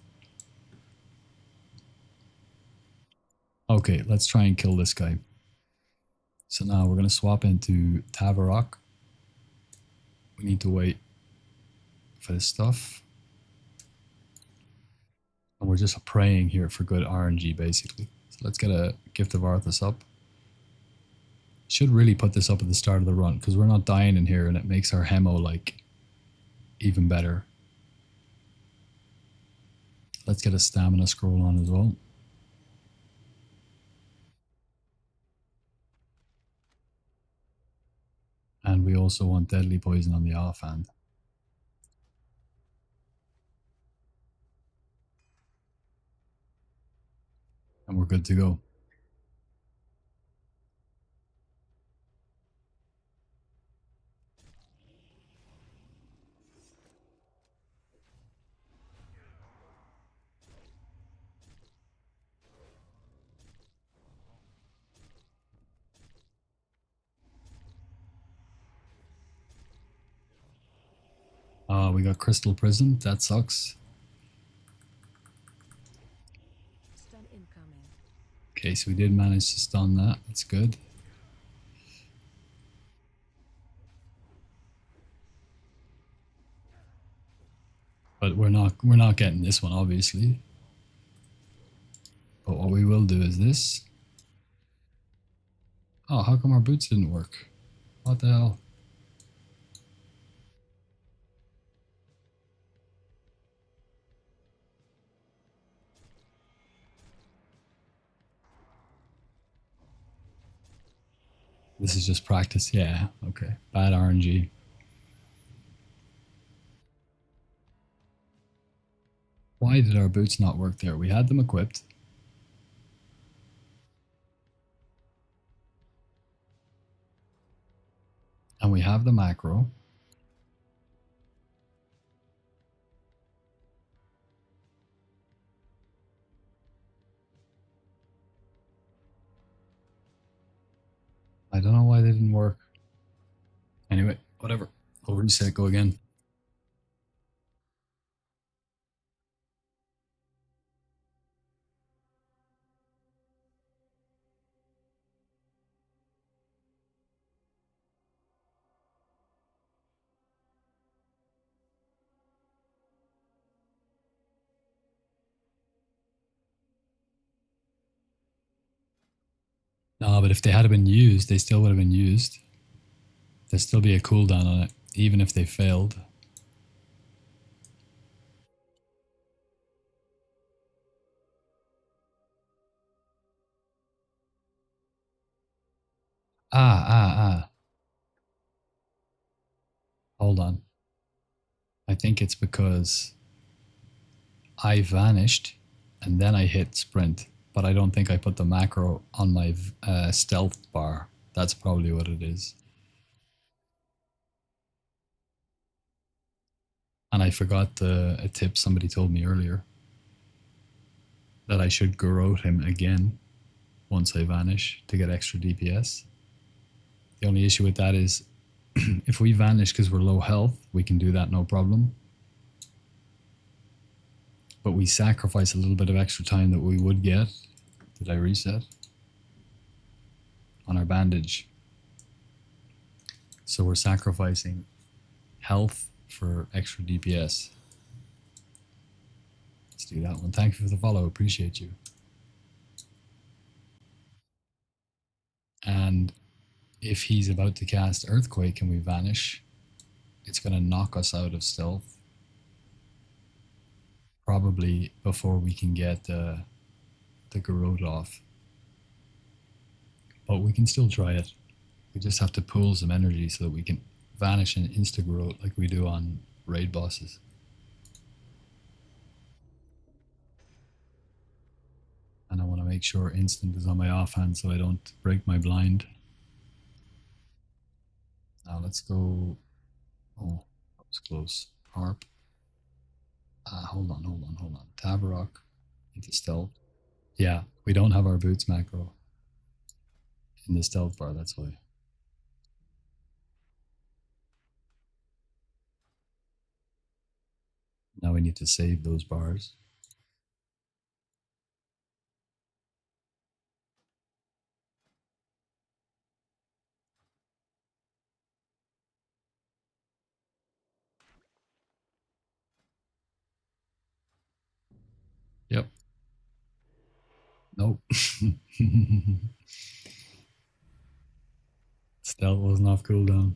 Okay, let's try and kill this guy. So now we're going to swap into Tavarok. We need to wait for this stuff. And we're just praying here for good RNG, basically. So let's get a Gift of Arthas up. Should really put this up at the start of the run, because we're not dying in here, and it makes our Hemo, like, even better. Let's get a stamina scroll on as well. And we also want deadly poison on the offhand. And we're good to go. We got Crystal Prison. That sucks. Stun incoming. Okay, so we did manage to stun that. That's good. But we're not getting this one, obviously. But what we will do is this. Oh, how come our boots didn't work? What the hell? This is just practice. Yeah, okay. Bad RNG. Why did our boots not work there? We had them equipped. And we have the macro. I don't know why they didn't work. Anyway, whatever. We'll reset, go again. No, but if they had been used, they still would have been used. There'd still be a cooldown on it, even if they failed. Ah. Hold on. I think it's because I vanished and then I hit sprint, but I don't think I put the macro on my stealth bar. That's probably what it is. And I forgot a tip somebody told me earlier that I should garrote him again once I vanish to get extra DPS. The only issue with that is if we vanish because we're low health, we can do that no problem. But we sacrifice a little bit of extra time that we would get. Did I reset? On our bandage. So we're sacrificing health for extra DPS. Let's do that one. Thank you for the follow. Appreciate you. And if he's about to cast Earthquake and we vanish, it's going to knock us out of stealth. Probably before we can get the garrote off. But we can still try it. We just have to pool some energy so that we can vanish and insta-garrote like we do on raid bosses. And I want to make sure instant is on my offhand so I don't break my blind. Now let's go. Oh, that was close. Harp. Hold on. Tabarok into stealth. Yeah, we don't have our boots macro in the stealth bar, that's why. Now we need to save those bars. Yep. Nope. Stealth wasn't off cooldown.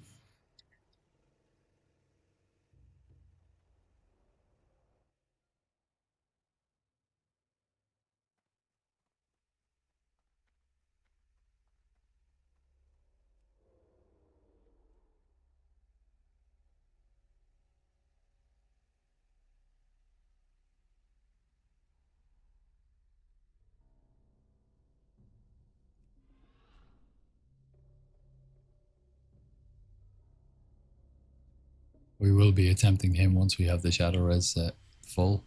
We will be attempting him once we have the Shadow Res set full.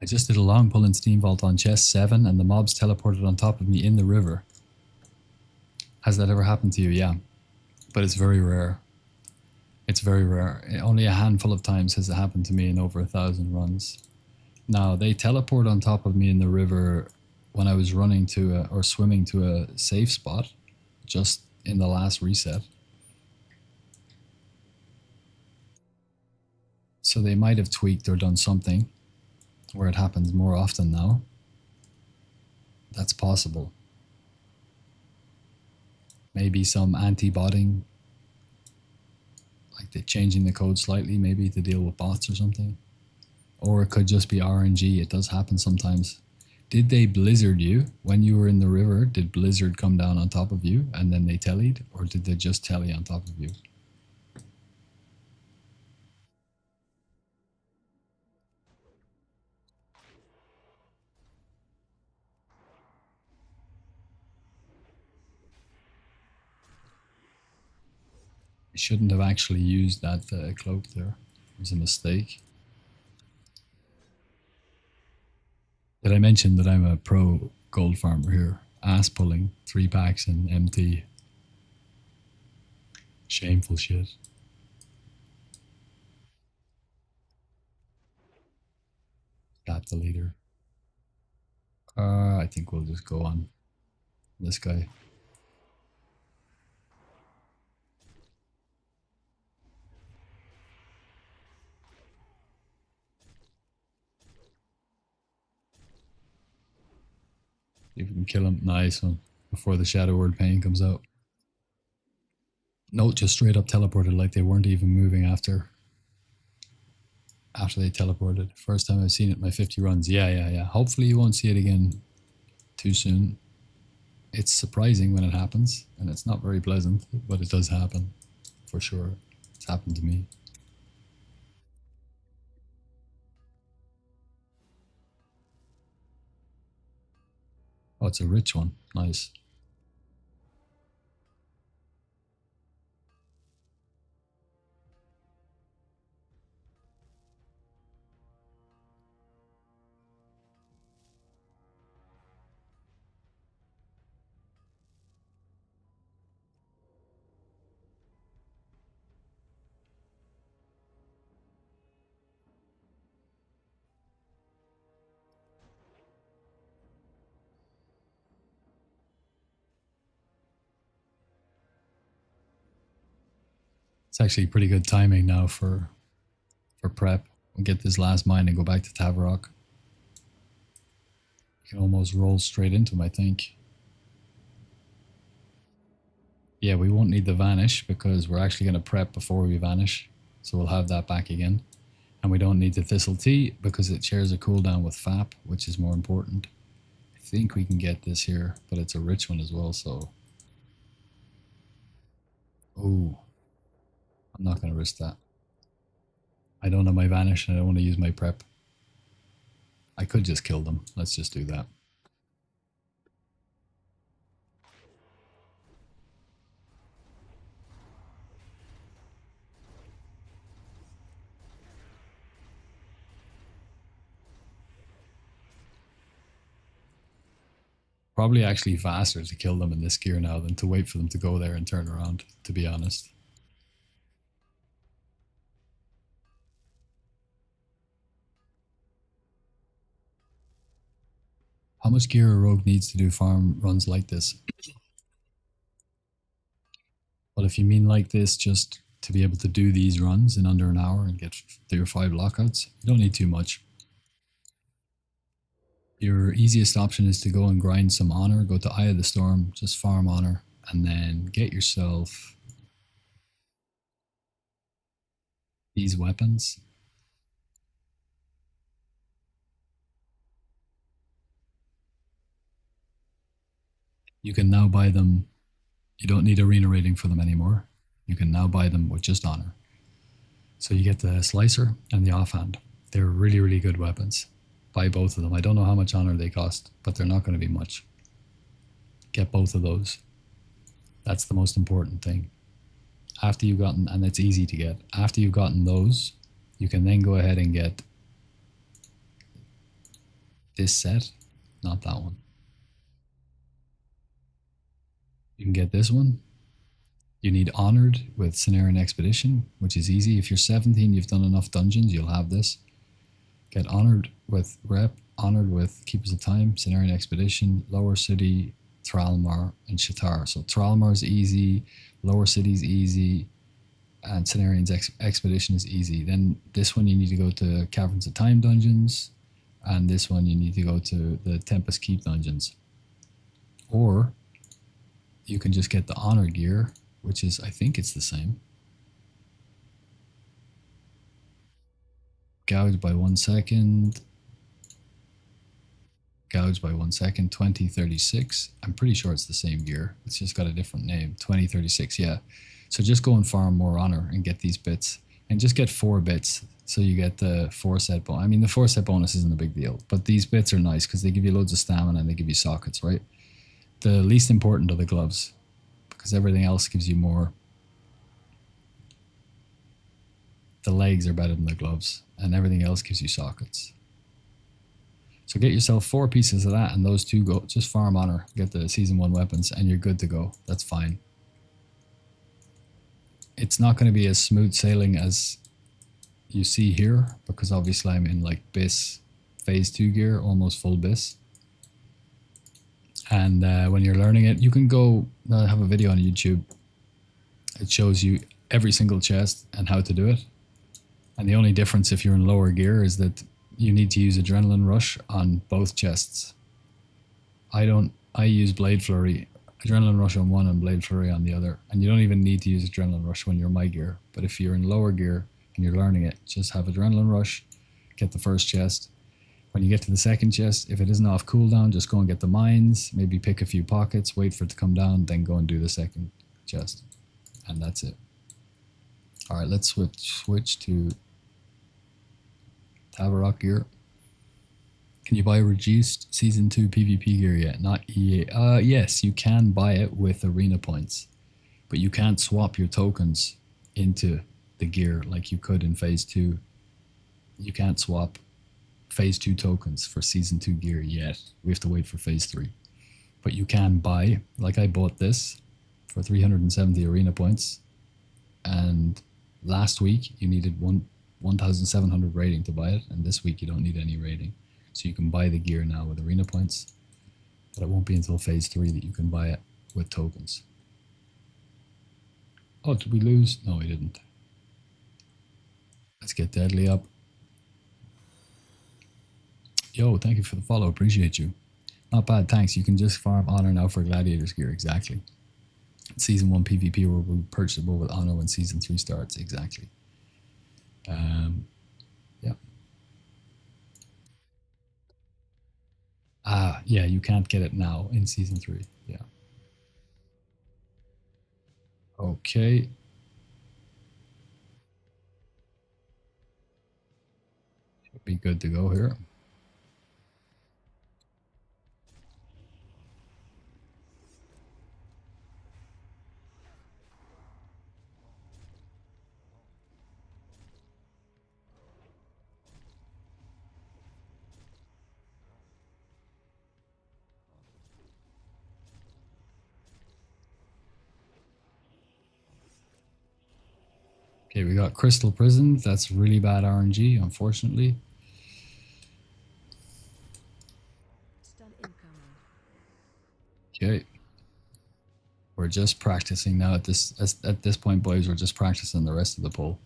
I just did a long pull in Steam Vault on chest 7 and the mobs teleported on top of me in the river. Has that ever happened to you? Yeah. But it's very rare. It's very rare. Only a handful of times has it happened to me in over 1,000 runs. Now, they teleport on top of me in the river when I was running to or swimming to a safe spot just in the last reset. So they might have tweaked or done something where it happens more often now. That's possible. Maybe some anti-botting, like they're changing the code slightly, maybe to deal with bots or something. Or it could just be RNG. It does happen sometimes. Did they blizzard you when you were in the river? Did blizzard come down on top of you and then they tellied? Or did they just telly on top of you? I shouldn't have actually used that cloak there. It was a mistake. Did I mention that I'm a pro gold farmer here? Ass pulling, 3 packs and MT. Shameful shit. Tap the leader. I think we'll just go on this guy. See if we can kill him. Nice one. Before the Shadow Word Pain comes out. No, just straight up teleported like they weren't even moving after they teleported. First time I've seen it in my 50 runs. Yeah. Hopefully you won't see it again too soon. It's surprising when it happens, and it's not very pleasant, but it does happen for sure. It's happened to me. Oh, it's a rich one. Nice. It's actually pretty good timing now for prep. We'll get this last mine and go back to Tavarok. You can almost roll straight into him, I think. Yeah, we won't need the vanish because we're actually going to prep before we vanish. So we'll have that back again. And we don't need the Thistle Tea because it shares a cooldown with FAP, which is more important. I think we can get this here, but it's a rich one as well, so... Oh, I'm not going to risk that. I don't have my vanish and I don't want to use my prep. I could just kill them. Let's just do that. Probably actually faster to kill them in this gear now than to wait for them to go there and turn around, to be honest. How much gear a rogue needs to do farm runs like this? Well, if you mean like this, just to be able to do these runs in under an hour and get 3 or 5 lockouts, you don't need too much. Your easiest option is to go and grind some honor, go to Eye of the Storm, just farm honor, and then get yourself these weapons. You can now buy them. You don't need arena rating for them anymore. You can now buy them with just honor. So you get the slicer and the offhand. They're really, really good weapons. Buy both of them. I don't know how much honor they cost, but they're not going to be much. Get both of those. That's the most important thing. After you've gotten, and it's easy to get, after you've gotten those, you can then go ahead and get this set, not that one. You can get this one. You need Honored with Cenarian Expedition, which is easy. If you're 17, you've done enough dungeons, you'll have this. Get Honored with Rep, Honored with Keepers of Time, Cenarian Expedition, Lower City, Thralmar, and Shatar. So Thralmar's easy, Lower City's easy, and Cenarian's Expedition is easy. Then this one you need to go to Caverns of Time dungeons, and this one you need to go to the Tempest Keep dungeons. Or you can just get the Honor gear, which is, I think it's the same. Gouged by 1 second. Gouged by 1 second, 2036. I'm pretty sure it's the same gear. It's just got a different name. 2036, yeah. So just go and farm more honor and get these bits. And just get 4 bits so you get the 4 set bonus. I mean, the 4 set bonus isn't a big deal, but these bits are nice because they give you loads of stamina and they give you sockets, right? The least important are the gloves because everything else gives you more. The legs are better than the gloves and everything else gives you sockets. So get yourself 4 pieces of that and those 2 go. Just farm honor, get the season 1 weapons and you're good to go. That's fine. It's not going to be as smooth sailing as you see here because obviously I'm in like BIS phase 2 gear, almost full BIS. And when you're learning it, you can go, I have a video on YouTube. It shows you every single chest and how to do it. And the only difference if you're in lower gear is that you need to use Adrenaline Rush on both chests. I use Blade Flurry, Adrenaline Rush on one and Blade Flurry on the other. And you don't even need to use Adrenaline Rush when you're my gear. But if you're in lower gear and you're learning it, just have Adrenaline Rush, get the first chest. When you get to the second chest, if it isn't off cooldown, just go and get the mines, maybe pick a few pockets, wait for it to come down, then go and do the second chest. And that's it. All right, let's switch to Tavarok gear. Can you buy reduced Season 2 PvP gear yet? Not EA. Yes, you can buy it with arena points, but you can't swap your tokens into the gear like you could in Phase 2. You can't swap Phase 2 tokens for Season 2 gear yet. We have to wait for Phase 3. But you can buy, like I bought this for 370 arena points, and last week you needed 1,700 rating to buy it, and this week you don't need any rating. So you can buy the gear now with arena points, but it won't be until Phase 3 that you can buy it with tokens. Oh, did we lose? No, we didn't. Let's get Deadly up. Yo, thank you for the follow. Appreciate you. Not bad, thanks. You can just farm honor now for Gladiators gear. Exactly. Season 1 PvP will be purchasable with honor when Season 3 starts. Exactly. Yeah. Yeah, you can't get it now in Season 3. Yeah. Okay. Should be good to go here. Okay, we got Crystal Prison. That's really bad RNG, unfortunately. Stun incoming. Okay. We're just practicing now at this point, boys. We're just practicing the rest of the pull.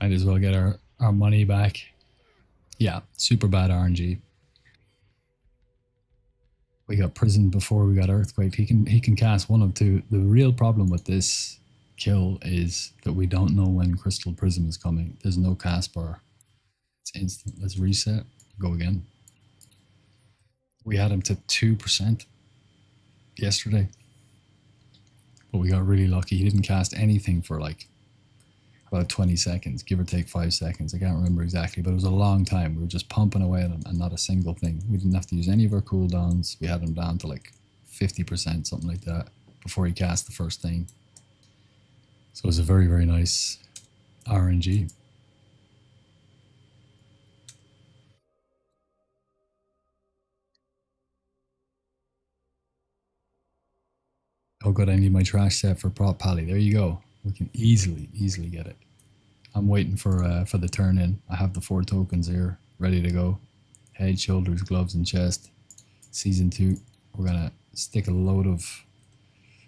Might as well get our money back. Yeah, super bad RNG. We got Prison before we got Earthquake. He can cast one of two. The real problem with this kill is that we don't know when Crystal Prism is coming. There's no cast bar. It's instant. Let's reset. Go again. We had him to 2% yesterday, but we got really lucky. He didn't cast anything for like about 20 seconds, give or take 5 seconds. I can't remember exactly, but it was a long time. We were just pumping away at him and not a single thing. We didn't have to use any of our cooldowns. We had him down to like 50%, something like that, before he cast the first thing. So it was a very, very nice RNG. Oh good, I need my trash set for prop pally. There you go. We can easily get it. I'm waiting for the turn in. I have the 4 tokens here, ready to go. Head, shoulders, gloves, and chest. Season 2. We're gonna stick a load of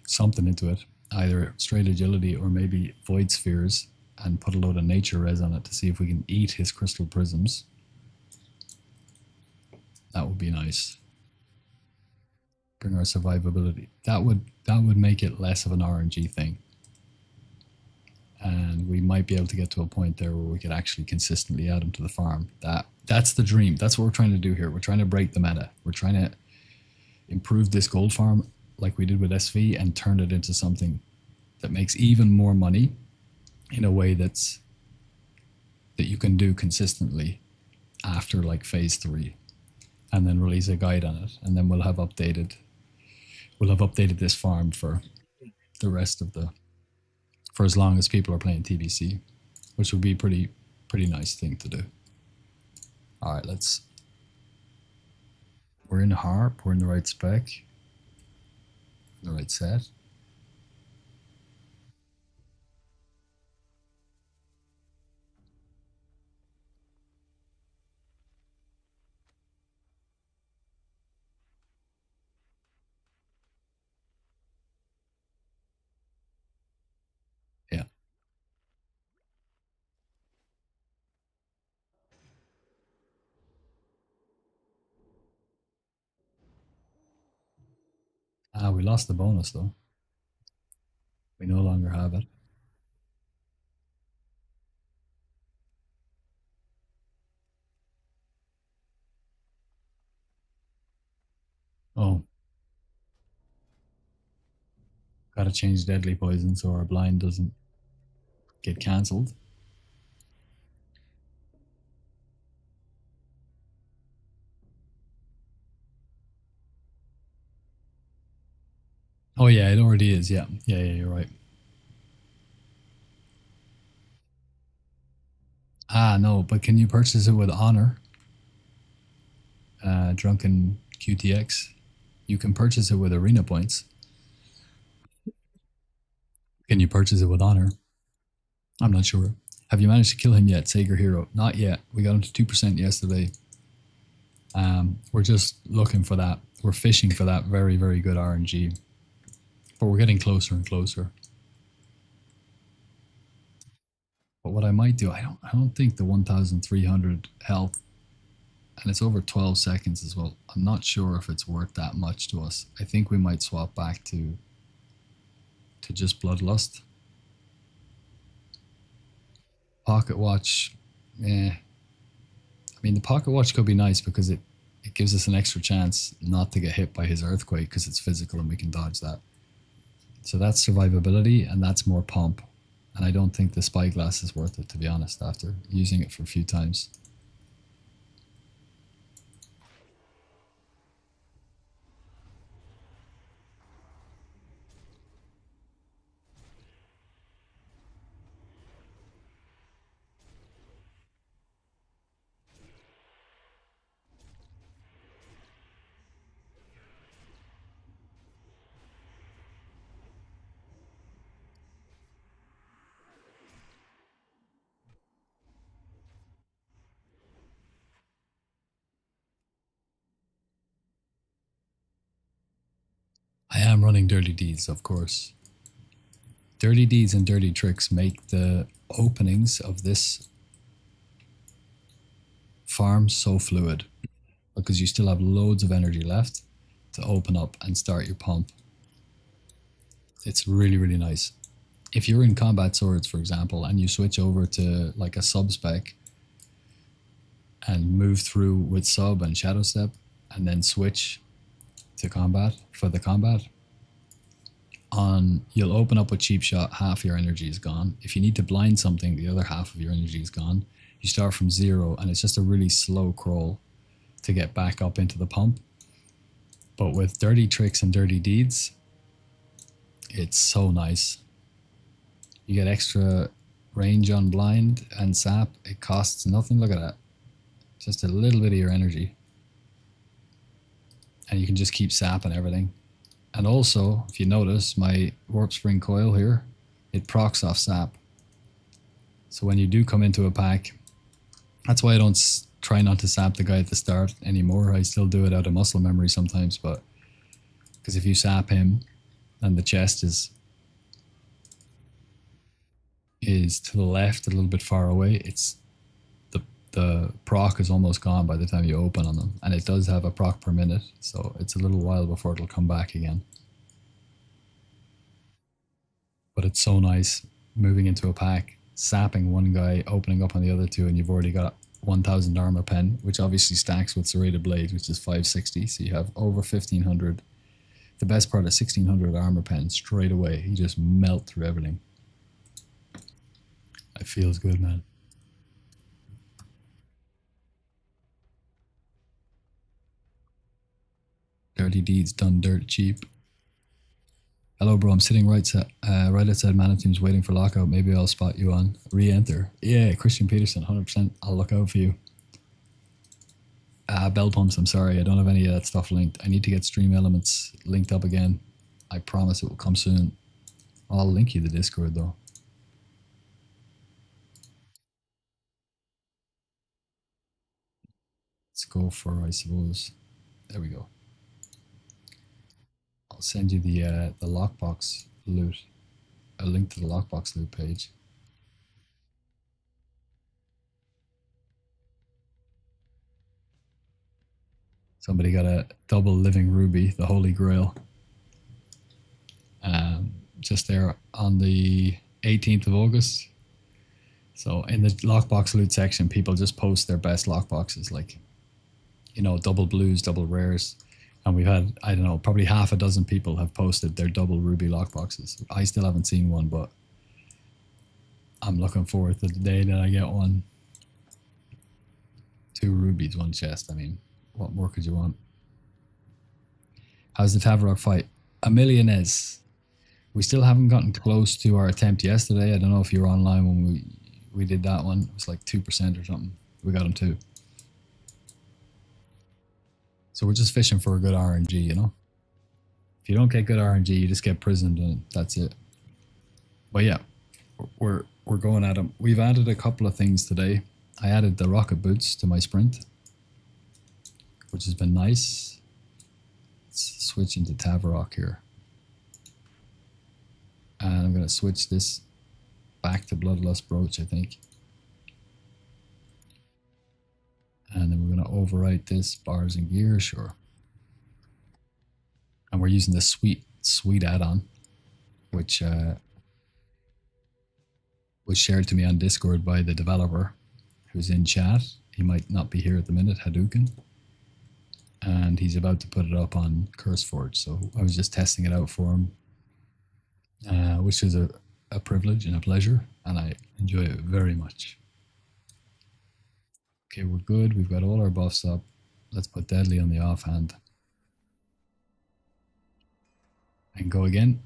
something into it, either straight agility or maybe void spheres, and put a load of nature res on it to see if we can eat his crystal prisms. That would be nice. Bring our survivability. That would make it less of an RNG thing. And we might be able to get to a point there where we could actually consistently add them to the farm. That's the dream. That's what we're trying to do here. We're trying to break the meta. We're trying to improve this gold farm like we did with SV and turn it into something that makes even more money in a way that you can do consistently after like phase 3, and then release a guide on it, and then we'll have updated this farm for the rest of for as long as people are playing TBC, which would be pretty nice thing to do. All right, we're in harp, we're in the right spec, the right set. Yeah. We lost the bonus though. We no longer have it. Oh, gotta change deadly poison so our blind doesn't get cancelled. Oh yeah, it already is. Yeah, you're right. No, but can you purchase it with honor? Drunken QTX. You can purchase it with arena points. Can you purchase it with honor? I'm not sure. Have you managed to kill him yet, Sager Hero? Not yet. We got him to 2% yesterday. We're just looking for that. We're fishing for that very, very good RNG. But we're getting closer and closer. But what I might do, I don't think the 1,300 health, and it's over 12 seconds as well. I'm not sure if it's worth that much to us. I think we might swap back to just Bloodlust. Pocket watch, I mean, the pocket watch could be nice because it gives us an extra chance not to get hit by his earthquake because it's physical and we can dodge that. So that's survivability and that's more pump. And I don't think the spyglass is worth it, to be honest, after using it for a few times. I am running Dirty Deeds, of course. Dirty Deeds and Dirty Tricks make the openings of this farm so fluid because you still have loads of energy left to open up and start your pump. It's really, really nice. If you're in combat swords, for example, and you switch over to like a sub spec and move through with sub and shadow step and then switch to combat for the combat, you'll open up with cheap shot, half your energy is gone. If you need to blind something, the other half of your energy is gone. You start from 0 and it's just a really slow crawl to get back up into the pump. But with Dirty Tricks and Dirty Deeds, it's so nice. You get extra range on blind and sap. It costs nothing. Look at that. Just a little bit of your energy. And you can just keep sapping everything. And also, if you notice, my warp spring coil here, it procs off sap. So when you do come into a pack, that's why I don't try not to sap the guy at the start anymore. I still do it out of muscle memory sometimes, but because if you sap him and the chest is to the left a little bit far away, it's the proc is almost gone by the time you open on them, and it does have a proc per minute, so it's a little while before it'll come back again. But it's so nice moving into a pack, sapping one guy, opening up on the other two, and you've already got 1000 armor pen, which obviously stacks with serrated blades, which is 560, so you have over 1500. The best part is 1600 armor pen straight away. You just melt through everything. It feels good, man. Dirty deeds done dirt cheap. Hello, bro. I'm sitting right outside Mana Teams waiting for lockout. Maybe I'll spot you on re-enter. Yeah, Christian Peterson, 100%. I'll look out for you. Bell pumps, I'm sorry. I don't have any of that stuff linked. I need to get Stream Elements linked up again. I promise it will come soon. I'll link you the Discord, though. Let's go for, I suppose. There we go. I'll send you the lockbox loot. A link to the lockbox loot page. Somebody got a double living ruby, the Holy Grail. Just there on the 18th of August. So in the lockbox loot section, people just post their best lockboxes, like, you know, double blues, double rares. And we've had, I don't know, probably half a dozen people have posted their double ruby lockboxes. I still haven't seen one, but I'm looking forward to the day that I get one. 2 rubies, 1 chest. I mean, what more could you want? How's the Tavarok fight? A millionaires. We still haven't gotten close to our attempt yesterday. I don't know if you were online when we did that one. It was like 2% or something. We got him 2. So we're just fishing for a good RNG, you know? If you don't get good RNG, you just get prisoned and that's it. But yeah, we're going at them. We've added a couple of things today. I added the rocket boots to my sprint, which has been nice. Let's switch into Tavarok here. And I'm going to switch this back to Bloodlust Brooch, I think. And then we're going to overwrite this bars and gear, sure. And we're using this sweet add-on, which was shared to me on Discord by the developer who's in chat. He might not be here at the minute, Hadouken. And he's about to put it up on CurseForge. So I was just testing it out for him, which is a privilege and a pleasure. And I enjoy it very much. Okay, we're good. We've got all our buffs up. Let's put Deadly on the offhand. And go again.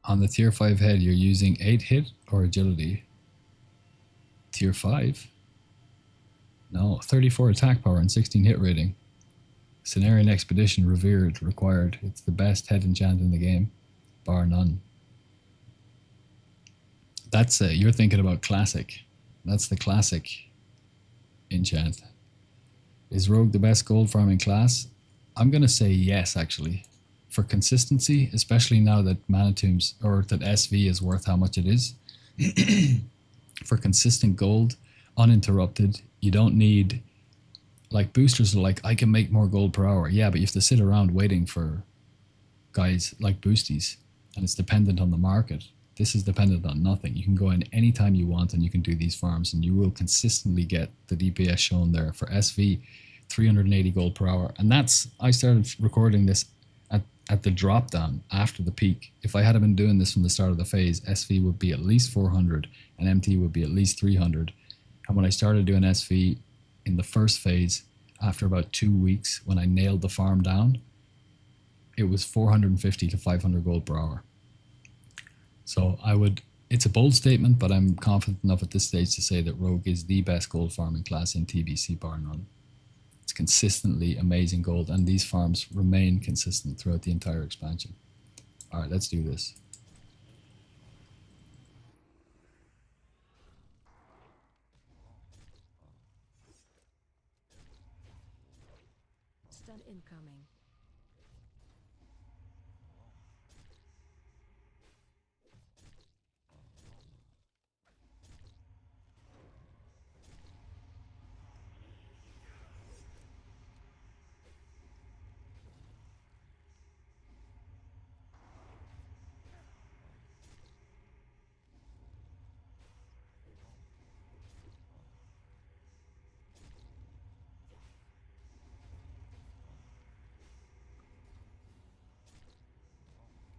On the tier 5 head, you're using 8 hit or agility? Tier 5? No, 34 attack power and 16 hit rating. Cenarian Expedition revered, required. It's the best head enchant in the game, bar none. That's you're thinking about classic. That's the classic enchant. Is Rogue the best gold farming class? I'm gonna say yes, actually. For consistency, especially now that Mana Tombs or that SV is worth how much it is. For consistent gold, uninterrupted, you don't need, like, boosters are like, I can make more gold per hour. Yeah, but you have to sit around waiting for guys like boosties, and it's dependent on the market. This is dependent on nothing. You can go in anytime you want and you can do these farms and you will consistently get the DPS shown there. For SV, 380 gold per hour. And that's, I started recording this at the drop down after the peak. If I had been doing this from the start of the phase, SV would be at least 400 and MT would be at least 300. And when I started doing SV in the first phase, after about 2 weeks, when I nailed the farm down, it was 450 to 500 gold per hour. So it's a bold statement, but I'm confident enough at this stage to say that Rogue is the best gold farming class in TBC, bar none. It's consistently amazing gold, and these farms remain consistent throughout the entire expansion. All right, let's do this. Stun incoming.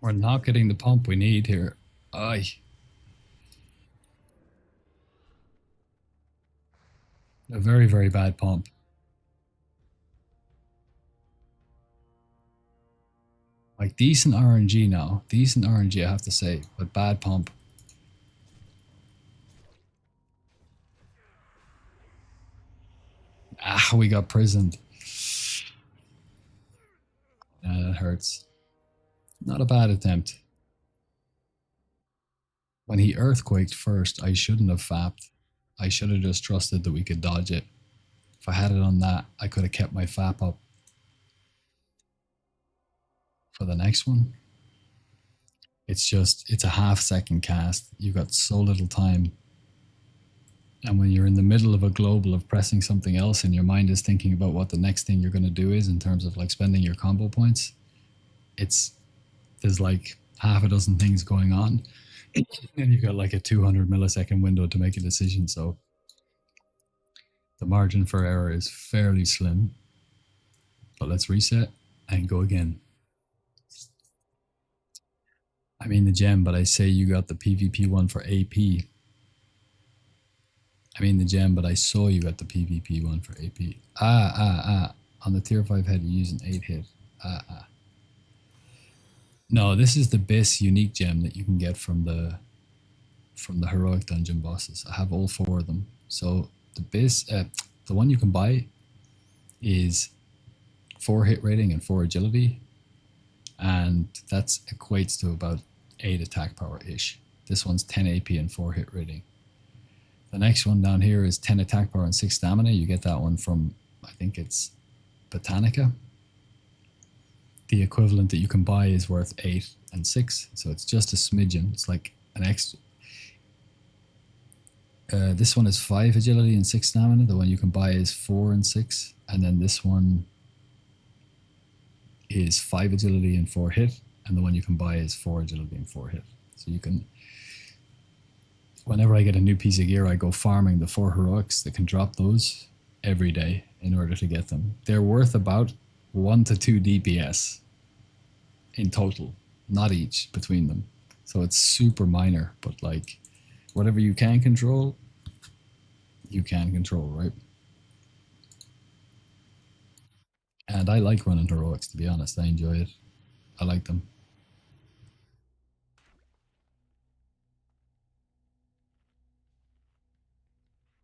We're not getting the pump we need here. Aye. A very, very bad pump. Like, decent RNG now. Decent RNG, I have to say. But bad pump. Ah, we got prisoned. Yeah, that hurts. Not a bad attempt. When he earthquaked first, I shouldn't have fapped. I should have just trusted that we could dodge it. If I had it on that, I could have kept my fap up for the next one. It's a half-second cast. You've got so little time. And when you're in the middle of a global of pressing something else and your mind is thinking about what the next thing you're going to do is in terms of like spending your combo points, there's like half a dozen things going on. And you've got like a 200 millisecond window to make a decision. So the margin for error is fairly slim. But let's reset and go again. I mean the gem, but I say you got the PvP one for AP. I mean the gem, but I saw you got the PvP one for AP. On the tier 5 head, you use an 8 hit. No, this is the BIS unique gem that you can get from the heroic dungeon bosses. I have all 4 of them. So the BIS, the one you can buy is 4 hit rating and 4 agility. And that equates to about 8 attack power ish. This one's 10 AP and 4 hit rating. The next one down here is 10 attack power and 6 stamina. You get that one from, I think it's Botanica. The equivalent that you can buy is worth 8 and 6. So it's just a smidgen. It's like an extra. This one is 5 agility and 6 stamina. The one you can buy is 4 and 6. And then this one is 5 agility and 4 hit. And the one you can buy is 4 agility and 4 hit. So you can, whenever I get a new piece of gear, I go farming the 4 heroics that can drop those every day in order to get them. They're worth about 1 to 2 DPS in total, not each between them. So it's super minor, but like whatever you can control, you can control, right? And I like running heroics, to be honest. I enjoy it. I like them.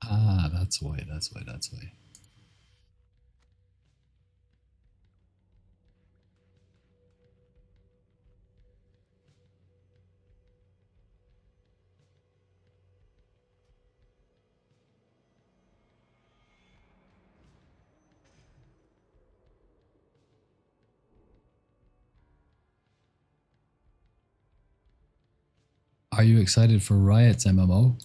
Ah, that's why. Are you excited for Riot's MMO?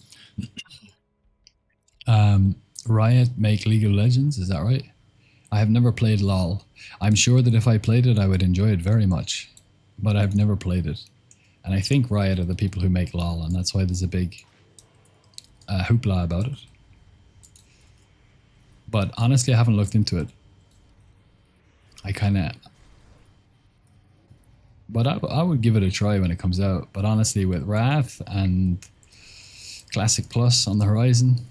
Riot make League of Legends, is that right? I have never played LoL. I'm sure that if I played it, I would enjoy it very much, but I've never played it. And I think Riot are the people who make LoL, and that's why there's a big hoopla about it. But honestly, I haven't looked into it. I kind of... But I would give it a try when it comes out. But honestly, with Wrath and Classic Plus on the horizon...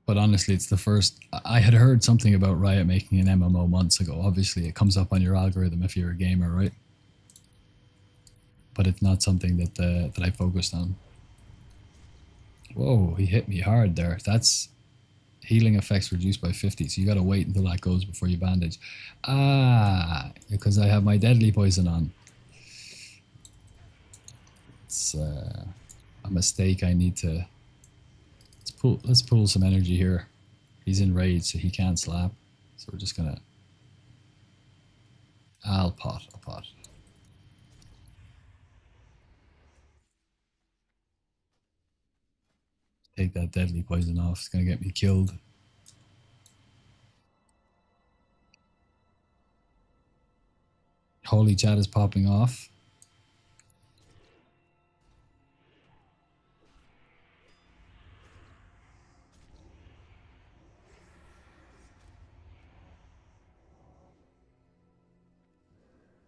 But honestly, it's the first... I had heard something about Riot making an MMO months ago. Obviously, it comes up on your algorithm if you're a gamer, right? but it's not something that I focused on. Whoa, he hit me hard there. That's healing effects reduced by 50, so you gotta wait until that goes before you bandage. Ah, because I have my deadly poison on. It's a mistake. I need to let's pull some energy here. He's in rage, so he can't slap. So we're just gonna I'll pot. Take that deadly poison off. It's gonna get me killed. Holy chat is popping off.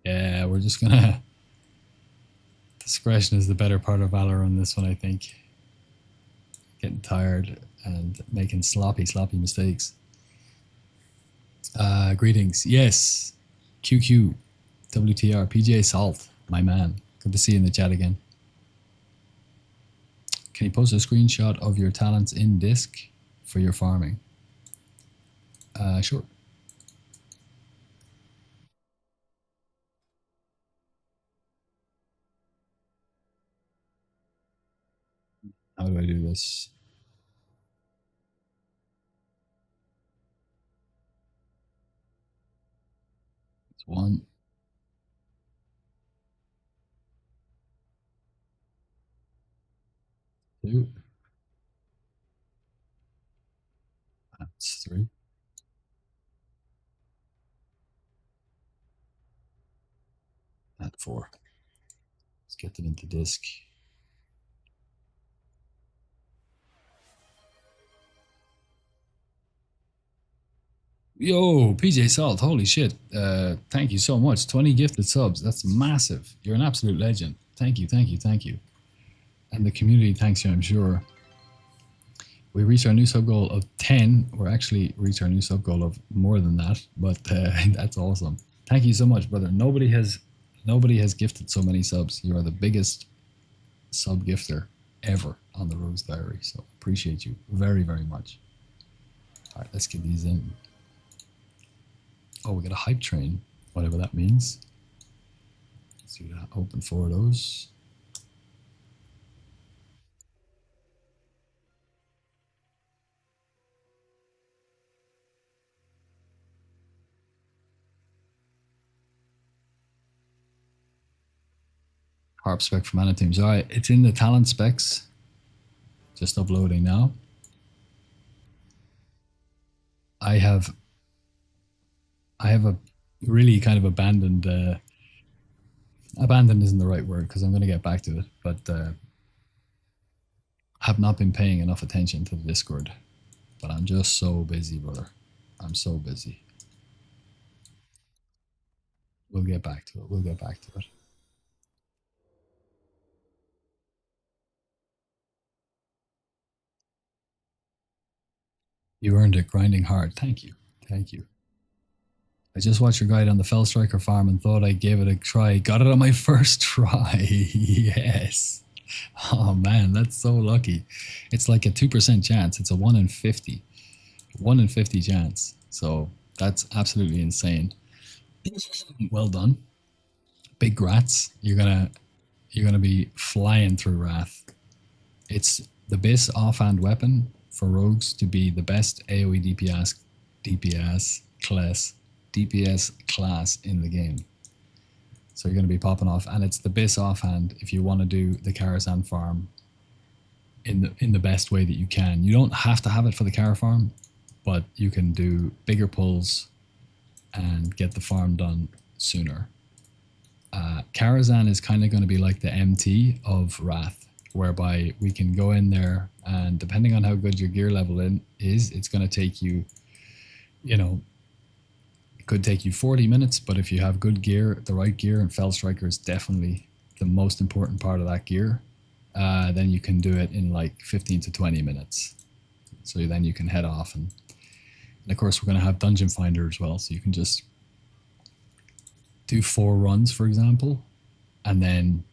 Yeah, we're just gonna discretion is the better part of valor on this one, I think. Getting tired and making sloppy mistakes. Greetings. Yes. QQ. WTR. PGA Salt. My man. Good to see you in the chat again. Can you post a screenshot of your talents in disc for your farming? Sure. How do I do this? It's 1. 2. That's 3. And 4. Let's get them into disc. Yo, PJ Salt, holy shit. Thank you so much. 20 gifted subs. That's massive. You're an absolute legend. Thank you. And the community thanks you, I'm sure. We reached our new sub goal of 10. We're actually reached our new sub goal of more than that, but that's awesome. Thank you so much, brother. Nobody has gifted so many subs. You are the biggest sub gifter ever on the Rose Diary. So appreciate you very, very much. All right, let's get these in. Oh, we got a hype train, whatever that means. Let's do that. Open 4 of those. Harp spec for mana teams. All right, it's in the talent specs. Just uploading now. I have a really kind of abandoned. Abandoned isn't the right word because I'm going to get back to it, but have not been paying enough attention to the Discord. But I'm just so busy, brother. I'm so busy. We'll get back to it. You earned it grinding hard. Thank you. I just watched your guide on the Fell Striker farm and thought I gave it a try. Got it on my first try. Yes. Oh man, that's so lucky. It's like a 2% chance. It's a 1 in 50. 1 in 50 chance. So that's absolutely insane. Well done. Big grats. You're gonna be flying through Wrath. It's the base offhand weapon for rogues to be the best AoE DPS class in the game. So you're going to be popping off, and it's the base offhand if you want to do the Karazhan farm in the best way that you can. You don't have to have it for the Kara farm, but you can do bigger pulls and get the farm done sooner. Karazhan is kind of going to be like the MT of Wrath, whereby we can go in there and depending on how good your gear level is, it's going to take you, it could take you 40 minutes, but if you have good gear, the right gear, and Fell Striker is definitely the most important part of that gear, then you can do it in like 15 to 20 minutes. So then you can head off and of course we're going to have Dungeon Finder as well, so you can just do 4 runs, for example, and then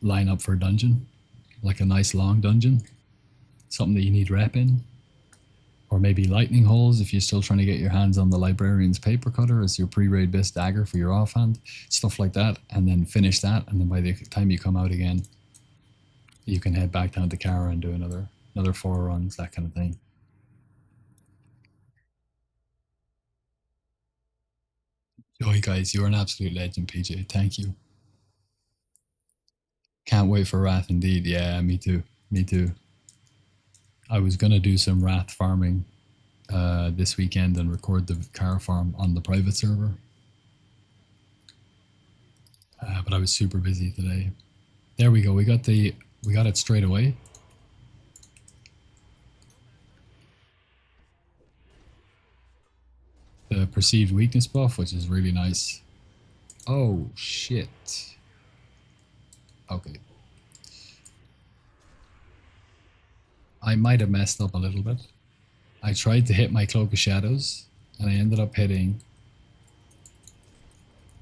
line up for a dungeon, like a nice long dungeon, something that you need rep in, or maybe lightning holes if you're still trying to get your hands on the librarian's paper cutter as your pre-raid bis dagger for your offhand, stuff like that, and then finish that, and then by the time you come out again, you can head back down to Kara and do another 4 runs, that kind of thing. Joy, guys, you're an absolute legend, PJ. Thank you. Can't wait for Wrath indeed. Yeah, me too. Me too. I was gonna do some Wrath farming this weekend and record the car farm on the private server, but I was super busy today. There we go. We got it straight away. The perceived weakness buff, which is really nice. Oh shit. Okay. I might have messed up a little bit. I tried to hit my Cloak of Shadows, and I ended up hitting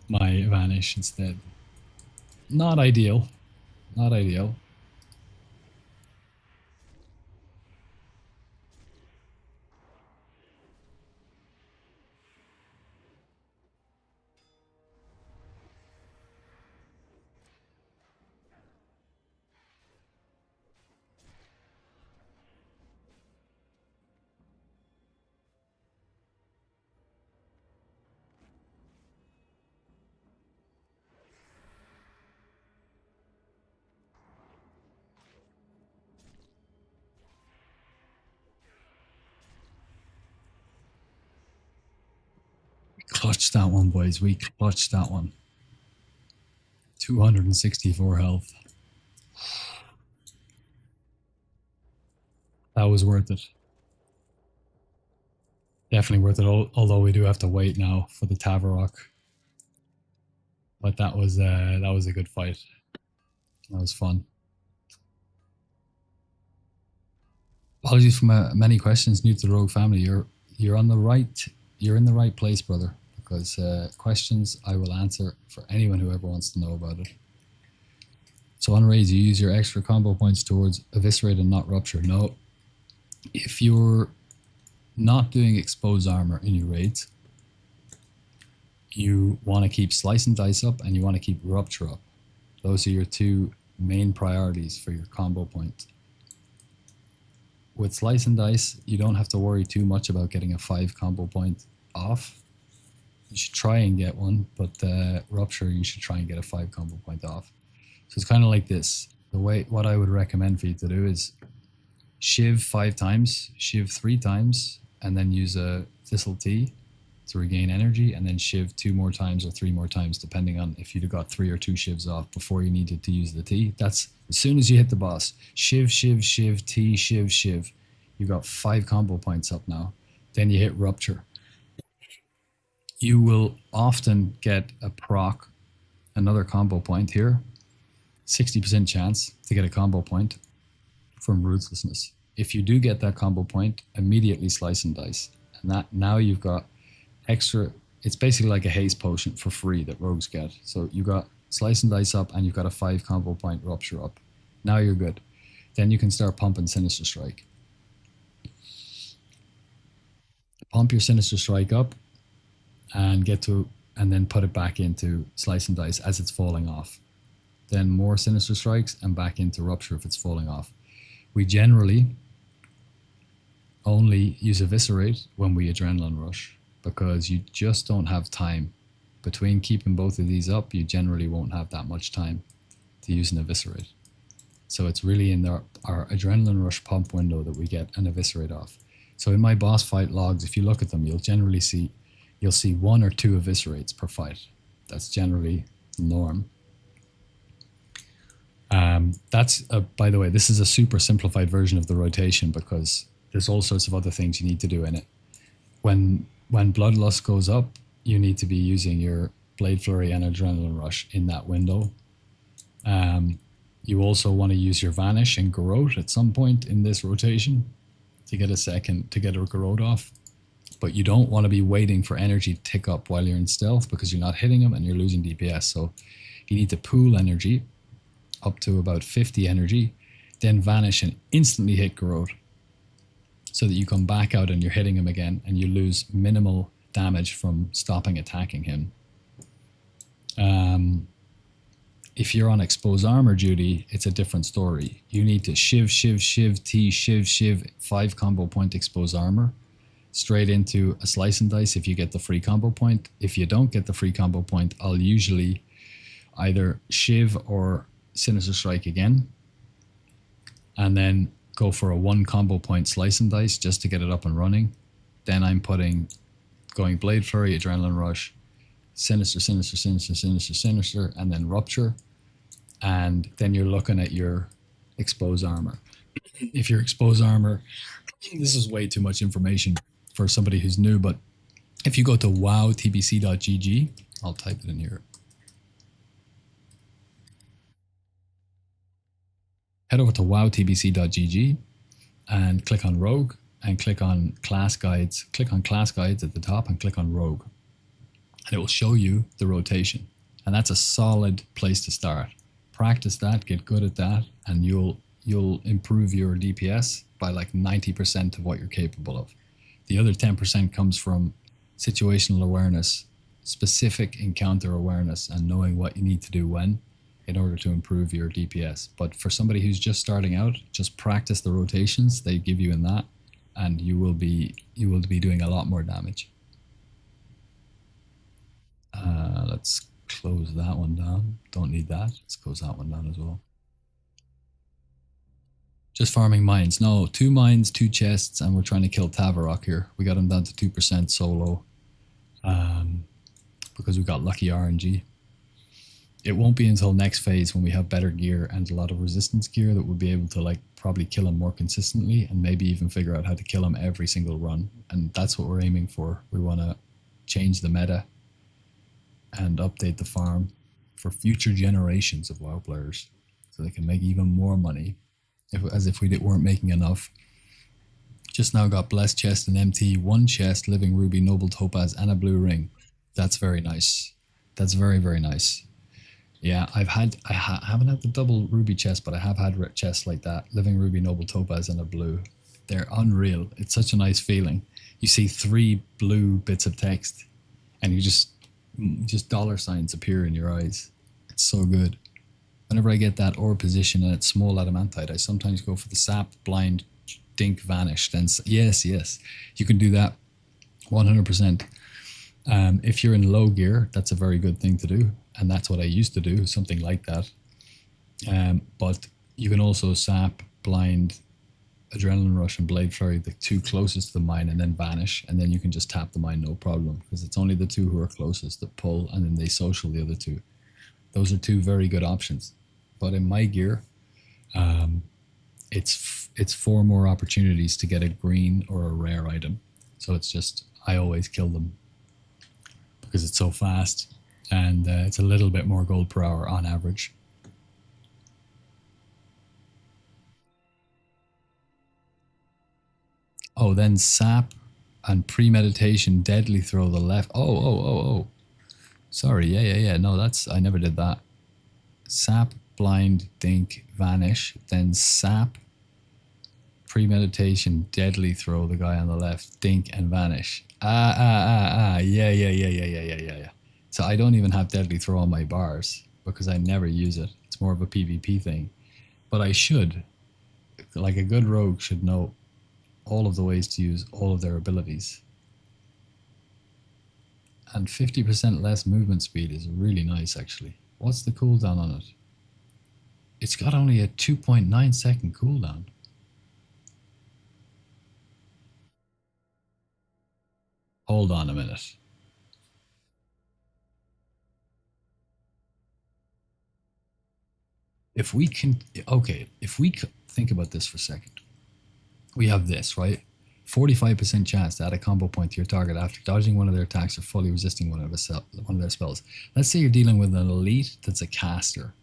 my Vanish instead. Not ideal. Not ideal. Clutched that one, boys. We clutched that one. 264 health. That was worth it. Definitely worth it, although we do have to wait now for the Tavarok. But that was a good fight. That was fun. Apologies for my many questions new to the Rogue family. You're on the right. You're in the right place, brother. Because questions I will answer for anyone who ever wants to know about it. So on raids, you use your extra combo points towards Eviscerate and not Rupture. No. If you're not doing exposed armor in your raids, you want to keep Slice and Dice up and you want to keep Rupture up. Those are your two main priorities for your combo point. With Slice and Dice, you don't have to worry too much about getting a 5 combo point off. You should try and get one, but Rupture, you should try and get a 5 combo point off. So it's kind of like this. What I would recommend for you to do is Shiv 5 times, Shiv 3 times, and then use a Thistle Tea to regain energy, and then Shiv 2 more times or 3 more times, depending on if you'd got 3 or 2 Shivs off before you needed to use the tea. That's as soon as you hit the boss. Shiv, Shiv, Shiv, tea, Shiv, Shiv. You got 5 combo points up now. Then you hit Rupture. You will often get a proc, another combo point here. 60% chance to get a combo point from Ruthlessness. If you do get that combo point, immediately Slice and Dice. And that now you've got extra, it's basically like a haste potion for free that rogues get. So you got Slice and Dice up and you've got a 5 combo point Rupture up. Now you're good. Then you can start pumping Sinister Strike. Pump your Sinister Strike up and then put it back into Slice and Dice as it's falling off. Then more Sinister Strikes and back into Rupture if it's falling off. We generally only use Eviscerate when we Adrenaline Rush because you just don't have time. Between keeping both of these up, you generally won't have that much time to use an Eviscerate. So it's really in our Adrenaline Rush pump window that we get an Eviscerate off. So in my boss fight logs, if you look at them, you'll see 1 or 2 Eviscerates per fight. That's generally the norm. By the way, this is a super simplified version of the rotation because there's all sorts of other things you need to do in it. When Bloodlust goes up, you need to be using your Blade Flurry and Adrenaline Rush in that window. You also want to use your Vanish and Garrote at some point in this rotation to get a Garrote off. But you don't want to be waiting for energy to tick up while you're in stealth because you're not hitting them and you're losing DPS. So you need to pool energy up to about 50 energy, then vanish and instantly hit Garrote, so that you come back out and you're hitting him again, and you lose minimal damage from stopping attacking him. If you're on expose armor duty, it's a different story. You need to shiv, T, shiv, 5 combo point expose armor, straight into a slice and dice if you get the free combo point. If you don't get the free combo point, I'll usually either shiv or Sinister Strike again, and then go for a 1 combo point slice and dice just to get it up and running. Then I'm going Blade Flurry, Adrenaline Rush, Sinister, and then Rupture. And then you're looking at your expose armor. If your expose armor, this is way too much information for somebody who's new, but if you go to wowtbc.gg, I'll type it in here. Head over to wowtbc.gg and click on Rogue and click on Class Guides. Click on Class Guides at the top and click on Rogue. And it will show you the rotation. And that's a solid place to start. Practice that, get good at that, and you'll improve your DPS by like 90% of what you're capable of. The other 10% comes from situational awareness, specific encounter awareness, and knowing what you need to do when in order to improve your DPS. But for somebody who's just starting out, just practice the rotations they give you in that, and you will be doing a lot more damage. Let's close that one down. Don't need that. Let's close that one down as well. Just farming mines. No, 2 mines, 2 chests, and we're trying to kill Tavarok here. We got him down to 2% solo because we got lucky RNG. It won't be until next phase when we have better gear and a lot of resistance gear that we'll be able to like probably kill him more consistently, and maybe even figure out how to kill him every single run. And that's what we're aiming for. We want to change the meta and update the farm for future generations of WoW players so they can make even more money, as if we weren't making enough. Just now got Blessed Chest and MT, 1 chest, Living Ruby, Noble Topaz, and a blue ring. That's very nice. That's very, very nice. Yeah, I haven't had the double ruby chest, but I have had chests like that. Living Ruby, Noble Topaz, and a blue. They're unreal. It's such a nice feeling. You see 3 blue bits of text, and you just dollar signs appear in your eyes. It's so good. Whenever I get that ore position and it's small adamantite, I sometimes go for the sap, blind, dink, vanish. Then yes, you can do that 100%. If you're in low gear, that's a very good thing to do, and that's what I used to do, something like that. But you can also sap, blind, Adrenaline Rush, and Blade Flurry, the 2 closest to the mine, and then vanish, and then you can just tap the mine, no problem, because it's only the 2 who are closest that pull, and then they social the other 2. Those are 2 very good options. But in my gear, it's 4 more opportunities to get a green or a rare item. So it's just, I always kill them because it's so fast, and it's a little bit more gold per hour on average. Oh, then sap and premeditation, deadly throw the left. Oh. Sorry, yeah. No, I never did that. Sap, blind, dink, vanish, then sap, premeditation, deadly throw the guy on the left, dink, and vanish. Yeah. So I don't even have deadly throw on my bars because I never use it. It's more of a PvP thing. But I should. Like a good rogue should know all of the ways to use all of their abilities. And 50% less movement speed is really nice, actually. What's the cooldown on it? It's got only a 2.9 second cooldown. Hold on a minute. If we think about this for a second. We have this, right? 45% chance to add a combo point to your target after dodging one of their attacks or fully resisting one of their spells. Let's say you're dealing with an elite that's a caster.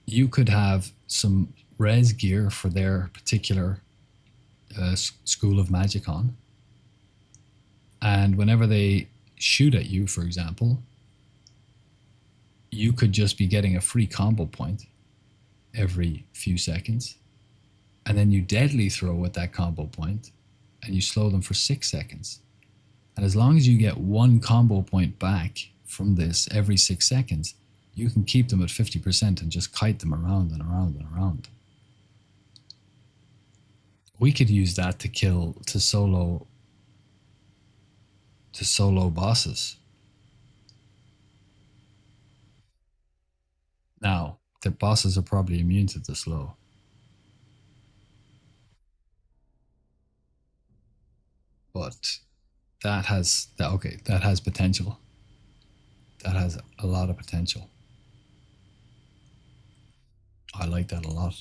You could have some res gear for their particular school of magic on. And whenever they shoot at you, for example, you could just be getting a free combo point every few seconds, and then you deadly throw with that combo point, and you slow them for 6 seconds. And as long as you get one combo point back from this every 6 seconds, you can keep them at 50% and just kite them around and around and around. We could use that to solo bosses. Now, the bosses are probably immune to the slow. But that has potential. That has a lot of potential. I like that a lot.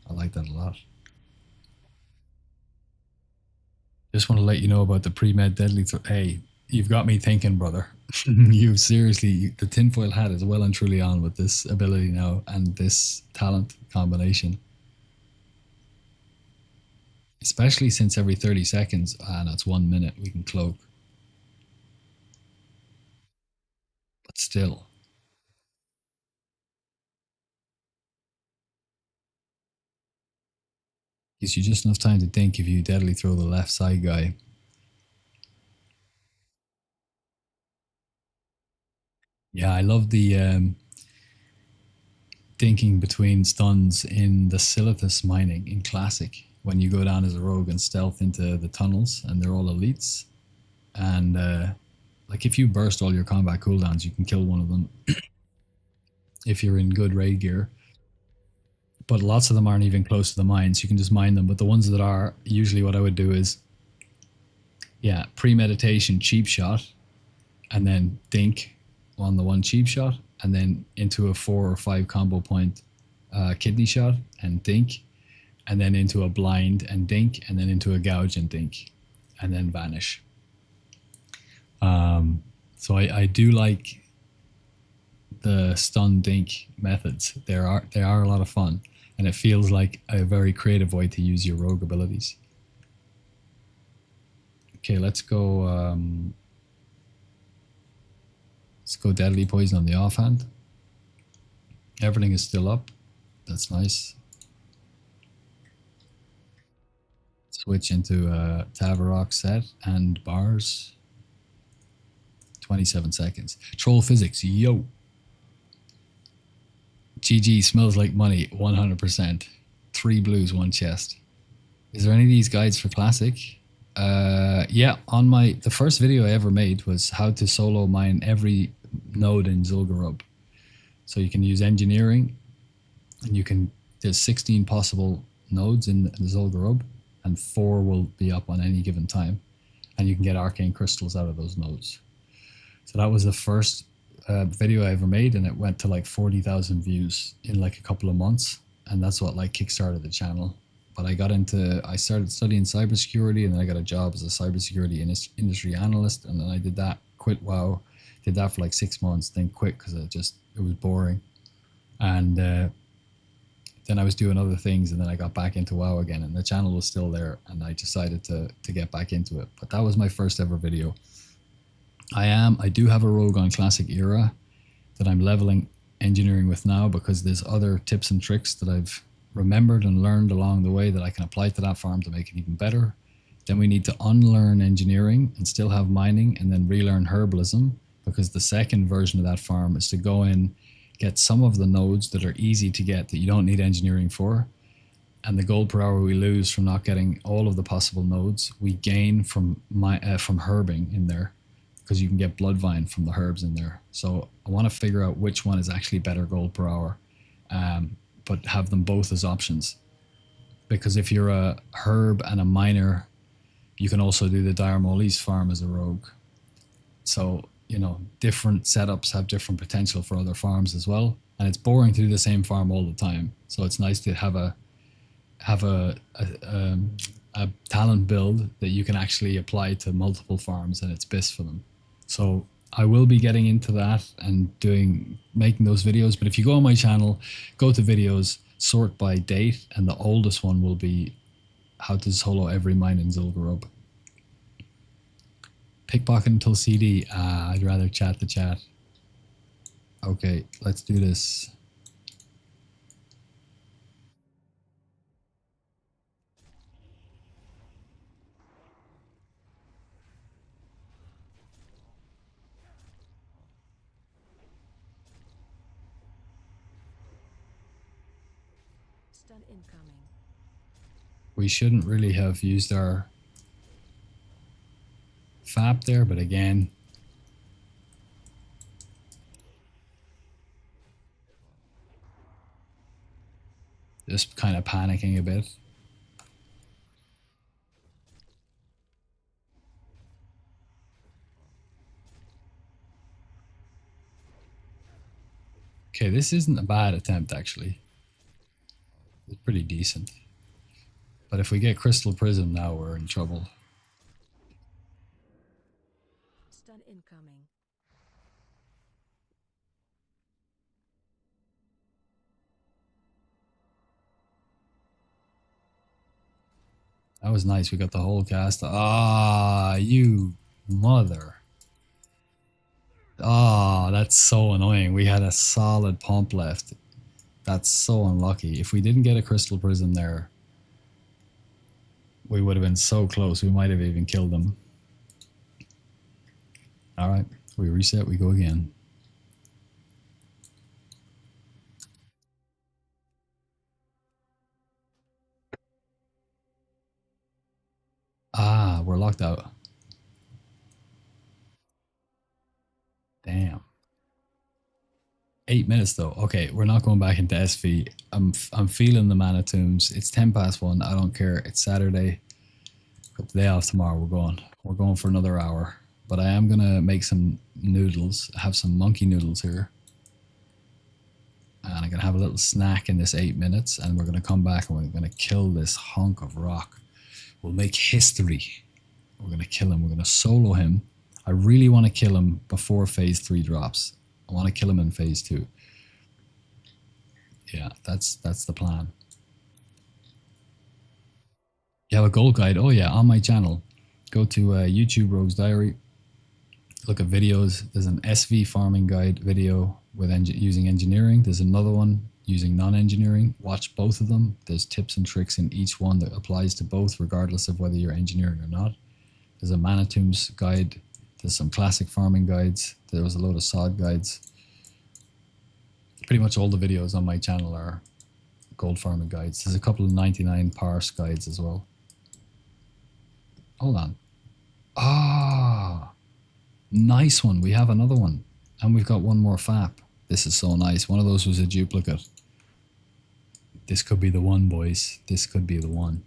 I like that a lot. Just want to let you know about the pre-med deadly. Hey, you've got me thinking, brother. You seriously, the tinfoil hat is well and truly on with this ability now and this talent combination. Especially since every 30 seconds, and it's 1 minute, we can cloak. But still. Gives you just enough time to think if you deadly throw the left side guy. Yeah, I love the thinking between stuns in the Silithus mining in Classic. When you go down as a rogue and stealth into the tunnels, and they're all elites. And like if you burst all your combat cooldowns, you can kill one of them if you're in good raid gear. But lots of them aren't even close to the mines. You can just mine them. But the ones that are, usually what I would do is, yeah, premeditation, cheap shot, and then think on the one cheap shot, and then into a 4 or 5 combo point kidney shot and think, and then into a blind and think, and then into a gouge and think, and then vanish. So I do like the stun dink methods. They are a lot of fun, and it feels like a very creative way to use your rogue abilities. Okay, let's go. Let's go deadly poison on the offhand. Everything is still up. That's nice. Switch into Tavarok set and bars. 27 seconds. Troll physics, yo. GG smells like money, 100%. 3 blues, 1 chest. Is there any of these guides for Classic? Yeah, on the first video I ever made was how to solo mine every node in Zul'Gurub. So you can use engineering, and there's 16 possible nodes in Zul'Gurub, and 4 will be up on any given time. And you can get arcane crystals out of those nodes. So that was the first video I ever made, and it went to like 40,000 views in like a couple of months. And that's what like kickstarted the channel. But I started studying cybersecurity, and then I got a job as a cybersecurity industry analyst. And then I did that, quit WoW, did that for like 6 months, then quit because it was boring. And then I was doing other things, and then I got back into WoW again, and the channel was still there, and I decided to get back into it. But that was my first ever video. I do have a rogue on Classic Era that I'm leveling engineering with now, because there's other tips and tricks that I've remembered and learned along the way that I can apply to that farm to make it even better. Then we need to unlearn engineering and still have mining, and then relearn herbalism, because the second version of that farm is to go in, get some of the nodes that are easy to get that you don't need engineering for, and the gold per hour we lose from not getting all of the possible nodes, we gain from herbing in there, because you can get Bloodvine from the herbs in there. So I want to figure out which one is actually better gold per hour, but have them both as options. Because if you're a herb and a miner, you can also do the Dire Molis farm as a rogue. So, different setups have different potential for other farms as well. And it's boring to do the same farm all the time. So it's nice to have a talent build that you can actually apply to multiple farms, and it's best for them. So I will be getting into that and making those videos. But if you go on my channel, go to videos, sort by date, and the oldest one will be how to solo every mine in Zul'Gurub. Pickpocket until CD. I'd rather chat the chat. Okay, let's do this. Stun incoming. We shouldn't really have used our FAP there, but again, just kind of panicking a bit. Okay, this isn't a bad attempt actually. It's pretty decent. But if we get Crystal Prism now, we're in trouble. Stun incoming. That was nice. We got the whole cast. Ah, you mother. Ah, that's so annoying. We had a solid pump left. That's so unlucky. If we didn't get a Crystal Prism there, we would have been so close. We might have even killed them. All right, we reset. We go again. Ah, we're locked out. Damn. 8 minutes though. Okay, we're not going back into SV. I'm feeling the mana tombs. It's 1:10. I don't care. It's Saturday. Got the day off tomorrow. We're going. We're going for another hour. But I am gonna make some noodles. I have some monkey noodles here. And I'm gonna have a little snack in this 8 minutes, and we're gonna come back and we're gonna kill this hunk of rock. We'll make history. We're gonna kill him. We're gonna solo him. I really want to kill him before phase 3 drops. I want to kill him in phase 2. Yeah, that's the plan. You have a gold guide? Oh yeah, on my channel. Go to YouTube Rogue's Diary. Look at videos. There's an SV farming guide video with using engineering. There's another one using non-engineering. Watch both of them. There's tips and tricks in each one that applies to both, regardless of whether you're engineering or not. There's a Mana Tombs guide. There's some classic farming guides. There was a load of sod guides. Pretty much all the videos on my channel are gold farming guides. There's a couple of 99 parse guides as well. Hold on. Ah, nice one. We have another one. And we've got one more FAP. This is so nice. One of those was a duplicate. This could be the one, boys. This could be the one.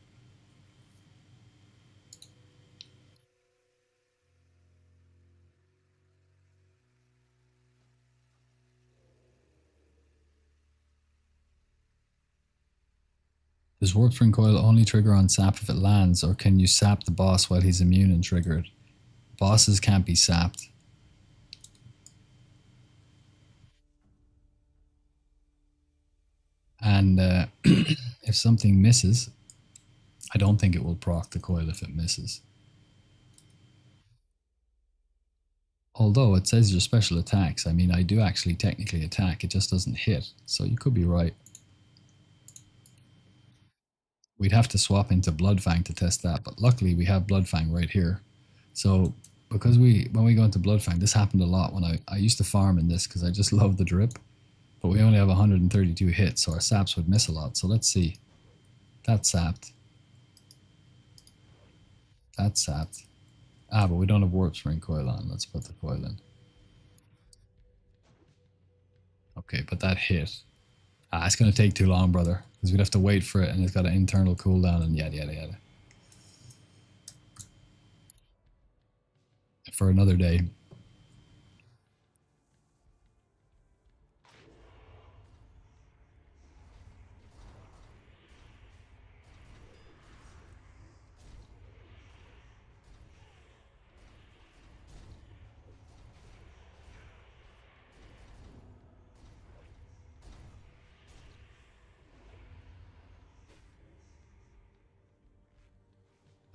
Does Warp Spring Coil only trigger on sap if it lands, or can you sap the boss while he's immune and triggered? Bosses can't be sapped. And if something misses, I don't think it will proc the coil if it misses. Although it says your special attacks. I mean, I do actually technically attack. It just doesn't hit. So you could be right. We'd have to swap into Bloodfang to test that. But luckily we have Bloodfang right here. So because when we go into Bloodfang, this happened a lot when I used to farm in this because I just love the drip. But we only have 132 hits, so our saps would miss a lot. So let's see. That's sapped. That's sapped. Ah, but we don't have Warp Spring Coil on. Let's put the coil in. Okay, but that hit. Ah, it's going to take too long, brother. Because we'd have to wait for it, and it's got an internal cooldown, and yada, yada, yada. For another day.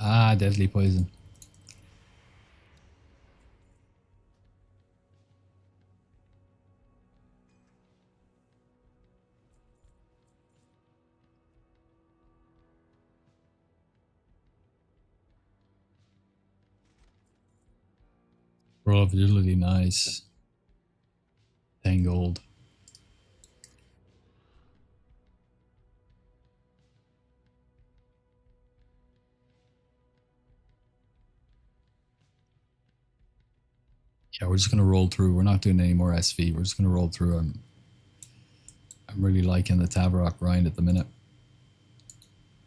Ah, deadly poison. Roll of agility, nice. 10 gold. Yeah, we're just gonna roll through. We're not doing any more SV. We're just gonna roll through. I'm really liking the Tavarok grind at the minute.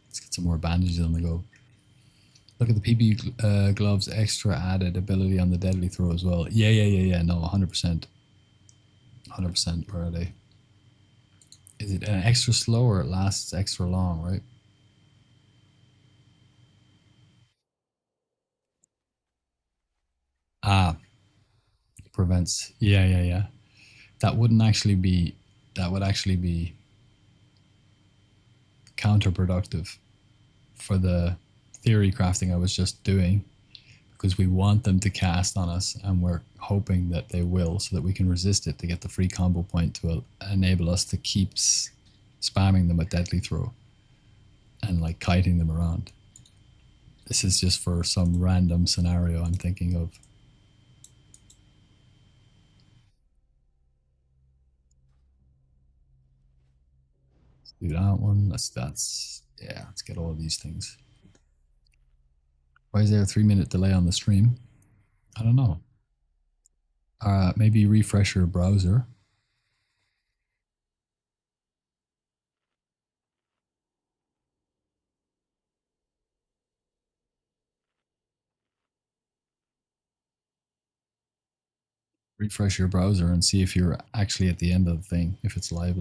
Let's get some more bandages on the go. Look at the PB gloves extra added ability on the deadly throw as well. Yeah. No, 100%. 100%. Where are they? Is it an extra slow or it lasts extra long, right? Ah, prevents. Yeah. That wouldn't actually be. That would actually be counterproductive for the theory crafting I was just doing, because we want them to cast on us and we're hoping that they will, so that we can resist it to get the free combo point to enable us to keep spamming them with deadly throw and like kiting them around. This is just for some random scenario I'm thinking of. Let's do that one. That's yeah, let's get all of these things. Why is there a 3-minute delay on the stream? I don't know. Maybe refresh your browser. Refresh your browser and see if you're actually at the end of the thing, if it's live.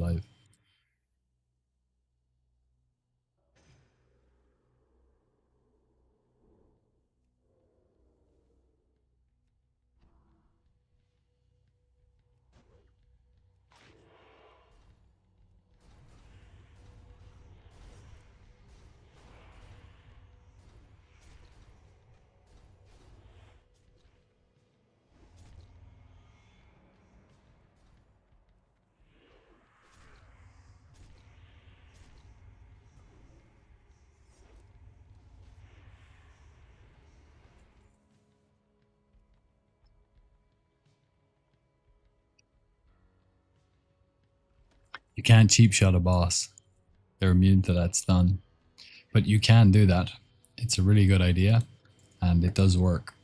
You can't cheap shot a boss. They're immune to that stun. But you can do that. It's a really good idea and it does work.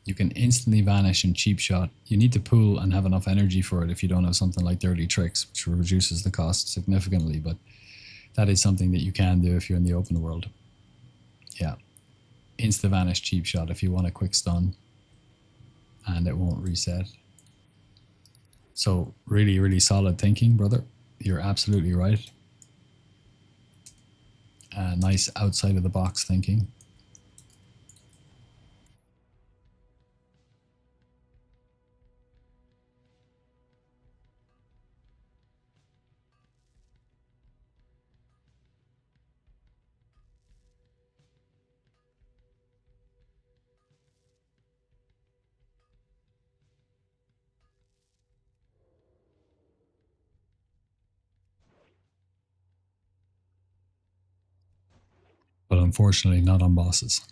You can instantly vanish and cheap shot. You need to pool and have enough energy for it if you don't have something like Dirty Tricks, which reduces the cost significantly, but that is something that you can do if you're in the open world. Yeah. Insta vanish cheap shot if you want a quick stun and it won't reset. So really solid thinking, brother. You're absolutely right. Nice outside of the box thinking. But unfortunately not on bosses.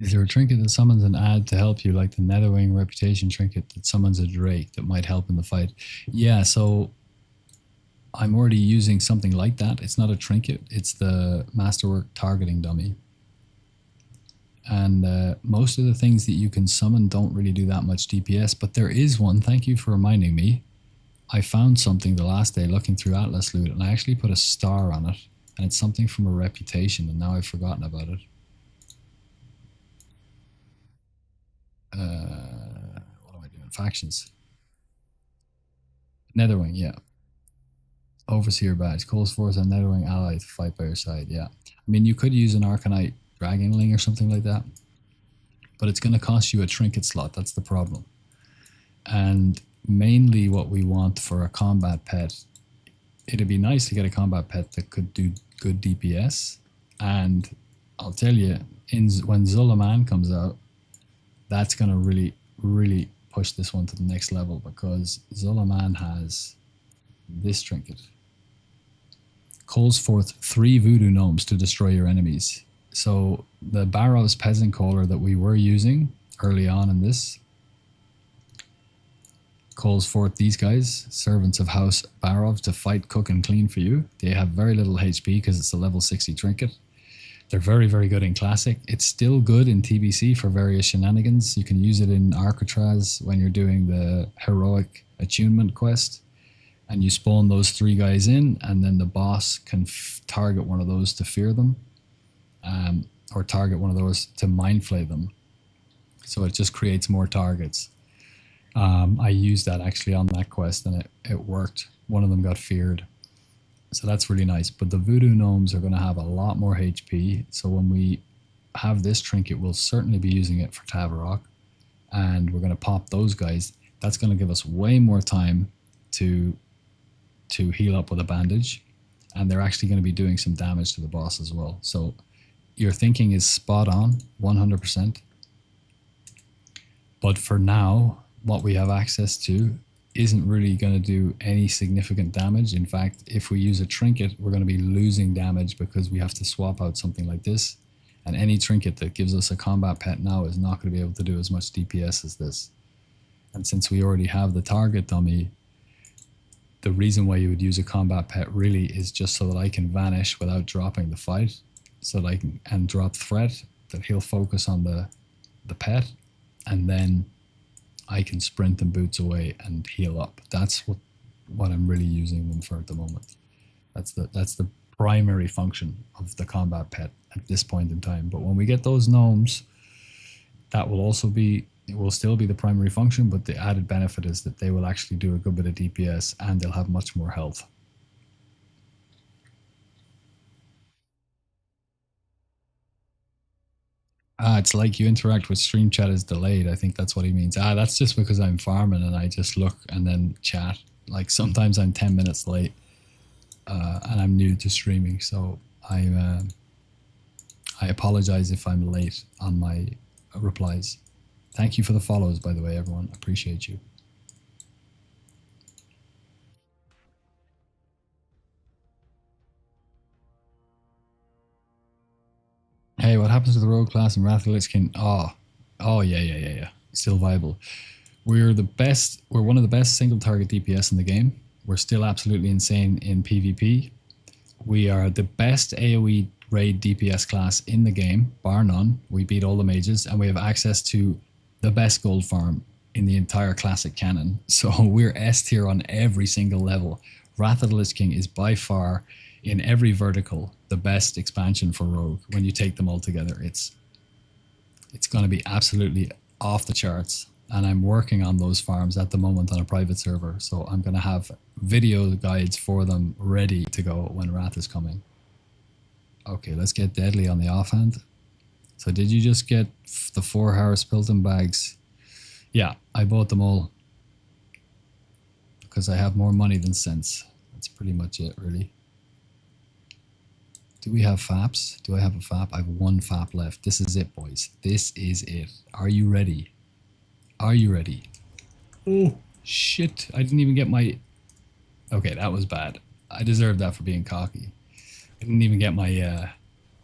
Is there a trinket that summons an ad to help you, like the Netherwing reputation trinket that summons a Drake that might help in the fight? Yeah, so I'm already using something like that. It's not a trinket, it's the Masterwork targeting dummy. And most of the things that you can summon don't really do that much DPS, but there is one, thank you for reminding me. I found something the last day looking through Atlas Loot, and I actually put a star on it, and it's something from a reputation, and now I've forgotten about it. What am I doing? Factions. Netherwing, yeah. Overseer badge. Calls forth a Netherwing ally to fight by your side, yeah. I mean, you could use an Arcanite Dragonling or something like that, but it's going to cost you a trinket slot. That's the problem. And mainly what we want for a combat pet, it'd be nice to get a combat pet that could do good DPS. And I'll tell you, when Zulaman comes out, that's going to really push this one to the next level, because Zulaman has this trinket calls forth 3 voodoo gnomes to destroy your enemies. So the Barov's peasant caller that we were using early on in this calls forth these guys, servants of House Barov, to fight, cook, and clean for you. They have very little HP because it's a level 60 trinket. They're very, very good in Classic. It's still good in TBC for various shenanigans. You can use it in Arcatraz when you're doing the heroic attunement quest. And you spawn those 3 guys in, and then the boss can target one of those to fear them. Or target one of those to mind flay them. So it just creates more targets. I used that actually on that quest, and it worked. One of them got feared. So that's really nice. But the voodoo gnomes are going to have a lot more HP. So when we have this trinket, we'll certainly be using it for Tavarok. And we're going to pop those guys. That's going to give us way more time to heal up with a bandage. And they're actually going to be doing some damage to the boss as well. So your thinking is spot on, 100%. But for now, what we have access to isn't really going to do any significant damage. In fact, if we use a trinket, we're going to be losing damage because we have to swap out something like this. And any trinket that gives us a combat pet now is not going to be able to do as much DPS as this. And since we already have the target dummy, the reason why you would use a combat pet really is just so that I can vanish without dropping the fight, so that I can, and drop threat, that he'll focus on the pet, and then I can sprint and boots away and heal up. That's what I'm really using them for at the moment. That's the primary function of the combat pet at this point in time. But when we get those gnomes, that will also be, it will still be the primary function, but the added benefit is that they will actually do a good bit of DPS and they'll have much more health. It's like you interact with stream chat is delayed. I think that's what he means. That's just because I'm farming and I just look and then chat. Like sometimes I'm 10 minutes late and I'm new to streaming. So I apologize if I'm late on my replies. Thank you for the follows, by the way, everyone. Appreciate you. Hey, what happens to the rogue class in Wrath of the Lich King? Oh, yeah. Still viable. We're one of the best single target DPS in the game. We're still absolutely insane in PvP. We are the best AoE raid DPS class in the game, bar none. We beat all the mages, and we have access to the best gold farm in the entire classic canon. So we're S tier on every single level. Wrath of the Lich King is by far, in every vertical, the best expansion for Rogue. When you take them all together, it's going to be absolutely off the charts. And I'm working on those farms at the moment on a private server. So I'm going to have video guides for them ready to go when Wrath is coming. Okay, let's get deadly on the offhand. So did you just get the 4 Harris Pilton bags? Yeah, I bought them all because I have more money than sense. That's pretty much it, really. Do we have FAPs? Do I have a FAP? I have 1 FAP left. This is it, boys. This is it. Are you ready? Are you ready? Oh, shit. I didn't even get my... Okay, that was bad. I deserved that for being cocky. I didn't even get my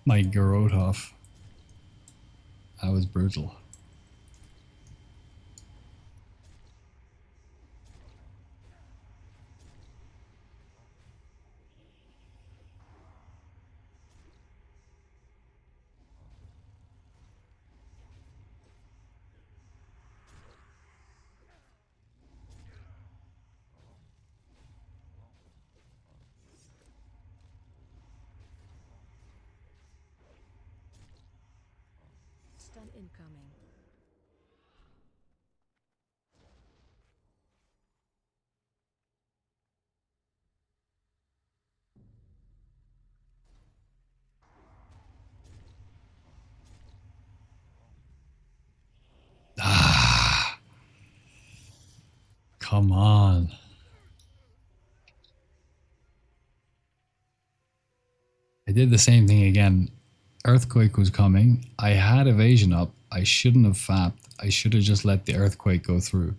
my Garrote off. That was brutal. Stun incoming. Ah, come on. I did the same thing again. Earthquake was coming. I had evasion up. I shouldn't have fapped. I should have just let the earthquake go through.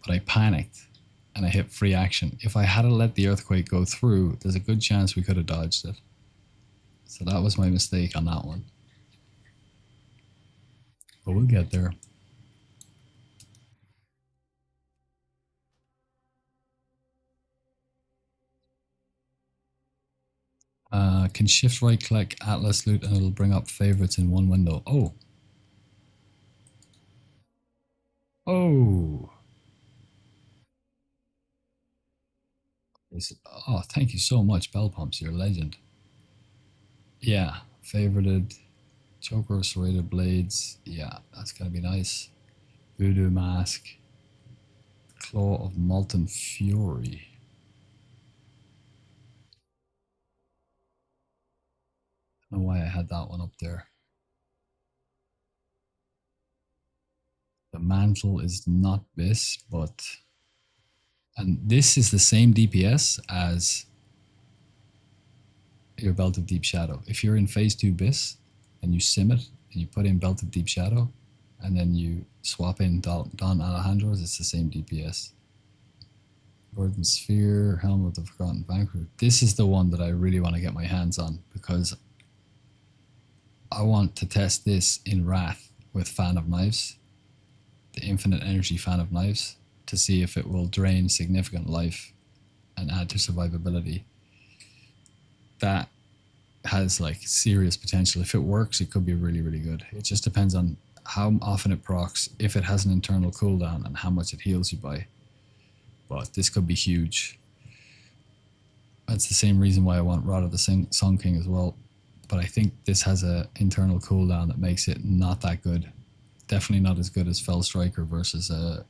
But I panicked. and I hit free action. If I had let the earthquake go through, there's a good chance we could have dodged it. So that was my mistake on that one. But we'll get there. Can shift right click Atlas loot and it'll bring up favorites in one window. Oh. Oh. Oh, thank you so much, Bell Pumps. You're a legend. Yeah. Favorited. Choker, serrated blades. Yeah, that's going to be nice. Voodoo mask. Claw of Molten Fury. I don't know why I had that one up there. The mantle is not this, but... And this is the same DPS as your Belt of Deep Shadow. If you're in phase 2 Bis and you sim it and you put in Belt of Deep Shadow and then you swap in Don Alejandro's, it's the same DPS. Golden Sphere, Helm of the Forgotten Vanquisher. This is the one that I really want to get my hands on because I want to test this in Wrath with Fan of Knives, the Infinite Energy Fan of Knives, to see if it will drain significant life and add to survivability. That has like serious potential. If it works, it could be really, really good. It just depends on how often it procs, if it has an internal cooldown, and how much it heals you by. But this could be huge. That's the same reason why I want Rod of the Sun King as well. But I think this has an internal cooldown that makes it not that good. Definitely not as good as Fell Striker versus a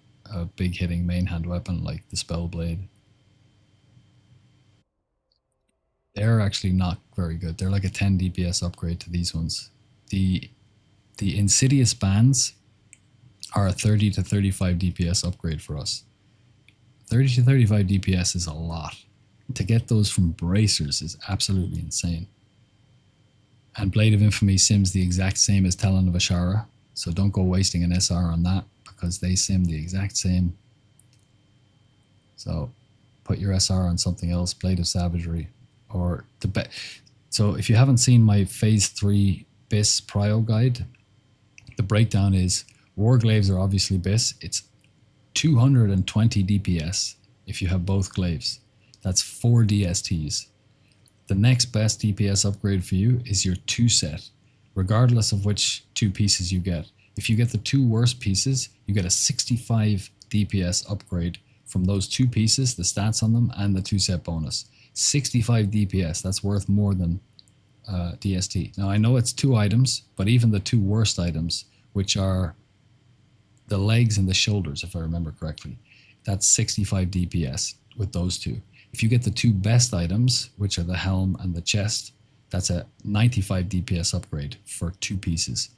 big hitting main hand weapon like the Spell Blade. They're actually not very good. They're like a 10 DPS upgrade to these ones. The Insidious Bands are a 30 to 35 DPS upgrade for us. 30 to 35 DPS is a lot. To get those from Bracers is absolutely insane. And Blade of Infamy sims the exact same as Talon of Ashara, so don't go wasting an SR on that because they sim the exact same. So put your SR on something else, Blade of Savagery, or the So if you haven't seen my Phase 3 Bis Prio guide, the breakdown is Warglaives are obviously Bis. It's 220 DPS if you have both glaives. That's 4 DSTs. The next best DPS upgrade for you is your 2 set, regardless of which 2 pieces you get. If you get the 2 worst pieces, you get a 65 DPS upgrade from those 2 pieces, the stats on them, and the 2 set bonus. 65 DPS, that's worth more than DST. Now I know it's 2 items, but even the 2 worst items, which are the legs and the shoulders, if I remember correctly, that's 65 DPS with those 2. If you get the 2 best items, which are the helm and the chest, that's a 95 DPS upgrade for 2 pieces.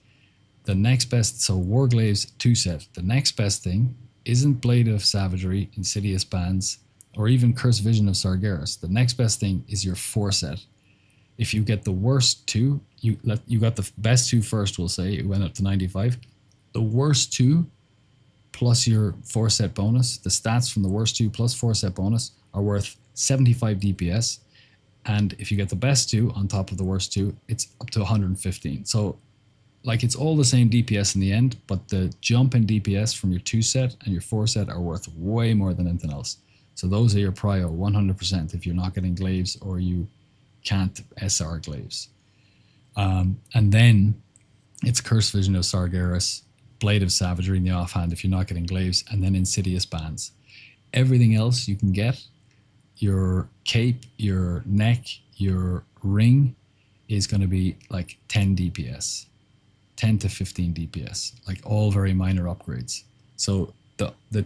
The next best, so Warglaives 2 set, the next best thing isn't Blade of Savagery, Insidious Bands, or even Cursed Vision of Sargeras. The next best thing is your 4 set. If you get the worst 2, you got the best 2 first, we'll say, it went up to 95. The worst 2 plus your 4 set bonus, the stats from the worst 2 plus 4 set bonus are worth 75 DPS. And if you get the best 2 on top of the worst 2, it's up to 115. So like it's all the same DPS in the end, but the jump in DPS from your 2 set and your 4 set are worth way more than anything else. So those are your prio 100% if you're not getting glaives or you can't SR glaives. And then it's Curse Vision of Sargeras, Blade of Savagery in the offhand if you're not getting glaives, and then Insidious Bands. Everything else you can get, your cape, your neck, your ring is going to be like 10 DPS, 10 to 15 DPS, like all very minor upgrades. So the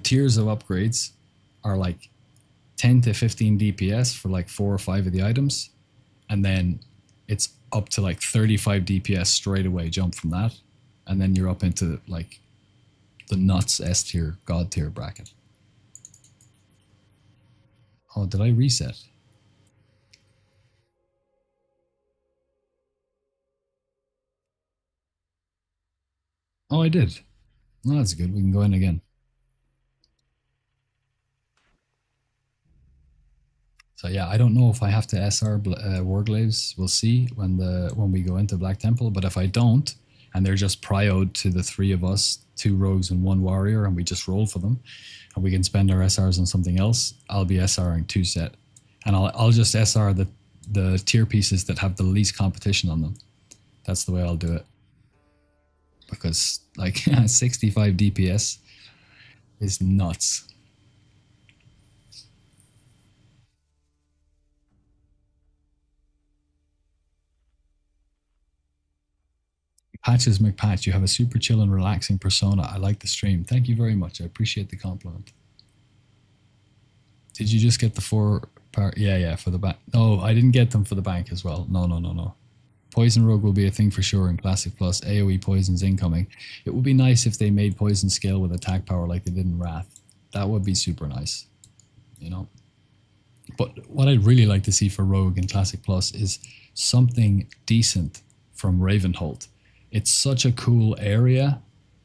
tiers of upgrades are like 10 to 15 DPS for like 4 or 5 of the items, and then it's up to like 35 DPS straight away jump from that, and then you're up into like the nuts S tier, God tier bracket. Oh, did I reset? Oh, I did. No, that's good. We can go in again. So yeah, I don't know if I have to SR Warglaves. We'll see when we go into Black Temple. But if I don't, and they're just prioed to the three of us, two rogues and one warrior, and we just roll for them, and we can spend our SRs on something else, I'll be SRing two set, and I'll just SR the tier pieces that have the least competition on them. That's the way I'll do it. Because like 65 DPS is nuts. Patches McPatch, you have a super chill and relaxing persona. I like the stream. Thank you very much. I appreciate the compliment. Did you just get the four power? Yeah, yeah, for the bank. No, I didn't get them for the bank as well. No, no, no, no. Poison Rogue will be a thing for sure in Classic Plus. AoE poisons incoming. It would be nice if they made poison scale with attack power like they did in Wrath. That would be super nice, you know. But what I'd really like to see for Rogue in Classic Plus is something decent from Ravenholt. It's such a cool area.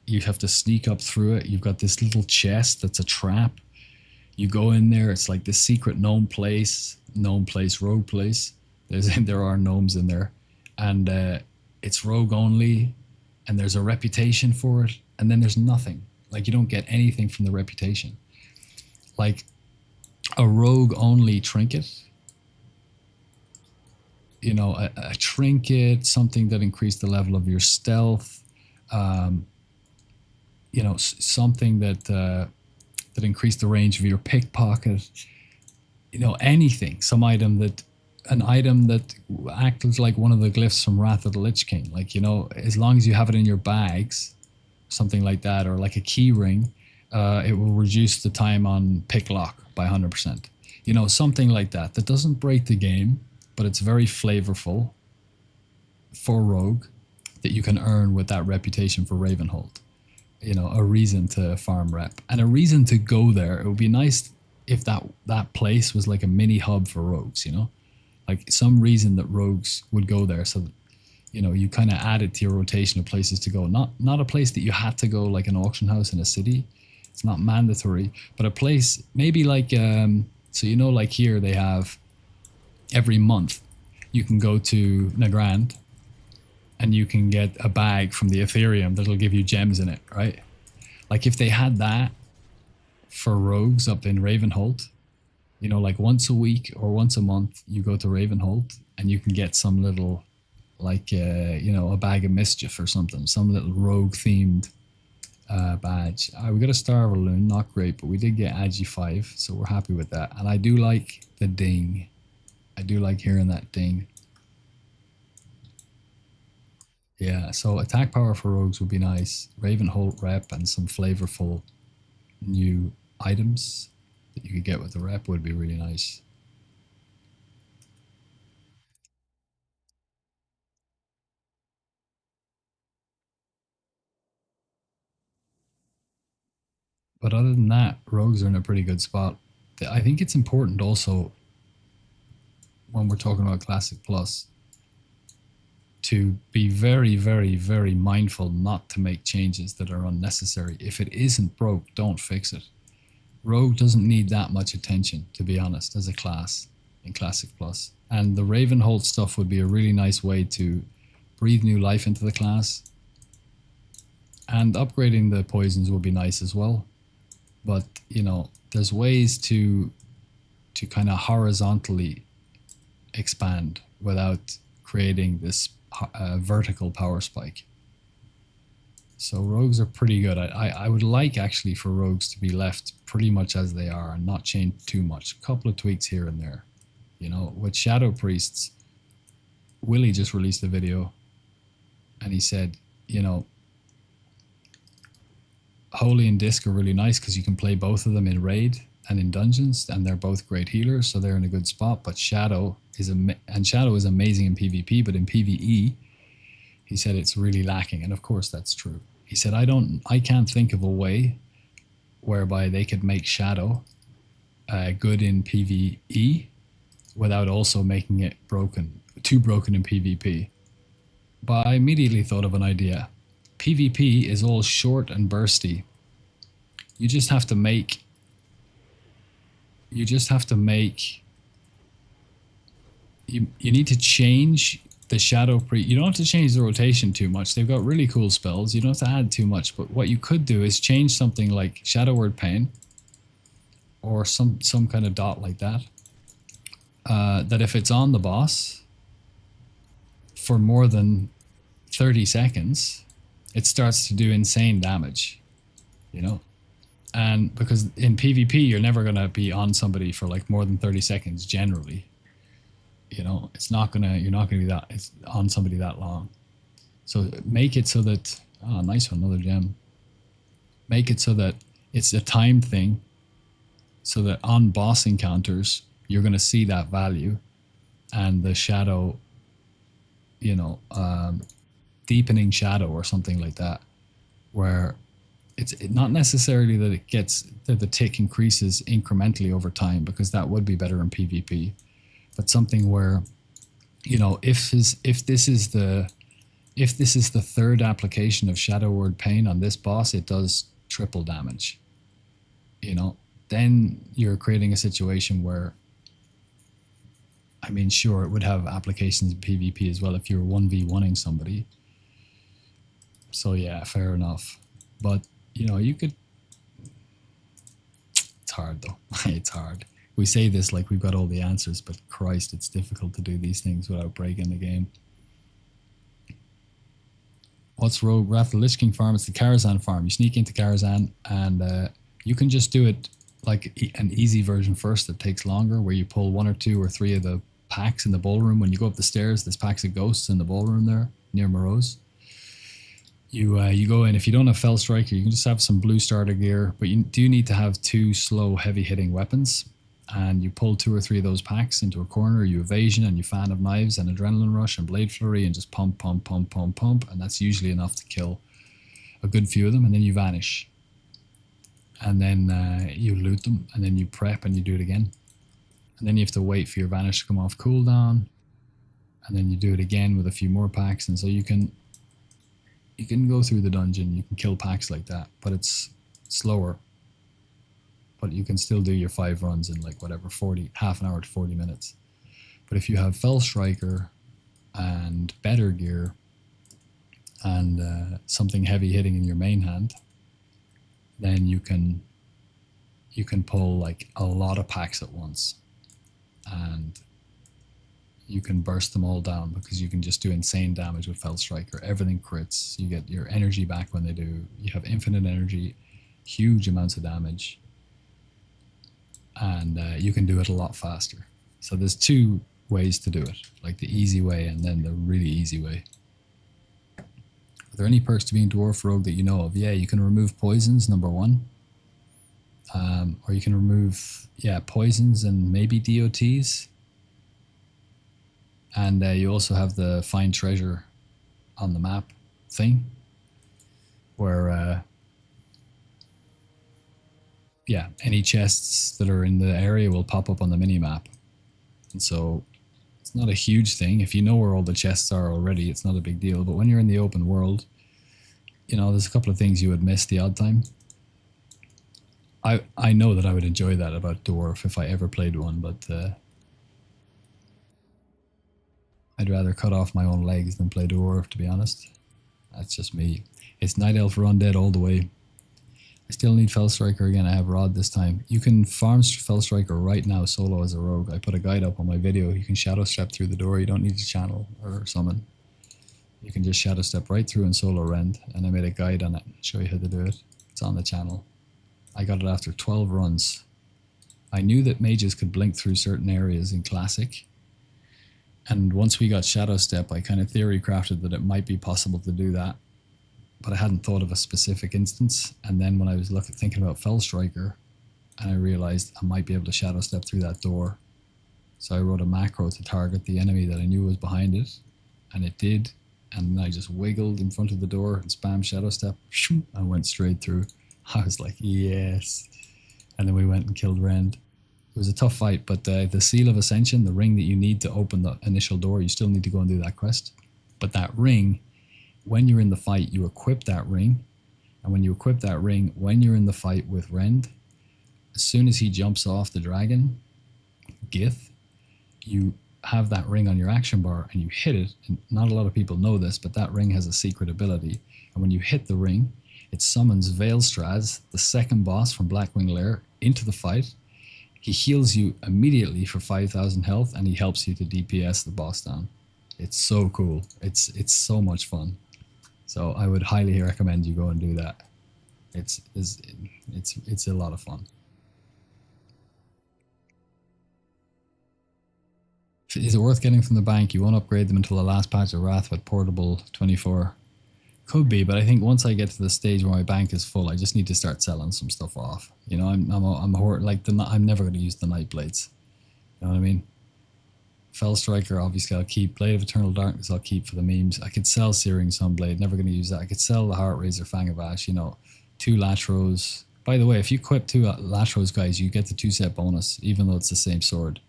You have to sneak up through it. You've got this little chest that's a trap. You go in there. It's like this secret gnome place, rogue place. There are gnomes in there, and it's rogue only. And there's a reputation for it. And then there's nothing. Like you don't get anything from the reputation. Like a rogue only trinket. You know, a trinket, something that increased the level of your stealth. You know, something that increased the range of your pickpocket. You know, anything. An item that acted like one of the glyphs from Wrath of the Lich King. Like, you know, as long as you have it in your bags, something like that, or like a key ring, it will reduce the time on pick lock by 100%. You know, something like that. That doesn't break the game, but it's very flavorful for Rogue that you can earn with that reputation for Ravenholt. You know, a reason to farm rep and a reason to go there. It would be nice if that place was like a mini hub for rogues, you know, like some reason that rogues would go there, so that, you know, you kind of add it to your rotation of places to go. Not a place that you had to go like an auction house in a city. It's not mandatory, but a place maybe like so, you know, like here they have every month you can go to Nagrand and you can get a bag from the Ethereum that'll give you gems in it, right? Like if they had that for rogues up in Ravenholt, you know, like once a week or once a month, you go to Ravenholt and you can get some little, like, you know, a bag of mischief or something, some little rogue themed badge. We got a Star of Loon, not great, but we did get Agi 5, so we're happy with that. And I do like the ding. I do like hearing that ding. Yeah, so attack power for rogues would be nice. Ravenholt rep and some flavorful new items that you could get with the rep would be really nice. But other than that, rogues are in a pretty good spot. I think it's important also when we're talking about Classic Plus to be very, very, very mindful not to make changes that are unnecessary. If it isn't broke, don't fix it. Rogue doesn't need that much attention, to be honest, as a class in Classic Plus. And the Ravenholt stuff would be a really nice way to breathe new life into the class. And upgrading the poisons would be nice as well. But, you know, there's ways to kind of horizontally expand without creating this vertical power spike. So rogues are pretty good. I would like actually for rogues to be left pretty much as they are and not change too much. A couple of tweaks here and there. You know, with Shadow Priests, Willie just released a video and he said, you know, Holy and Disc are really nice because you can play both of them in raid and in dungeons, and they're both great healers, so they're in a good spot. But Shadow is amazing in PvP, but in PvE, he said it's really lacking, and of course that's true. He said I can't think of a way whereby they could make Shadow good in PvE without also making it too broken in PvP. But I immediately thought of an idea. PvP is all short and bursty. You just have to make you need to change the shadow you don't have to change the rotation too much. They've got really cool spells. You don't have to add too much, but what you could do is change something like Shadow Word Pain or some kind of dot like that. That if it's on the boss for more than 30 seconds, it starts to do insane damage, you know? And because in PvP, you're never going to be on somebody for like more than 30 seconds generally. You know, you're not gonna be it's on somebody that long. So make it so that, oh, nice one, another gem. Make it so that it's a time thing, so that on boss encounters, you're gonna see that value, and the shadow, you know, deepening shadow or something like that, where it's not necessarily that the tick increases incrementally over time, because that would be better in PvP. But something where, you know, if this is the third application of Shadow Word Pain on this boss, it does triple damage. You know, then you're creating a situation where, I mean, sure, it would have applications in PvP as well if you're 1v1ing somebody. So yeah, fair enough. But, you know, you could... It's hard though. It's hard. We say this like we've got all the answers, but Christ, it's difficult to do these things without breaking the game. What's Rogue Wrath of the Lich King farm? It's the Karazhan farm. You sneak into Karazhan and you can just do it like an easy version first that takes longer, where you pull 1 or 2 or 3 of the packs in the ballroom. When you go up the stairs, there's packs of ghosts in the ballroom there near Morose. You go in. If you don't have Fell Striker, you can just have some blue starter gear, but you do need to have 2 slow heavy hitting weapons. And you pull 2 or 3 of those packs into a corner. You Evasion and you Fan of Knives and Adrenaline Rush and Blade Flurry and just pump, and that's usually enough to kill a good few of them. And then you vanish, and then you loot them, and then you prep and you do it again, and then you have to wait for your vanish to come off cooldown, and then you do it again with a few more packs. And so you can go through the dungeon, you can kill packs like that, but it's slower. But you can still do your 5 runs in like whatever, half an hour to 40 minutes. But if you have Fell Striker and better gear and something heavy hitting in your main hand, then you can pull like a lot of packs at once, and you can burst them all down because you can just do insane damage with Fell Striker. Everything crits. You get your energy back when they do. You have infinite energy, huge amounts of damage. And you can do it a lot faster. So there's 2 ways to do it, like the easy way and then the really easy way. Are there any perks to being Dwarf Rogue that you know of? Yeah, you can remove poisons, number 1. Or you can remove, poisons and maybe DOTs. And you also have the Find Treasure on the map thing, where... any chests that are in the area will pop up on the mini-map. And so it's not a huge thing. If you know where all the chests are already, it's not a big deal. But when you're in the open world, you know, there's a couple of things you would miss the odd time. I know that I would enjoy that about Dwarf if I ever played one, but I'd rather cut off my own legs than play Dwarf, to be honest. That's just me. It's Night Elf or Undead all the way. I still need Fell Striker again. I have Rod this time. You can farm Fell Striker right now solo as a rogue. I put a guide up on my video. You can shadow step through the door. You don't need to channel or summon. You can just shadow step right through and solo rend. And I made a guide on it. Show you how to do it. It's on the channel. I got it after 12 runs. I knew that mages could blink through certain areas in Classic. And once we got shadow step, I kind of theory crafted that it might be possible to do that. But I hadn't thought of a specific instance. And then when I was thinking about Fell Striker, and I realized I might be able to shadow step through that door. So I wrote a macro to target the enemy that I knew was behind it, and it did. And then I just wiggled in front of the door and spammed shadow step, and went straight through. I was like, yes. And then we went and killed Rend. It was a tough fight, but the Seal of Ascension, the ring that you need to open the initial door, you still need to go and do that quest. But that ring, when you're in the fight, you equip that ring. And when you equip that ring, when you're in the fight with Rend, as soon as he jumps off the dragon, Gith, you have that ring on your action bar and you hit it, and not a lot of people know this, but that ring has a secret ability. And when you hit the ring, it summons Veilstraz, the second boss from Blackwing Lair, into the fight. He heals you immediately for 5,000 health, and he helps you to DPS the boss down. It's so cool. It's so much fun. So I would highly recommend you go and do that. It's a lot of fun. Is it worth getting from the bank? You won't upgrade them until the last patch of Wrath with Portable 24. Could be, but I think once I get to the stage where my bank is full, I just need to start selling some stuff off. You know, I'm never going to use the Night Blades. You know what I mean? Fell Striker, obviously I'll keep. Blade of Eternal Darkness I'll keep for the memes. I could sell Searing Sunblade, never going to use that. I could sell the Heart Razor Fang of Ash, you know, 2 Latros. By the way, if you equip 2 Latros, guys, you get the 2-set bonus, even though it's the same sword,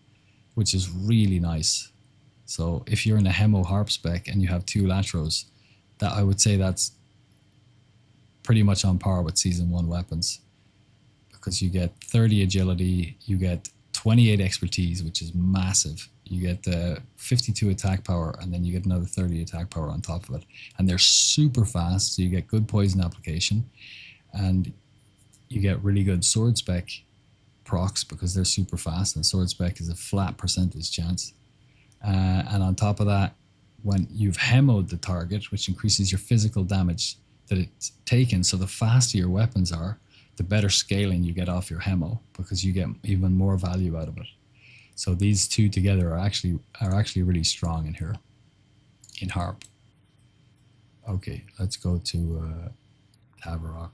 which is really nice. So if you're in a Hemo Harp spec and you have 2 Latros, that I would say that's pretty much on par with Season 1 weapons, because you get 30 agility, you get 28 expertise, which is massive. You get the 52 attack power, and then you get another 30 attack power on top of it. And they're super fast, so you get good poison application, and you get really good sword spec procs because they're super fast, and sword spec is a flat percentage chance. And on top of that, when you've hemoed the target, which increases your physical damage that it's taken, so the faster your weapons are, the better scaling you get off your hemo, because you get even more value out of it. So these two together are actually really strong in here, in Harp. Okay, let's go to Tavarok.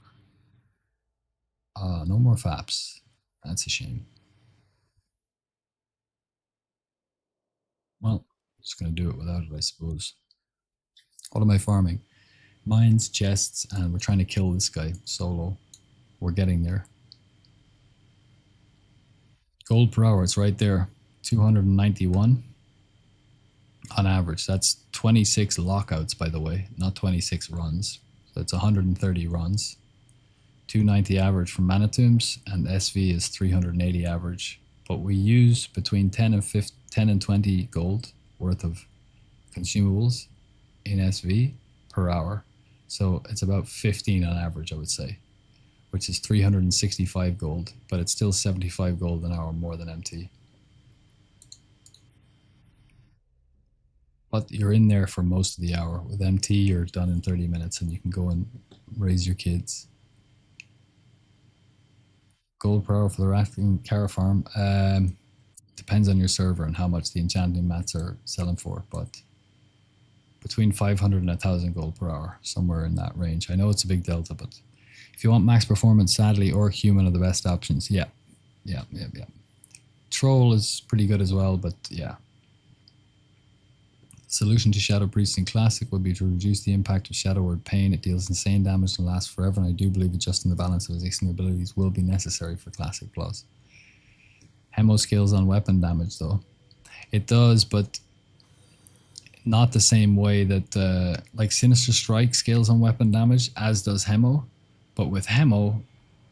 No more Faps. That's a shame. Well, just gonna do it without it, I suppose. What am I farming? Mines, chests, and we're trying to kill this guy solo. We're getting there. Gold per hour, it's right there. 291 on average. That's 26 lockouts, by the way, not 26 runs. So it's 130 runs. 290 average from Mana Tombs, and SV is 380 average. But we use between 10 and 20 gold worth of consumables in SV per hour. So it's about 15 on average, I would say, which is 365 gold, but it's still 75 gold an hour more than MT. But you're in there for most of the hour. With MT, you're done in 30 minutes and you can go and raise your kids. Gold per hour for the Rafting Cara farm. Depends on your server and how much the enchanting mats are selling for, but between 500 and 1,000 gold per hour, somewhere in that range. I know it's a big delta, but if you want max performance, sadly, or human are the best options. Yeah. Troll is pretty good as well, but yeah. Solution to Shadow Priest in Classic would be to reduce the impact of Shadow Word Pain. It deals insane damage and lasts forever, and I do believe adjusting the balance of existing abilities will be necessary for Classic Plus. Hemo scales on weapon damage, though. It does, but not the same way that, like Sinister Strike scales on weapon damage, as does Hemo. But with Hemo,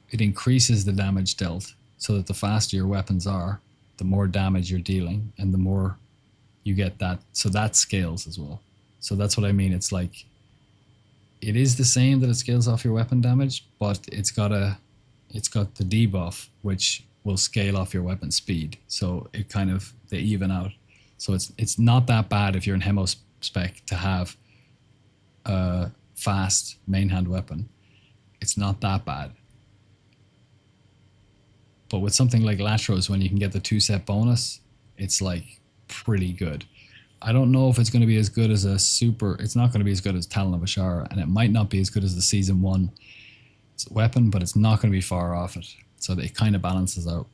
it increases the damage dealt, so that the faster your weapons are, the more damage you're dealing, and the more you get that. So that scales as well. So that's what I mean. It's like, it is the same that it scales off your weapon damage, but it's got the debuff, which will scale off your weapon speed. So it kind of, they even out. So it's not that bad if you're in Hemo spec to have a fast main hand weapon. It's not that bad. But with something like Latros, when you can get the 2-set bonus, it's like pretty good. I don't know if it's going to be as good as it's not going to be as good as Talon of Ashara, and it might not be as good as the Season 1 weapon, but it's not going to be far off it. So it kind of balances out.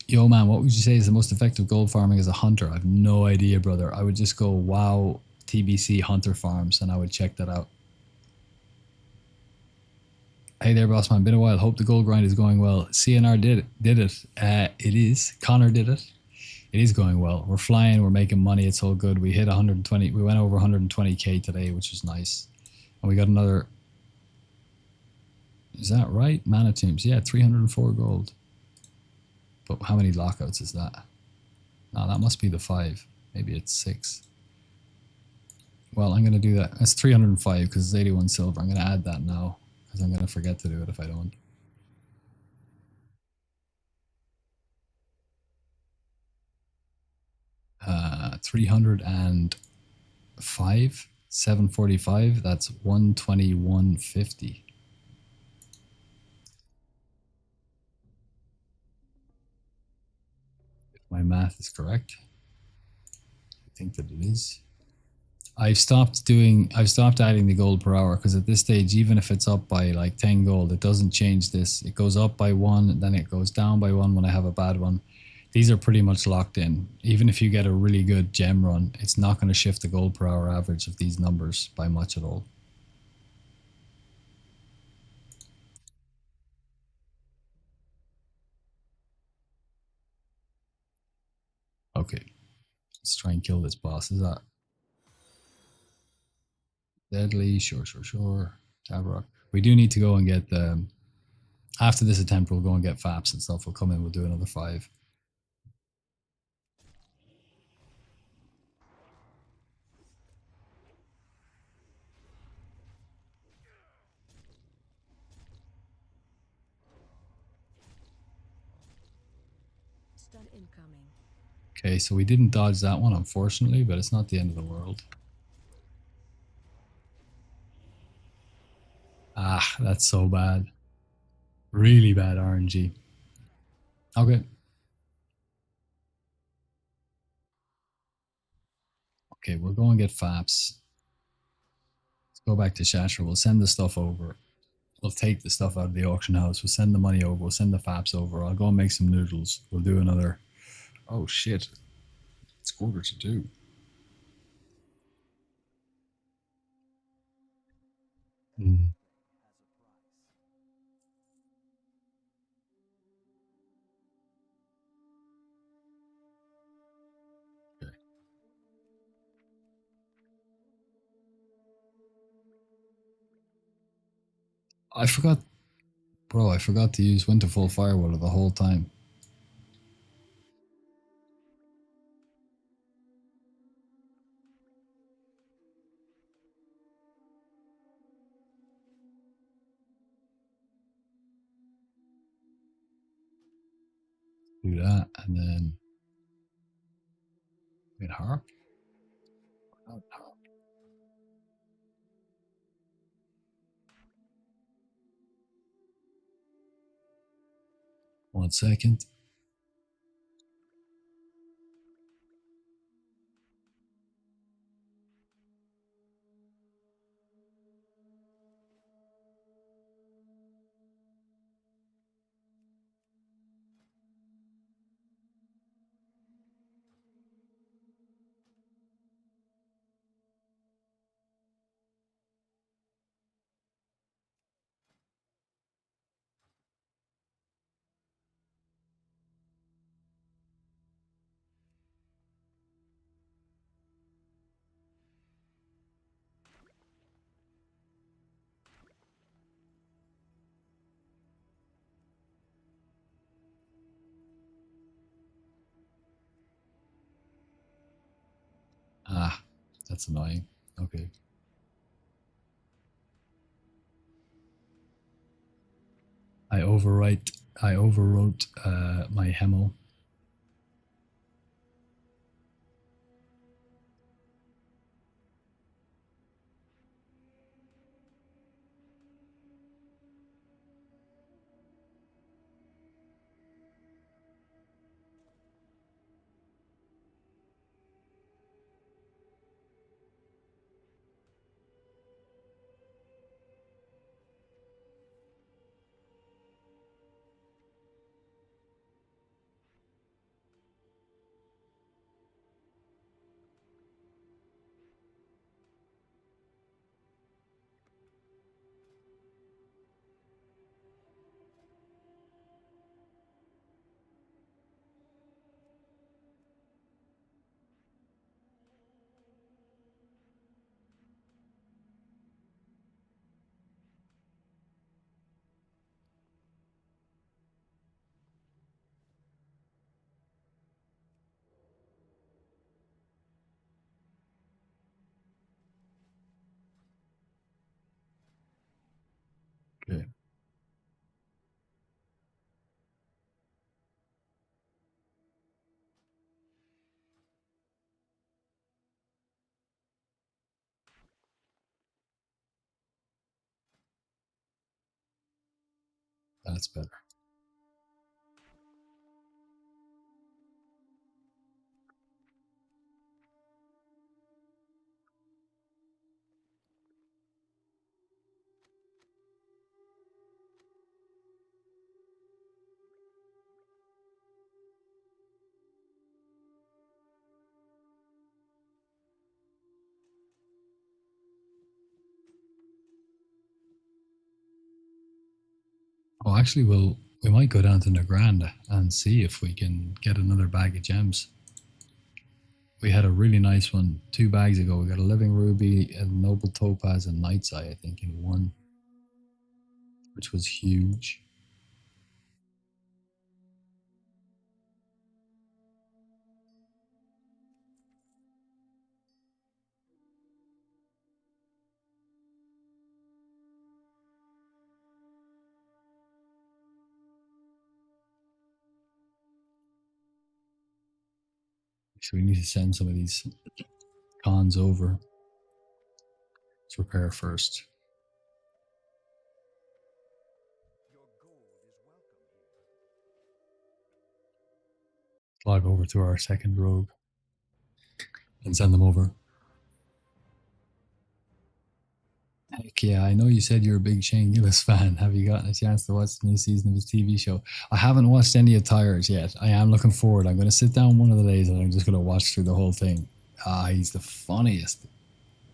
Yo man, what would you say is the most effective gold farming as a hunter? I have no idea, brother. I would just go WoW TBC hunter farms and I would check that out. Hey there, boss man. Been a while. Hope the gold grind is going well. CNR did it. It is. Connor did it. It is going well. We're flying. We're making money. It's all good. We hit 120. We went over 120k today, which was nice. And we got another. Is that right? Mana Tombs. Yeah, 304 gold. But how many lockouts is that? No, that must be the 5. Maybe it's 6. Well, I'm going to do that. That's 305 because it's 81 silver. I'm going to add that now because I'm going to forget to do it if I don't. 305, 745. That's 121.50. If my math is correct, I think that it is. I've stopped adding the gold per hour because at this stage, even if it's up by like 10 gold, it doesn't change this. It goes up by 1 and then it goes down by 1 when I have a bad one. These are pretty much locked in. Even if you get a really good gem run, it's not going to shift the gold per hour average of these numbers by much at all. Okay, let's try and kill this boss. Is that deadly? Sure, sure, sure. Tabrock. We do need to go and get the... After this attempt, we'll go and get FAPs and stuff. We'll come in, we'll do another 5. Stun incoming. Okay, so we didn't dodge that one, unfortunately, but it's not the end of the world. Ah, that's so bad. Really bad RNG. Okay. Okay, we'll go and get FAPs. Let's go back to Shasher. We'll send the stuff over. We'll take the stuff out of the auction house. We'll send the money over. We'll send the FAPs over. I'll go and make some noodles. We'll do another... Oh, shit. It's 1:45. Mm. Okay. I forgot... Bro, I forgot to use Winterfall Firewater the whole time. Do that, and then... Wait, harp? Not harp. 1 second. Ah, that's annoying. Okay. I overwrote my Hemo. That's better. Oh, actually, we might go down to Negrand and see if we can get another bag of gems. We had a really nice one 2 bags ago. We got a living ruby, a noble topaz, and night's eye, I think, in one, which was huge. So we need to send some of these cons over. Let's repair first. Fly over to our second rogue and send them over. Heck yeah, I know you said you're a big Shane Gillis fan. Have you gotten a chance to watch the new season of his TV show? I haven't watched any of Tires yet. I am looking forward. I'm going to sit down one of the days and I'm just going to watch through the whole thing. He's the funniest.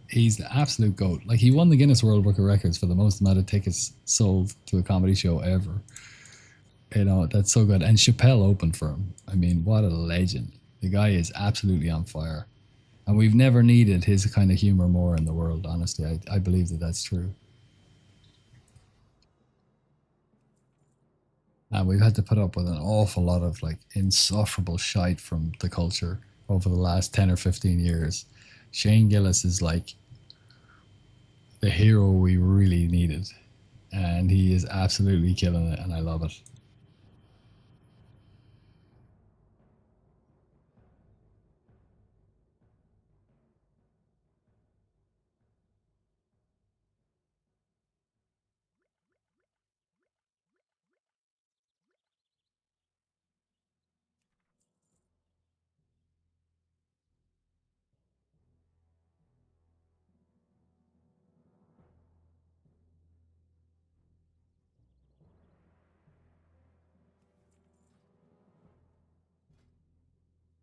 He's the absolute goat. Like, he won the Guinness World Book of Records for the most amount of tickets sold to a comedy show ever. You know, that's so good. And Chappelle opened for him. I mean, what a legend. The guy is absolutely on fire. And we've never needed his kind of humor more in the world, honestly. I believe that that's true. And we've had to put up with an awful lot of like insufferable shite from the culture over the last 10 or 15 years. Shane Gillis is like the hero we really needed. And he is absolutely killing it, and I love it.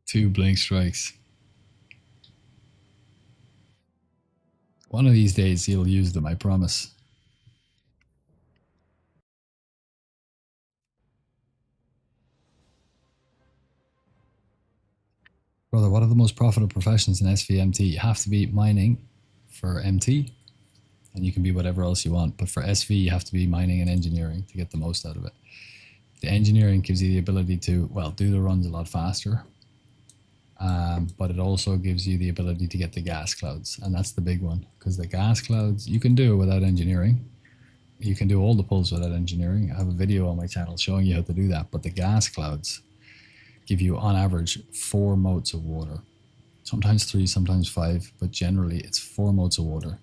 Two blink strikes. One of these days he'll use them, I promise. Brother, what are the most profitable professions in SVMT? You have to be mining for MT, and you can be whatever else you want. But for SV, you have to be mining and engineering to get the most out of it. The engineering gives you the ability to, well, do the runs a lot faster. But it also gives you the ability to get the gas clouds. And that's the big one, because the gas clouds, you can do it without engineering. You can do all the pulls without engineering. I have a video on my channel showing you how to do that. But the gas clouds give you, on average, 4 motes of water. Sometimes 3, sometimes 5, but generally it's 4 motes of water.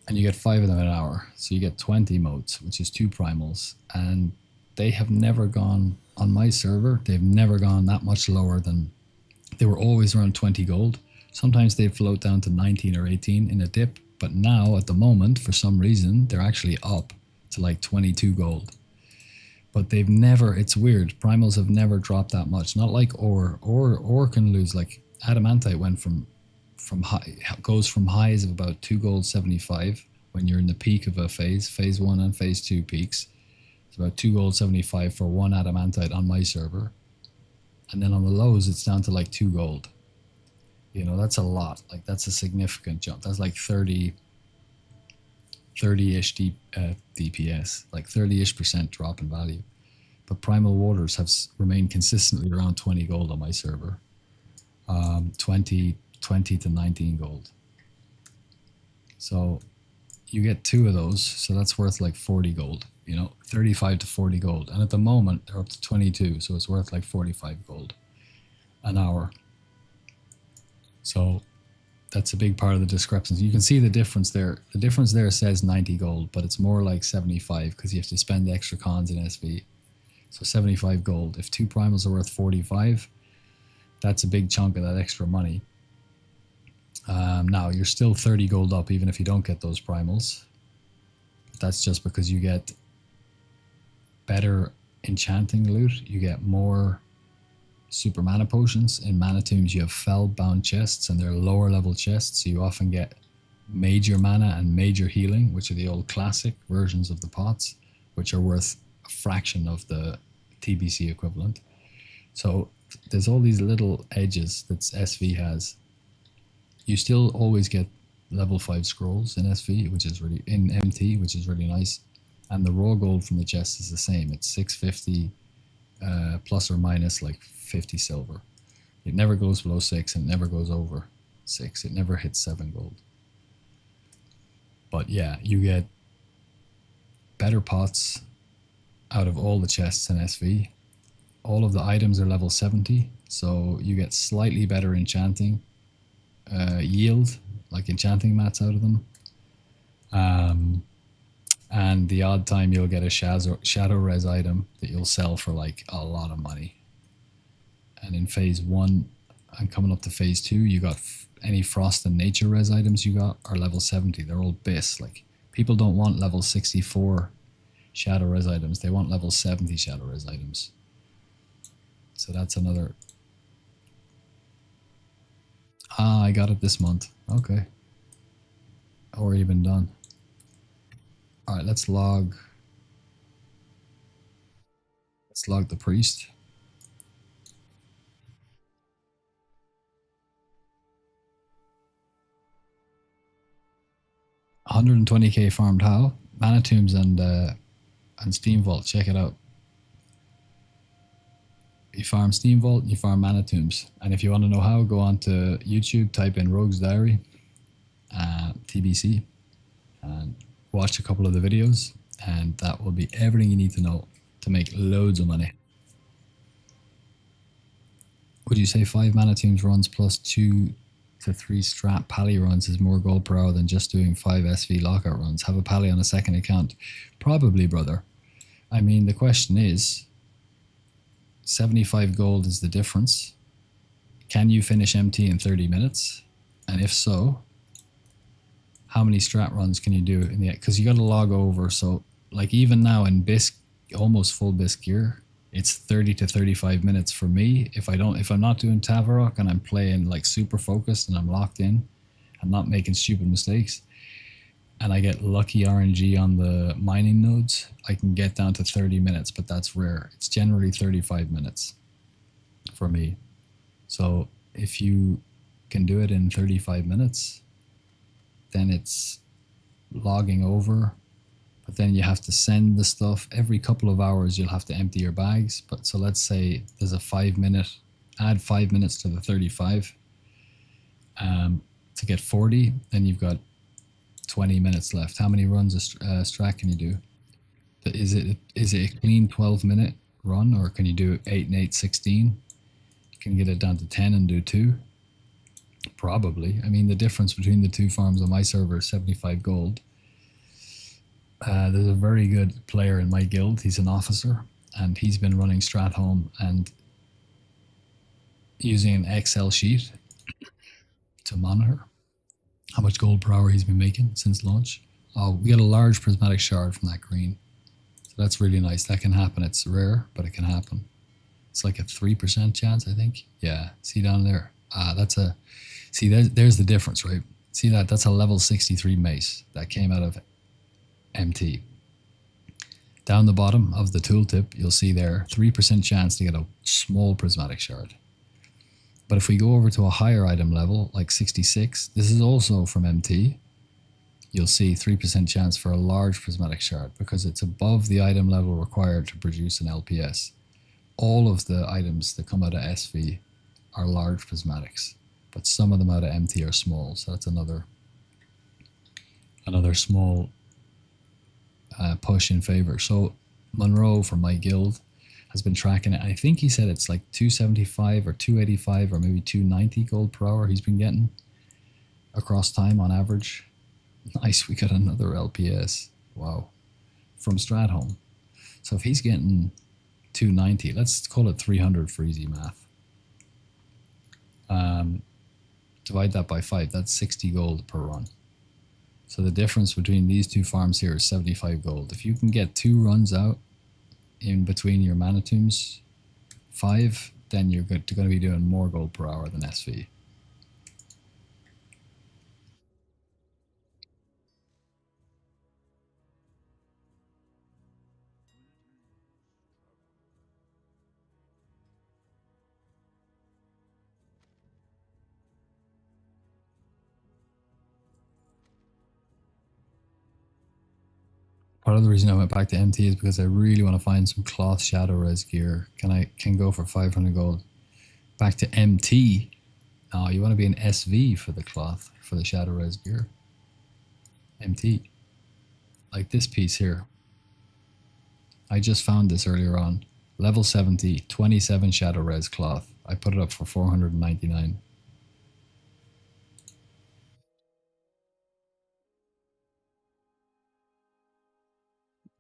And you get 5 of them an hour. So you get 20 motes, which is 2 primals. And they have never gone, on my server, they've never gone that much lower than, they were always around 20 gold. Sometimes they'd float down to 19 or 18 in a dip. But now, at the moment, for some reason, they're actually up to like 22 gold. But they've never, it's weird, primals have never dropped that much. Not like ore. Ore can lose, like adamantite went from high, goes from highs of about 2 gold 75 when you're in the peak of a phase 1 and phase 2 peaks. It's about 2 gold 75 for 1 adamantite on my server. And then on the lows, it's down to like 2 gold. You know, that's a lot. Like, that's a significant jump. That's like 30-ish DPS, like 30-ish % drop in value. But primal waters have remained consistently around 20 gold on my server. 20 to 19 gold. So you get 2 of those, so that's worth like 40 gold, you know, 35 to 40 gold. And at the moment, they're up to 22, so it's worth like 45 gold an hour. So that's a big part of the discrepancy. You can see the difference there. The difference there says 90 gold, but it's more like 75 because you have to spend the extra cons in SV. So 75 gold. If 2 primals are worth 45, that's a big chunk of that extra money. Now, you're still 30 gold up even if you don't get those primals. That's just because you get better enchanting loot. You get more super mana potions. In mana tombs you have fell bound chests and they're lower level chests, so you often get major mana and major healing, which are the old classic versions of the pots, which are worth a fraction of the TBC equivalent. So there's all these little edges that SV has. You still always get level 5 scrolls in SV, which is really in MT, which is really nice. And the raw gold from the chest is the same. It's 650 plus or minus like 50 silver. It never goes below 6 and it never goes over 6. It never hits 7 gold. But yeah, you get better pots out of all the chests in SV. All of the items are level 70, so you get slightly better enchanting yield, like enchanting mats out of them. And the odd time you'll get a shadow res item that you'll sell for like a lot of money. And in phase 1 and coming up to phase 2, you got any frost and nature res items you got are level 70. They're all bis. Like, people don't want level 64 shadow res items. They want level 70 shadow res items. So that's another. I got it this month. Okay. Already been done. All right, let's log. Let's log the priest. $120k farmed how? Mana Tombs and Steam Vault. Check it out. You farm Steam Vault, you farm Mana Tombs. And if you want to know how, go on to YouTube, type in Rogue's Diary, TBC, and watch a couple of the videos, and that will be everything you need to know to make loads of money. Would you say 5 Mana Tombs runs plus 2 to 3 strat pally runs is more gold per hour than just doing 5 SV lockout runs? Have a pally on a second account? Probably, brother. I mean, the question is, 75 gold is the difference. Can you finish MT in 30 minutes? And if so, how many strat runs can you do in the, because you got to log over. So like even now in bisc, almost full bisc gear, it's 30 to 35 minutes for me. If I'm not doing Tavarok and I'm playing like super focused and I'm locked in, I'm not making stupid mistakes, and I get lucky RNG on the mining nodes, I can get down to 30 minutes, but that's rare. It's generally 35 minutes for me. So if you can do it in 35 minutes, then it's logging over, but then you have to send the stuff. Every couple of hours you'll have to empty your bags. But so let's say there's a 5 minute, add 5 minutes to the 35 to get 40, then you've got 20 minutes left. How many runs a strat can you do? Is it a clean 12-minute run, or can you do 8 and 8, 16? You can get it down to 10 and do 2. Probably. I mean, the difference between the two farms on my server is 75 gold. There's a very good player in my guild. He's an officer, and he's been running Strat Home and using an Excel sheet to monitor how much gold per hour he's been making since launch. Oh, we got a large prismatic shard from that green. So that's really nice. That can happen. It's rare, but it can happen. It's like a 3% chance, I think. Yeah, see down there? That's a... See, there's the difference, right? See that? That's a level 63 mace that came out of MT. Down the bottom of the tooltip, you'll see there, 3% chance to get a small prismatic shard. But if we go over to a higher item level, like 66, this is also from MT, you'll see 3% chance for a large prismatic shard because it's above the item level required to produce an LPS. All of the items that come out of SV are large prismatics, but some of them out of MT are small, so that's another small push in favor. So Monroe from my guild has been tracking it. I think he said it's like 275 or 285 or maybe 290 gold per hour he's been getting. across time on average. Nice, we got another LPS. Wow. From Stratholme. So if he's getting 290, let's call it 300 for easy math. Divide that by 5, that's 60 gold per run. So the difference between these two farms here is 75 gold. If you can get 2 runs out in between your mana tombs, 5, then you're going to be doing more gold per hour than SV. Part of the reason I went back to MT is because I really want to find some cloth shadow res gear. Can go for 500 gold. Back to MT. Oh, you want to be an SV for the cloth for the shadow res gear. MT. Like this piece here. I just found this earlier on. Level 70, 27 shadow res cloth. I put it up for 499.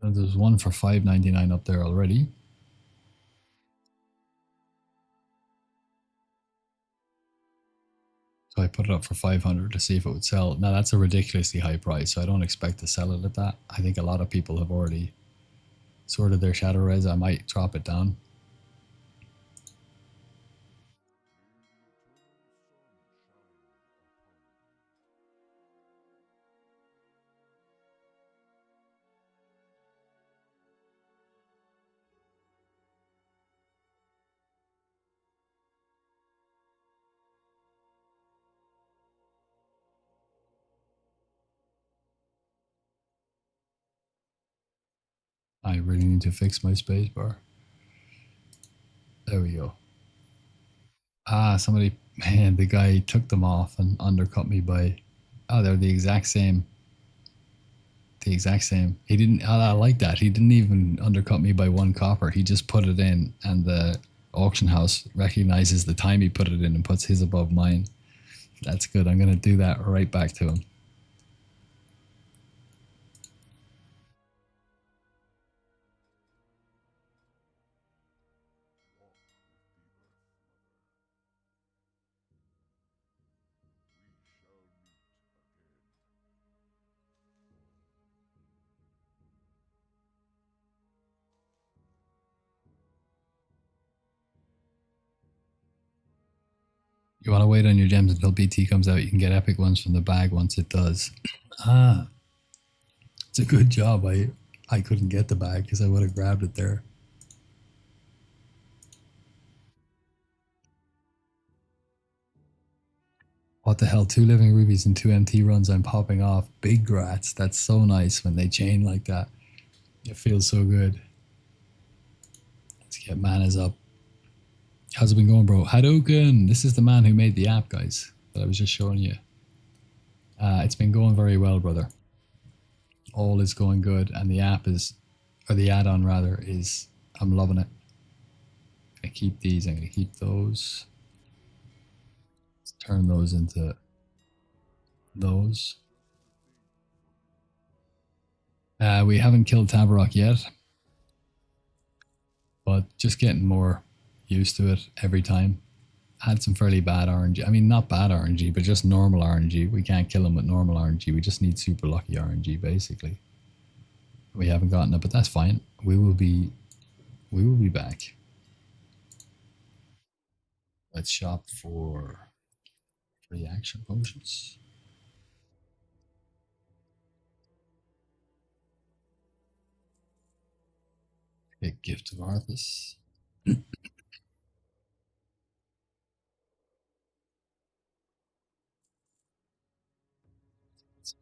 And there's one for 599 up there already. So I put it up for 500 to see if it would sell. Now that's a ridiculously high price, so I don't expect to sell it at that. I think a lot of people have already sorted their shadow res. I might drop it down. I really need to fix my spacebar. There we go. Ah, somebody, man, the guy took them off and undercut me by, oh, they're the exact same. The exact same. He didn't, I like that. He didn't even undercut me by 1 copper. He just put it in, and the auction house recognizes the time he put it in and puts his above mine. That's good. I'm going to do that right back to him. You want to wait on your gems until BT comes out. You can get epic ones from the bag once it does. Ah, it's a good job. I couldn't get the bag because I would have grabbed it there. What the hell? 2 living rubies and 2 MT runs. I'm popping off. Big grats. That's so nice when they chain like that. It feels so good. Let's get manas up. How's it been going, bro? Hadouken! This is the man who made the app, guys, that I was just showing you. It's been going very well, brother. All is going good, and the app is, or the add-on rather, is, I'm loving it. I'm gonna keep these, I'm gonna keep those. Let's turn those into those. We haven't killed Tabarok yet, but just getting more used to it every time. Had some fairly bad RNG. I mean, not bad RNG, but just normal RNG. We can't kill him with normal RNG. We just need super lucky RNG, basically. We haven't gotten it, but that's fine. We will be back. Let's shop for reaction potions. Get gift of Arthas.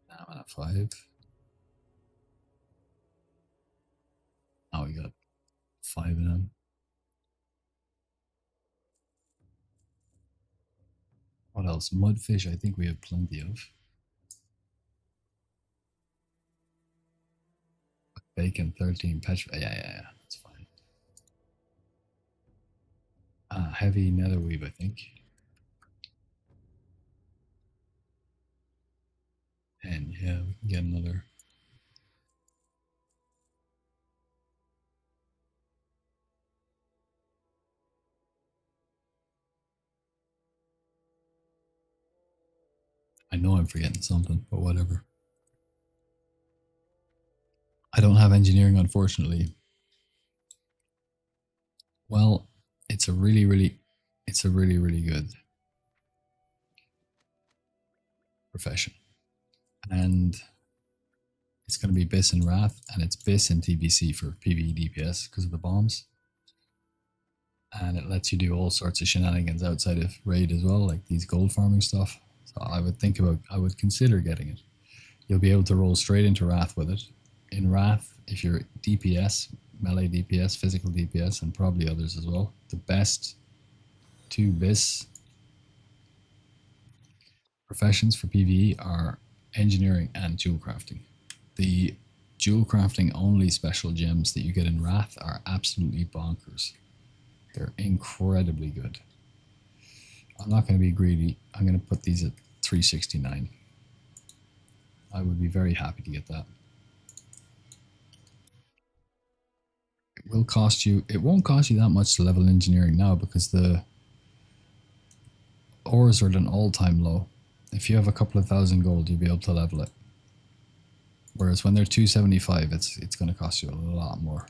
Now I'm at 5. Now we got 5 of them. What else? Mudfish, I think we have plenty of. Bacon, 13. Petra. Yeah. That's fine. Heavy netherweave, I think. Yeah, we can get another. I know I'm forgetting something, but whatever. I don't have engineering, unfortunately. Well, it's a really, really, it's a really, really good profession, and it's going to be BIS and Wrath, and it's BIS and TBC for PvE DPS because of the bombs, and it lets you do all sorts of shenanigans outside of raid as well, like these gold farming stuff. So I would consider getting it. You'll be able to roll straight into Wrath with it. In Wrath, if you're DPS, melee DPS, physical DPS, and probably others as well, the best two BIS professions for PvE are engineering and jewel crafting. The jewel crafting only special gems that you get in Wrath are absolutely bonkers. They're incredibly good. I'm not going to be greedy. I'm going to put these at 369. I would be very happy to get that. It will cost you, it won't cost you that much to level engineering now because the ores are at an all-time low. If you have a couple of thousand gold, you'll be able to level it. Whereas when they're 275, it's going to cost you a lot more.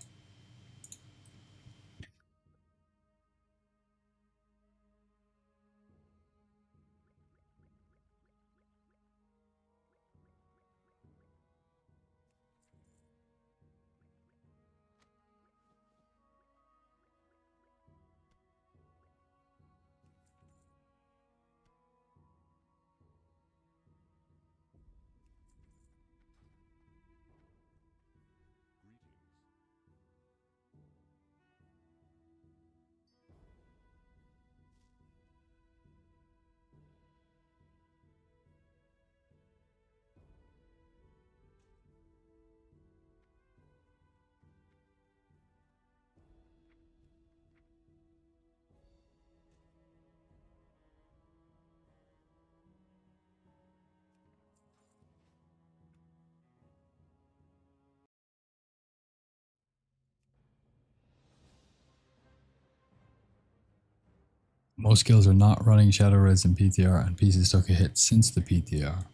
Most skills are not running Shadow Res and PTR, and pieces took a hit since the PTR.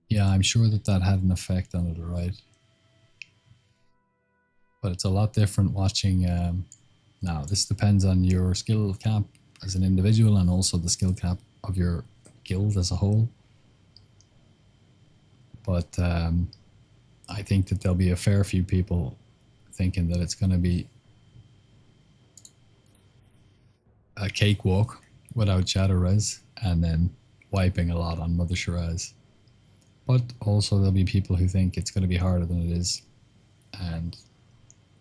Yeah, I'm sure that had an effect on it, right? But it's a lot different watching. Now, this depends on your skill cap as an individual and also the skill cap of your guild as a whole. But I think that there'll be a fair few people thinking that it's going to be a cakewalk without Shadow Res and then wiping a lot on Mother Shiraz. But also there'll be people who think it's going to be harder than it is, and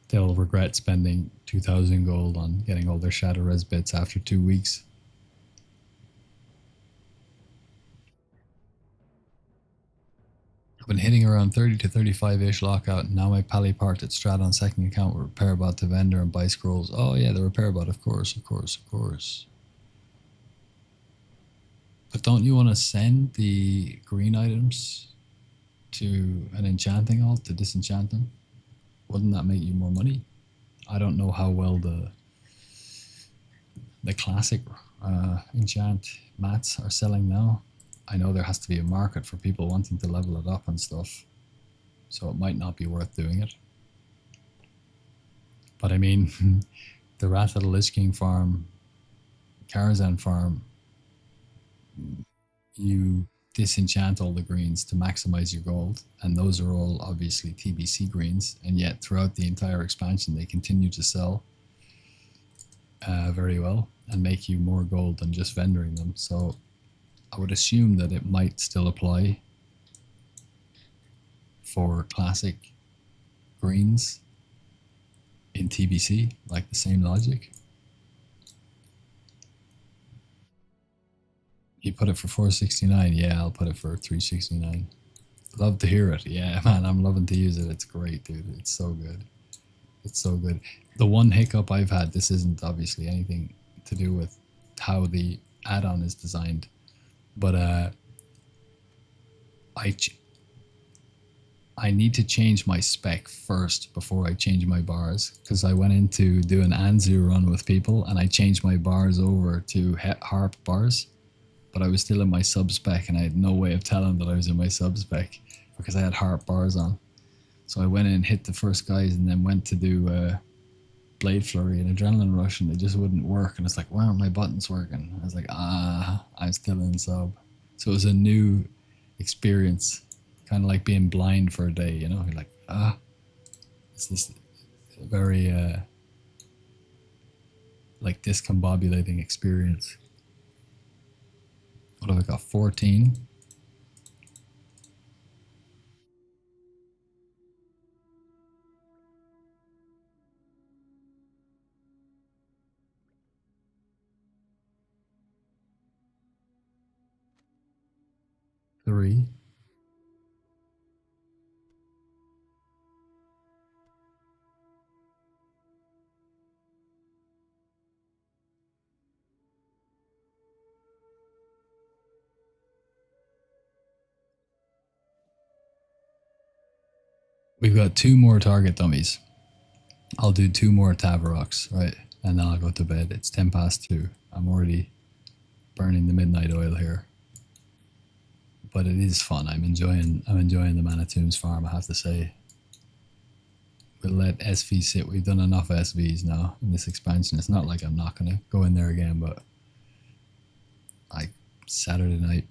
they'll regret spending 2,000 gold on getting all their Shadow Res bits after 2 weeks. I've been hitting around 30 to 35-ish lockout, and now my pally parked at Strat on second account with repair bot to vendor and buy scrolls. Oh yeah, the repair bot, of course, of course, of course. But don't you want to send the green items to an enchanting alt to disenchant them? Wouldn't that make you more money? I don't know how well the classic enchant mats are selling now. I know there has to be a market for people wanting to level it up and stuff, so it might not be worth doing it. But I mean, the Wrath of the Lich King farm, Karazhan farm, you disenchant all the greens to maximize your gold, and those are all obviously TBC greens, and yet throughout the entire expansion they continue to sell very well and make you more gold than just vendoring them. So I would assume that it might still apply for classic greens in TBC, like the same logic. You put it for 469, yeah, I'll put it for 369. Love to hear it. Yeah, man, I'm loving to use it. It's great, dude. It's so good. It's so good. The one hiccup I've had, this isn't obviously anything to do with how the add-on is designed, But I I need to change my spec first before I change my bars, because I went into do an Anzu run with people and I changed my bars over to harp bars, but I was still in my sub spec and I had no way of telling that I was in my sub spec because I had harp bars on. So I went in, hit the first guys, and then went to do Blade Flurry and Adrenaline Rush, and it just wouldn't work. And it's like, why aren't my buttons working? I was like, I'm still in sub. So it was a new experience, kind of like being blind for a day, you know? You're like, it's this very like discombobulating experience. What have I got? 14. Three. We've got two more target dummies. I'll do two more Tavaroks, right? And then I'll go to bed. It's 10 past 2. I'm already burning the midnight oil here. But it is fun. I'm enjoying the Mana Tombs farm, I have to say. We'll let SV sit. We've done enough SVs now in this expansion. It's not like I'm not gonna go in there again, but like Saturday night.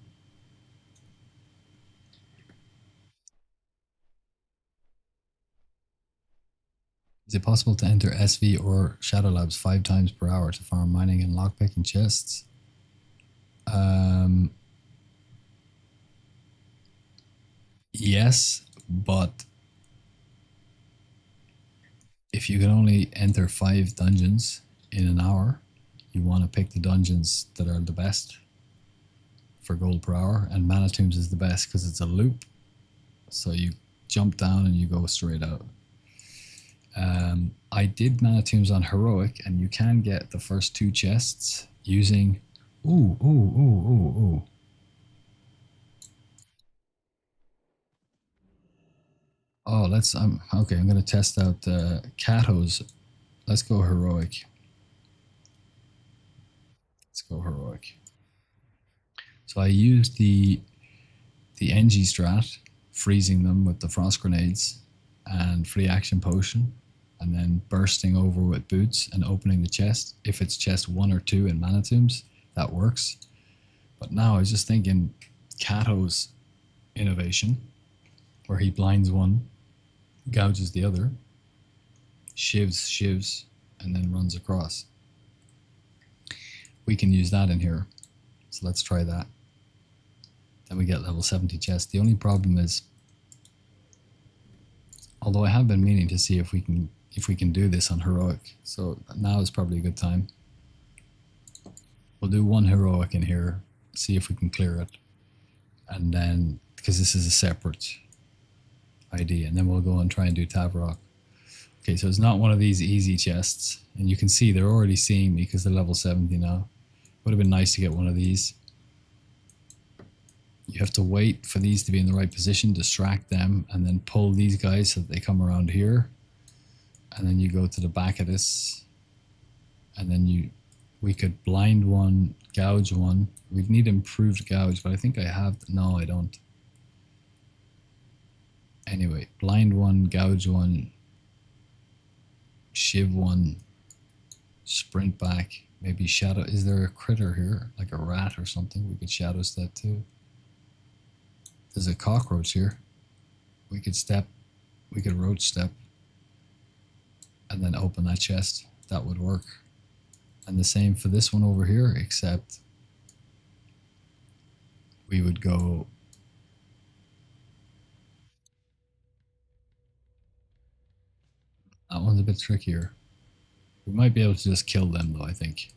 Is it possible to enter SV or Shadow Labs 5 times per hour to farm mining and lockpicking chests? Yes, but if you can only enter 5 dungeons in an hour, you want to pick the dungeons that are the best for gold per hour, and Mana Tombs is the best because it's a loop. So you jump down and you go straight out. I did Mana Tombs on Heroic, and you can get the first 2 chests using... Ooh. Oh, let's... okay, I'm going to test out Kato's. Let's go Heroic. Let's go Heroic. So I used the NG strat, freezing them with the frost grenades and free action potion, and then bursting over with boots and opening the chest. If it's chest 1 or 2 in Mana Tombs, that works. But now I was just thinking Kato's innovation, where he blinds one, gouges the other, shivs, and then runs across. We can use that in here. So let's try that. Then we get level 70 chest. The only problem is, although I have been meaning to see if we can do this on Heroic, so now is probably a good time. We'll do 1 Heroic in here, see if we can clear it, and then, because this is a separate ID, and then we'll go and try and do Tavarok. Okay, so it's not one of these easy chests, and you can see they're already seeing me because they're level 70 now. Would have been nice to get one of these. You have to wait for these to be in the right position, distract them, and then pull these guys so that they come around here. And then you go to the back of this, and then we could blind one, gouge one. We'd need improved gouge, but I think I have. No, I don't. Anyway, blind one, gouge one, shiv one, sprint back, maybe shadow. Is there a critter here, like a rat or something? We could shadow step too. There's a cockroach here. We could roach step, and then open that chest. That would work. And the same for this one over here, except we would go... That one's a bit trickier. We might be able to just kill them though, I think.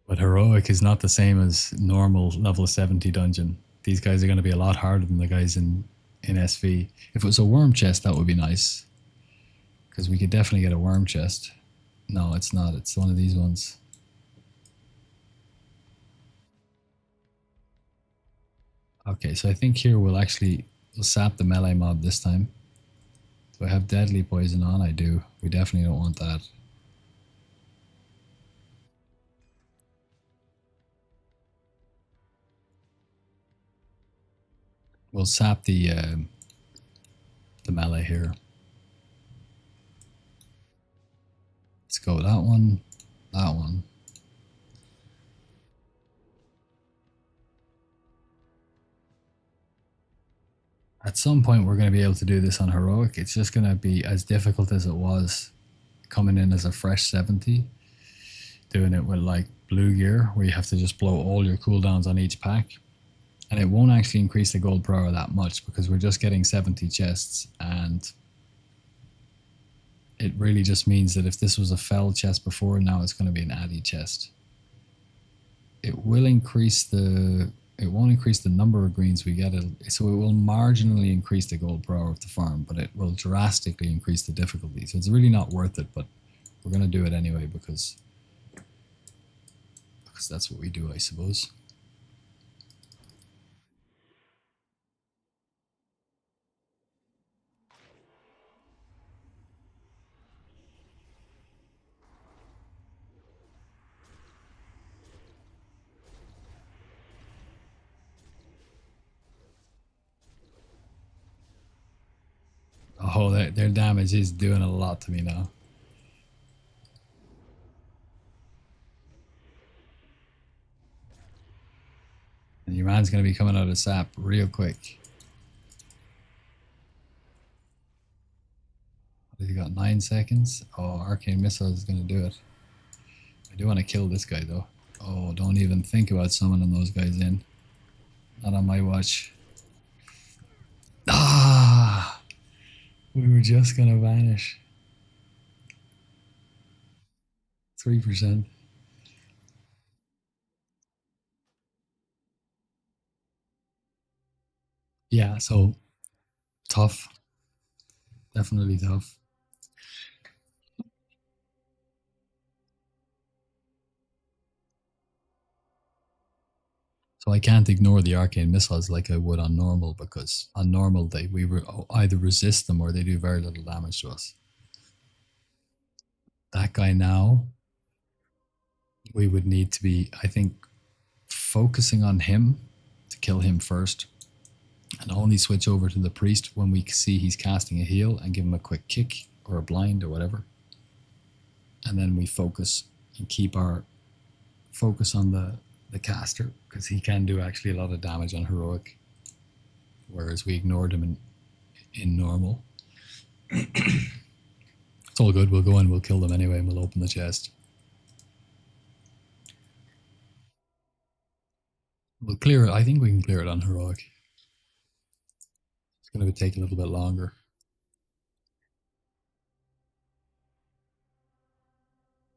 But Heroic is not the same as normal level 70 dungeon. These guys are going to be a lot harder than the guys in SV. If it was a worm chest, that would be nice. Because we could definitely get a worm chest. No, it's not. It's one of these ones. Okay, so I think here we'll sap the melee mob this time. Do I have deadly poison on? I do. We definitely don't want that. We'll sap the melee here. Let's go that one, that one. At some point we're going to be able to do this on heroic. It's just going to be as difficult as it was coming in as a fresh 70. Doing it with like blue gear where you have to just blow all your cooldowns on each pack. And it won't actually increase the gold per hour that much because we're just getting 70 chests, and it really just means that if this was a fell chest before, now it's going to be an addy chest. It won't increase the number of greens we get, so it will marginally increase the gold per hour of the farm, but it will drastically increase the difficulty. So it's really not worth it, but we're going to do it anyway because that's what we do, I suppose. Oh, their damage is doing a lot to me now. And your man's going to be coming out of sap real quick. He's got 9 seconds. Oh, arcane missile is going to do it. I do want to kill this guy though. Oh, don't even think about summoning those guys in. Not on my watch. Ah! We were just going to vanish. 3%. Yeah, so tough. Definitely tough. So I can't ignore the arcane missiles like I would on normal, because on normal we either resist them or they do very little damage to us. That guy now, we would need to be, I think, focusing on him to kill him first, and only switch over to the priest when we see he's casting a heal and give him a quick kick or a blind or whatever. And then we focus and keep our focus on the caster, because he can do actually a lot of damage on heroic, whereas we ignored him in normal. It's all good. We'll go in, we'll kill them anyway, and we'll open the chest. We'll clear it. I think we can clear it on heroic. It's going to take a little bit longer.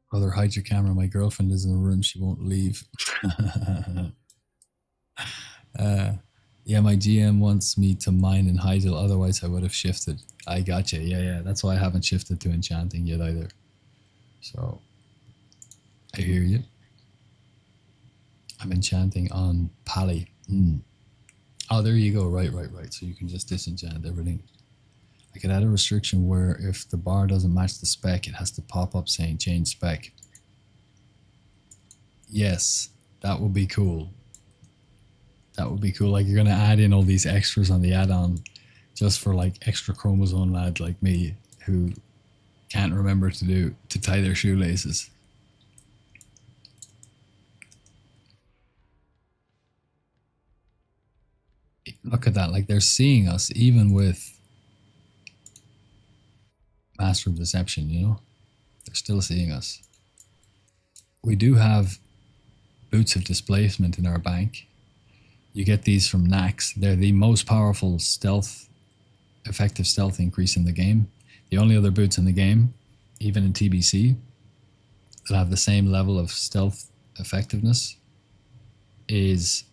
Brother, hide your camera. My girlfriend is in the room. She won't leave. Yeah, my GM wants me to mine in Hyjal. Otherwise, I would have shifted. I gotcha. Yeah. That's why I haven't shifted to enchanting yet either. So, I hear you. I'm enchanting on Pally. Oh, there you go. Right. So you can just disenchant everything. I could add a restriction where if the bar doesn't match the spec, it has to pop up saying change spec. Yes, that would be cool. That would be cool. Like, you're going to add in all these extras on the add-on just for like extra chromosome lads like me who can't remember to tie their shoelaces. Look at that. Like, they're seeing us even with Master of Deception, you know? They're still seeing us. We do have Boots of Displacement in our bank. You get these from Nax. They're the most powerful effective stealth increase in the game. The only other boots in the game, even in TBC, that have the same level of stealth effectiveness is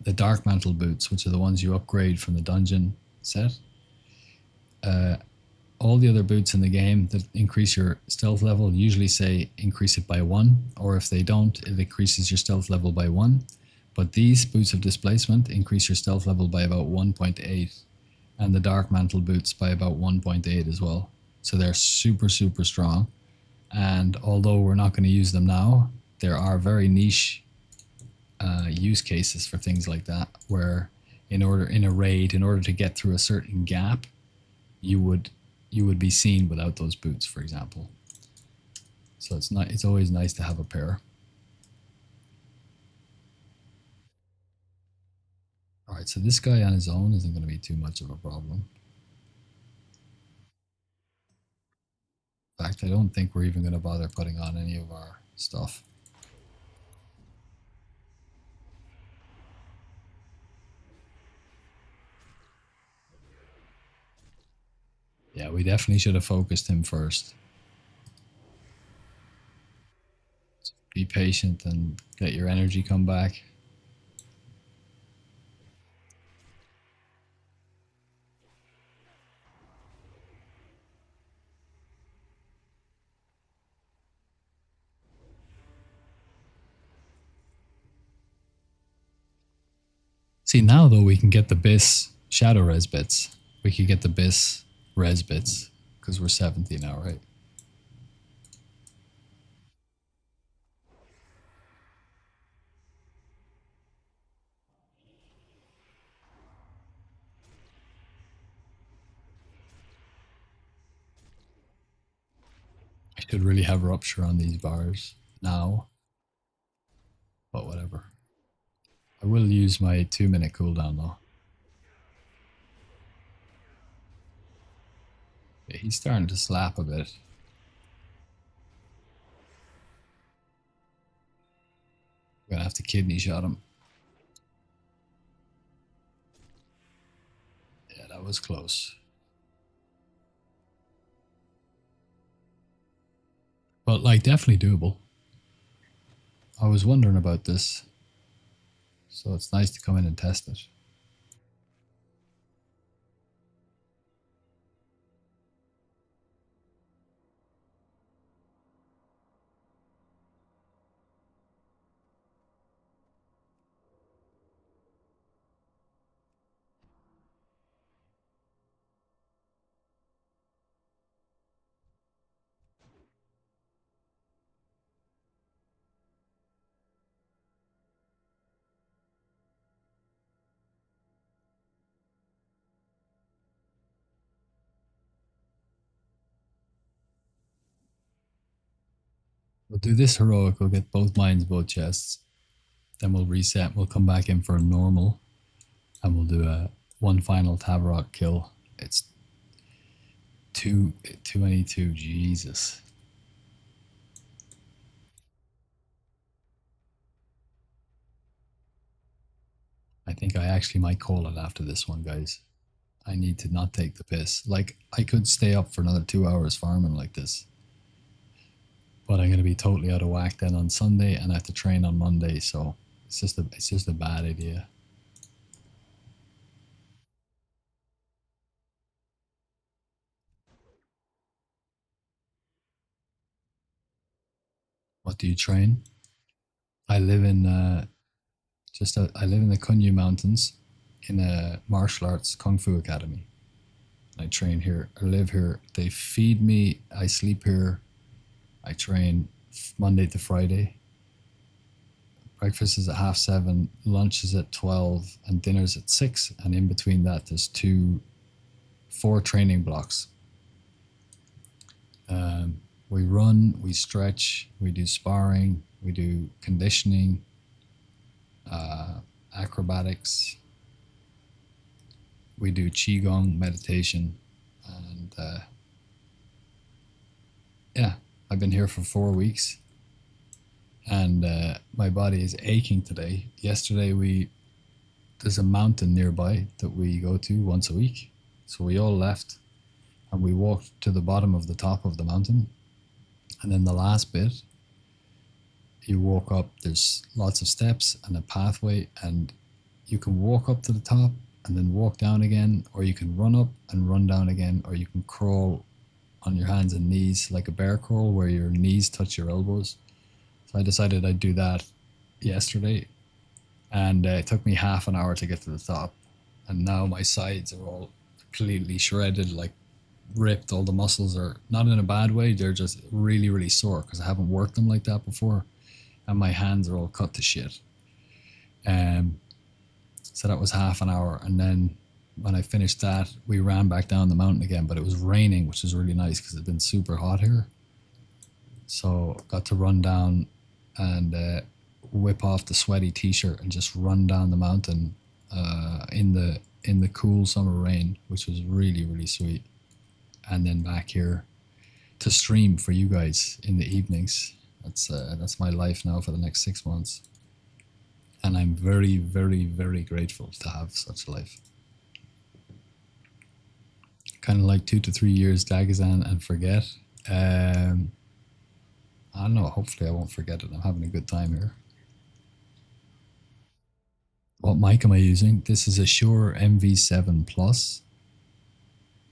the Dark Mantle boots, which are the ones you upgrade from the dungeon set. All the other boots in the game that increase your stealth level usually say increase it by 1, or if they don't, it increases your stealth level by 1. But these boots of displacement increase your stealth level by about 1.8, and the dark mantle boots by about 1.8 as well. So they're super, super strong. And although we're not going to use them now, there are very niche use cases for things like that, where in a raid, in order to get through a certain gap, you would be seen without those boots, for example. So it's always nice to have a pair. All right, so this guy on his own isn't going to be too much of a problem. In fact, I don't think we're even going to bother putting on any of our stuff. Yeah, we definitely should have focused him first. Be patient and get your energy come back. See, now though, we can get the BIS shadow res bits. We could get the BIS res bits because we're 70 now, right? I should really have rupture on these bars now, but whatever. I will use my 2-minute cooldown though. Yeah, he's starting to slap a bit. I'm gonna have to kidney shot him. Yeah, that was close. But like, definitely doable. I was wondering about this, so it's nice to come in and test it. We'll do this heroic, we'll get both mines, both chests. Then we'll reset, we'll come back in for a normal, and we'll do a one final Tavarok kill. It's 222, Jesus. I think I actually might call it after this one, guys. I need to not take the piss. Like, I could stay up for another 2 hours farming like this, but I'm going to be totally out of whack then on Sunday, and I have to train on Monday, so it's just a bad idea. What do you train? I live in I live in the Kunyu Mountains in a martial arts kung fu academy. I train here. I live here. They feed me. I sleep here. I train Monday to Friday. Breakfast is at 7:30, lunch is at 12, and dinner's at 6. And in between that, there's 4 training blocks. We run, we stretch, we do sparring, we do conditioning, acrobatics, we do qigong meditation, and yeah, I've been here for 4 weeks, and my body is aching today. Yesterday there's a mountain nearby that we go to once a week, so we all left and we walked to the bottom of the top of the mountain, and then the last bit you walk up, there's lots of steps and a pathway, and you can walk up to the top and then walk down again, or you can run up and run down again, or you can crawl on your hands and knees like a bear crawl where your knees touch your elbows. So I decided I'd do that yesterday, And it took me half an hour to get to the top. And now my sides are all completely shredded, like ripped. All the muscles are not in a bad way, they're just really, really sore because I haven't worked them like that before. And my hands are all cut to shit. Um, so that was half an hour. And then when I finished that, we ran back down the mountain again, but it was raining, which was really nice because it's been super hot here. So got to run down and whip off the sweaty t-shirt and just run down the mountain in the cool summer rain, which was really, really sweet. And then back here to stream for you guys in the evenings. That's my life now for the next 6 months, and I'm very, very, very grateful to have such a life. Kind of like 2 to 3 years Dagazan and forget. I don't know. Hopefully, I won't forget it. I'm having a good time here. What mic am I using? This is a Shure MV7 Plus,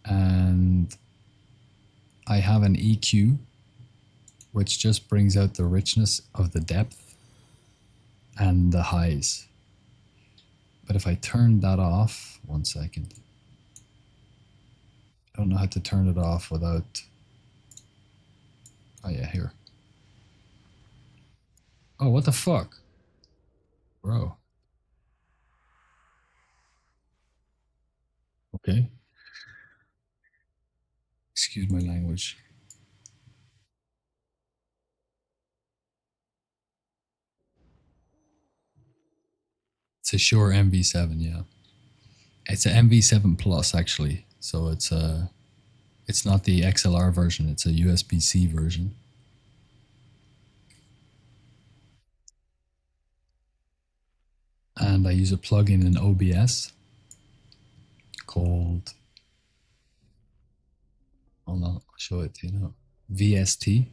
and I have an EQ, which just brings out the richness of the depth and the highs. But if I turn that off, 1 second. I don't know how to turn it off without. Oh, yeah, here. Oh, what the fuck? Bro. Okay. Excuse my language. It's a Shure MV7, yeah. It's an MV7 Plus, actually. So it's not the XLR version, it's a USB-C version. And I use a plugin in OBS called, hold on, I'll show it to you now. VST.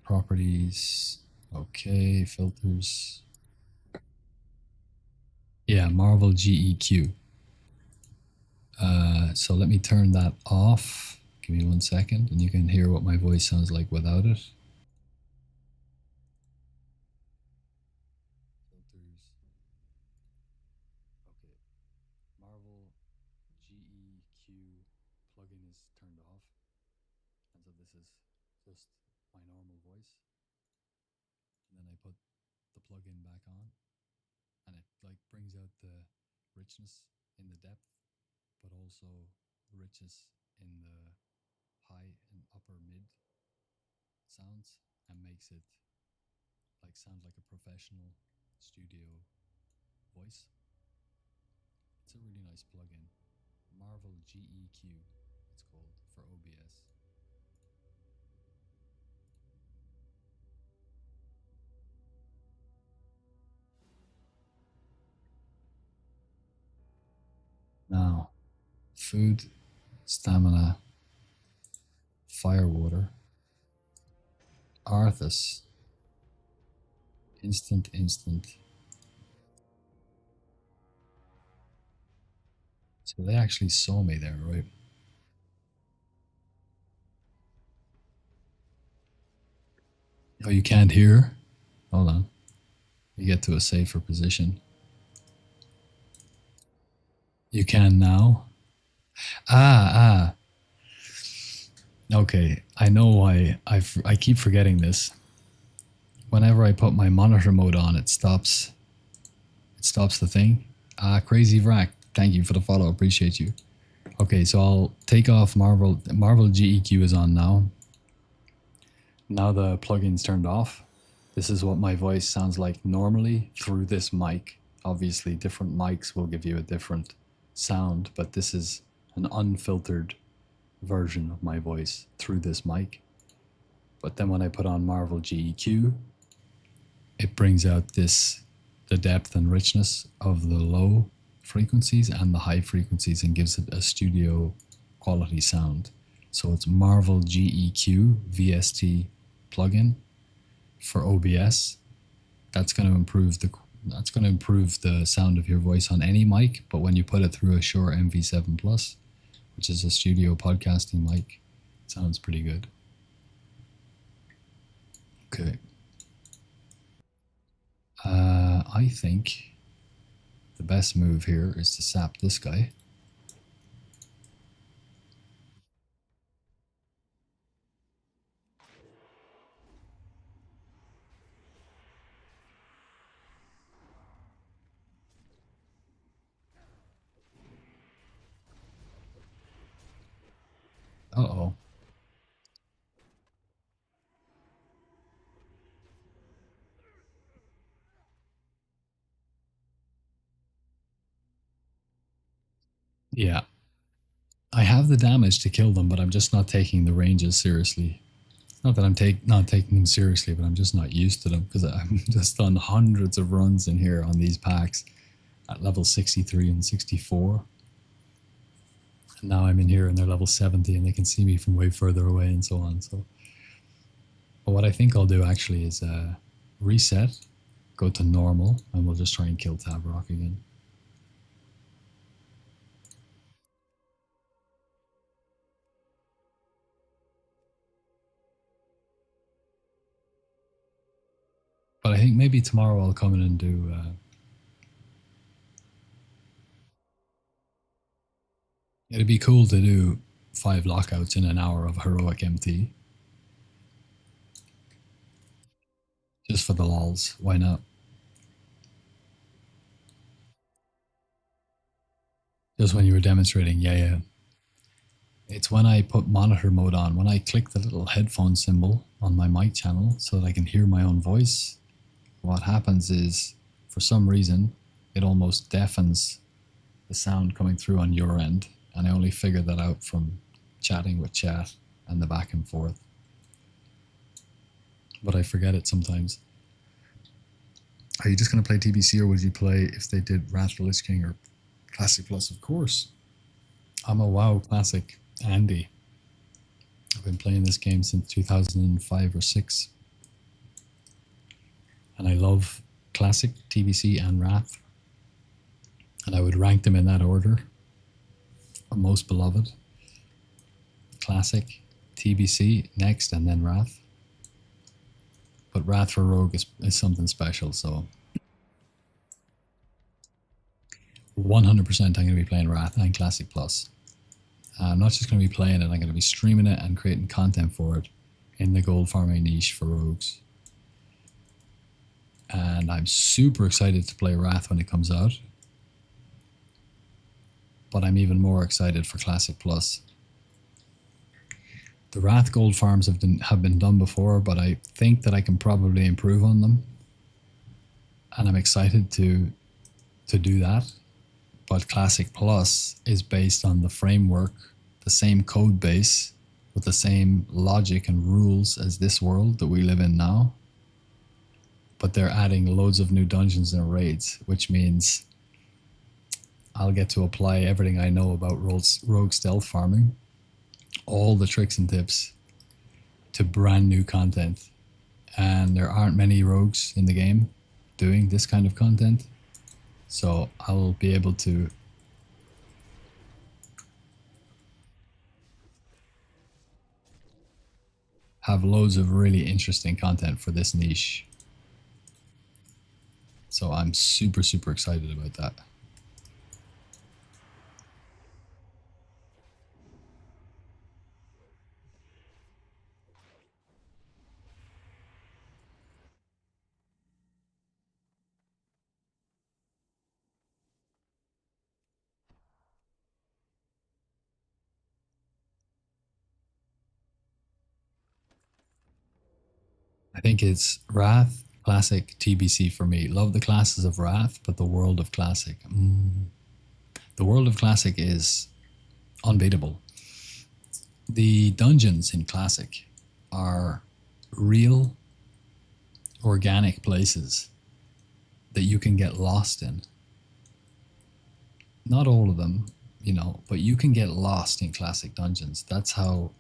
Properties. Okay, filters. Yeah, Marvel GEQ. So let me turn that off. Give me 1 second, and you can hear what my voice sounds like without it. Filters. Okay. Marvel GEQ plugin is turned off. And so this is just my normal voice. And then I put the plugin back on, and it like brings out the richness in the depth, but also richness in the high and upper mid sounds, and makes it like sound like a professional studio voice. It's a really nice plugin. Marvel GEQ, it's called, for OBS. Now, food, stamina, firewater, Arthas, instant. So they actually saw me there, right? Oh, you can't hear? Hold on. You get to a safer position. You can now? Ah. Okay, I know why. I keep forgetting this. Whenever I put my monitor mode on, it stops. It stops the thing. Crazy Vrac, thank you for the follow. Appreciate you. Okay, so I'll take off Marvel. Marvel GEQ is on now. Now the plugin's turned off. This is what my voice sounds like normally through this mic. Obviously, different mics will give you a different sound, but this is an unfiltered version of my voice through this mic. But then when I put on Marvel GEQ, it brings out the depth and richness of the low frequencies and the high frequencies, and gives it a studio quality sound. So it's Marvel GEQ VST plugin for OBS. That's going to improve the sound of your voice on any mic, but when you put it through a Shure MV7 Plus, which is a studio podcasting mic, it sounds pretty good. Okay. I think the best move here is to sap this guy. Uh-oh. Yeah. I have the damage to kill them, but I'm just not taking the ranges seriously. Not that I'm not taking them seriously, but I'm just not used to them because I'm just done hundreds of runs in here on these packs at level 63 and 64. And now I'm in here and they're level 70 and they can see me from way further away and so on. So, but what I think I'll do actually is reset, go to normal, and we'll just try and kill Tabrock again. But I think maybe tomorrow I'll come in and do... it'd be cool to do 5 lockouts in an hour of heroic MT. Just for the lols. Why not? Just when you were demonstrating, yeah. It's when I put monitor mode on, when I click the little headphone symbol on my mic channel so that I can hear my own voice, what happens is, for some reason, it almost deafens the sound coming through on your end. And I only figured that out from chatting with chat and the back and forth. But I forget it sometimes. Are you just going to play TBC, or would you play if they did Wrath of the Lich King or Classic Plus? Of course. I'm a WoW Classic Andy. I've been playing this game since 2005 or 6. And I love Classic, TBC, and Wrath. And I would rank them in that order. Most beloved. Classic, TBC, next, and then Wrath. But Wrath for Rogue is something special, so 100% I'm going to be playing Wrath and Classic Plus. I'm not just going to be playing it, I'm going to be streaming it and creating content for it in the gold farming niche for Rogues. And I'm super excited to play Wrath when it comes out. But I'm even more excited for Classic Plus. The Wrath gold farms have been done before, but I think that I can probably improve on them. And I'm excited to do that. But Classic Plus is based on the framework, the same code base, with the same logic and rules as this world that we live in now. But they're adding loads of new dungeons and raids, which means I'll get to apply everything I know about rogue stealth farming, all the tricks and tips, to brand new content. And there aren't many rogues in the game doing this kind of content. So I'll be able to have loads of really interesting content for this niche. So I'm super, super excited about that. I think it's Wrath, Classic, TBC for me. Love the classes of Wrath, but the world of Classic. The world of Classic is unbeatable. The dungeons in Classic are real, organic places that you can get lost in. Not all of them, but you can get lost in Classic dungeons. That's how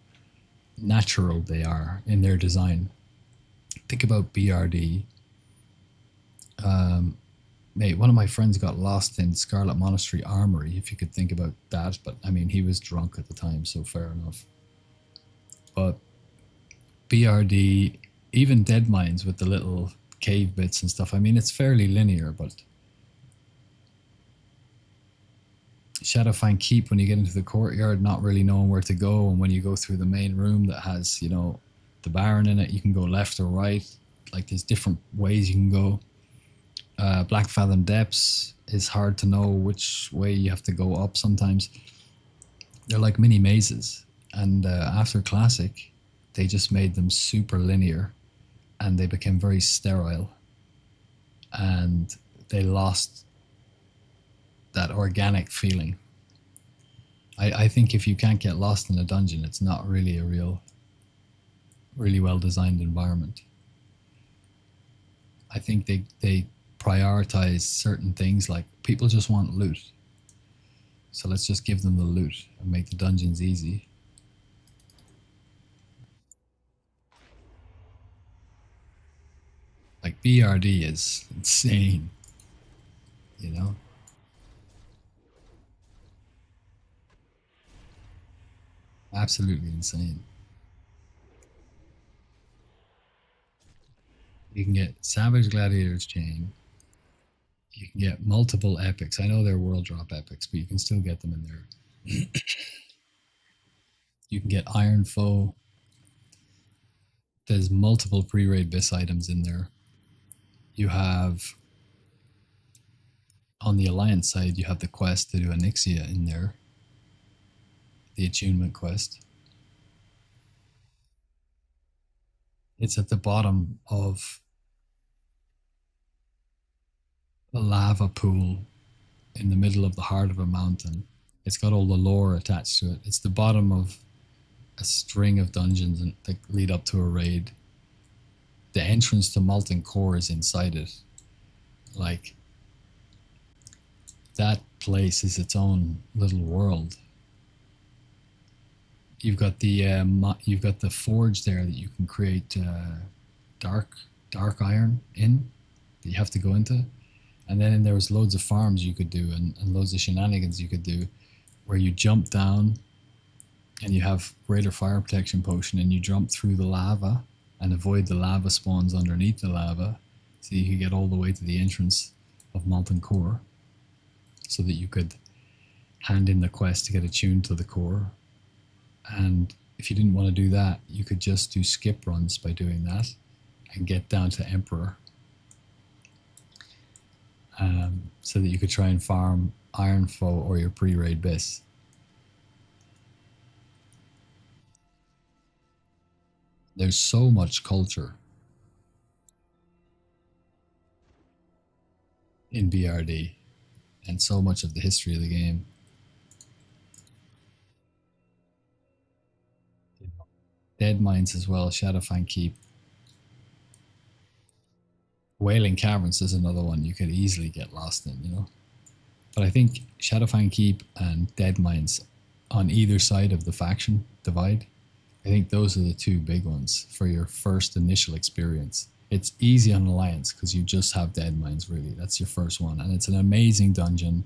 natural they are in their design. Think about BRD. Mate, one of my friends got lost in Scarlet Monastery Armory, if you could think about that. But, I mean, he was drunk at the time, so fair enough. But BRD, even Dead Mines with the little cave bits and stuff. I mean, it's fairly linear, but Shadowfang Keep, when you get into the courtyard, not really knowing where to go, and when you go through the main room that has, you know, the Baron in it, you can go left or right. Like, there's different ways you can go. Black Fathom Depths is hard to know which way you have to go up sometimes. They're like mini mazes. And after Classic, they just made them super linear and they became very sterile. And they lost that organic feeling. I think if you can't get lost in a dungeon, it's not really a really well designed environment. I think they prioritize certain things, like people just want loot. So let's just give them the loot and make the dungeons easy. Like BRD is insane, you know? Absolutely insane. You can get Savage Gladiator's Chain. You can get multiple epics. I know they're world drop epics, but you can still get them in there. You can get Iron Foe. There's multiple pre-raid bis items in there. You have, on the Alliance side, you have the quest to do Onyxia in there. The attunement quest. It's at the bottom of a lava pool in the middle of the heart of a mountain. It's got all the lore attached to it. It's the bottom of a string of dungeons that lead up to a raid. The entrance to Molten Core is inside it. Like, that place is its own little world. You've got the forge there that you can create dark iron in that you have to go into, and then there was loads of farms you could do and loads of shenanigans you could do, where you jump down and you have greater fire protection potion and you jump through the lava and avoid the lava spawns underneath the lava, so you could get all the way to the entrance of Molten Core, so that you could hand in the quest to get attuned to the core. And if you didn't want to do that, you could just do skip runs by doing that and get down to Emperor, so that you could try and farm Iron Foe or your pre-raid bis. There's so much culture in BRD and so much of the history of the game. Dead Mines as well, Shadowfang Keep. Wailing Caverns is another one you could easily get lost in, you know. But I think Shadowfang Keep and Dead Mines on either side of the faction divide, I think those are the two big ones for your first initial experience. It's easy on Alliance because you just have Dead Mines, really. That's your first one, and it's an amazing dungeon.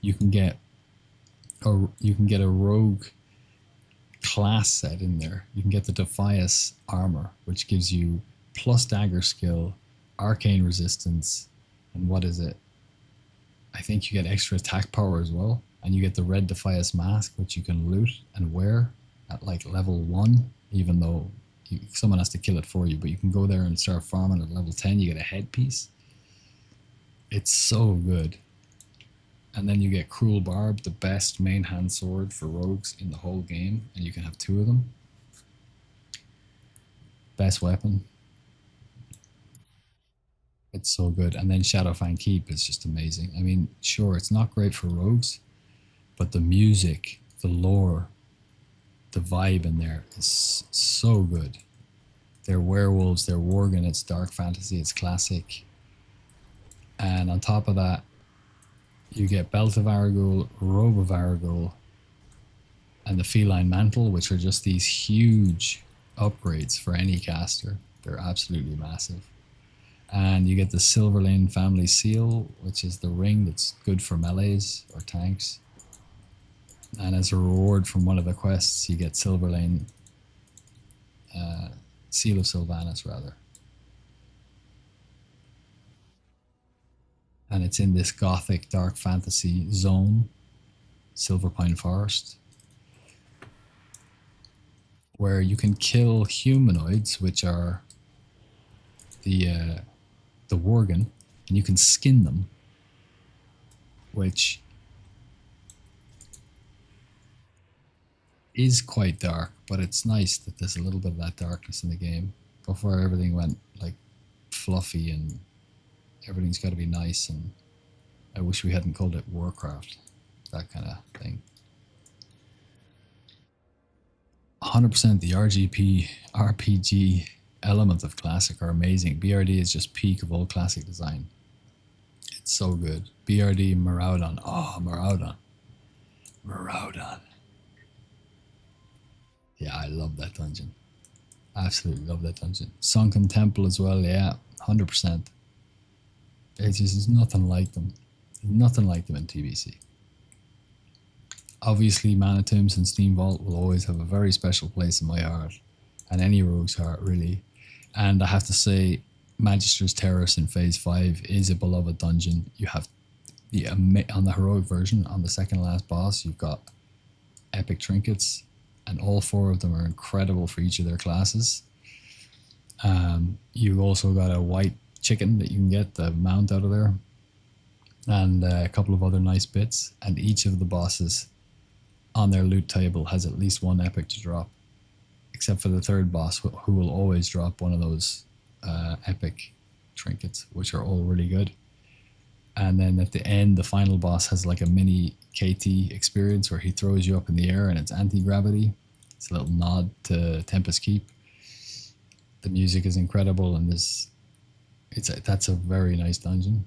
You can get a rogue class set in there. You can get the Defias armor, which gives you plus dagger skill, arcane resistance, and what is it? I think you get extra attack power as well, and you get the red Defias mask, which you can loot and wear at like level 1, even though someone has to kill it for you, but you can go there and start farming at level 10. You get a headpiece. It's so good. And then you get Cruel Barb, the best main hand sword for rogues in the whole game, and you can have 2 of them. Best weapon. It's so good. And then Shadowfang Keep is just amazing. I mean, sure, it's not great for rogues, but the music, the lore, the vibe in there is so good. They're werewolves, they're worgen, it's dark fantasy, it's classic. And on top of that, you get Belt of Aragul, Robe of Aragul, and the Feline Mantle, which are just these huge upgrades for any caster. They're absolutely massive. And you get the Silverlane Family Seal, which is the ring that's good for melees or tanks. And as a reward from one of the quests, you get Silverlane, Seal of Sylvanas, rather. and it's in this gothic dark fantasy zone, Silver Pine Forest, where you can kill humanoids, which are the Worgen, and you can skin them, which is quite dark, but it's nice that there's a little bit of that darkness in the game before everything went like fluffy and everything's got to be nice. And I wish we hadn't called it Warcraft, that kind of thing. 100% the RPG elements of Classic are amazing. BRD is just peak of all Classic design. It's so good. BRD Maraudon. Oh, Maraudon. Maraudon. Yeah, I love that dungeon. Absolutely love that dungeon. Sunken Temple as well, yeah, 100%. It's just there's nothing like them. There's nothing like them in TBC. Obviously, Mana Tombs and Steam Vault will always have a very special place in my heart, and any rogue's heart, really. And I have to say, Magister's Terrace in Phase 5 is a beloved dungeon. You have on the heroic version, on the second last boss, you've got epic trinkets, and all 4 of them are incredible for each of their classes. You've also got a white chicken that you can get the mount out of there, and a couple of other nice bits. And each of the bosses on their loot table has at least 1 epic to drop, except for the 3rd boss, who will always drop one of those epic trinkets, which are all really good. And then at the end, the final boss has like a mini KT experience where he throws you up in the air and it's anti-gravity. It's a little nod to Tempest Keep. The music is incredible, and that's a very nice dungeon.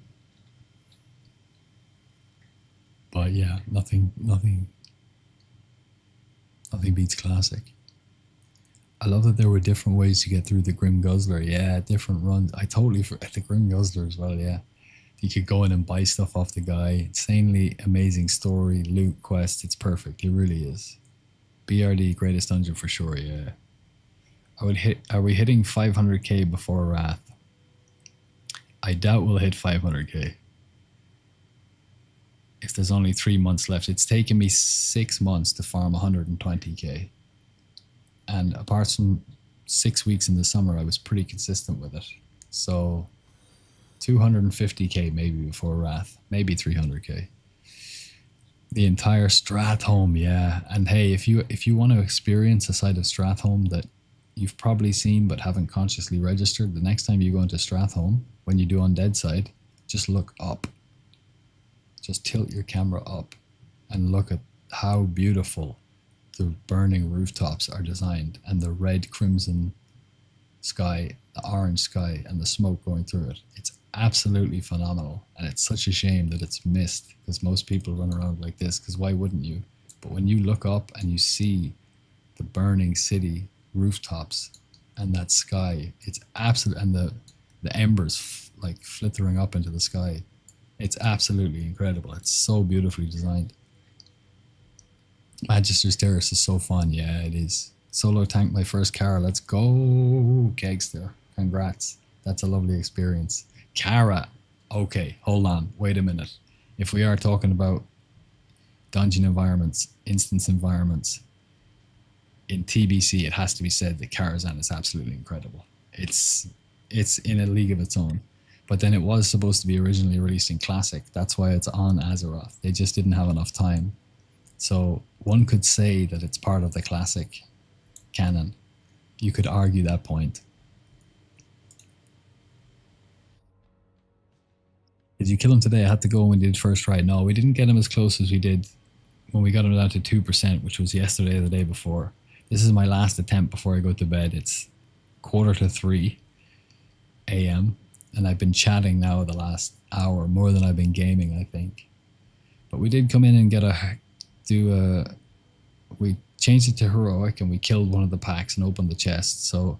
But yeah, nothing beats Classic. I love that there were different ways to get through the Grim Guzzler. Yeah, different runs. I totally forgot the Grim Guzzler as well, yeah. You could go in and buy stuff off the guy. Insanely amazing story, loot, quest. It's perfect. It really is. BRD, greatest dungeon for sure, yeah. Are we hitting 500k before Wrath? I doubt we'll hit 500k. If there's only 3 months left. It's taken me 6 months to farm 120k. And apart from 6 weeks in the summer, I was pretty consistent with it. So 250k maybe before Wrath, maybe 300k. The entire Stratholme, yeah. And hey, if you want to experience a side of Stratholme that you've probably seen but haven't consciously registered, the next time you go into Stratholme, when you do Undead Side, just look up. Just tilt your camera up and look at how beautiful the burning rooftops are designed, and the red crimson sky, the orange sky, and the smoke going through it. It's absolutely phenomenal, and it's such a shame that it's missed, because most people run around like this, because why wouldn't you? But when you look up and you see the burning city rooftops and that sky, it's absolute, and the embers like flittering up into the sky, it's absolutely incredible. It's so beautifully designed. Magister's Terrace is so fun. Yeah, it is. Solo tank my first car. Let's go, Kegster. Congrats. That's a lovely experience. Kara. Okay, hold on. Wait a minute. If we are talking about dungeon environments, instance environments, in TBC, it has to be said that Karazhan is absolutely incredible. It's in a league of its own. But then it was supposed to be originally released in Classic. That's why it's on Azeroth. They just didn't have enough time. So one could say that it's part of the Classic canon. You could argue that point. Did you kill him today? I had to go when we did first try. No, we didn't get him as close as we did when we got him down to 2%, which was yesterday or the day before. This is my last attempt before I go to bed. It's 2:45 a.m. and I've been chatting now the last hour, more than I've been gaming, I think. But we did come in and we changed it to heroic, and we killed one of the packs and opened the chest. So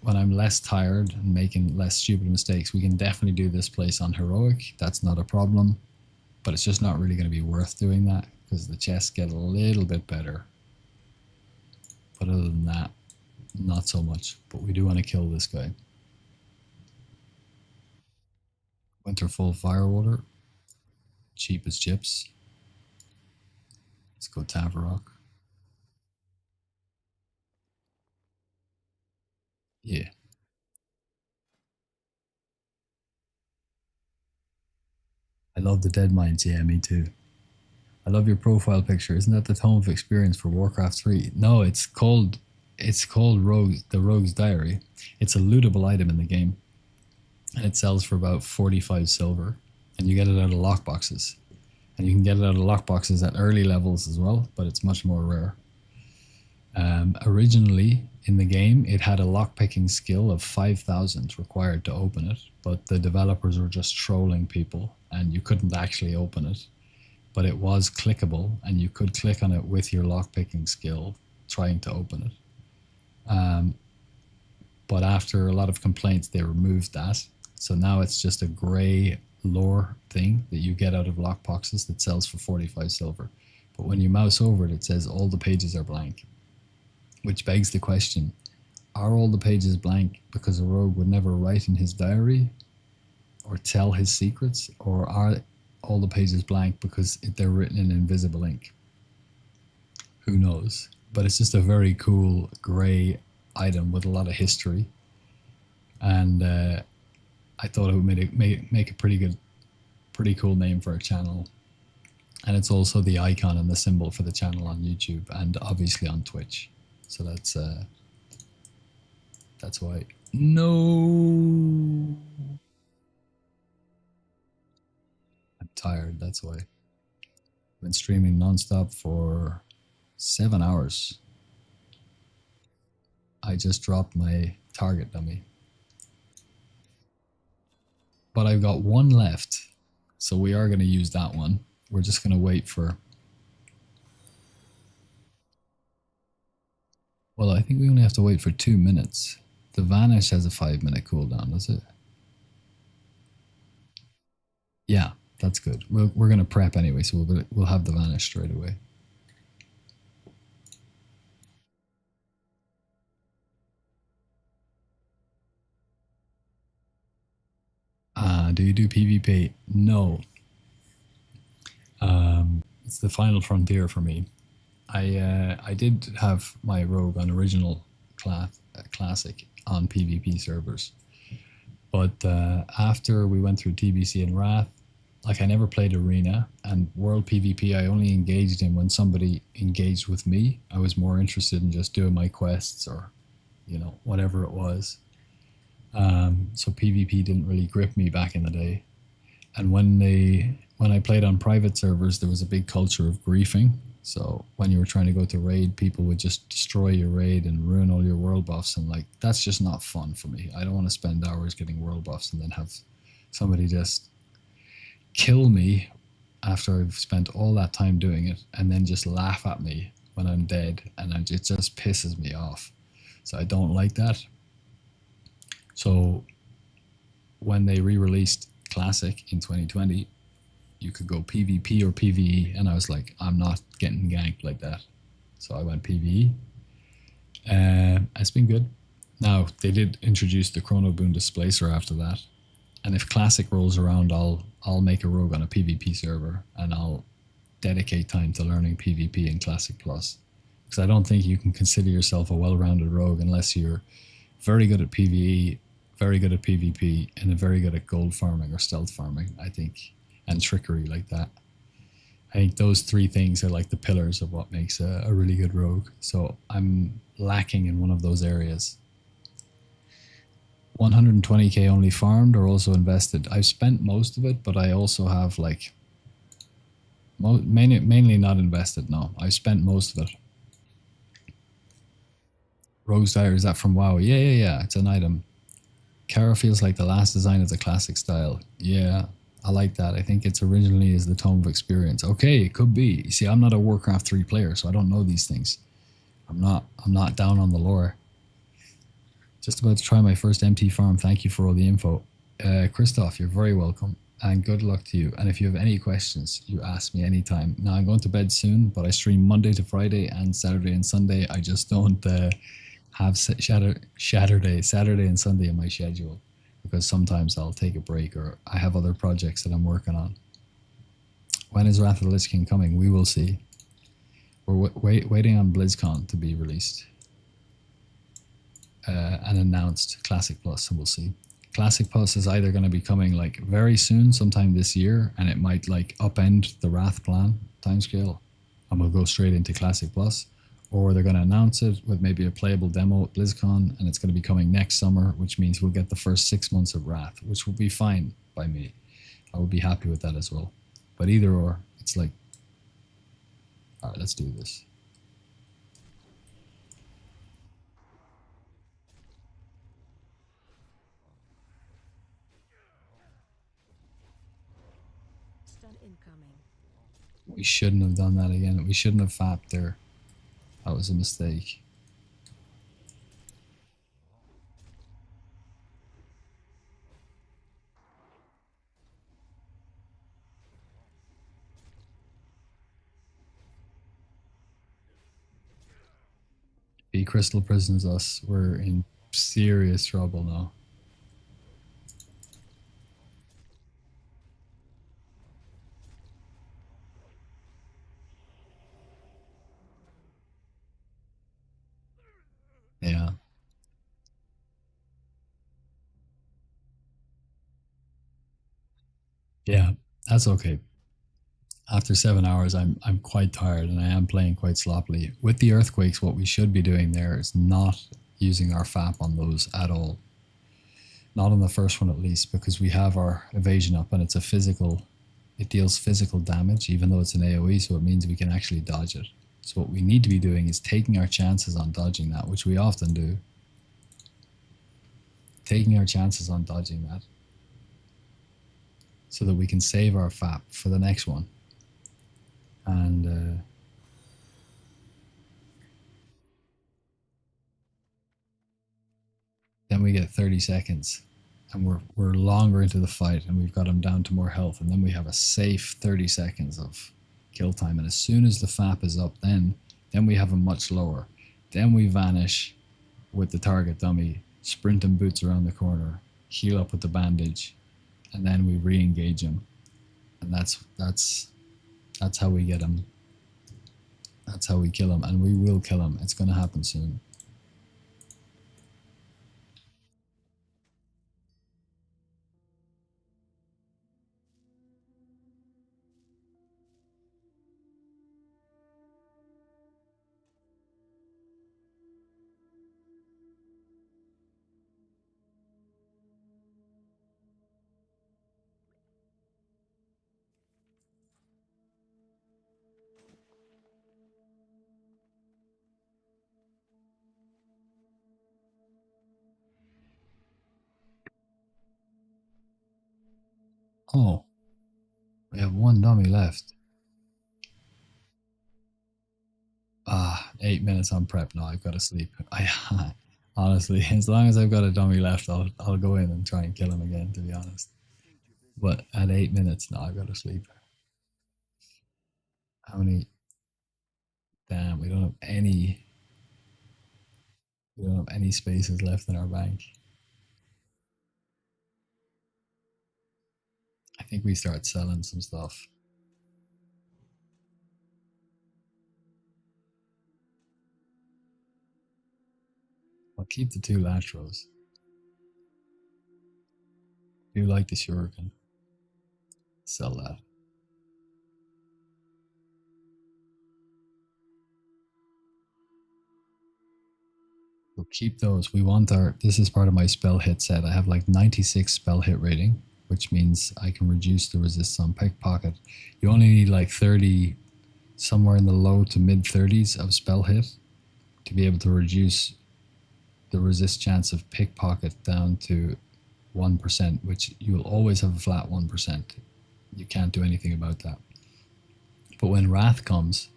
when I'm less tired and making less stupid mistakes, we can definitely do this place on heroic. That's not a problem, but it's just not really going to be worth doing that because the chests get a little bit better. But other than that, not so much. But we do want to kill this guy. Winterfall Firewater. cheap as chips. Let's go Tavarok. Yeah. I love the Dead Mines. Yeah, me too. I love your profile picture. Isn't that the tome of experience for Warcraft 3? No, it's called Rogue the Rogue's Diary. It's a lootable item in the game. And it sells for about 45 silver. And you get it out of lockboxes. And you can get it out of lockboxes at early levels as well, but it's much more rare. Originally in the game, it had a lockpicking skill of 5,000 required to open it, but the developers were just trolling people and you couldn't actually open it. But it was clickable and you could click on it with your lockpicking skill trying to open it. But after a lot of complaints, they removed that. So now it's just a grey lore thing that you get out of lockboxes that sells for 45 silver. But when you mouse over it, it says all the pages are blank, which begs the question, are all the pages blank because a rogue would never write in his diary or tell his secrets, or are all the pages blank because they're written in invisible ink? Who knows? But it's just a very cool grey item with a lot of history, and I thought it would make a pretty cool name for a channel. And it's also the icon and the symbol for the channel on YouTube and obviously on Twitch. So that's why. No, I'm tired. That's why. I've been streaming nonstop for 7 hours. I just dropped my target dummy, but I've got one left, so we are going to use that one. We're just going to wait for. Well, I think we only have to wait for 2 minutes. The Vanish has a 5-minute cooldown, does it? Yeah, that's good. We're going to prep anyway, so we'll have the Vanish straight away. Do you do PvP? No. It's the final frontier for me. I did have my rogue on original classic on PvP servers, but after we went through TBC and Wrath, like I never played arena, and world PvP I only engaged in when somebody engaged with me. I was more interested in just doing my quests or, whatever it was. So PvP didn't really grip me back in the day. And when I played on private servers, there was a big culture of griefing. So when you were trying to go to raid, people would just destroy your raid and ruin all your world buffs. And like, that's just not fun for me. I don't want to spend hours getting world buffs and then have somebody just kill me after I've spent all that time doing it and then just laugh at me when I'm dead. And it just pisses me off. So I don't like that. So when they re-released Classic in 2020, you could go PvP or PvE, and I was like, I'm not getting ganked like that. So I went PvE. It's been good. Now, they did introduce the Chrono Boon Displacer after that. And if Classic rolls around, I'll make a rogue on a PvP server, and I'll dedicate time to learning PvP in Classic Plus. Because I don't think you can consider yourself a well-rounded rogue unless you're very good at PvE, very good at PvP, and very good at gold farming or stealth farming, I think, and trickery like that. I think those three things are like the pillars of what makes a really good rogue. So I'm lacking in one of those areas. 120k only farmed or also invested? I've spent most of it, but I also have like mainly not invested. No, I've spent most of it. Rogue's Diary, is that from WoW? Yeah. It's an item. Kara feels like the last design is a classic style. Yeah, I like that. I think it's originally is the Tome of Experience. Okay, it could be. You see, I'm not a Warcraft 3 player, so I don't know these things. I'm not down on the lore. Just about to try my first MT farm. Thank you for all the info. Christoph, you're very welcome. And good luck to you. And if you have any questions, you ask me anytime. Now, I'm going to bed soon, but I stream Monday to Friday and Saturday and Sunday. I just don't have Saturday and Sunday in my schedule because sometimes I'll take a break or I have other projects that I'm working on. When is Wrath of the Lich King coming? We will see. We're waiting on BlizzCon to be released and announced Classic Plus, and we'll see. Classic Plus is either going to be coming like very soon, sometime this year, and it might like upend the Wrath plan timescale, and we'll go straight into Classic Plus, or they're going to announce it with maybe a playable demo at BlizzCon, and it's going to be coming next summer, which means we'll get the first 6 months of Wrath, which will be fine by me. I would be happy with that as well. But either or, it's like, all right, let's do this. Stun incoming. We shouldn't have done that again. We shouldn't have fapped there. That was a mistake. If he crystal prisons us, we're in serious trouble now. Yeah. Yeah, that's okay. After 7 hours, I'm quite tired and I am playing quite sloppily. With the earthquakes, what we should be doing there is not using our FAP on those at all. Not on the first one at least, because we have our evasion up and it's a physical, it deals physical damage, even though it's an AoE, so it means we can actually dodge it. So what we need to be doing is taking our chances on dodging that, which we often do. Taking our chances on dodging that so that we can save our FAP for the next one. And then we get 30 seconds and we're longer into the fight and we've got him down to more health, and then we have a safe 30 seconds of kill time, and as soon as the FAP is up, then we have him much lower. Then we vanish with the target dummy, sprint and boots around the corner, heal up with the bandage, and then we re-engage him. And that's how we get him. That's how we kill him, and we will kill him. It's going to happen soon. Oh, we have one dummy left. 8 minutes on prep. No, I've got to sleep. I honestly, as long as I've got a dummy left, I'll go in and try and kill him again. To be honest, but at 8 minutes, no, I've got to sleep. How many? Damn, we don't have any. We don't have any spaces left in our bank. I think we start selling some stuff. I'll keep the two Latros. Do like the Shuriken. Sell that. We'll keep those. We want our. This is part of my spell hit set. I have like 96 spell hit rating, which means I can reduce the resist on pickpocket. You only need like 30, somewhere in the low to mid 30s of spell hit to be able to reduce the resist chance of pickpocket down to 1%, which you will always have a flat 1%. You can't do anything about that. But when Wrath comes,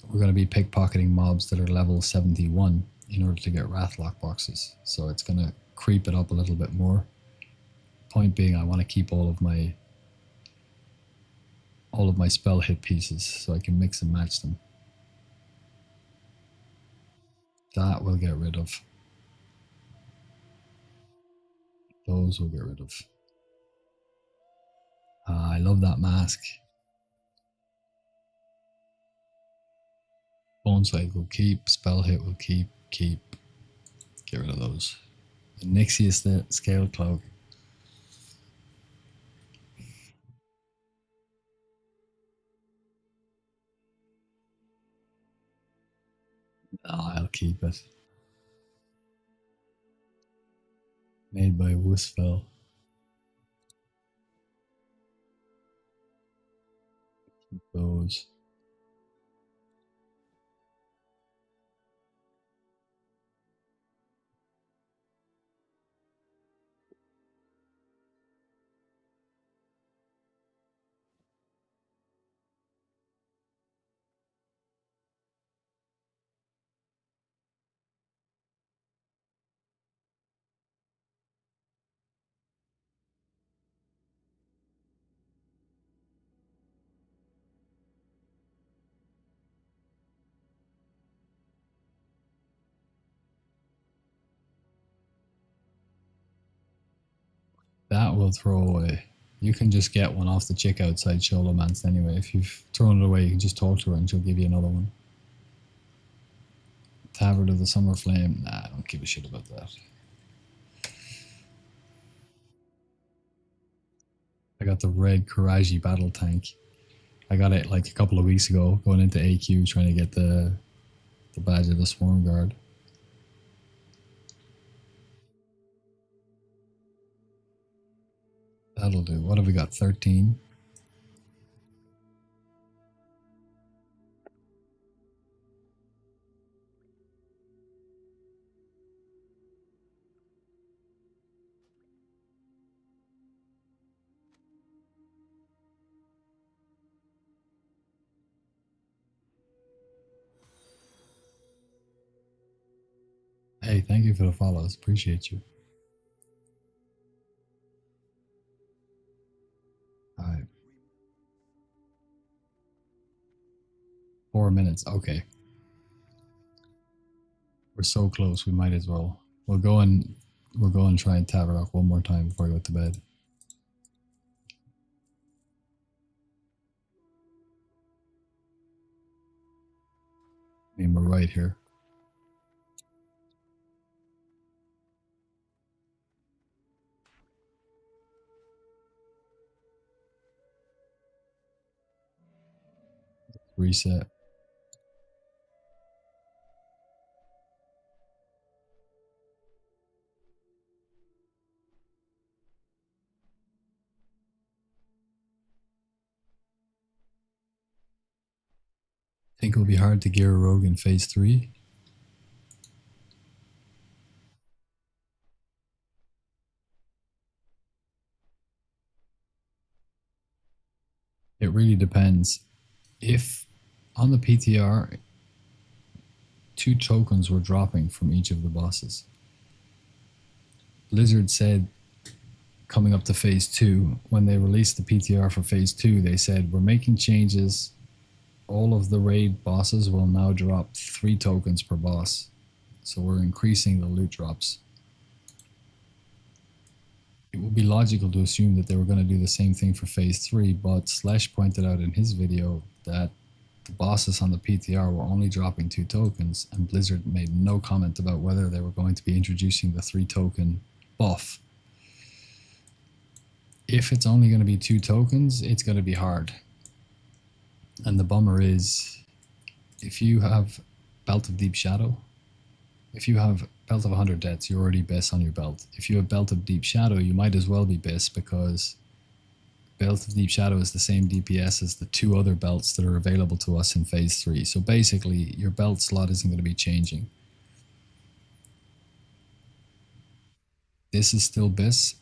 we're going to be pickpocketing mobs that are level 71 in order to get Wrath lockboxes. So it's going to creep it up a little bit more. Point being, I want to keep all of my spell hit pieces so I can mix and match them. That we'll get rid of. Those we'll get rid of. I love that mask. Brownsight will keep. Spell hit will keep. Get rid of those. The Nixius the Scale Cloak. Nah, I'll keep it. Made by Wuspel. Keep those. That will throw away. You can just get one off the chick outside Sholomance anyway. If you've thrown it away, you can just talk to her and she'll give you another one. Tabard of the Summer Flame. Nah, I don't give a shit about that. I got the red Karaji battle tank. I got it like a couple of weeks ago, going into AQ, trying to get the badge of the Swarm Guard. That'll do. What have we got? 13. Hey, thank you for the follows. Appreciate you. All right. 4 minutes. Okay. We're so close. We might as well. We'll go and try and Tavarok one more time before I go to bed. I mean, we're right here. Reset. Think it'll be hard to gear a rogue in phase 3. It really depends. If on the PTR, 2 tokens were dropping from each of the bosses. Blizzard said coming up to phase 2, when they released the PTR for phase 2, they said, we're making changes. All of the raid bosses will now drop 3 tokens per boss. So we're increasing the loot drops. It would be logical to assume that they were going to do the same thing for phase 3, but Slash pointed out in his video that the bosses on the PTR were only dropping 2 tokens, and Blizzard made no comment about whether they were going to be introducing the 3 token buff. If it's only going to be 2 tokens, it's going to be hard. And the bummer is, if you have Belt of Deep Shadow, if you have Belt of 100 Deaths, you're already BIS on your belt. If you have Belt of Deep Shadow, you might as well be BIS, because Belt of Deep Shadow is the same DPS as the 2 other belts that are available to us in phase 3. So basically, your belt slot isn't going to be changing. This is still BIS.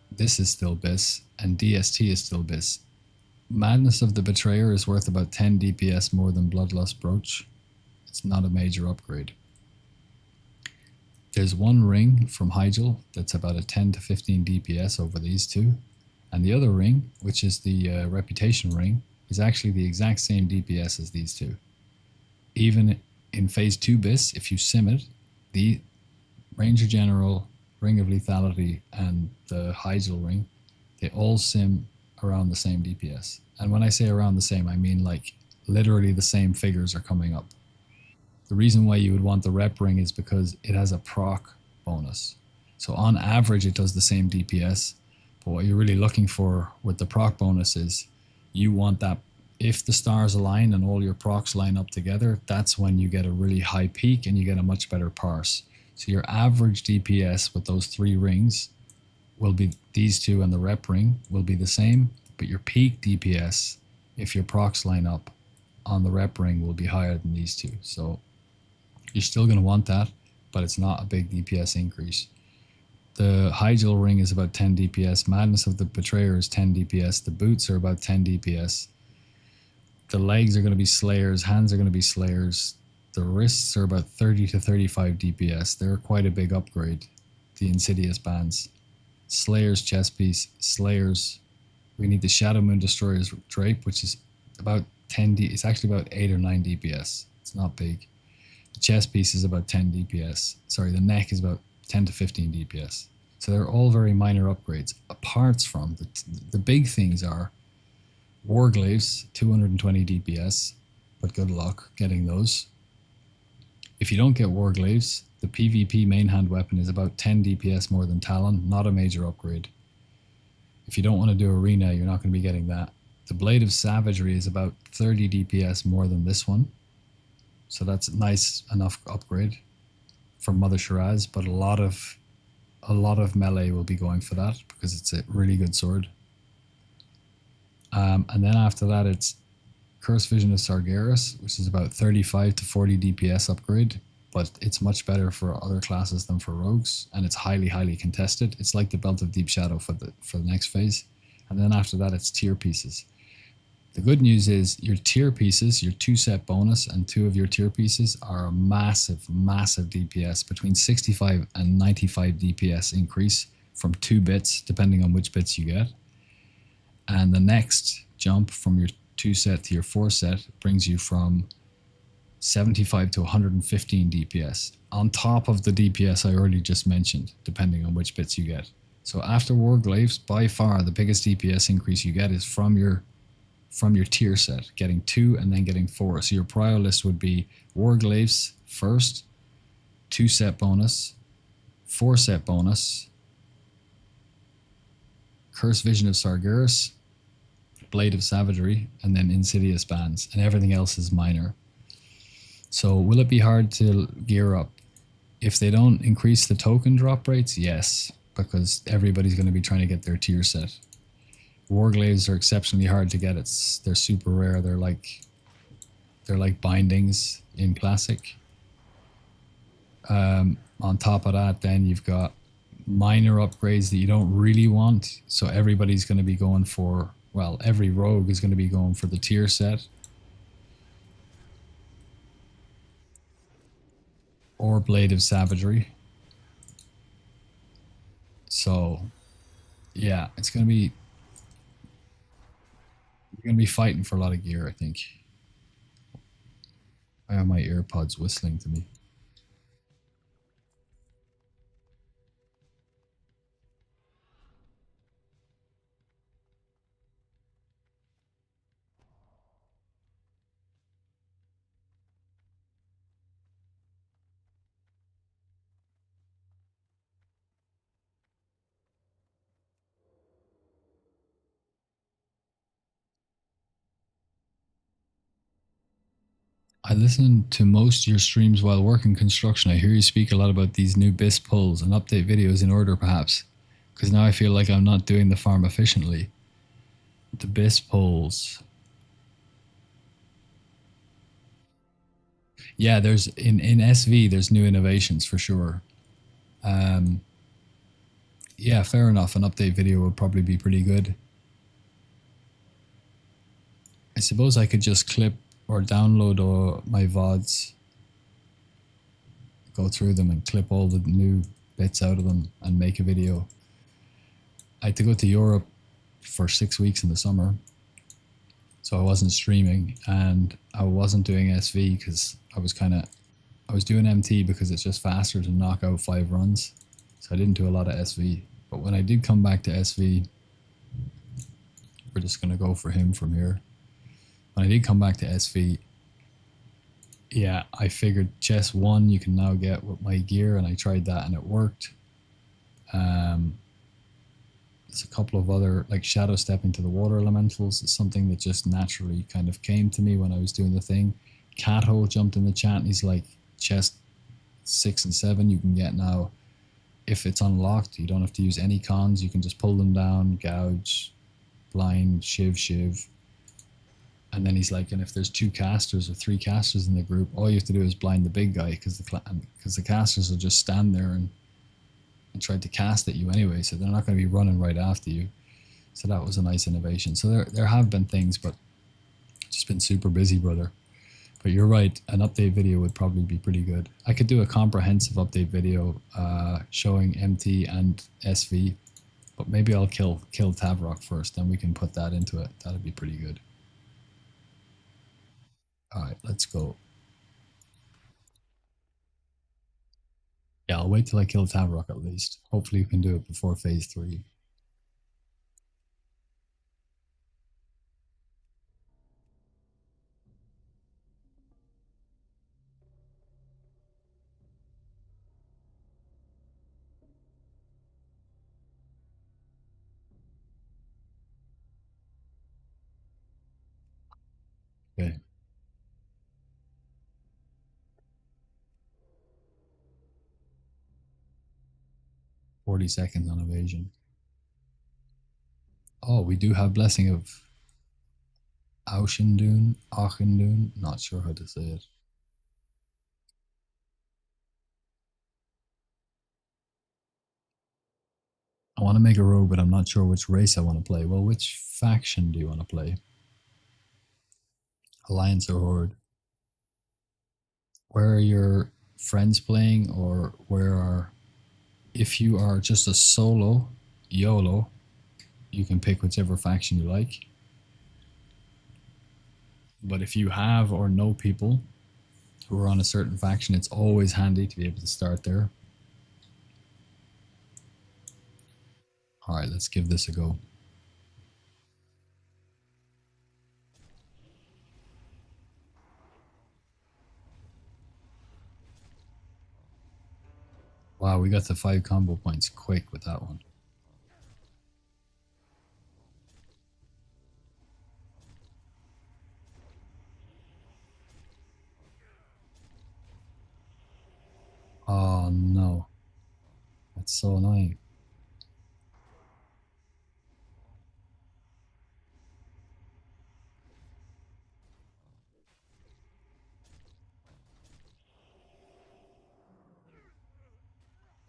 This is still BIS. And DST is still BIS. Madness of the Betrayer is worth about 10 DPS more than Bloodlust Brooch. It's not a major upgrade. There's one ring from Hyjal that's about a 10 to 15 DPS over these 2. And the other ring, which is the Reputation ring, is actually the exact same DPS as these 2. Even in phase 2 BIS, if you sim it, the Ranger General, Ring of Lethality, and the Hyjal ring, they all sim around the same DPS. And when I say around the same, I mean like literally the same figures are coming up. The reason why you would want the rep ring is because it has a proc bonus. So on average, it does the same DPS. But what you're really looking for with the proc bonus is you want that, if the stars align and all your procs line up together, that's when you get a really high peak and you get a much better parse. So your average DPS with those 3 rings will be, these two and the rep ring will be the same, but your peak DPS, if your procs line up on the rep ring, will be higher than these two. So you're still going to want that, but it's not a big DPS increase. The Hyjal ring is about 10 DPS. Madness of the Betrayer is 10 DPS. The boots are about 10 DPS. The legs are going to be Slayers. Hands are going to be Slayers. The wrists are about 30 to 35 DPS. They're quite a big upgrade. The Insidious bands. Slayers chest piece. Slayers. We need the Shadow Moon Destroyer's drape, which is about 10 D. It's actually about 8 or 9 DPS. It's not big. The chest piece is about 10 DPS. Sorry, the neck is about 10 to 15 DPS. So they're all very minor upgrades. Apart from the big things are Warglaives, 220 DPS, but good luck getting those. If you don't get Warglaives, the PvP main hand weapon is about 10 DPS more than Talon, not a major upgrade. If you don't want to do Arena, you're not going to be getting that. The Blade of Savagery is about 30 DPS more than this one. So that's a nice enough upgrade from Mother Shiraz, but a lot of melee will be going for that because it's a really good sword. And then after that, it's Curse Vision of Sargeras, which is about 35 to 40 DPS upgrade, but it's much better for other classes than for rogues, and it's highly, highly contested. It's like the Belt of Deep Shadow for the next phase. And then after that, it's tier pieces. The good news is your tier pieces, your 2-set bonus and 2 of your tier pieces are a massive, massive DPS, between 65 and 95 DPS increase from 2 bits, depending on which bits you get. And the next jump from your 2-set to your 4-set brings you from 75 to 115 DPS, on top of the DPS I already just mentioned, depending on which bits you get. So after Warglaives, by far the biggest DPS increase you get is from your tier set, getting 2 and then getting 4. So your prio list would be Warglaives first, 2-set bonus, 4-set bonus, Curse Vision of Sargeras, Blade of Savagery, and then Insidious bands, and everything else is minor. So will it be hard to gear up? If they don't increase the token drop rates, yes, because everybody's going to be trying to get their tier set. Warglaives are exceptionally hard to get. They're super rare. They're like bindings in Classic. On top of that, then you've got minor upgrades that you don't really want. So everybody's going to be going for, well, every rogue is going to be going for the tier set. Or Blade of Savagery. So, yeah, it's going to be... You're going to be fighting for a lot of gear, I think. I have my AirPods whistling to me. I listen to most of your streams while working construction. I hear you speak a lot about these new BIS pulls and update videos in order, perhaps. Because now I feel like I'm not doing the farm efficiently. The BIS pulls. Yeah, there's in SV there's new innovations for sure. Yeah, fair enough. An update video would probably be pretty good. I suppose I could just clip or download my VODs, go through them and clip all the new bits out of them and make a video. I had to go to Europe for 6 weeks in the summer, so I wasn't streaming and I wasn't doing SV because I was doing MT because it's just faster to knock out 5 runs. So I didn't do a lot of SV. But when I did come back to SV, we're just going to go for him from here. When I did come back to SV, Yeah, I figured chest one you can now get with my gear, and I tried that and it worked. Um, there's a couple of other, like shadow stepping to the water elementals. It's something that just naturally kind of came to me when I was doing the thing. Cato jumped in the chat and he's like, chest 6 and 7 you can get now. If it's unlocked, you don't have to use any cons. You can just pull them down, gouge, blind, shiv. And then he's like, and if there's two casters or three casters in the group, all you have to do is blind the big guy because the casters will just stand there and try to cast at you anyway. So they're not going to be running right after you. So that was a nice innovation. So there have been things, but just been super busy, brother. But you're right, an update video would probably be pretty good. I could do a comprehensive update video showing MT and SV, but maybe I'll kill Tavrock first, then we can put that into it. That'd be pretty good. All right, let's go. Yeah, I'll wait till I kill Tavrock at least. Hopefully we can do it before phase 3. Okay, 40 seconds on evasion. Oh, we do have Blessing of Auchendun, not sure how to say it. I want to make a rogue, but I'm not sure which race I want to play. Well, which faction do you want to play? Alliance or Horde? Where are your friends playing, or where are... If you are just a solo, YOLO, you can pick whichever faction you like. But if you have or know people who are on a certain faction, it's always handy to be able to start there. All right, let's give this a go. Wow, we got the 5 combo points quick with that one. Oh no, that's so annoying.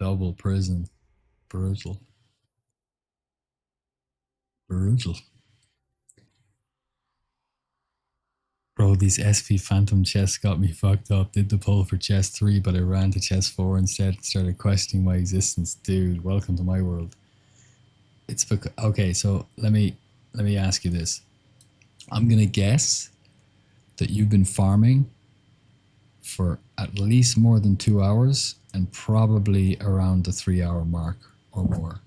Double prison. Brutal. Brutal. Bro, these SV Phantom chests got me fucked up. Did the pull for chest 3, but I ran to chest 4 instead and started questioning my existence. Dude, welcome to my world. It's because... Okay, so let me ask you this. I'm gonna guess that you've been farming for at least more than 2 hours and probably around the 3 hour mark or more.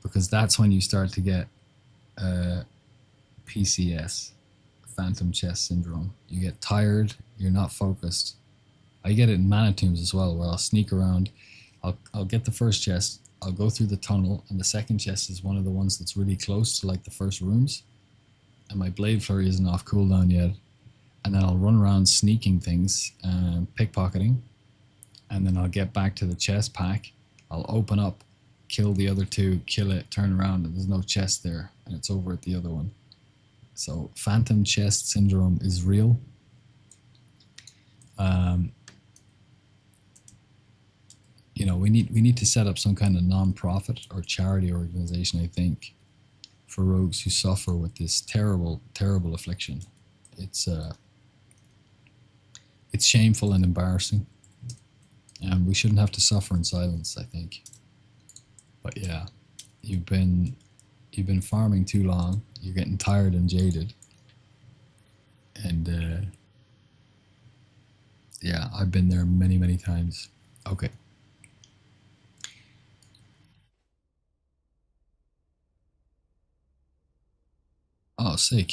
Because that's when you start to get PCS, Phantom Chest Syndrome. You get tired, you're not focused. I get it in Mana Tombs as well, where I'll sneak around, I'll get the first chest, I'll go through the tunnel, and the second chest is one of the ones that's really close to like the first rooms, and my Blade Flurry isn't off cooldown yet, and then I'll run around sneaking things, pickpocketing, and then I'll get back to the chest pack, I'll open up, kill the other two, kill it, turn around, and there's no chest there, and it's over at the other one. So Phantom Chest Syndrome is real. You know, we need to set up some kind of non-profit or charity organization, I think, for rogues who suffer with this terrible affliction. It's shameful and embarrassing, and we shouldn't have to suffer in silence, I think. But yeah, you've been farming too long. You're getting tired and jaded, and yeah, I've been there many times. Okay. Oh, sick.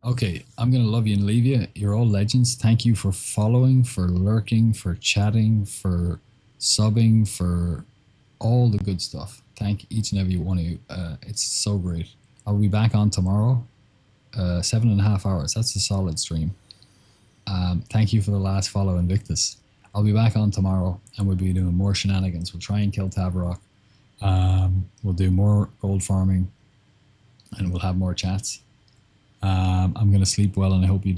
Okay, I'm gonna love you and leave you. You're all legends. Thank you for following, for lurking, for chatting, for subbing, for all the good stuff. Thank each and every one of you. It's so great. I'll be back on tomorrow. 7.5 hours. That's a solid stream. Thank you for the last follow, Invictus. I'll be back on tomorrow and we'll be doing more shenanigans. We'll try and kill Tavarok. We'll do more gold farming and we'll have more chats. I'm going to sleep well and I hope you do.